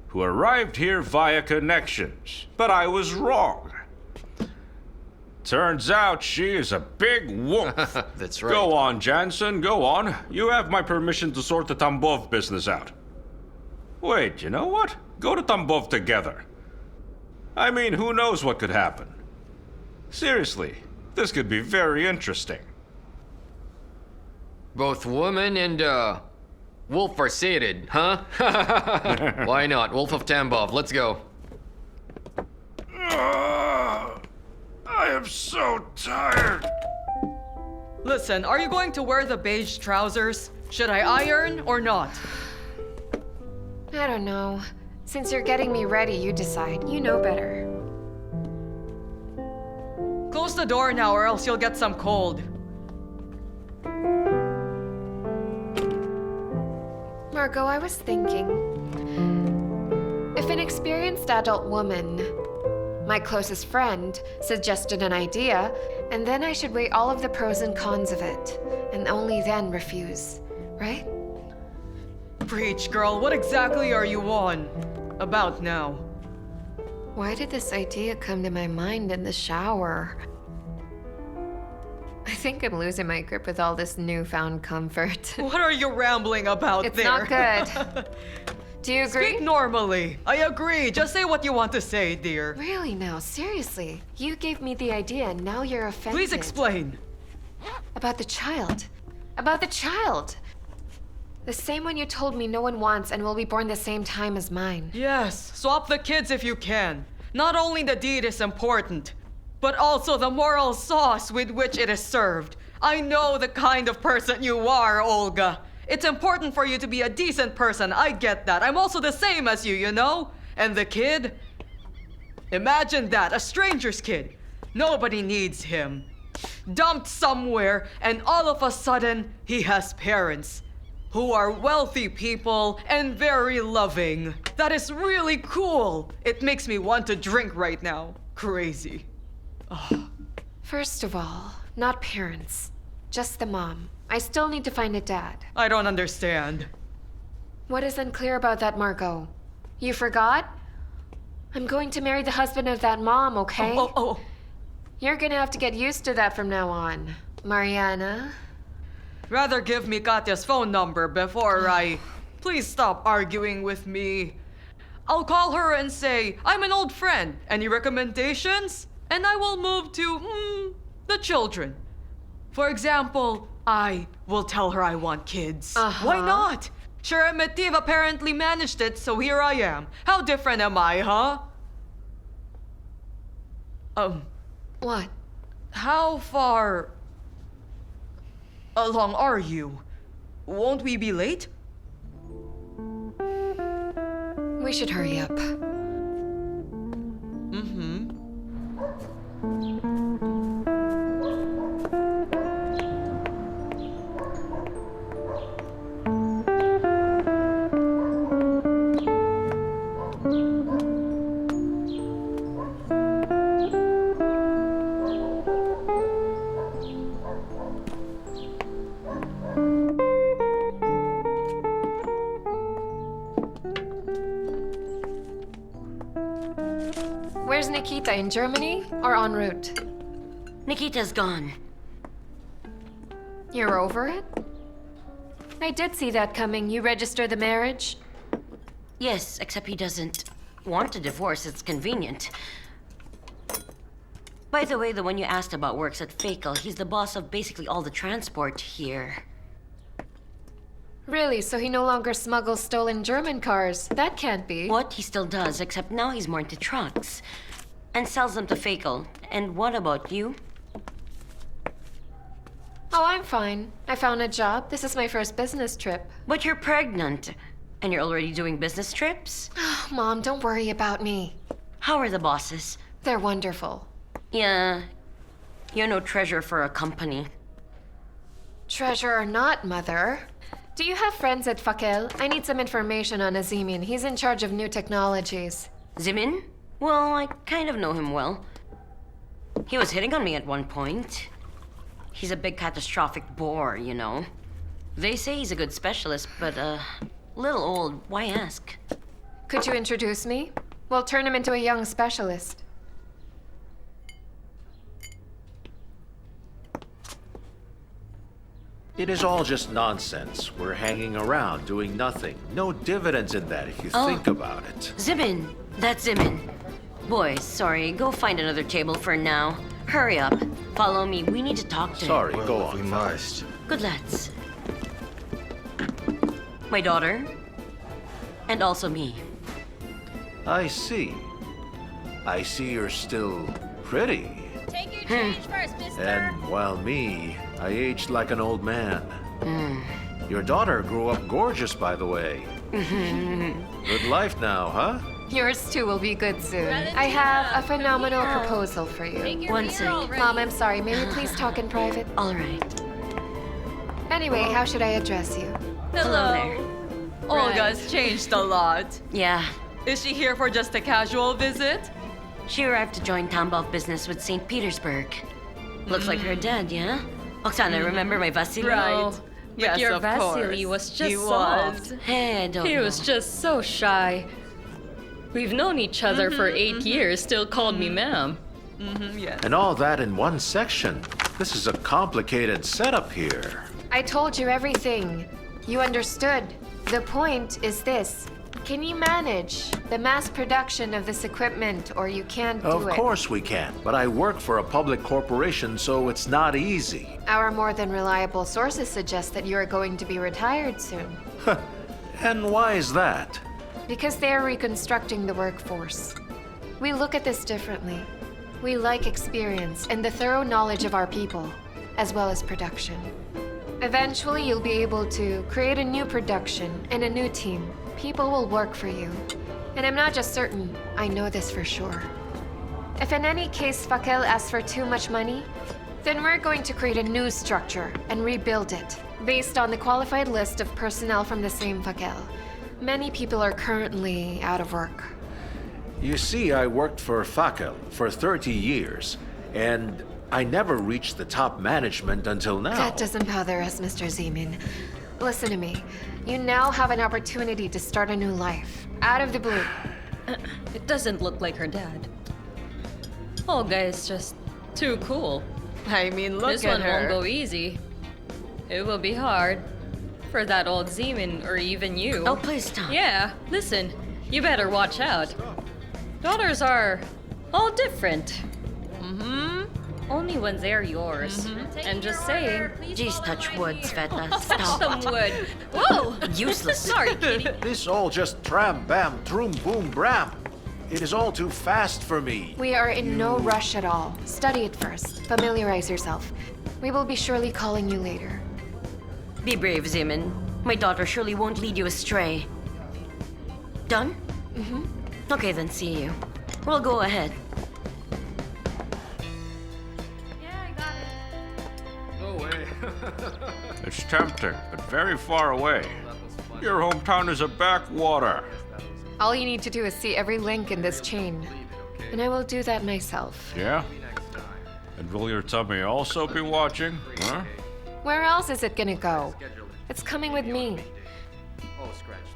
Who arrived here via connections. But I was wrong. Turns out she is a big wolf. That's right. Go on, Jansen, go on. You have my permission to sort the Tambov business out. Wait, you know what? Go to Tambov together. I mean, who knows what could happen? Seriously, this could be very interesting. Both woman and, wolf are sated, huh? Why not? Wolf of Tambov, let's go. I am so tired. Listen, are you going to wear the beige trousers? Should I iron or not? I don't know. Since you're getting me ready, you decide. You know better. Close the door now or else you'll get some cold. Margot, I was thinking, if an experienced adult woman, my closest friend, suggested an idea, and then I should weigh all of the pros and cons of it, and only then refuse, right? Preach, girl. What exactly are you on about now? Why did this idea come to my mind in the shower? I think I'm losing my grip with all this newfound comfort. What are you rambling about it's there? It's not good. Do you agree? Speak normally. I agree. Just say what you want to say, dear. Really now, seriously. You gave me the idea and now you're offended. Please explain. About the child. About the child. The same one you told me no one wants and will be born the same time as mine. Yes, swap the kids if you can. Not only the deed is important, but also the moral sauce with which it is served. I know the kind of person you are, Olga. It's important for you to be a decent person, I get that. I'm also the same as you know? And the kid? Imagine that, a stranger's kid. Nobody needs him. Dumped somewhere, and all of a sudden, he has parents. who are wealthy people and very loving. That is really cool. It makes me want to drink right now. Crazy. First of all, not parents. Just the mom. I still need to find a dad. I don't understand. What is unclear about that, Margot? You forgot? I'm going to marry the husband of that mom, okay? Oh. You're gonna have to get used to that from now on, Mariana. Rather give me Katya's phone number before I... Please stop arguing with me. I'll call her and say, I'm an old friend. Any recommendations? And I will move to, the children. For example, I will tell her I want kids. Why not? Sheremetiv apparently managed it, so here I am. How different am I, huh? What? How far along are you? Won't we be late? We should hurry up. Where's Nikita? In Germany or en route? Nikita's gone. You're over it? I did see that coming. You registered the marriage? Yes, except he doesn't want a divorce. It's convenient. By the way, the one you asked about works at Fakel. He's the boss of basically all the transport here. Really? So he no longer smuggles stolen German cars? That can't be. What? He still does, except now he's more into trucks. And sells them to Fakel. And what about you? Oh, I'm fine. I found a job. This is my first business trip. But you're pregnant. And you're already doing business trips? Mom, don't worry about me. How are the bosses? They're wonderful. Yeah. You're no treasure for a company. Treasure or not, Mother. Do you have friends at Fakel? I need some information on Azimin. He's in charge of new technologies. Zimin? Well, I kind of know him well. He was hitting on me at one point. He's a big catastrophic bore, you know. They say he's a good specialist, but, little old. Why ask? Could you introduce me? We'll turn him into a young specialist. It is all just nonsense. We're hanging around, doing nothing. No dividends in that if you think about it. Zimin. That's Zimin. Boys, sorry. Go find another table for now. Hurry up. Follow me. We need to talk to Sorry, him. go on. We must. Good lads. My daughter. And also me. I see. I see you're still pretty. Take your change first, mister. And while me, I aged like an old man. Your daughter grew up gorgeous, by the way. Good life now, huh? Yours too will be good soon. I have a phenomenal proposal for you. One sec. Mom, I'm sorry. May we please talk in private? All right. Anyway, how should I address you? Hello there. Olga's changed a lot. Yeah. Is she here for just a casual visit? She arrived to join Tambov business with St. Petersburg. Looks like her dad, yeah? Oksana, remember my Vasily? Right. Yes, But your of Vasily course. was just He soft. was. Hey, I don't He know. was just so shy. We've known each other for 8 years, still called me ma'am. Yes. And all that in one section. This is a complicated setup here. I told you everything. You understood. The point is this. Can you manage the mass production of this equipment, or you can't do Of it? course we can, but I work for a public corporation, so it's not easy. Our more than reliable sources suggest that you are going to be retired soon. And why is that? Because they are reconstructing the workforce. We look at this differently. We like experience and the thorough knowledge of our people, as well as production. Eventually, you'll be able to create a new production and a new team. People will work for you. And I'm not just certain, I know this for sure. If in any case Fakel asks for too much money, Then we're going to create a new structure and rebuild it, based on the qualified list of personnel from the same facel. Many people are currently out of work. You see, I worked for Fackel for 30 years, and I never reached the top management until now. That doesn't bother us, Mr. Zeman. Listen to me. You now have an opportunity to start a new life, out of the blue. It doesn't look like her dad. Olga is just too cool. I mean, look this at one her. won't go easy. It will be hard for that old Zeman or even you. Oh, please stop. Yeah, listen. You better watch out. Daughters are all different. Only when they're yours. I'm just saying. Jeez, touch wood, Sveta. Touch Stop. some wood. Whoa! Useless. Sorry, kitty. This all just tram, bam, troom, boom, bram. It is all too fast for me. We are in no rush at all. Study it first. Familiarize yourself. We will be surely calling you later. Be brave, Zeman. My daughter surely won't lead you astray. Done? Okay, then see you. We'll go ahead. No way. It's tempting, but very far away. Your hometown is a backwater. All you need to do is see every link in this chain. And I will do that myself. Yeah? And will your tummy also be watching? Huh? Where else is it gonna go? It's coming with me.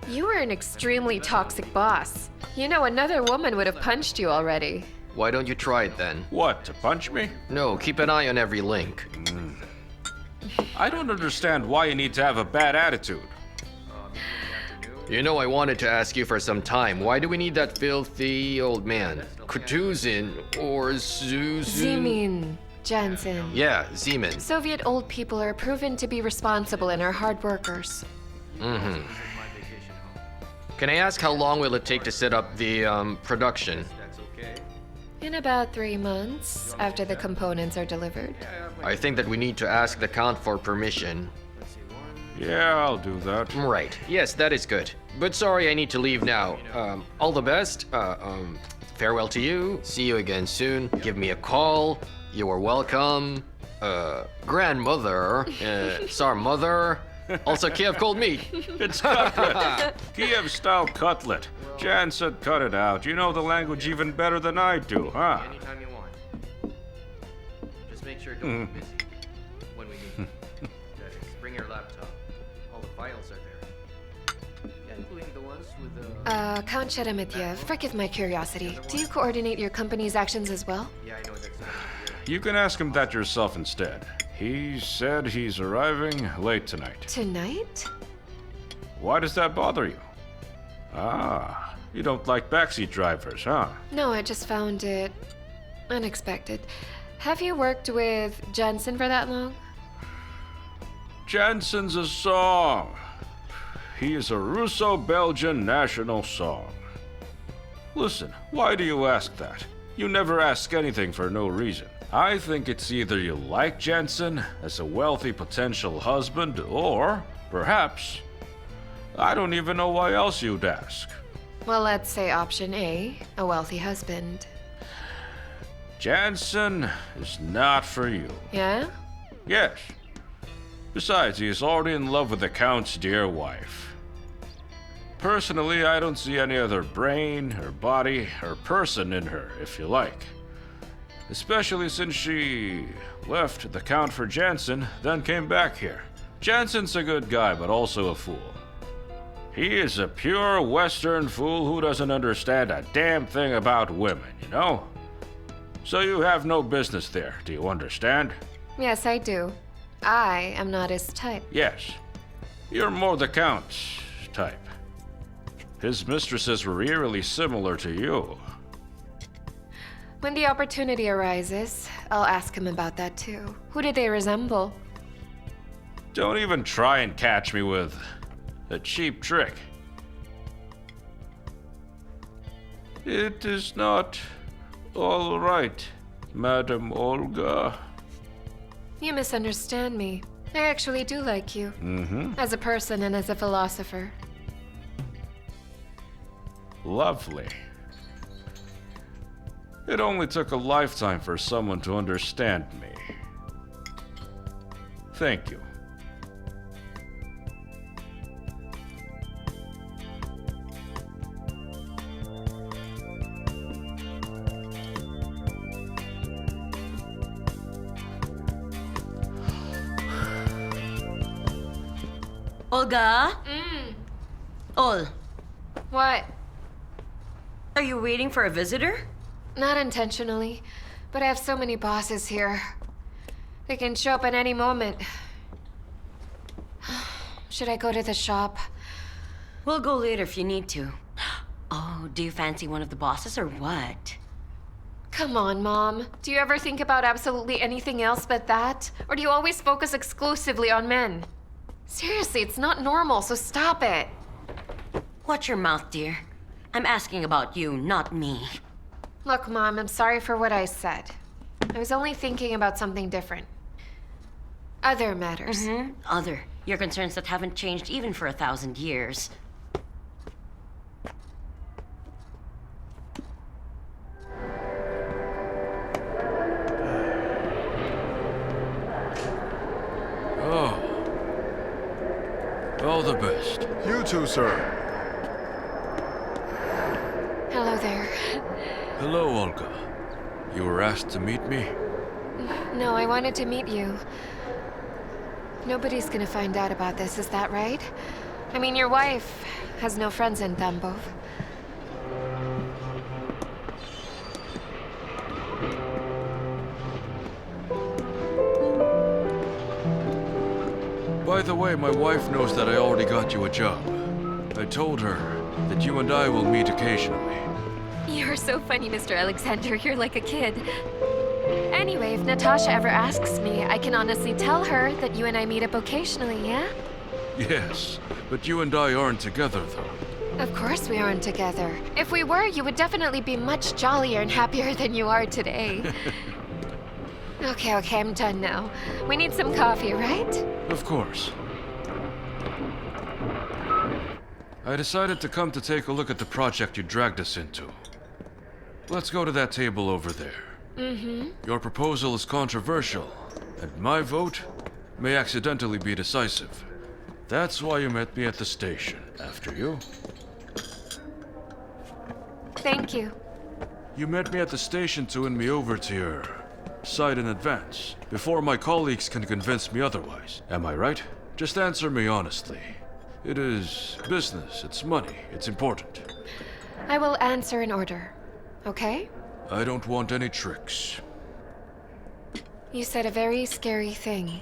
You are an extremely toxic boss. You know, another woman would have punched you already. Why don't you try it then? What, to punch me? No, keep an eye on every link. I don't understand why you need to have a bad attitude. You know, I wanted to ask you for some time. Why do we need that filthy old man? Kutuzin or Zuzin? Zeman, Jansen. Yeah, Zeman. Soviet old people are proven to be responsible and are hard workers. Can I ask how long will it take to set up the production? In about 3 months, after the components are delivered. I think that we need to ask the Count for permission. Yeah, I'll do that. Right. Yes, that is good. But sorry, I need to leave now. All the best. Farewell to you. See you again soon. Give me a call. You are welcome. Grandmother. Tsar mother. Also Kiev cold meat. It's cutlet. Kiev-style cutlet. Jan said cut it out. You know the language even better than I do, huh? Anytime you want. Just make sure don't be busy when we meet. That is, bring your laptop. All the files are there. Yeah, including the ones with the... Count Sheremetyev, forgive my curiosity. Do you coordinate your company's actions as well? Yeah, I know exactly. You can ask him that yourself instead. He said he's arriving late tonight. Tonight? Why does that bother you? Ah, you don't like backseat drivers, huh? No, I just found it unexpected. Have you worked with Jensen for that long? Jensen's a song. He is a Russo-Belgian national song. Listen, why do you ask that? You never ask anything for no reason. I think it's either you like Jensen as a wealthy potential husband, or perhaps, I don't even know why else you'd ask. Well, let's say option A, a wealthy husband. Jensen is not for you. Yeah? Yes. Besides, he is already in love with the Count's dear wife. Personally, I don't see any other brain, or body, or person in her, if you like. Especially since she left the Count for Jensen, then came back here. Jensen's a good guy, but also a fool. He is a pure Western fool who doesn't understand a damn thing about women, you know? So you have no business there, do you understand? Yes, I do. I am not his type. Yes. You're more the Count's type. His mistresses were eerily similar to you. When the opportunity arises, I'll ask him about that too. Who did they resemble? Don't even try and catch me with a cheap trick. It is not all right, Madam Olga. You misunderstand me. I actually do like you. As a person and as a philosopher. Lovely. It only took a lifetime for someone to understand me. Thank you. Olga? Ol, What? are you waiting for a visitor? Not intentionally, but I have so many bosses here. They can show up at any moment. Should I go to the shop? We'll go later if you need to. Oh, do you fancy one of the bosses or what? Come on, Mom. Do you ever think about absolutely anything else but that? Or do you always focus exclusively on men? Seriously, it's not normal, so stop it. Watch your mouth, dear. I'm asking about you, not me. Look, Mom, I'm sorry for what I said. I was only thinking about something different. Other matters. Other. Your concerns that haven't changed even for 1,000 years. Oh. All the best. You too, sir. Hello there. Hello, Olga. You were asked to meet me? No, I wanted to meet you. Nobody's gonna find out about this, is that right? I mean, your wife has no friends in Tambov. By the way, my wife knows that I already got you a job. I told her that you and I will meet occasionally. You're so funny, Mr. Alexander. You're like a kid. Anyway, if Natasha ever asks me, I can honestly tell her that you and I meet up occasionally, yeah? Yes, but you and I aren't together, though. Of course we aren't together. If we were, you would definitely be much jollier and happier than you are today. Okay, I'm done now. We need some coffee, right? Of course. I decided to come to take a look at the project you dragged us into. Let's go to that table over there. Your proposal is controversial, and my vote may accidentally be decisive. That's why you met me at the station. After you. Thank you. You met me at the station to win me over to your side in advance, before my colleagues can convince me otherwise. Am I right? Just answer me honestly. It is business, it's money, it's important. I will answer in order, okay? I don't want any tricks. You said a very scary thing.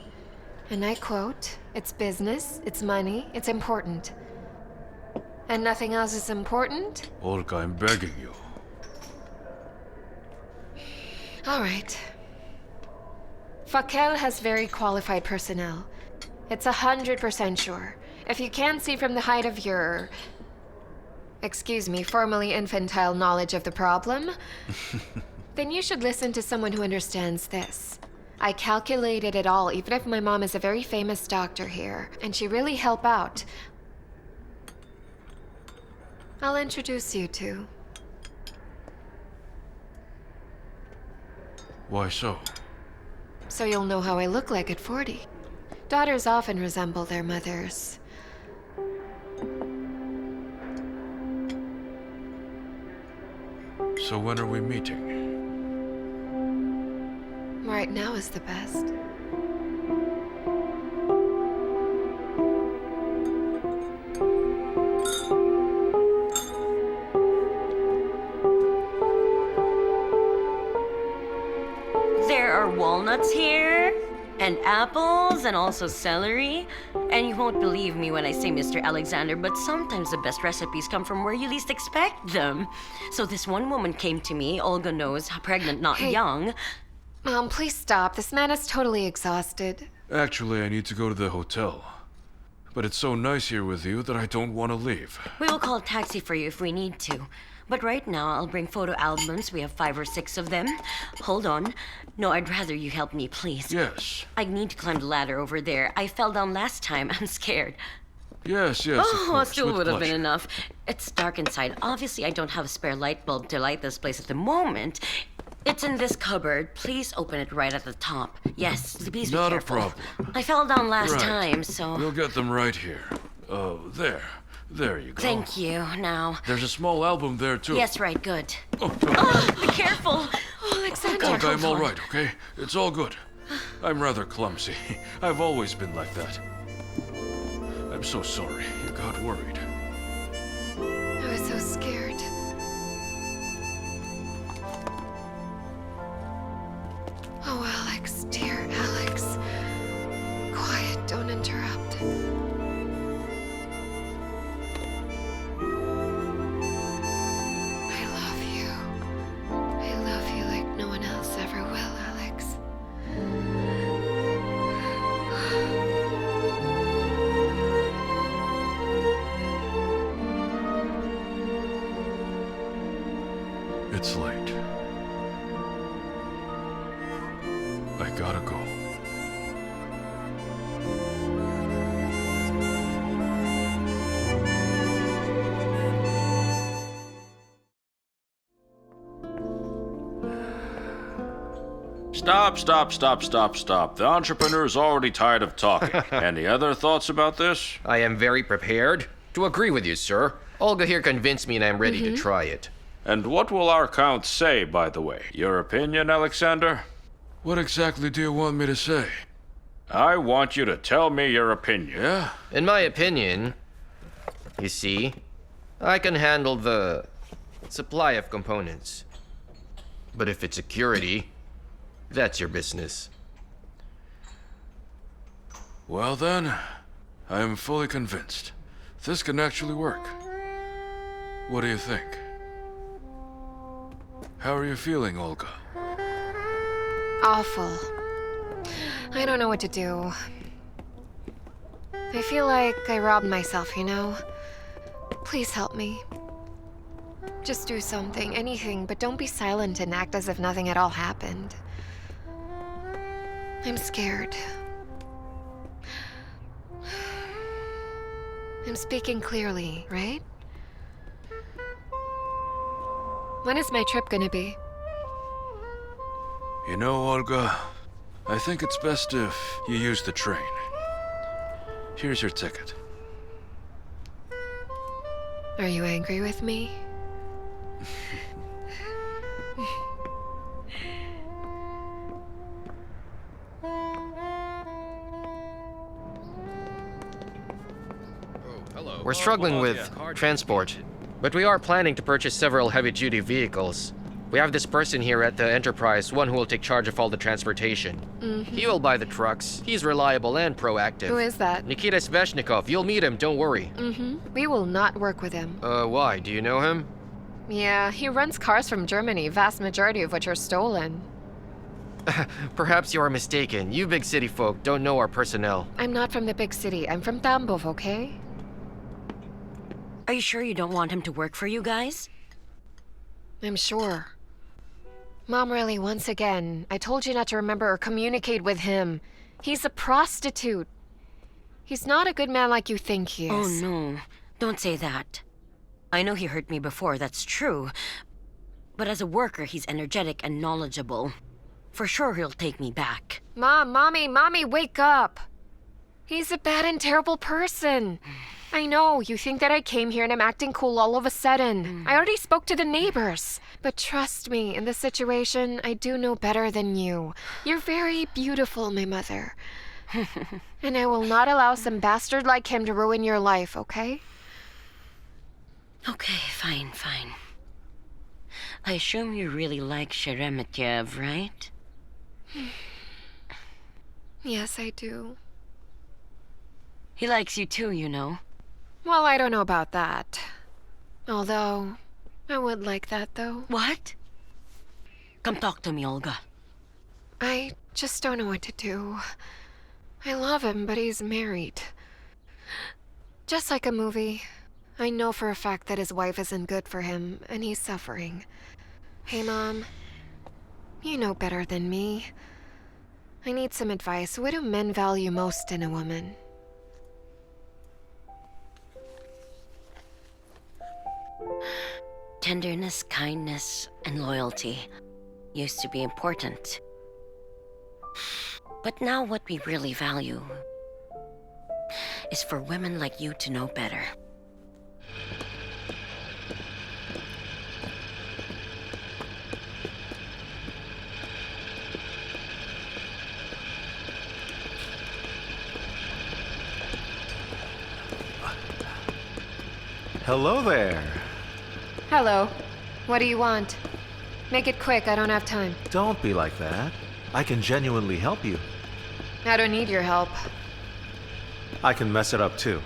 And I quote, "It's business, it's money, it's important." And nothing else is important? Olga, I'm begging you. All right. Fakel has very qualified personnel. It's 100% sure. If you can't see from the height of your... excuse me, formerly infantile knowledge of the problem, then you should listen to someone who understands this. I calculated it all, even if my mom is a very famous doctor here, and she really help out. I'll introduce you to. Why so? So you'll know how I look like at 40. Daughters often resemble their mothers. So when are we meeting? Right now is the best. There are walnuts here, and apples, and also celery. And you won't believe me when I say, Mr. Alexander, but sometimes the best recipes come from where you least expect them. So this one woman came to me, Olga knows, pregnant, not Hey. young. Mom, please stop. This man is totally exhausted. Actually, I need to go to the hotel. But it's so nice here with you that I don't want to leave. We will call a taxi for you if we need to. But right now, I'll bring photo albums. We have 5 or 6 of them. Hold on. No, I'd rather you help me, please. Yes. I need to climb the ladder over there. I fell down last time. I'm scared. Yes, of Oh, course, still with would have been pleasure. enough. It's dark inside. Obviously, I don't have a spare light bulb to light this place at the moment. It's in this cupboard. Please open it right at the top. Yes, please be Not a careful. problem. I fell down last Right. time, so... We'll get them right here. Oh, there. There you go. Thank you. Now... There's a small album there, too. Yes, right, good. Oh, Be careful! Oh, Alexander! Look, I'm all right, okay? It's all good. I'm rather clumsy. I've always been like that. I'm so sorry you got worried. I was so scared. Oh, Alex, dear Alex. Quiet, don't interrupt. I love you. I love you like no one else ever will, Alex. It's late. I gotta go. Stop. The entrepreneur's already tired of talking. Any other thoughts about this? I am very prepared to agree with you, sir. Olga here convinced me and I'm ready to try it. And what will our count say, by the way? Your opinion, Alexander? What exactly do you want me to say? I want you to tell me your opinion. Yeah? In my opinion, you see, I can handle the supply of components. But if it's security, that's your business. Well then, I am fully convinced. This can actually work. What do you think? How are you feeling, Olga? Awful. I don't know what to do. I feel like I robbed myself, you know? Please help me. Just do something, anything, but don't be silent and act as if nothing at all happened. I'm scared. I'm speaking clearly, right? When is my trip gonna be? You know, Olga, I think it's best if you use the train. Here's your ticket. Are you angry with me? We're struggling with transport, but we are planning to purchase several heavy-duty vehicles. We have this person here at the Enterprise, one who will take charge of all the transportation. He will buy the trucks. He's reliable and proactive. Who is that? Nikita Sveshnikov. You'll meet him, don't worry. We will not work with him. Why? Do you know him? Yeah, he runs cars from Germany, vast majority of which are stolen. Perhaps you are mistaken. You big city folk don't know our personnel. I'm not from the big city. I'm from Tambov, okay? Are you sure you don't want him to work for you guys? I'm sure. Mom, really, once again, I told you not to remember or communicate with him. He's a prostitute. He's not a good man like you think he is. Oh, no. Don't say that. I know he hurt me before, that's true. But as a worker, he's energetic and knowledgeable. For sure he'll take me back. Mom, Mommy, wake up! He's a bad and terrible person. I know, you think that I came here and I'm acting cool all of a sudden. I already spoke to the neighbors. But trust me, in this situation, I do know better than you. You're very beautiful, my mother. And I will not allow some bastard like him to ruin your life, okay? Okay, fine. I assume you really like Sheremetyev, right? Yes, I do. He likes you too, you know. Well, I don't know about that. Although, I would like that, though. What? Come talk to me, Olga. I just don't know what to do. I love him, but he's married. Just like a movie. I know for a fact that his wife isn't good for him, and he's suffering. Hey, Mom. You know better than me. I need some advice. What do men value most in a woman? Tenderness, kindness, and loyalty. used to be important. But now what we really value is for women like you to know better. Hello there. Hello. What do you want? Make it quick, I don't have time. Don't be like that. I can genuinely help you. I don't need your help. I can mess it up too.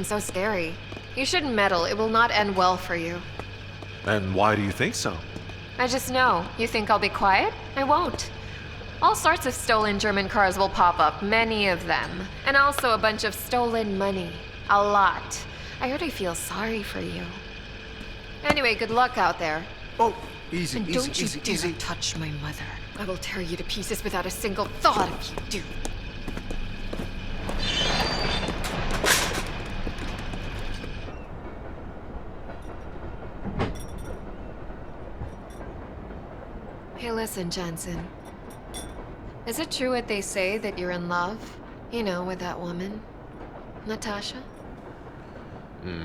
So scary. You shouldn't meddle, it will not end well for you. And why do you think so? I just know. You think I'll be quiet? I won't. All sorts of stolen German cars will pop up, many of them. And also a bunch of stolen money. A lot. I already feel sorry for you. Anyway, good luck out there. Oh, easy, and easy, don't you easy, dare easy. touch my mother. I will tear you to pieces without a single thought if you do. Hey, listen, Jensen. Is it true what they say that you're in love? You know, with that woman, Natasha?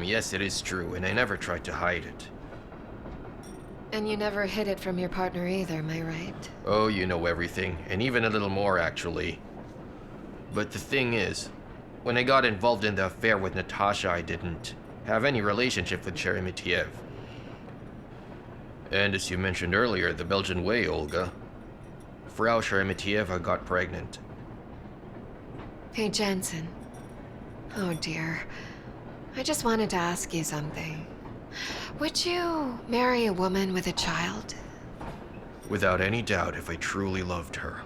Yes, it is true, and I never tried to hide it. And you never hid it from your partner either, am I right? Oh, you know everything, and even a little more, actually. But the thing is, when I got involved in the affair with Natasha, I didn't have any relationship with Sheremetyev. And as you mentioned earlier, the Belgian way, Olga. Frau Sheremetyev got pregnant. Hey, Jensen. Oh dear. I just wanted to ask you something. Would you marry a woman with a child? Without any doubt, if I truly loved her.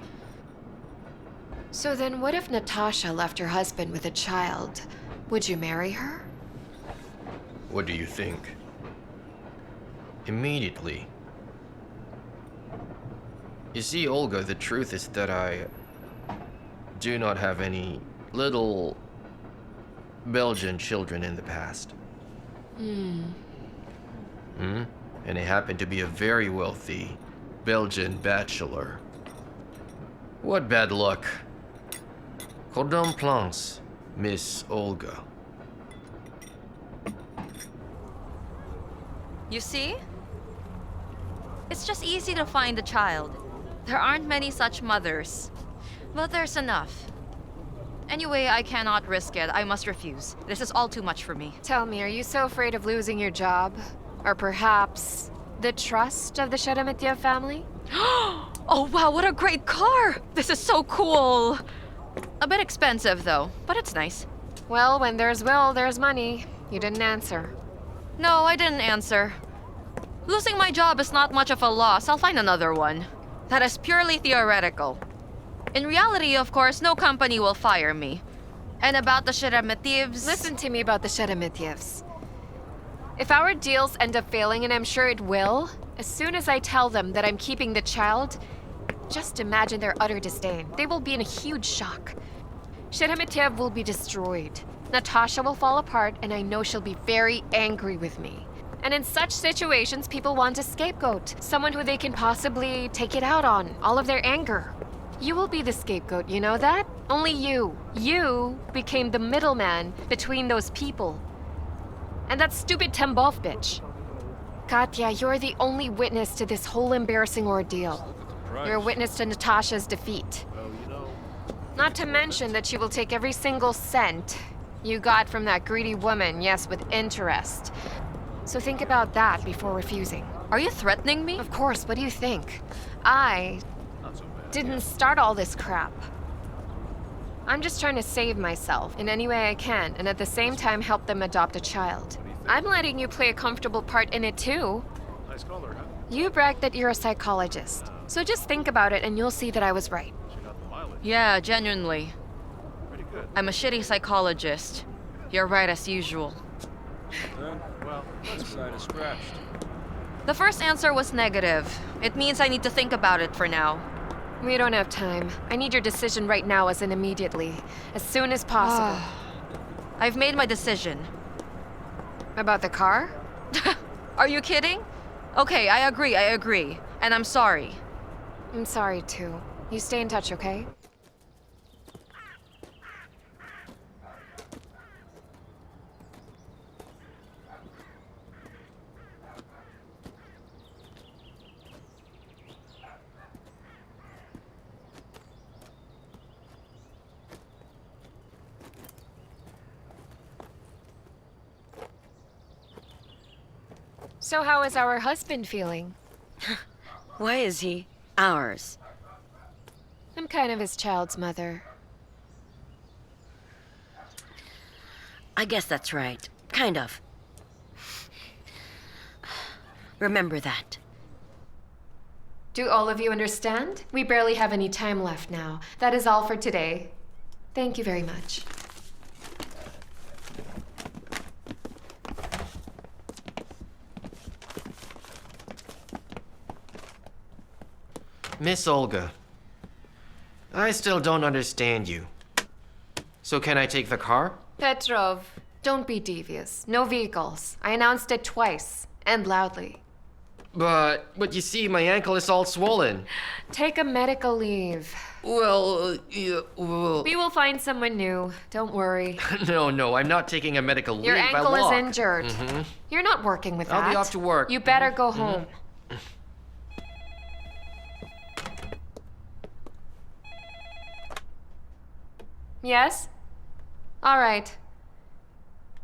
So then what if Natasha left her husband with a child? Would you marry her? What do you think? Immediately. You see, Olga, the truth is that I do not have any little Belgian children in the past. And I happen to be a very wealthy Belgian bachelor. What bad luck. Cordon Plans, Miss Olga. You see? It's just easy to find a child. There aren't many such mothers. But there's enough. Anyway, I cannot risk it. I must refuse. This is all too much for me. Tell me, are you so afraid of losing your job? Or perhaps the trust of the Sheremetyev family? Oh wow, what a great car! This is so cool! A bit expensive though, but it's nice. Well, when there's will, there's money. You didn't answer. No, I didn't answer. Losing my job is not much of a loss. I'll find another one. That is purely theoretical. In reality, of course, no company will fire me. And about the Sheremetyevs... Listen to me about the Sheremetyevs. If our deals end up failing, and I'm sure it will, as soon as I tell them that I'm keeping the child, just imagine their utter disdain. They will be in a huge shock. Sheremetyev will be destroyed. Natasha will fall apart, and I know she'll be very angry with me. And in such situations, people want a scapegoat. Someone who they can possibly take it out on, all of their anger. You will be the scapegoat, you know that? Only you. You became the middleman between those people. And that stupid Tambov bitch. Katya, you're the only witness to this whole embarrassing ordeal. You're a witness to Natasha's defeat. Not to mention that she will take every single cent you got from that greedy woman, yes, with interest. So think about that before refusing. Are you threatening me? Of course, what do you think? I didn't start all this crap. I'm just trying to save myself in any way I can, and at the same time help them adopt a child. I'm letting you play a comfortable part in it too. Nice color, huh? You bragged that you're a psychologist, so just think about it and you'll see that I was right. Yeah, genuinely. Pretty good. I'm a shitty psychologist. You're right as usual. Well, that side is scratched. The first answer was negative. It means I need to think about it for now. We don't have time. I need your decision right now, as in immediately. As soon as possible. I've made my decision. About the car? Are you kidding? Okay, I agree. And I'm sorry. I'm sorry, too. You stay in touch, okay? So how is our husband feeling? Why is he ours? I'm kind of his child's mother. I guess that's right. Kind of. Remember that. Do all of you understand? We barely have any time left now. That is all for today. Thank you very much. Miss Olga, I still don't understand you. So can I take the car? Petrov, don't be devious. No vehicles. I announced it twice, and loudly. But you see, my ankle is all swollen. Take a medical leave. Well, well... We will find someone new. Don't worry. No, I'm not taking a medical leave. Your ankle is injured. Mm-hmm. You're not working with that. I'll be off to work. You better go home. Yes? All right.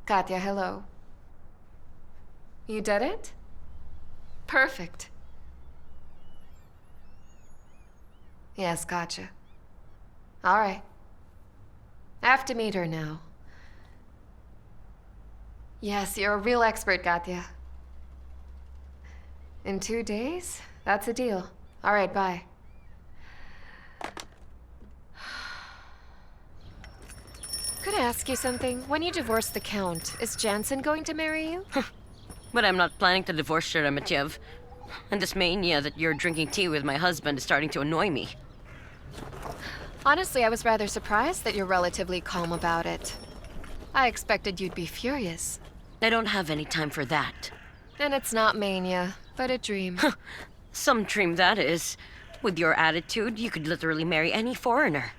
Katya, hello. You did it? Perfect. Yes, gotcha. All right. I have to meet her now. Yes, you're a real expert, Katya. In 2 days? That's a deal. All right, bye. Could I ask you something? When you divorce the Count, is Jansen going to marry you? But I'm not planning to divorce Sheremetyev. And this mania that you're drinking tea with my husband is starting to annoy me. Honestly, I was rather surprised that you're relatively calm about it. I expected you'd be furious. I don't have any time for that. And it's not mania, but a dream. Some dream that is. With your attitude, you could literally marry any foreigner.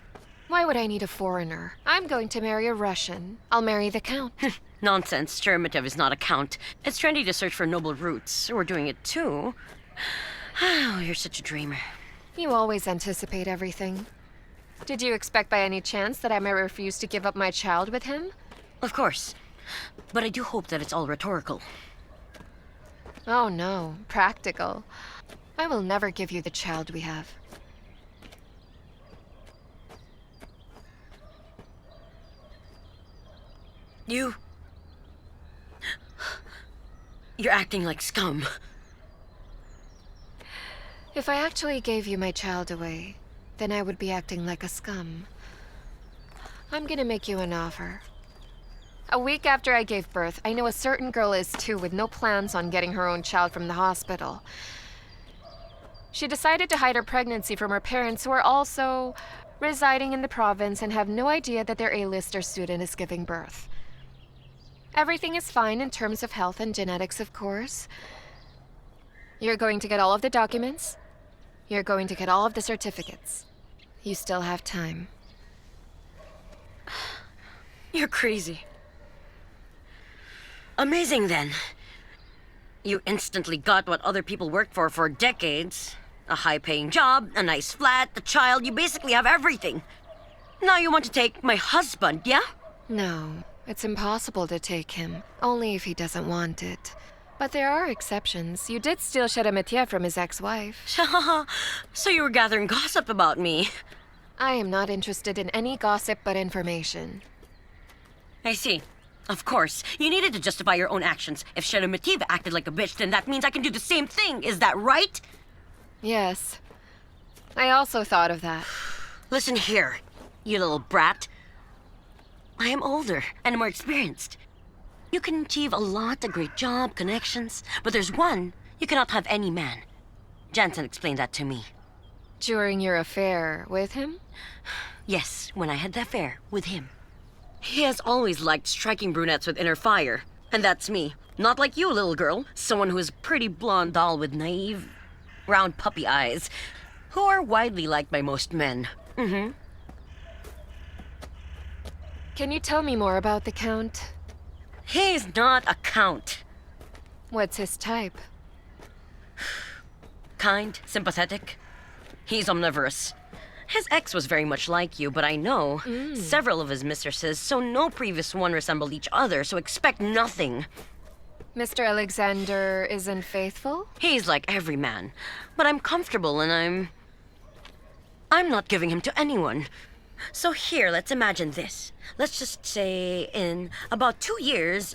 Why would I need a foreigner? I'm going to marry a Russian. I'll marry the Count. Nonsense. Sheremetyev is not a count. It's trendy to search for noble roots. We're doing it too. Oh, you're such a dreamer. You always anticipate everything. Did you expect by any chance that I may refuse to give up my child with him? Of course. But I do hope that it's all rhetorical. Oh no, practical. I will never give you the child we have. You're acting like scum. If I actually gave you my child away, then I would be acting like a scum. I'm gonna make you an offer. A week after I gave birth, I know a certain girl is too with no plans on getting her own child from the hospital. She decided to hide her pregnancy from her parents, who are also residing in the province and have no idea that their A-lister student is giving birth. Everything is fine in terms of health and genetics, of course. You're going to get all of the documents. You're going to get all of the certificates. You still have time. You're crazy. Amazing, then. You instantly got what other people worked for decades. A high-paying job, a nice flat, a child. You basically have everything. Now you want to take my husband, yeah? No, it's impossible to take him. Only if he doesn't want it. But there are exceptions. You did steal Sheremetyev from his ex-wife. So you were gathering gossip about me. I am not interested in any gossip but information. I see. Of course. You needed to justify your own actions. If Sheremetyev acted like a bitch, then that means I can do the same thing. Is that right? Yes. I also thought of that. Listen here, you little brat. I am older and more experienced. You can achieve a lot, a great job, connections. But there's one, you cannot have any man. Jansen explained that to me. During your affair with him? Yes, when I had the affair with him. He has always liked striking brunettes with inner fire. And that's me. Not like you, little girl. Someone who is a pretty blonde doll with naive, round puppy eyes. who are widely liked by most men. Mm-hmm. Can you tell me more about the Count? He's not a count. What's his type? Kind, sympathetic. He's omnivorous. His ex was very much like you, but I know several of his mistresses, so no previous one resembled each other, so expect nothing. Mr. Alexander isn't faithful? He's like every man, but I'm comfortable and I'm not giving him to anyone. So here, let's imagine this. Let's just say in about 2 years,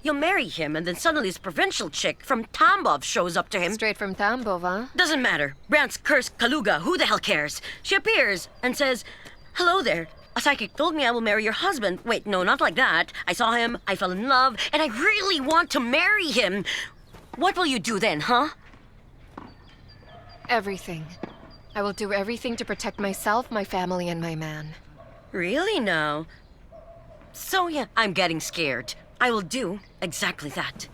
you'll marry him, and then suddenly this provincial chick from Tambov shows up to him. Straight from Tambov, huh? Doesn't matter. Brandt's cursed Kaluga, who the hell cares? She appears and says, "Hello there. A psychic told me I will marry your husband." Wait, no, not like that. I saw him, I fell in love, and I really want to marry him. What will you do then, huh? Everything. I will do everything to protect myself, my family, and my man. Really now? So yeah, I'm getting scared. I will do exactly that.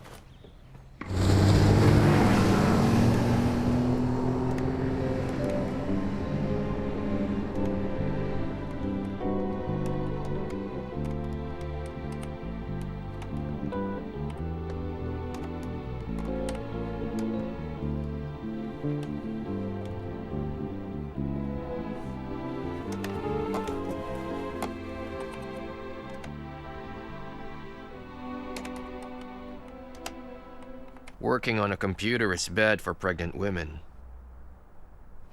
Working on a computer is bad for pregnant women.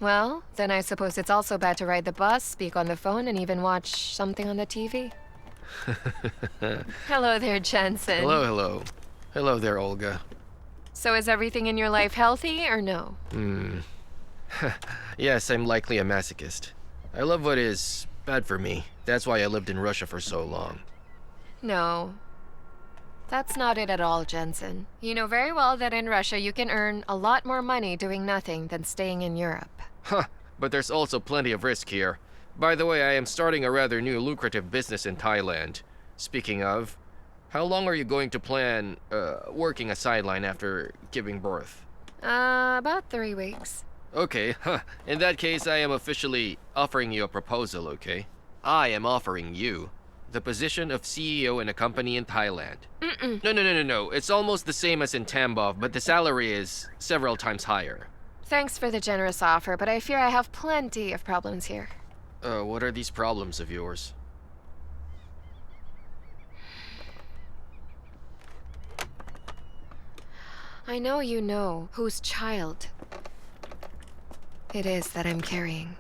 Well, then I suppose it's also bad to ride the bus, speak on the phone, and even watch something on the TV. Hello there, Jensen. Hello, hello. Hello there, Olga. So is everything in your life healthy or no? Yes, I'm likely a masochist. I love what is bad for me. That's why I lived in Russia for so long. No. That's not it at all, Jensen. You know very well that in Russia you can earn a lot more money doing nothing than staying in Europe. Huh, but there's also plenty of risk here. By the way, I am starting a rather new lucrative business in Thailand. Speaking of, how long are you going to plan working a sideline after giving birth? About 3 weeks. Okay, in that case, I am officially offering you a proposal, okay? I am offering you the position of CEO in a company in Thailand. No. It's almost the same as in Tambov, but the salary is several times higher. Thanks for the generous offer, but I fear I have plenty of problems here. What are these problems of yours? I know you know whose child it is that I'm carrying.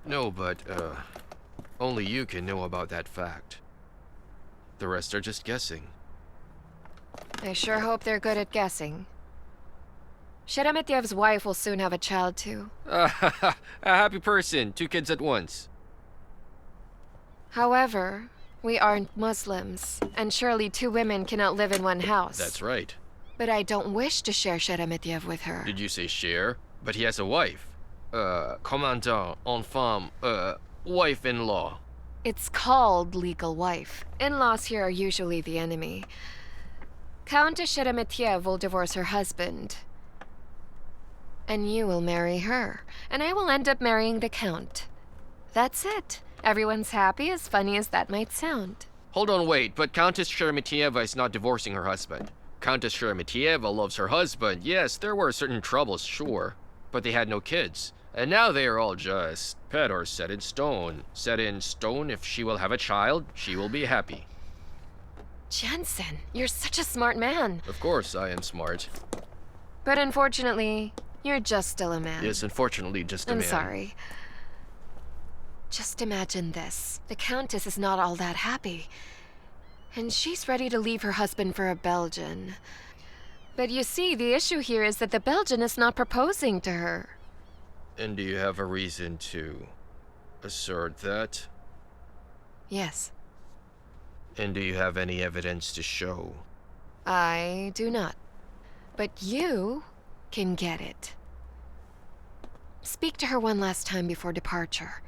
No, but, only you can know about that fact. The rest are just guessing. I sure hope they're good at guessing. Sheremetyev's wife will soon have a child, too. A happy person, 2 kids at once. However, we aren't Muslims, and surely 2 women cannot live in one house. That's right. But I don't wish to share Sheremetyev with her. Did you say share? But he has a wife. Commandant, enfant, wife-in-law. It's called legal wife. In-laws here are usually the enemy. Countess Sheremetyev will divorce her husband. And you will marry her. And I will end up marrying the Count. That's it. Everyone's happy, as funny as that might sound. Hold on, wait, but Countess Sheremetyeva is not divorcing her husband. Countess Sheremetyeva loves her husband. Yes, there were certain troubles, sure. But they had no kids. And now they are all just pet or set in stone. Set in stone, if she will have a child, she will be happy. Jensen, you're such a smart man. Of course, I am smart. But unfortunately, you're just still a man. Yes, unfortunately, just a man. I'm sorry. Just imagine this. The Countess is not all that happy. And she's ready to leave her husband for a Belgian. But you see, the issue here is that the Belgian is not proposing to her. And do you have a reason to assert that? Yes. And do you have any evidence to show? I do not. But you can get it. Speak to her one last time before departure.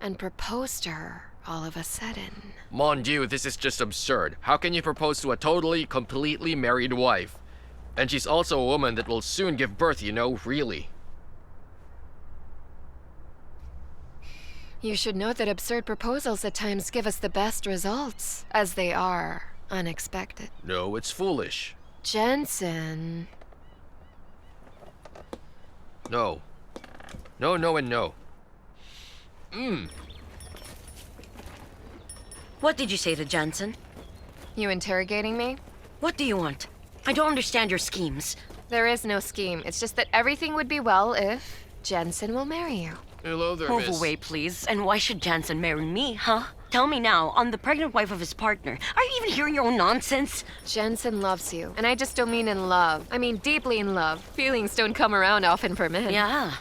And propose to her all of a sudden. Mon Dieu, this is just absurd. How can you propose to a totally, completely married wife? And she's also a woman that will soon give birth, you know, really. You should know that absurd proposals at times give us the best results, as they are unexpected. No, it's foolish. Jensen. No. No, no, and no. What did you say to Jensen? You interrogating me? What do you want? I don't understand your schemes. There is no scheme. It's just that everything would be well if Jensen will marry you. Hello there, Move miss. away, please. And why should Jensen marry me, huh? Tell me now, I'm the pregnant wife of his partner. Are you even hearing your own nonsense? Jensen loves you. And I just don't mean in love. I mean deeply in love. Feelings don't come around often for men. Yeah.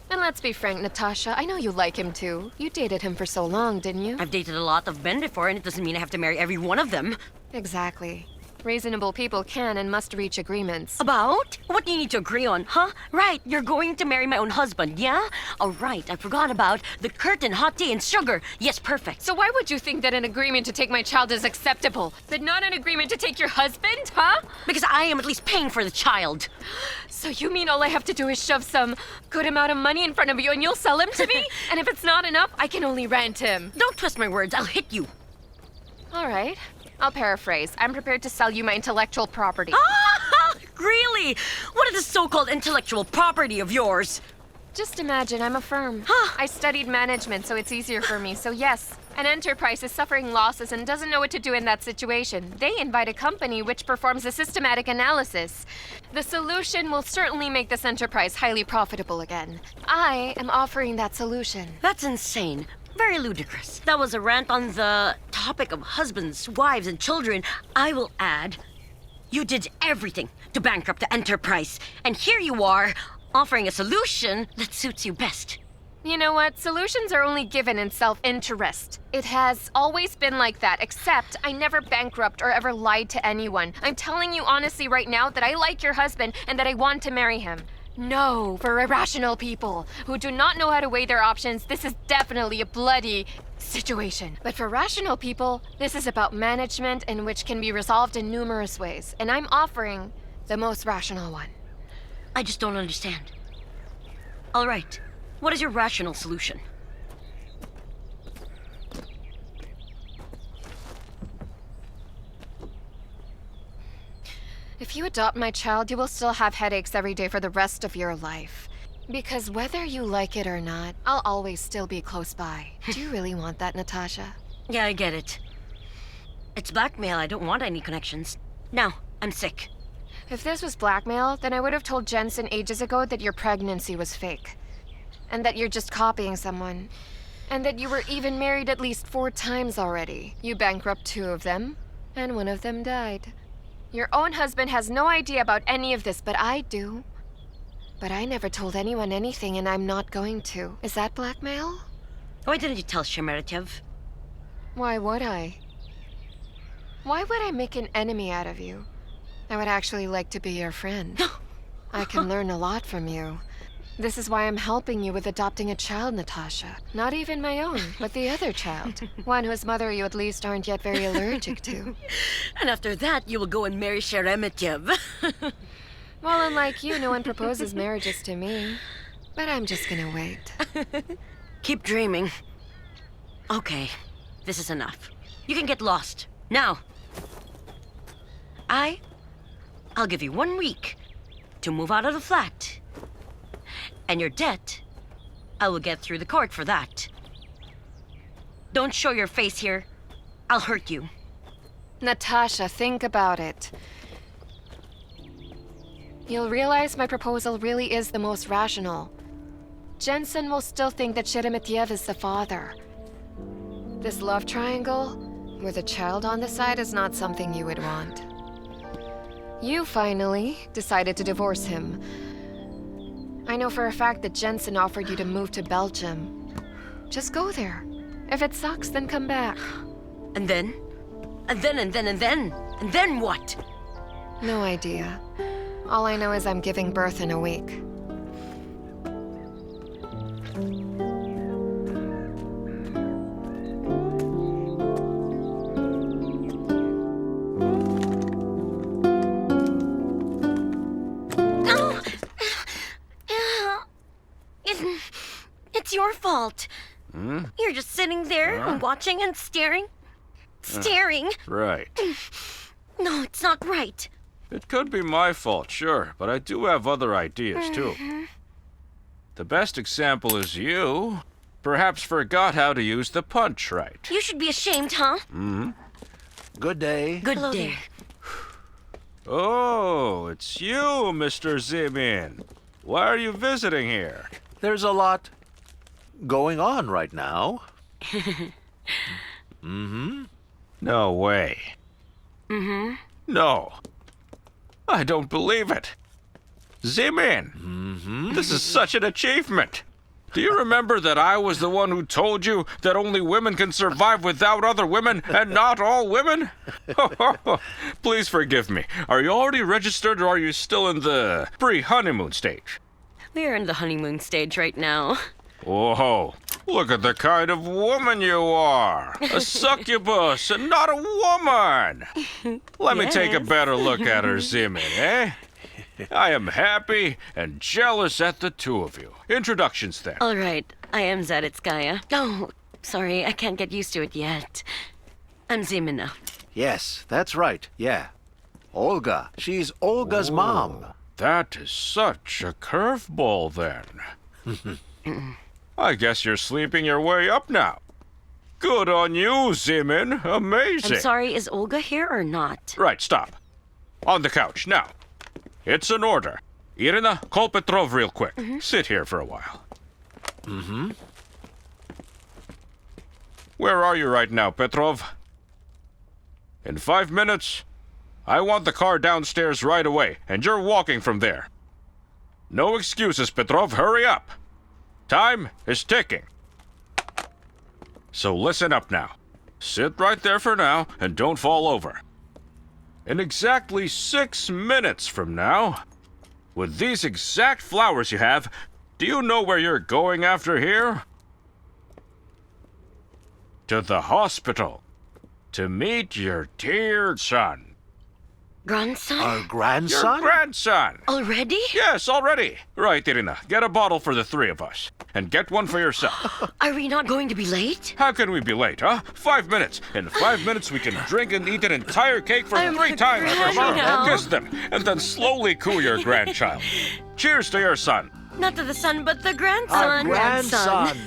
And let's be frank, Natasha, I know you like him too. You dated him for so long, didn't you? I've dated a lot of men before, and it doesn't mean I have to marry every one of them. Exactly. Reasonable people can and must reach agreements. About? What do you need to agree on, huh? Right, you're going to marry my own husband, yeah? Oh, right, I forgot about the curtain, hot tea, and sugar. Yes, perfect. So why would you think that an agreement to take my child is acceptable, but not an agreement to take your husband, huh? Because I am at least paying for the child. So you mean all I have to do is shove some good amount of money in front of you and you'll sell him to me? And if it's not enough, I can only rent him. Don't twist my words, I'll hit you. All right. I'll paraphrase. I'm prepared to sell you my intellectual property. Ah, really? What is this so-called intellectual property of yours? Just imagine I'm a firm. I studied management, so it's easier for me. So yes, an enterprise is suffering losses and doesn't know what to do in that situation. They invite a company which performs a systematic analysis. The solution will certainly make this enterprise highly profitable again. I am offering that solution. That's insane. Very ludicrous. That was a rant on the topic of husbands, wives, and children. I will add, you did everything to bankrupt the enterprise. And here you are, offering a solution that suits you best. You know what? Solutions are only given in self-interest. It has always been like that, except I never bankrupt or ever lied to anyone. I'm telling you honestly right now that I like your husband and that I want to marry him. No, for irrational people who do not know how to weigh their options, this is definitely a bloody situation. But for rational people, this is about management and which can be resolved in numerous ways. And I'm offering the most rational one. I just don't understand. All right, what is your rational solution? If you adopt my child, you will still have headaches every day for the rest of your life. Because whether you like it or not, I'll always still be close by. Do you really want that, Natasha? Yeah, I get it. It's blackmail. I don't want any connections. Now, I'm sick. If this was blackmail, then I would have told Jensen ages ago that your pregnancy was fake. And that you're just copying someone. And that you were even married at least 4 times already. You bankrupt 2 of them, and 1 of them died. Your own husband has no idea about any of this, but I do. But I never told anyone anything, and I'm not going to. Is that blackmail? Why didn't you tell Shemeretyev? Why would I? Why would I make an enemy out of you? I would actually like to be your friend. I can learn a lot from you. This is why I'm helping you with adopting a child, Natasha. Not even my own, but the other child. One whose mother you at least aren't yet very allergic to. And after that, you will go and marry Sheremetyev. Well, unlike you, no one proposes marriages to me. But I'm just gonna wait. Keep dreaming. Okay, this is enough. You can get lost. Now. I'll give you 1 week to move out of the flat. And your debt, I will get through the court for that. Don't show your face here. I'll hurt you. Natasha, think about it. You'll realize my proposal really is the most rational. Jensen will still think that Sheremetyev is the father. This love triangle, with a child on the side, is not something you would want. You finally decided to divorce him. I know for a fact that Jensen offered you to move to Belgium. Just go there. If it sucks, then come back. And then? And then what? No idea. All I know is I'm giving birth in a week. It's your fault. Hmm? You're just sitting there and watching and staring. Staring. Right. No, it's not right. It could be my fault, sure, but I do have other ideas, too. The best example is you. Perhaps forgot how to use the punch right. You should be ashamed, huh? Good day. Good Hello day. Oh, it's you, Mr. Zimin. Why are you visiting here? There's a lot going on right now. No way. No. I don't believe it. Zimin, this is such an achievement. Do you remember that I was the one who told you that only women can survive without other women and not all women? Please forgive me. Are you already registered or are you still in the pre-honeymoon stage? We're in the honeymoon stage right now. Whoa, look at the kind of woman you are. A succubus and not a woman. Let me take a better look at her, Zimin, eh? I am happy and jealous at the two of you. Introductions then. All right, I am Zaritskaya. Oh, sorry, I can't get used to it yet. I'm Zimina. Yes, that's right. Yeah. Olga. She's Olga's mom. That is such a curveball then. I guess you're sleeping your way up now. Good on you, Zimin. Amazing. I'm sorry, is Olga here or not? Right, stop. On the couch, now. It's an order. Irina, call Petrov real quick. Sit here for a while. Where are you right now, Petrov? In 5 minutes, I want the car downstairs right away, and you're walking from there. No excuses, Petrov. Hurry up. Time is ticking. So listen up now. Sit right there for now, and don't fall over. In exactly 6 minutes from now, with these exact flowers you have, do you know where you're going after here? To the hospital. To meet your dear son. Grandson? Our grandson? Your grandson! Already? Yes, already. Right, Irina. Get a bottle for the three of us. And get one for yourself. Are we not going to be late? How can we be late, huh? 5 minutes. In 5 minutes, we can drink and eat an entire cake for I'm 3 times. ready now. Kiss them, and then slowly coo your grandchild. Cheers to your son. Not to the son, but the grandson. Our grandson.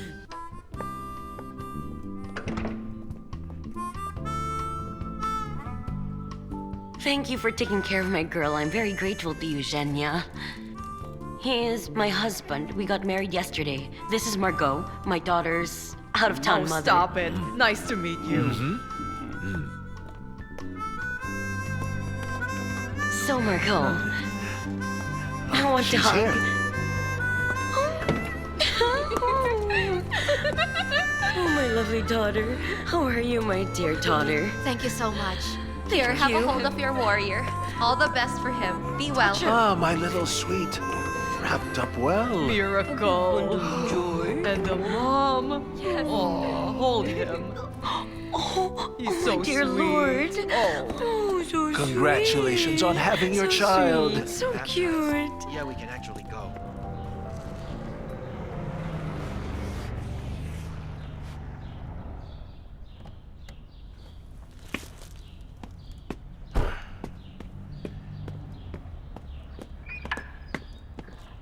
Thank you for taking care of my girl. I'm very grateful to you, Zhenya. He is my husband. We got married yesterday. This is Margot, my daughter's out-of-town mother. Stop it. Nice to meet you. So, Margot, I want to She's hug. here. Oh, my lovely daughter. How are you, my dear daughter? Thank you so much. Thank Here, have you. a hold of your warrior. All the best for him. Be well. Ah, my little sweet. Wrapped up well. Miracle. And the mom. Yes. Oh, hold him. Oh, He's oh so my dear sweet. Lord. Oh. Oh, so Congratulations sweet. on having your So child. sweet, so cute. Yeah, we can actually go.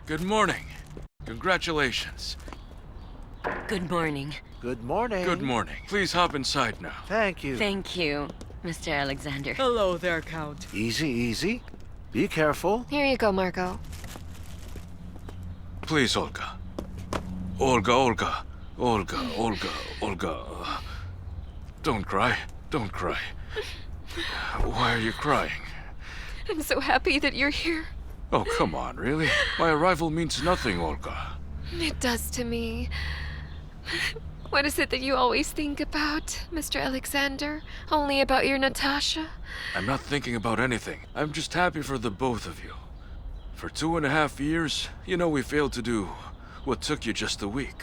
Good morning. Congratulations. Good morning. Good morning. Good morning. Please hop inside now. Thank you. Thank you, Mr. Alexander. Hello there, Count. Easy, easy. Be careful. Here you go, Margot. Please, Olga. Olga, Olga. Olga, Olga, Olga. Don't cry. Don't cry. Why are you crying? I'm so happy that you're here. Oh, come on, really? My arrival means nothing, Olga. It does to me. What is it that you always think about, Mr. Alexander? Only about your Natasha? I'm not thinking about anything. I'm just happy for the both of you. For 2.5 years, you know we failed to do what took you just a week.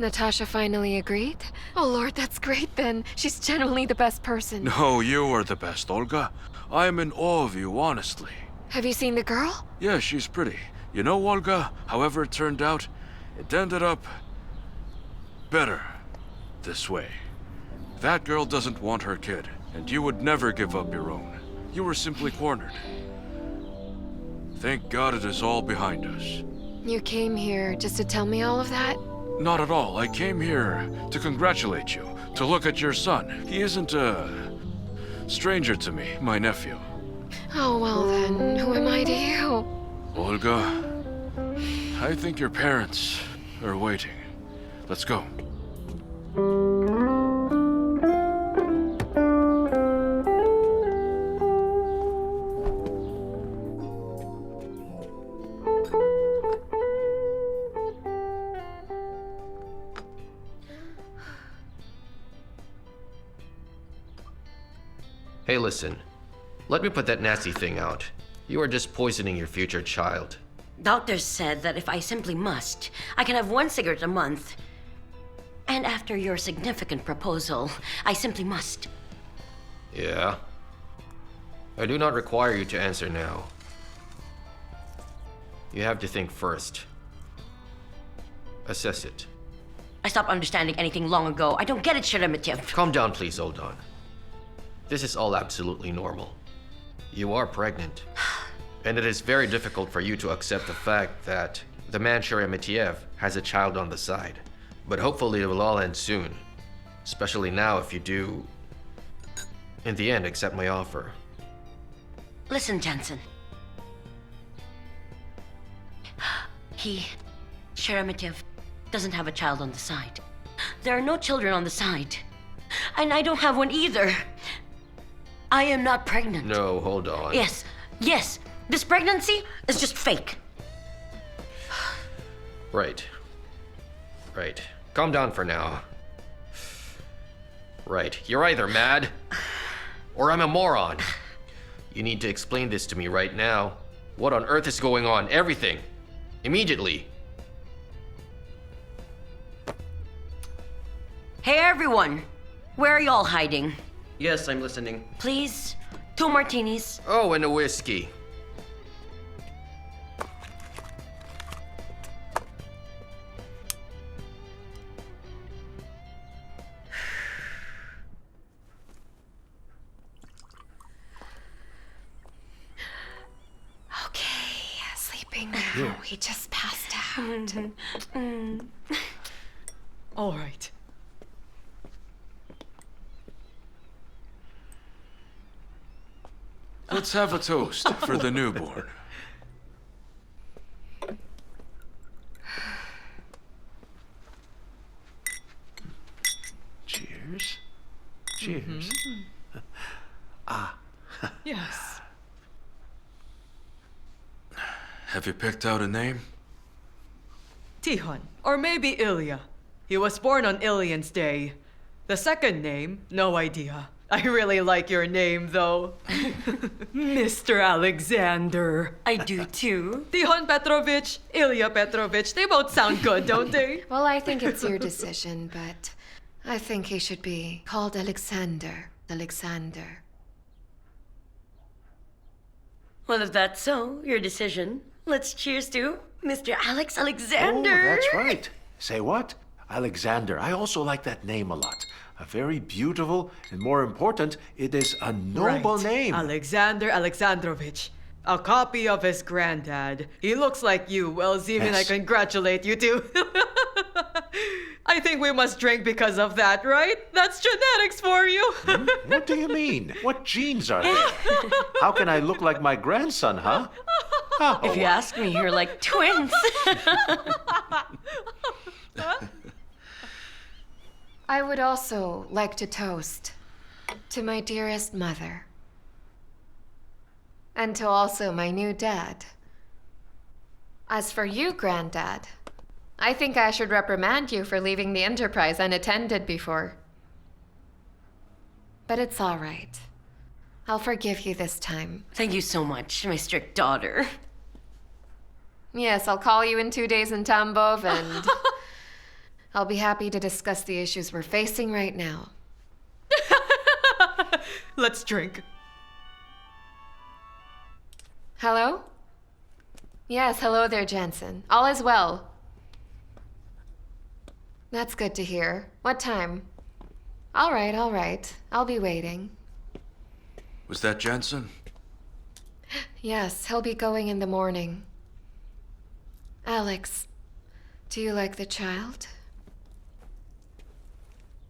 Natasha finally agreed? Oh Lord, that's great then. She's genuinely the best person. No, you are the best, Olga. I am in awe of you, honestly. Have you seen the girl? Yeah, she's pretty. You know, Olga, however it turned out, it ended up better this way. That girl doesn't want her kid, and you would never give up your own. You were simply cornered. Thank God it is all behind us. You came here just to tell me all of that? Not at all. I came here to congratulate you, to look at your son. He isn't a stranger to me, my nephew. Oh, well then, who am I to you? Olga, I think your parents are waiting. Let's go. Hey, listen. Let me put that nasty thing out. You are just poisoning your future child. Doctors said that if I simply must, I can have 1 cigarette a month. And after your significant proposal, I simply must. Yeah? I do not require you to answer now. You have to think first. Assess it. I stopped understanding anything long ago. I don't get it, Sheremetyev. Calm down, please, hold on. This is all absolutely normal. You are pregnant. And it is very difficult for you to accept the fact that the man Sheremetyev has a child on the side. But hopefully it will all end soon. Especially now if you do, in the end, accept my offer. Listen, Jensen. Sheremetyev, doesn't have a child on the side. There are no children on the side. And I don't have one either. I am not pregnant. No, hold on. Yes. This pregnancy is just fake. Right. Calm down for now. Right. You're either mad or I'm a moron. You need to explain this to me right now. What on earth is going on? Everything. Immediately. Hey, everyone. Where are y'all hiding? Yes, I'm listening. Please, 2 martinis. Oh, and a whiskey. Okay, sleeping now. He just passed out. All right. Let's have a toast for the newborn. Cheers. Cheers. Yes. Have you picked out a name? Tihon, or maybe Ilya. He was born on Ilyan's day. The second name, no idea. I really like your name, though. Mr. Alexander. I do too. Tihon Petrovich, Ilya Petrovich, they both sound good, don't they? Well, I think it's your decision, but I think he should be called Alexander. Well, if that's so, your decision. Let's cheers to Mr. Alex Alexander. Oh, that's right. Say what? Alexander. I also like that name a lot. A very beautiful, and more important, it is a noble name. Alexander Alexandrovich. A copy of his granddad. He looks like you. Well, Zeman, I congratulate you too. I think we must drink because of that, right? That's genetics for you. What do you mean? What genes are there? How can I look like my grandson, huh? If you ask me, you're like twins. I would also like to toast to my dearest mother. And to also my new dad. As for you, Granddad, I think I should reprimand you for leaving the Enterprise unattended before. But it's all right. I'll forgive you this time. Thank you so much, my strict daughter. Yes, I'll call you in 2 days in Tambov, and I'll be happy to discuss the issues we're facing right now. Let's drink. Hello? Yes, hello there, Jensen. All is well. That's good to hear. What time? All right, all right. I'll be waiting. Was that Jensen? Yes, he'll be going in the morning. Alex, do you like the child?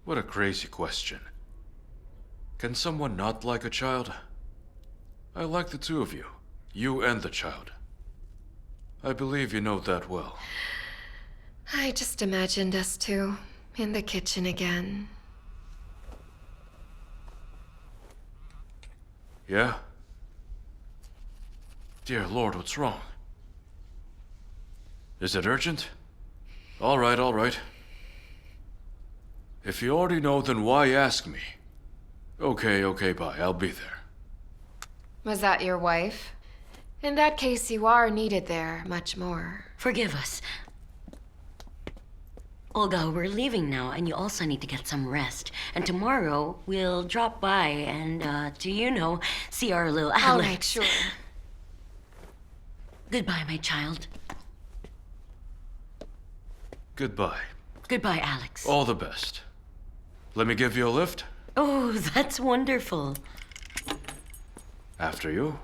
What a crazy question. Can someone not like a child? I like the two of you. You and the child. I believe you know that well. I just imagined us two in the kitchen again. Yeah? Dear Lord, what's wrong? Is it urgent? All right, all right. If you already know, then why ask me? Okay, bye. I'll be there. Was that your wife? In that case, you are needed there much more. Forgive us. Olga, we're leaving now, and you also need to get some rest. And tomorrow, we'll drop by and, see our little Alex. All right, sure. Goodbye, my child. Goodbye. Goodbye, Alex. All the best. Let me give you a lift? Oh, that's wonderful. After you.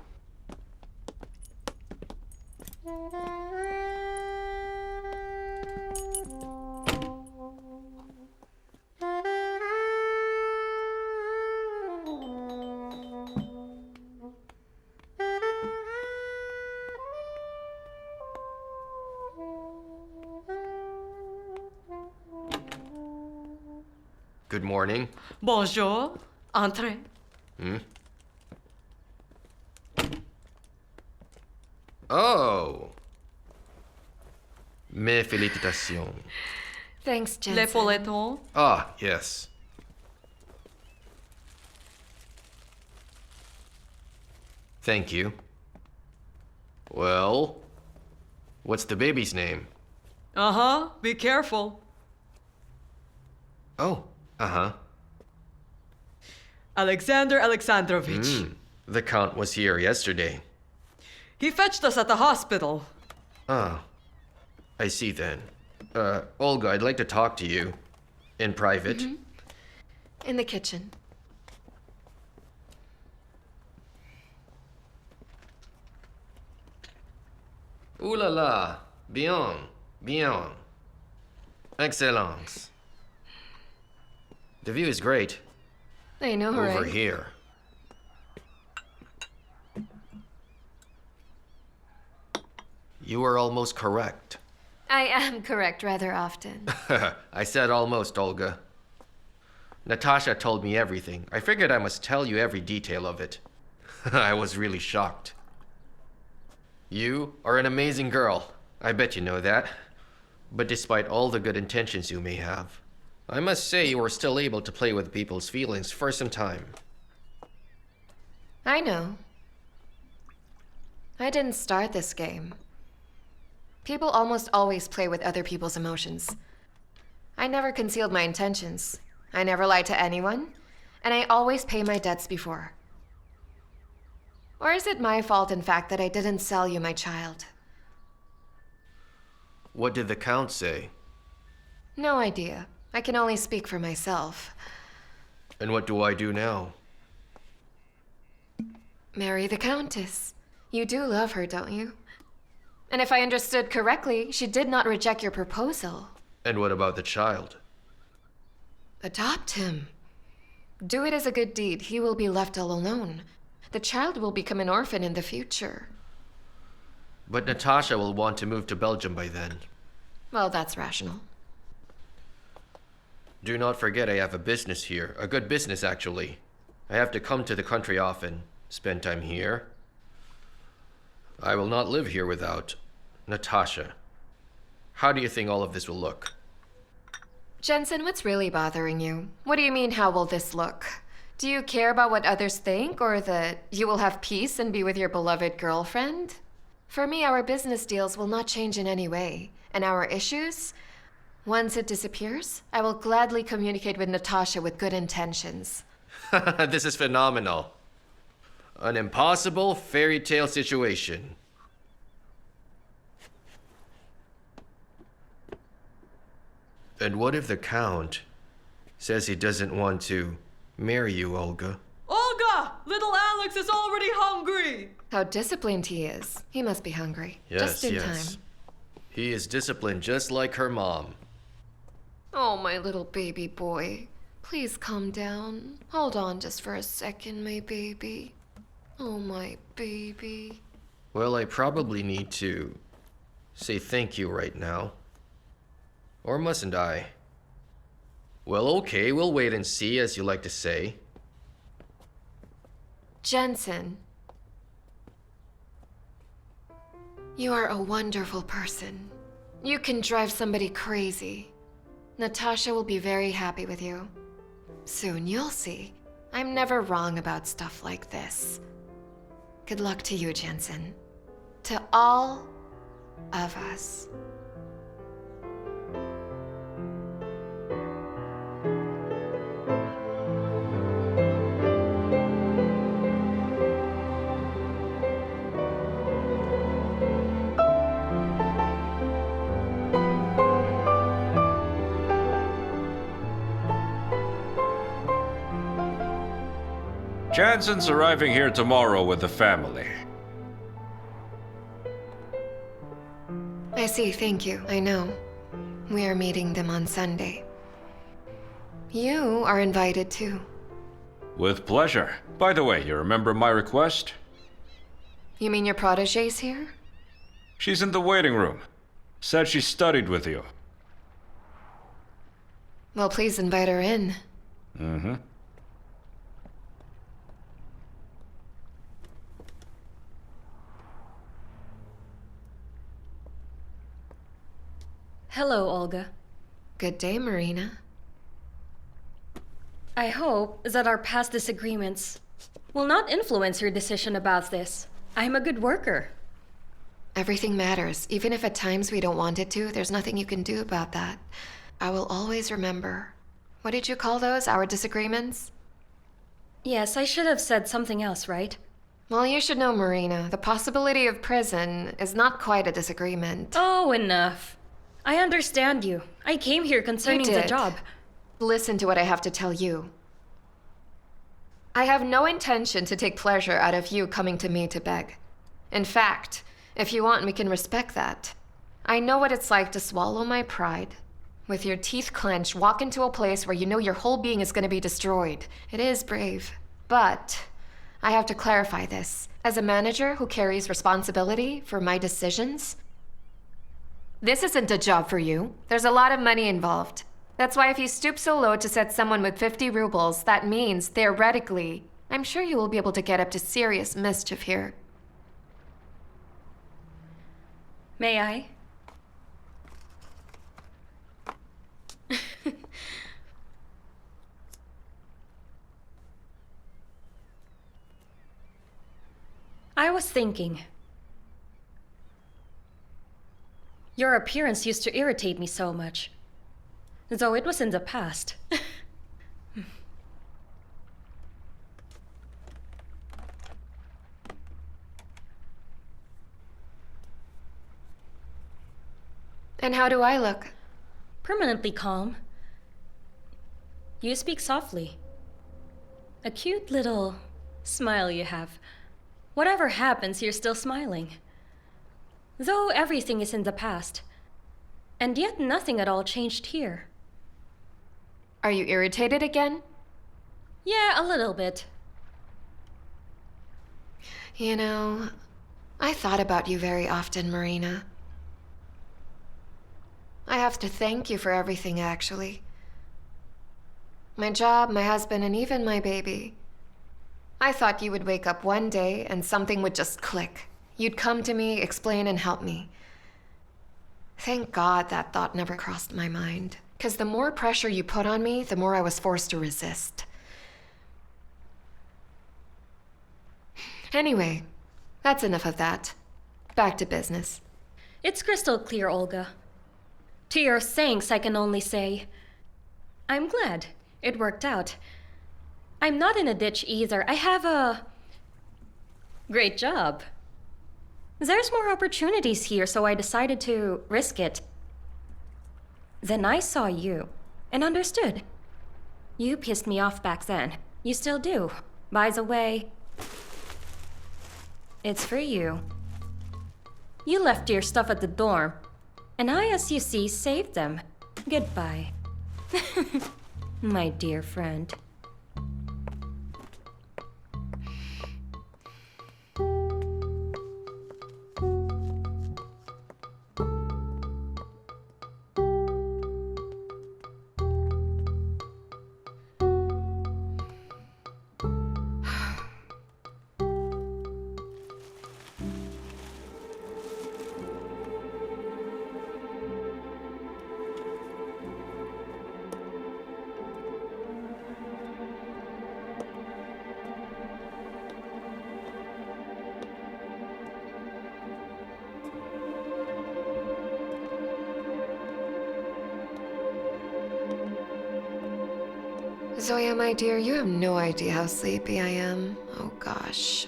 Good morning. Bonjour. Entrez. Oh. Mes félicitations. Thanks, Jensen. L'épauleton. Ah, yes. Thank you. Well, what's the baby's name? Uh-huh. Be careful. Oh, uh-huh. Alexander Alexandrovich. The Count was here yesterday. He fetched us at the hospital. Ah, I see then. Olga, I'd like to talk to you. In private. In the kitchen. Ooh la la. Bien. Bien. Excellence. The view is great. I know, Over right? here. You were almost correct. I am correct rather often. I said almost, Olga. Natasha told me everything. I figured I must tell you every detail of it. I was really shocked. You are an amazing girl. I bet you know that. But despite all the good intentions you may have, I must say you are still able to play with people's feelings for some time. I know. I didn't start this game. People almost always play with other people's emotions. I never concealed my intentions. I never lied to anyone, and I always pay my debts before. Or is it my fault, in fact, that I didn't sell you my child? What did the Count say? No idea. I can only speak for myself. And what do I do now? Marry the Countess. You do love her, don't you? And if I understood correctly, she did not reject your proposal. And what about the child? Adopt him. Do it as a good deed. He will be left all alone. The child will become an orphan in the future. But Natasha will want to move to Belgium by then. Well, that's rational. Do not forget I have a business here. A good business, actually. I have to come to the country often, spend time here. I will not live here without Natasha. How do you think all of this will look? Jensen, what's really bothering you? What do you mean, how will this look? Do you care about what others think, or that you will have peace and be with your beloved girlfriend? For me, our business deals will not change in any way. And our issues? Once it disappears, I will gladly communicate with Natasha with good intentions. This is phenomenal. An impossible fairy tale situation. And what if the Count says he doesn't want to marry you, Olga? Olga! Little Alex is already hungry! How disciplined he is. He must be hungry. Yes, Just in yes. time. He is disciplined just like her mom. Oh, my little baby boy. Please calm down. Hold on just for a second, my baby. Oh, my baby. Well, I probably need to say thank you right now. Or mustn't I? Well, okay, we'll wait and see, as you like to say. Jensen. You are a wonderful person. You can drive somebody crazy. Natasha will be very happy with you. Soon you'll see. I'm never wrong about stuff like this. Good luck to you, Jensen. To all of us. Jensen's arriving here tomorrow with the family. I see, thank you. I know. We are meeting them on Sunday. You are invited too. With pleasure. By the way, you remember my request? You mean your protege's here? She's in the waiting room. Said she studied with you. Well, please invite her in. Mm-hmm. Hello, Olga. Good day, Marina. I hope that our past disagreements will not influence your decision about this. I'm a good worker. Everything matters. Even if at times we don't want it to, there's nothing you can do about that. I will always remember. What did you call those, our disagreements? Yes, I should have said something else, right? Well, you should know, Marina, the possibility of prison is not quite a disagreement. Oh, enough. I understand you. I came here concerning You the did. job. Listen to what I have to tell you. I have no intention to take pleasure out of you coming to me to beg. In fact, if you want, we can respect that. I know what it's like to swallow my pride. With your teeth clenched, walk into a place where you know your whole being is going to be destroyed. It is brave. But I have to clarify this. As a manager who carries responsibility for my decisions, this isn't a job for you. There's a lot of money involved. That's why if you stoop so low to set someone with 50 rubles, that means, theoretically, I'm sure you will be able to get up to serious mischief here. May I? I was thinking. Your appearance used to irritate me so much. Though it was in the past. And how do I look? Permanently calm. You speak softly. A cute little smile you have. Whatever happens, you're still smiling. Though everything is in the past. And yet nothing at all changed here. Are you irritated again? Yeah, a little bit. You know, I thought about you very often, Marina. I have to thank you for everything, actually. My job, my husband, and even my baby. I thought you would wake up one day and something would just click. You'd come to me, explain, and help me. Thank God that thought never crossed my mind. Because the more pressure you put on me, the more I was forced to resist. Anyway, that's enough of that. Back to business. It's crystal clear, Olga. To your thanks, I can only say, I'm glad it worked out. I'm not in a ditch either. I have a great job. There's more opportunities here, so I decided to risk it. Then I saw you and understood. You pissed me off back then. You still do. By the way, it's for you. You left your stuff at the dorm, and I, as you see, saved them. Goodbye. My dear friend. Zoya, my dear, you have no idea how sleepy I am. Oh gosh.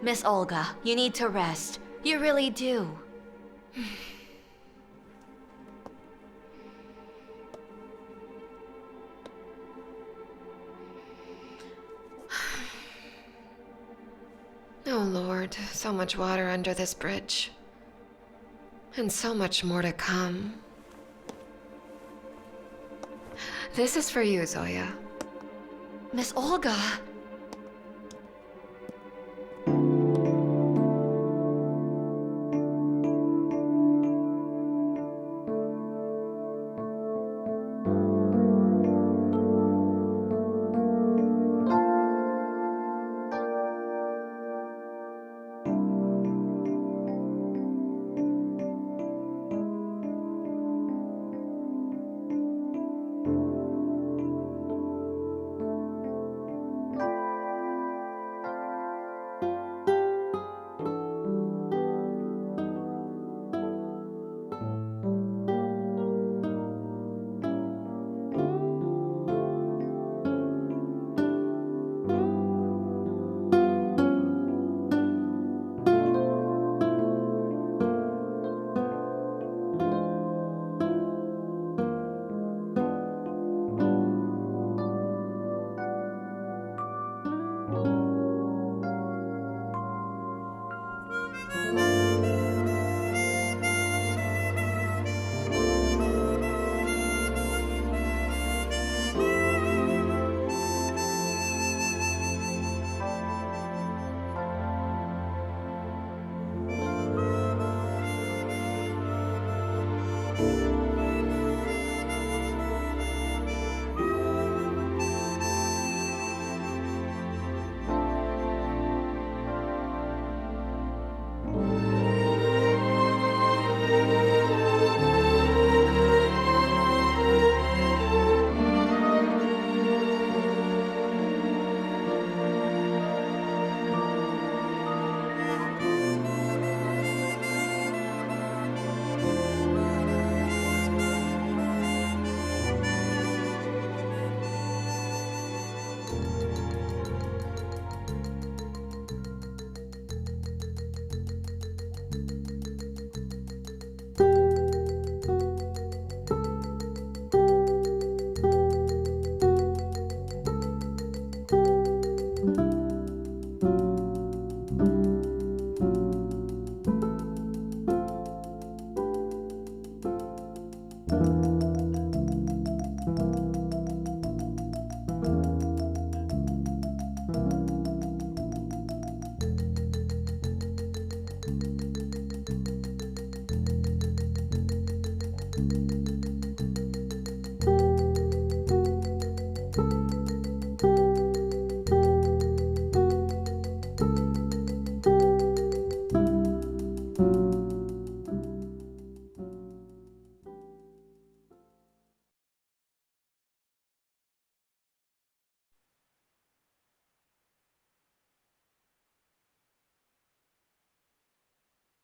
Miss Olga, you need to rest. You really do. Oh Lord, so much water under this bridge. And so much more to come. This is for you, Zoya. Miss Olga.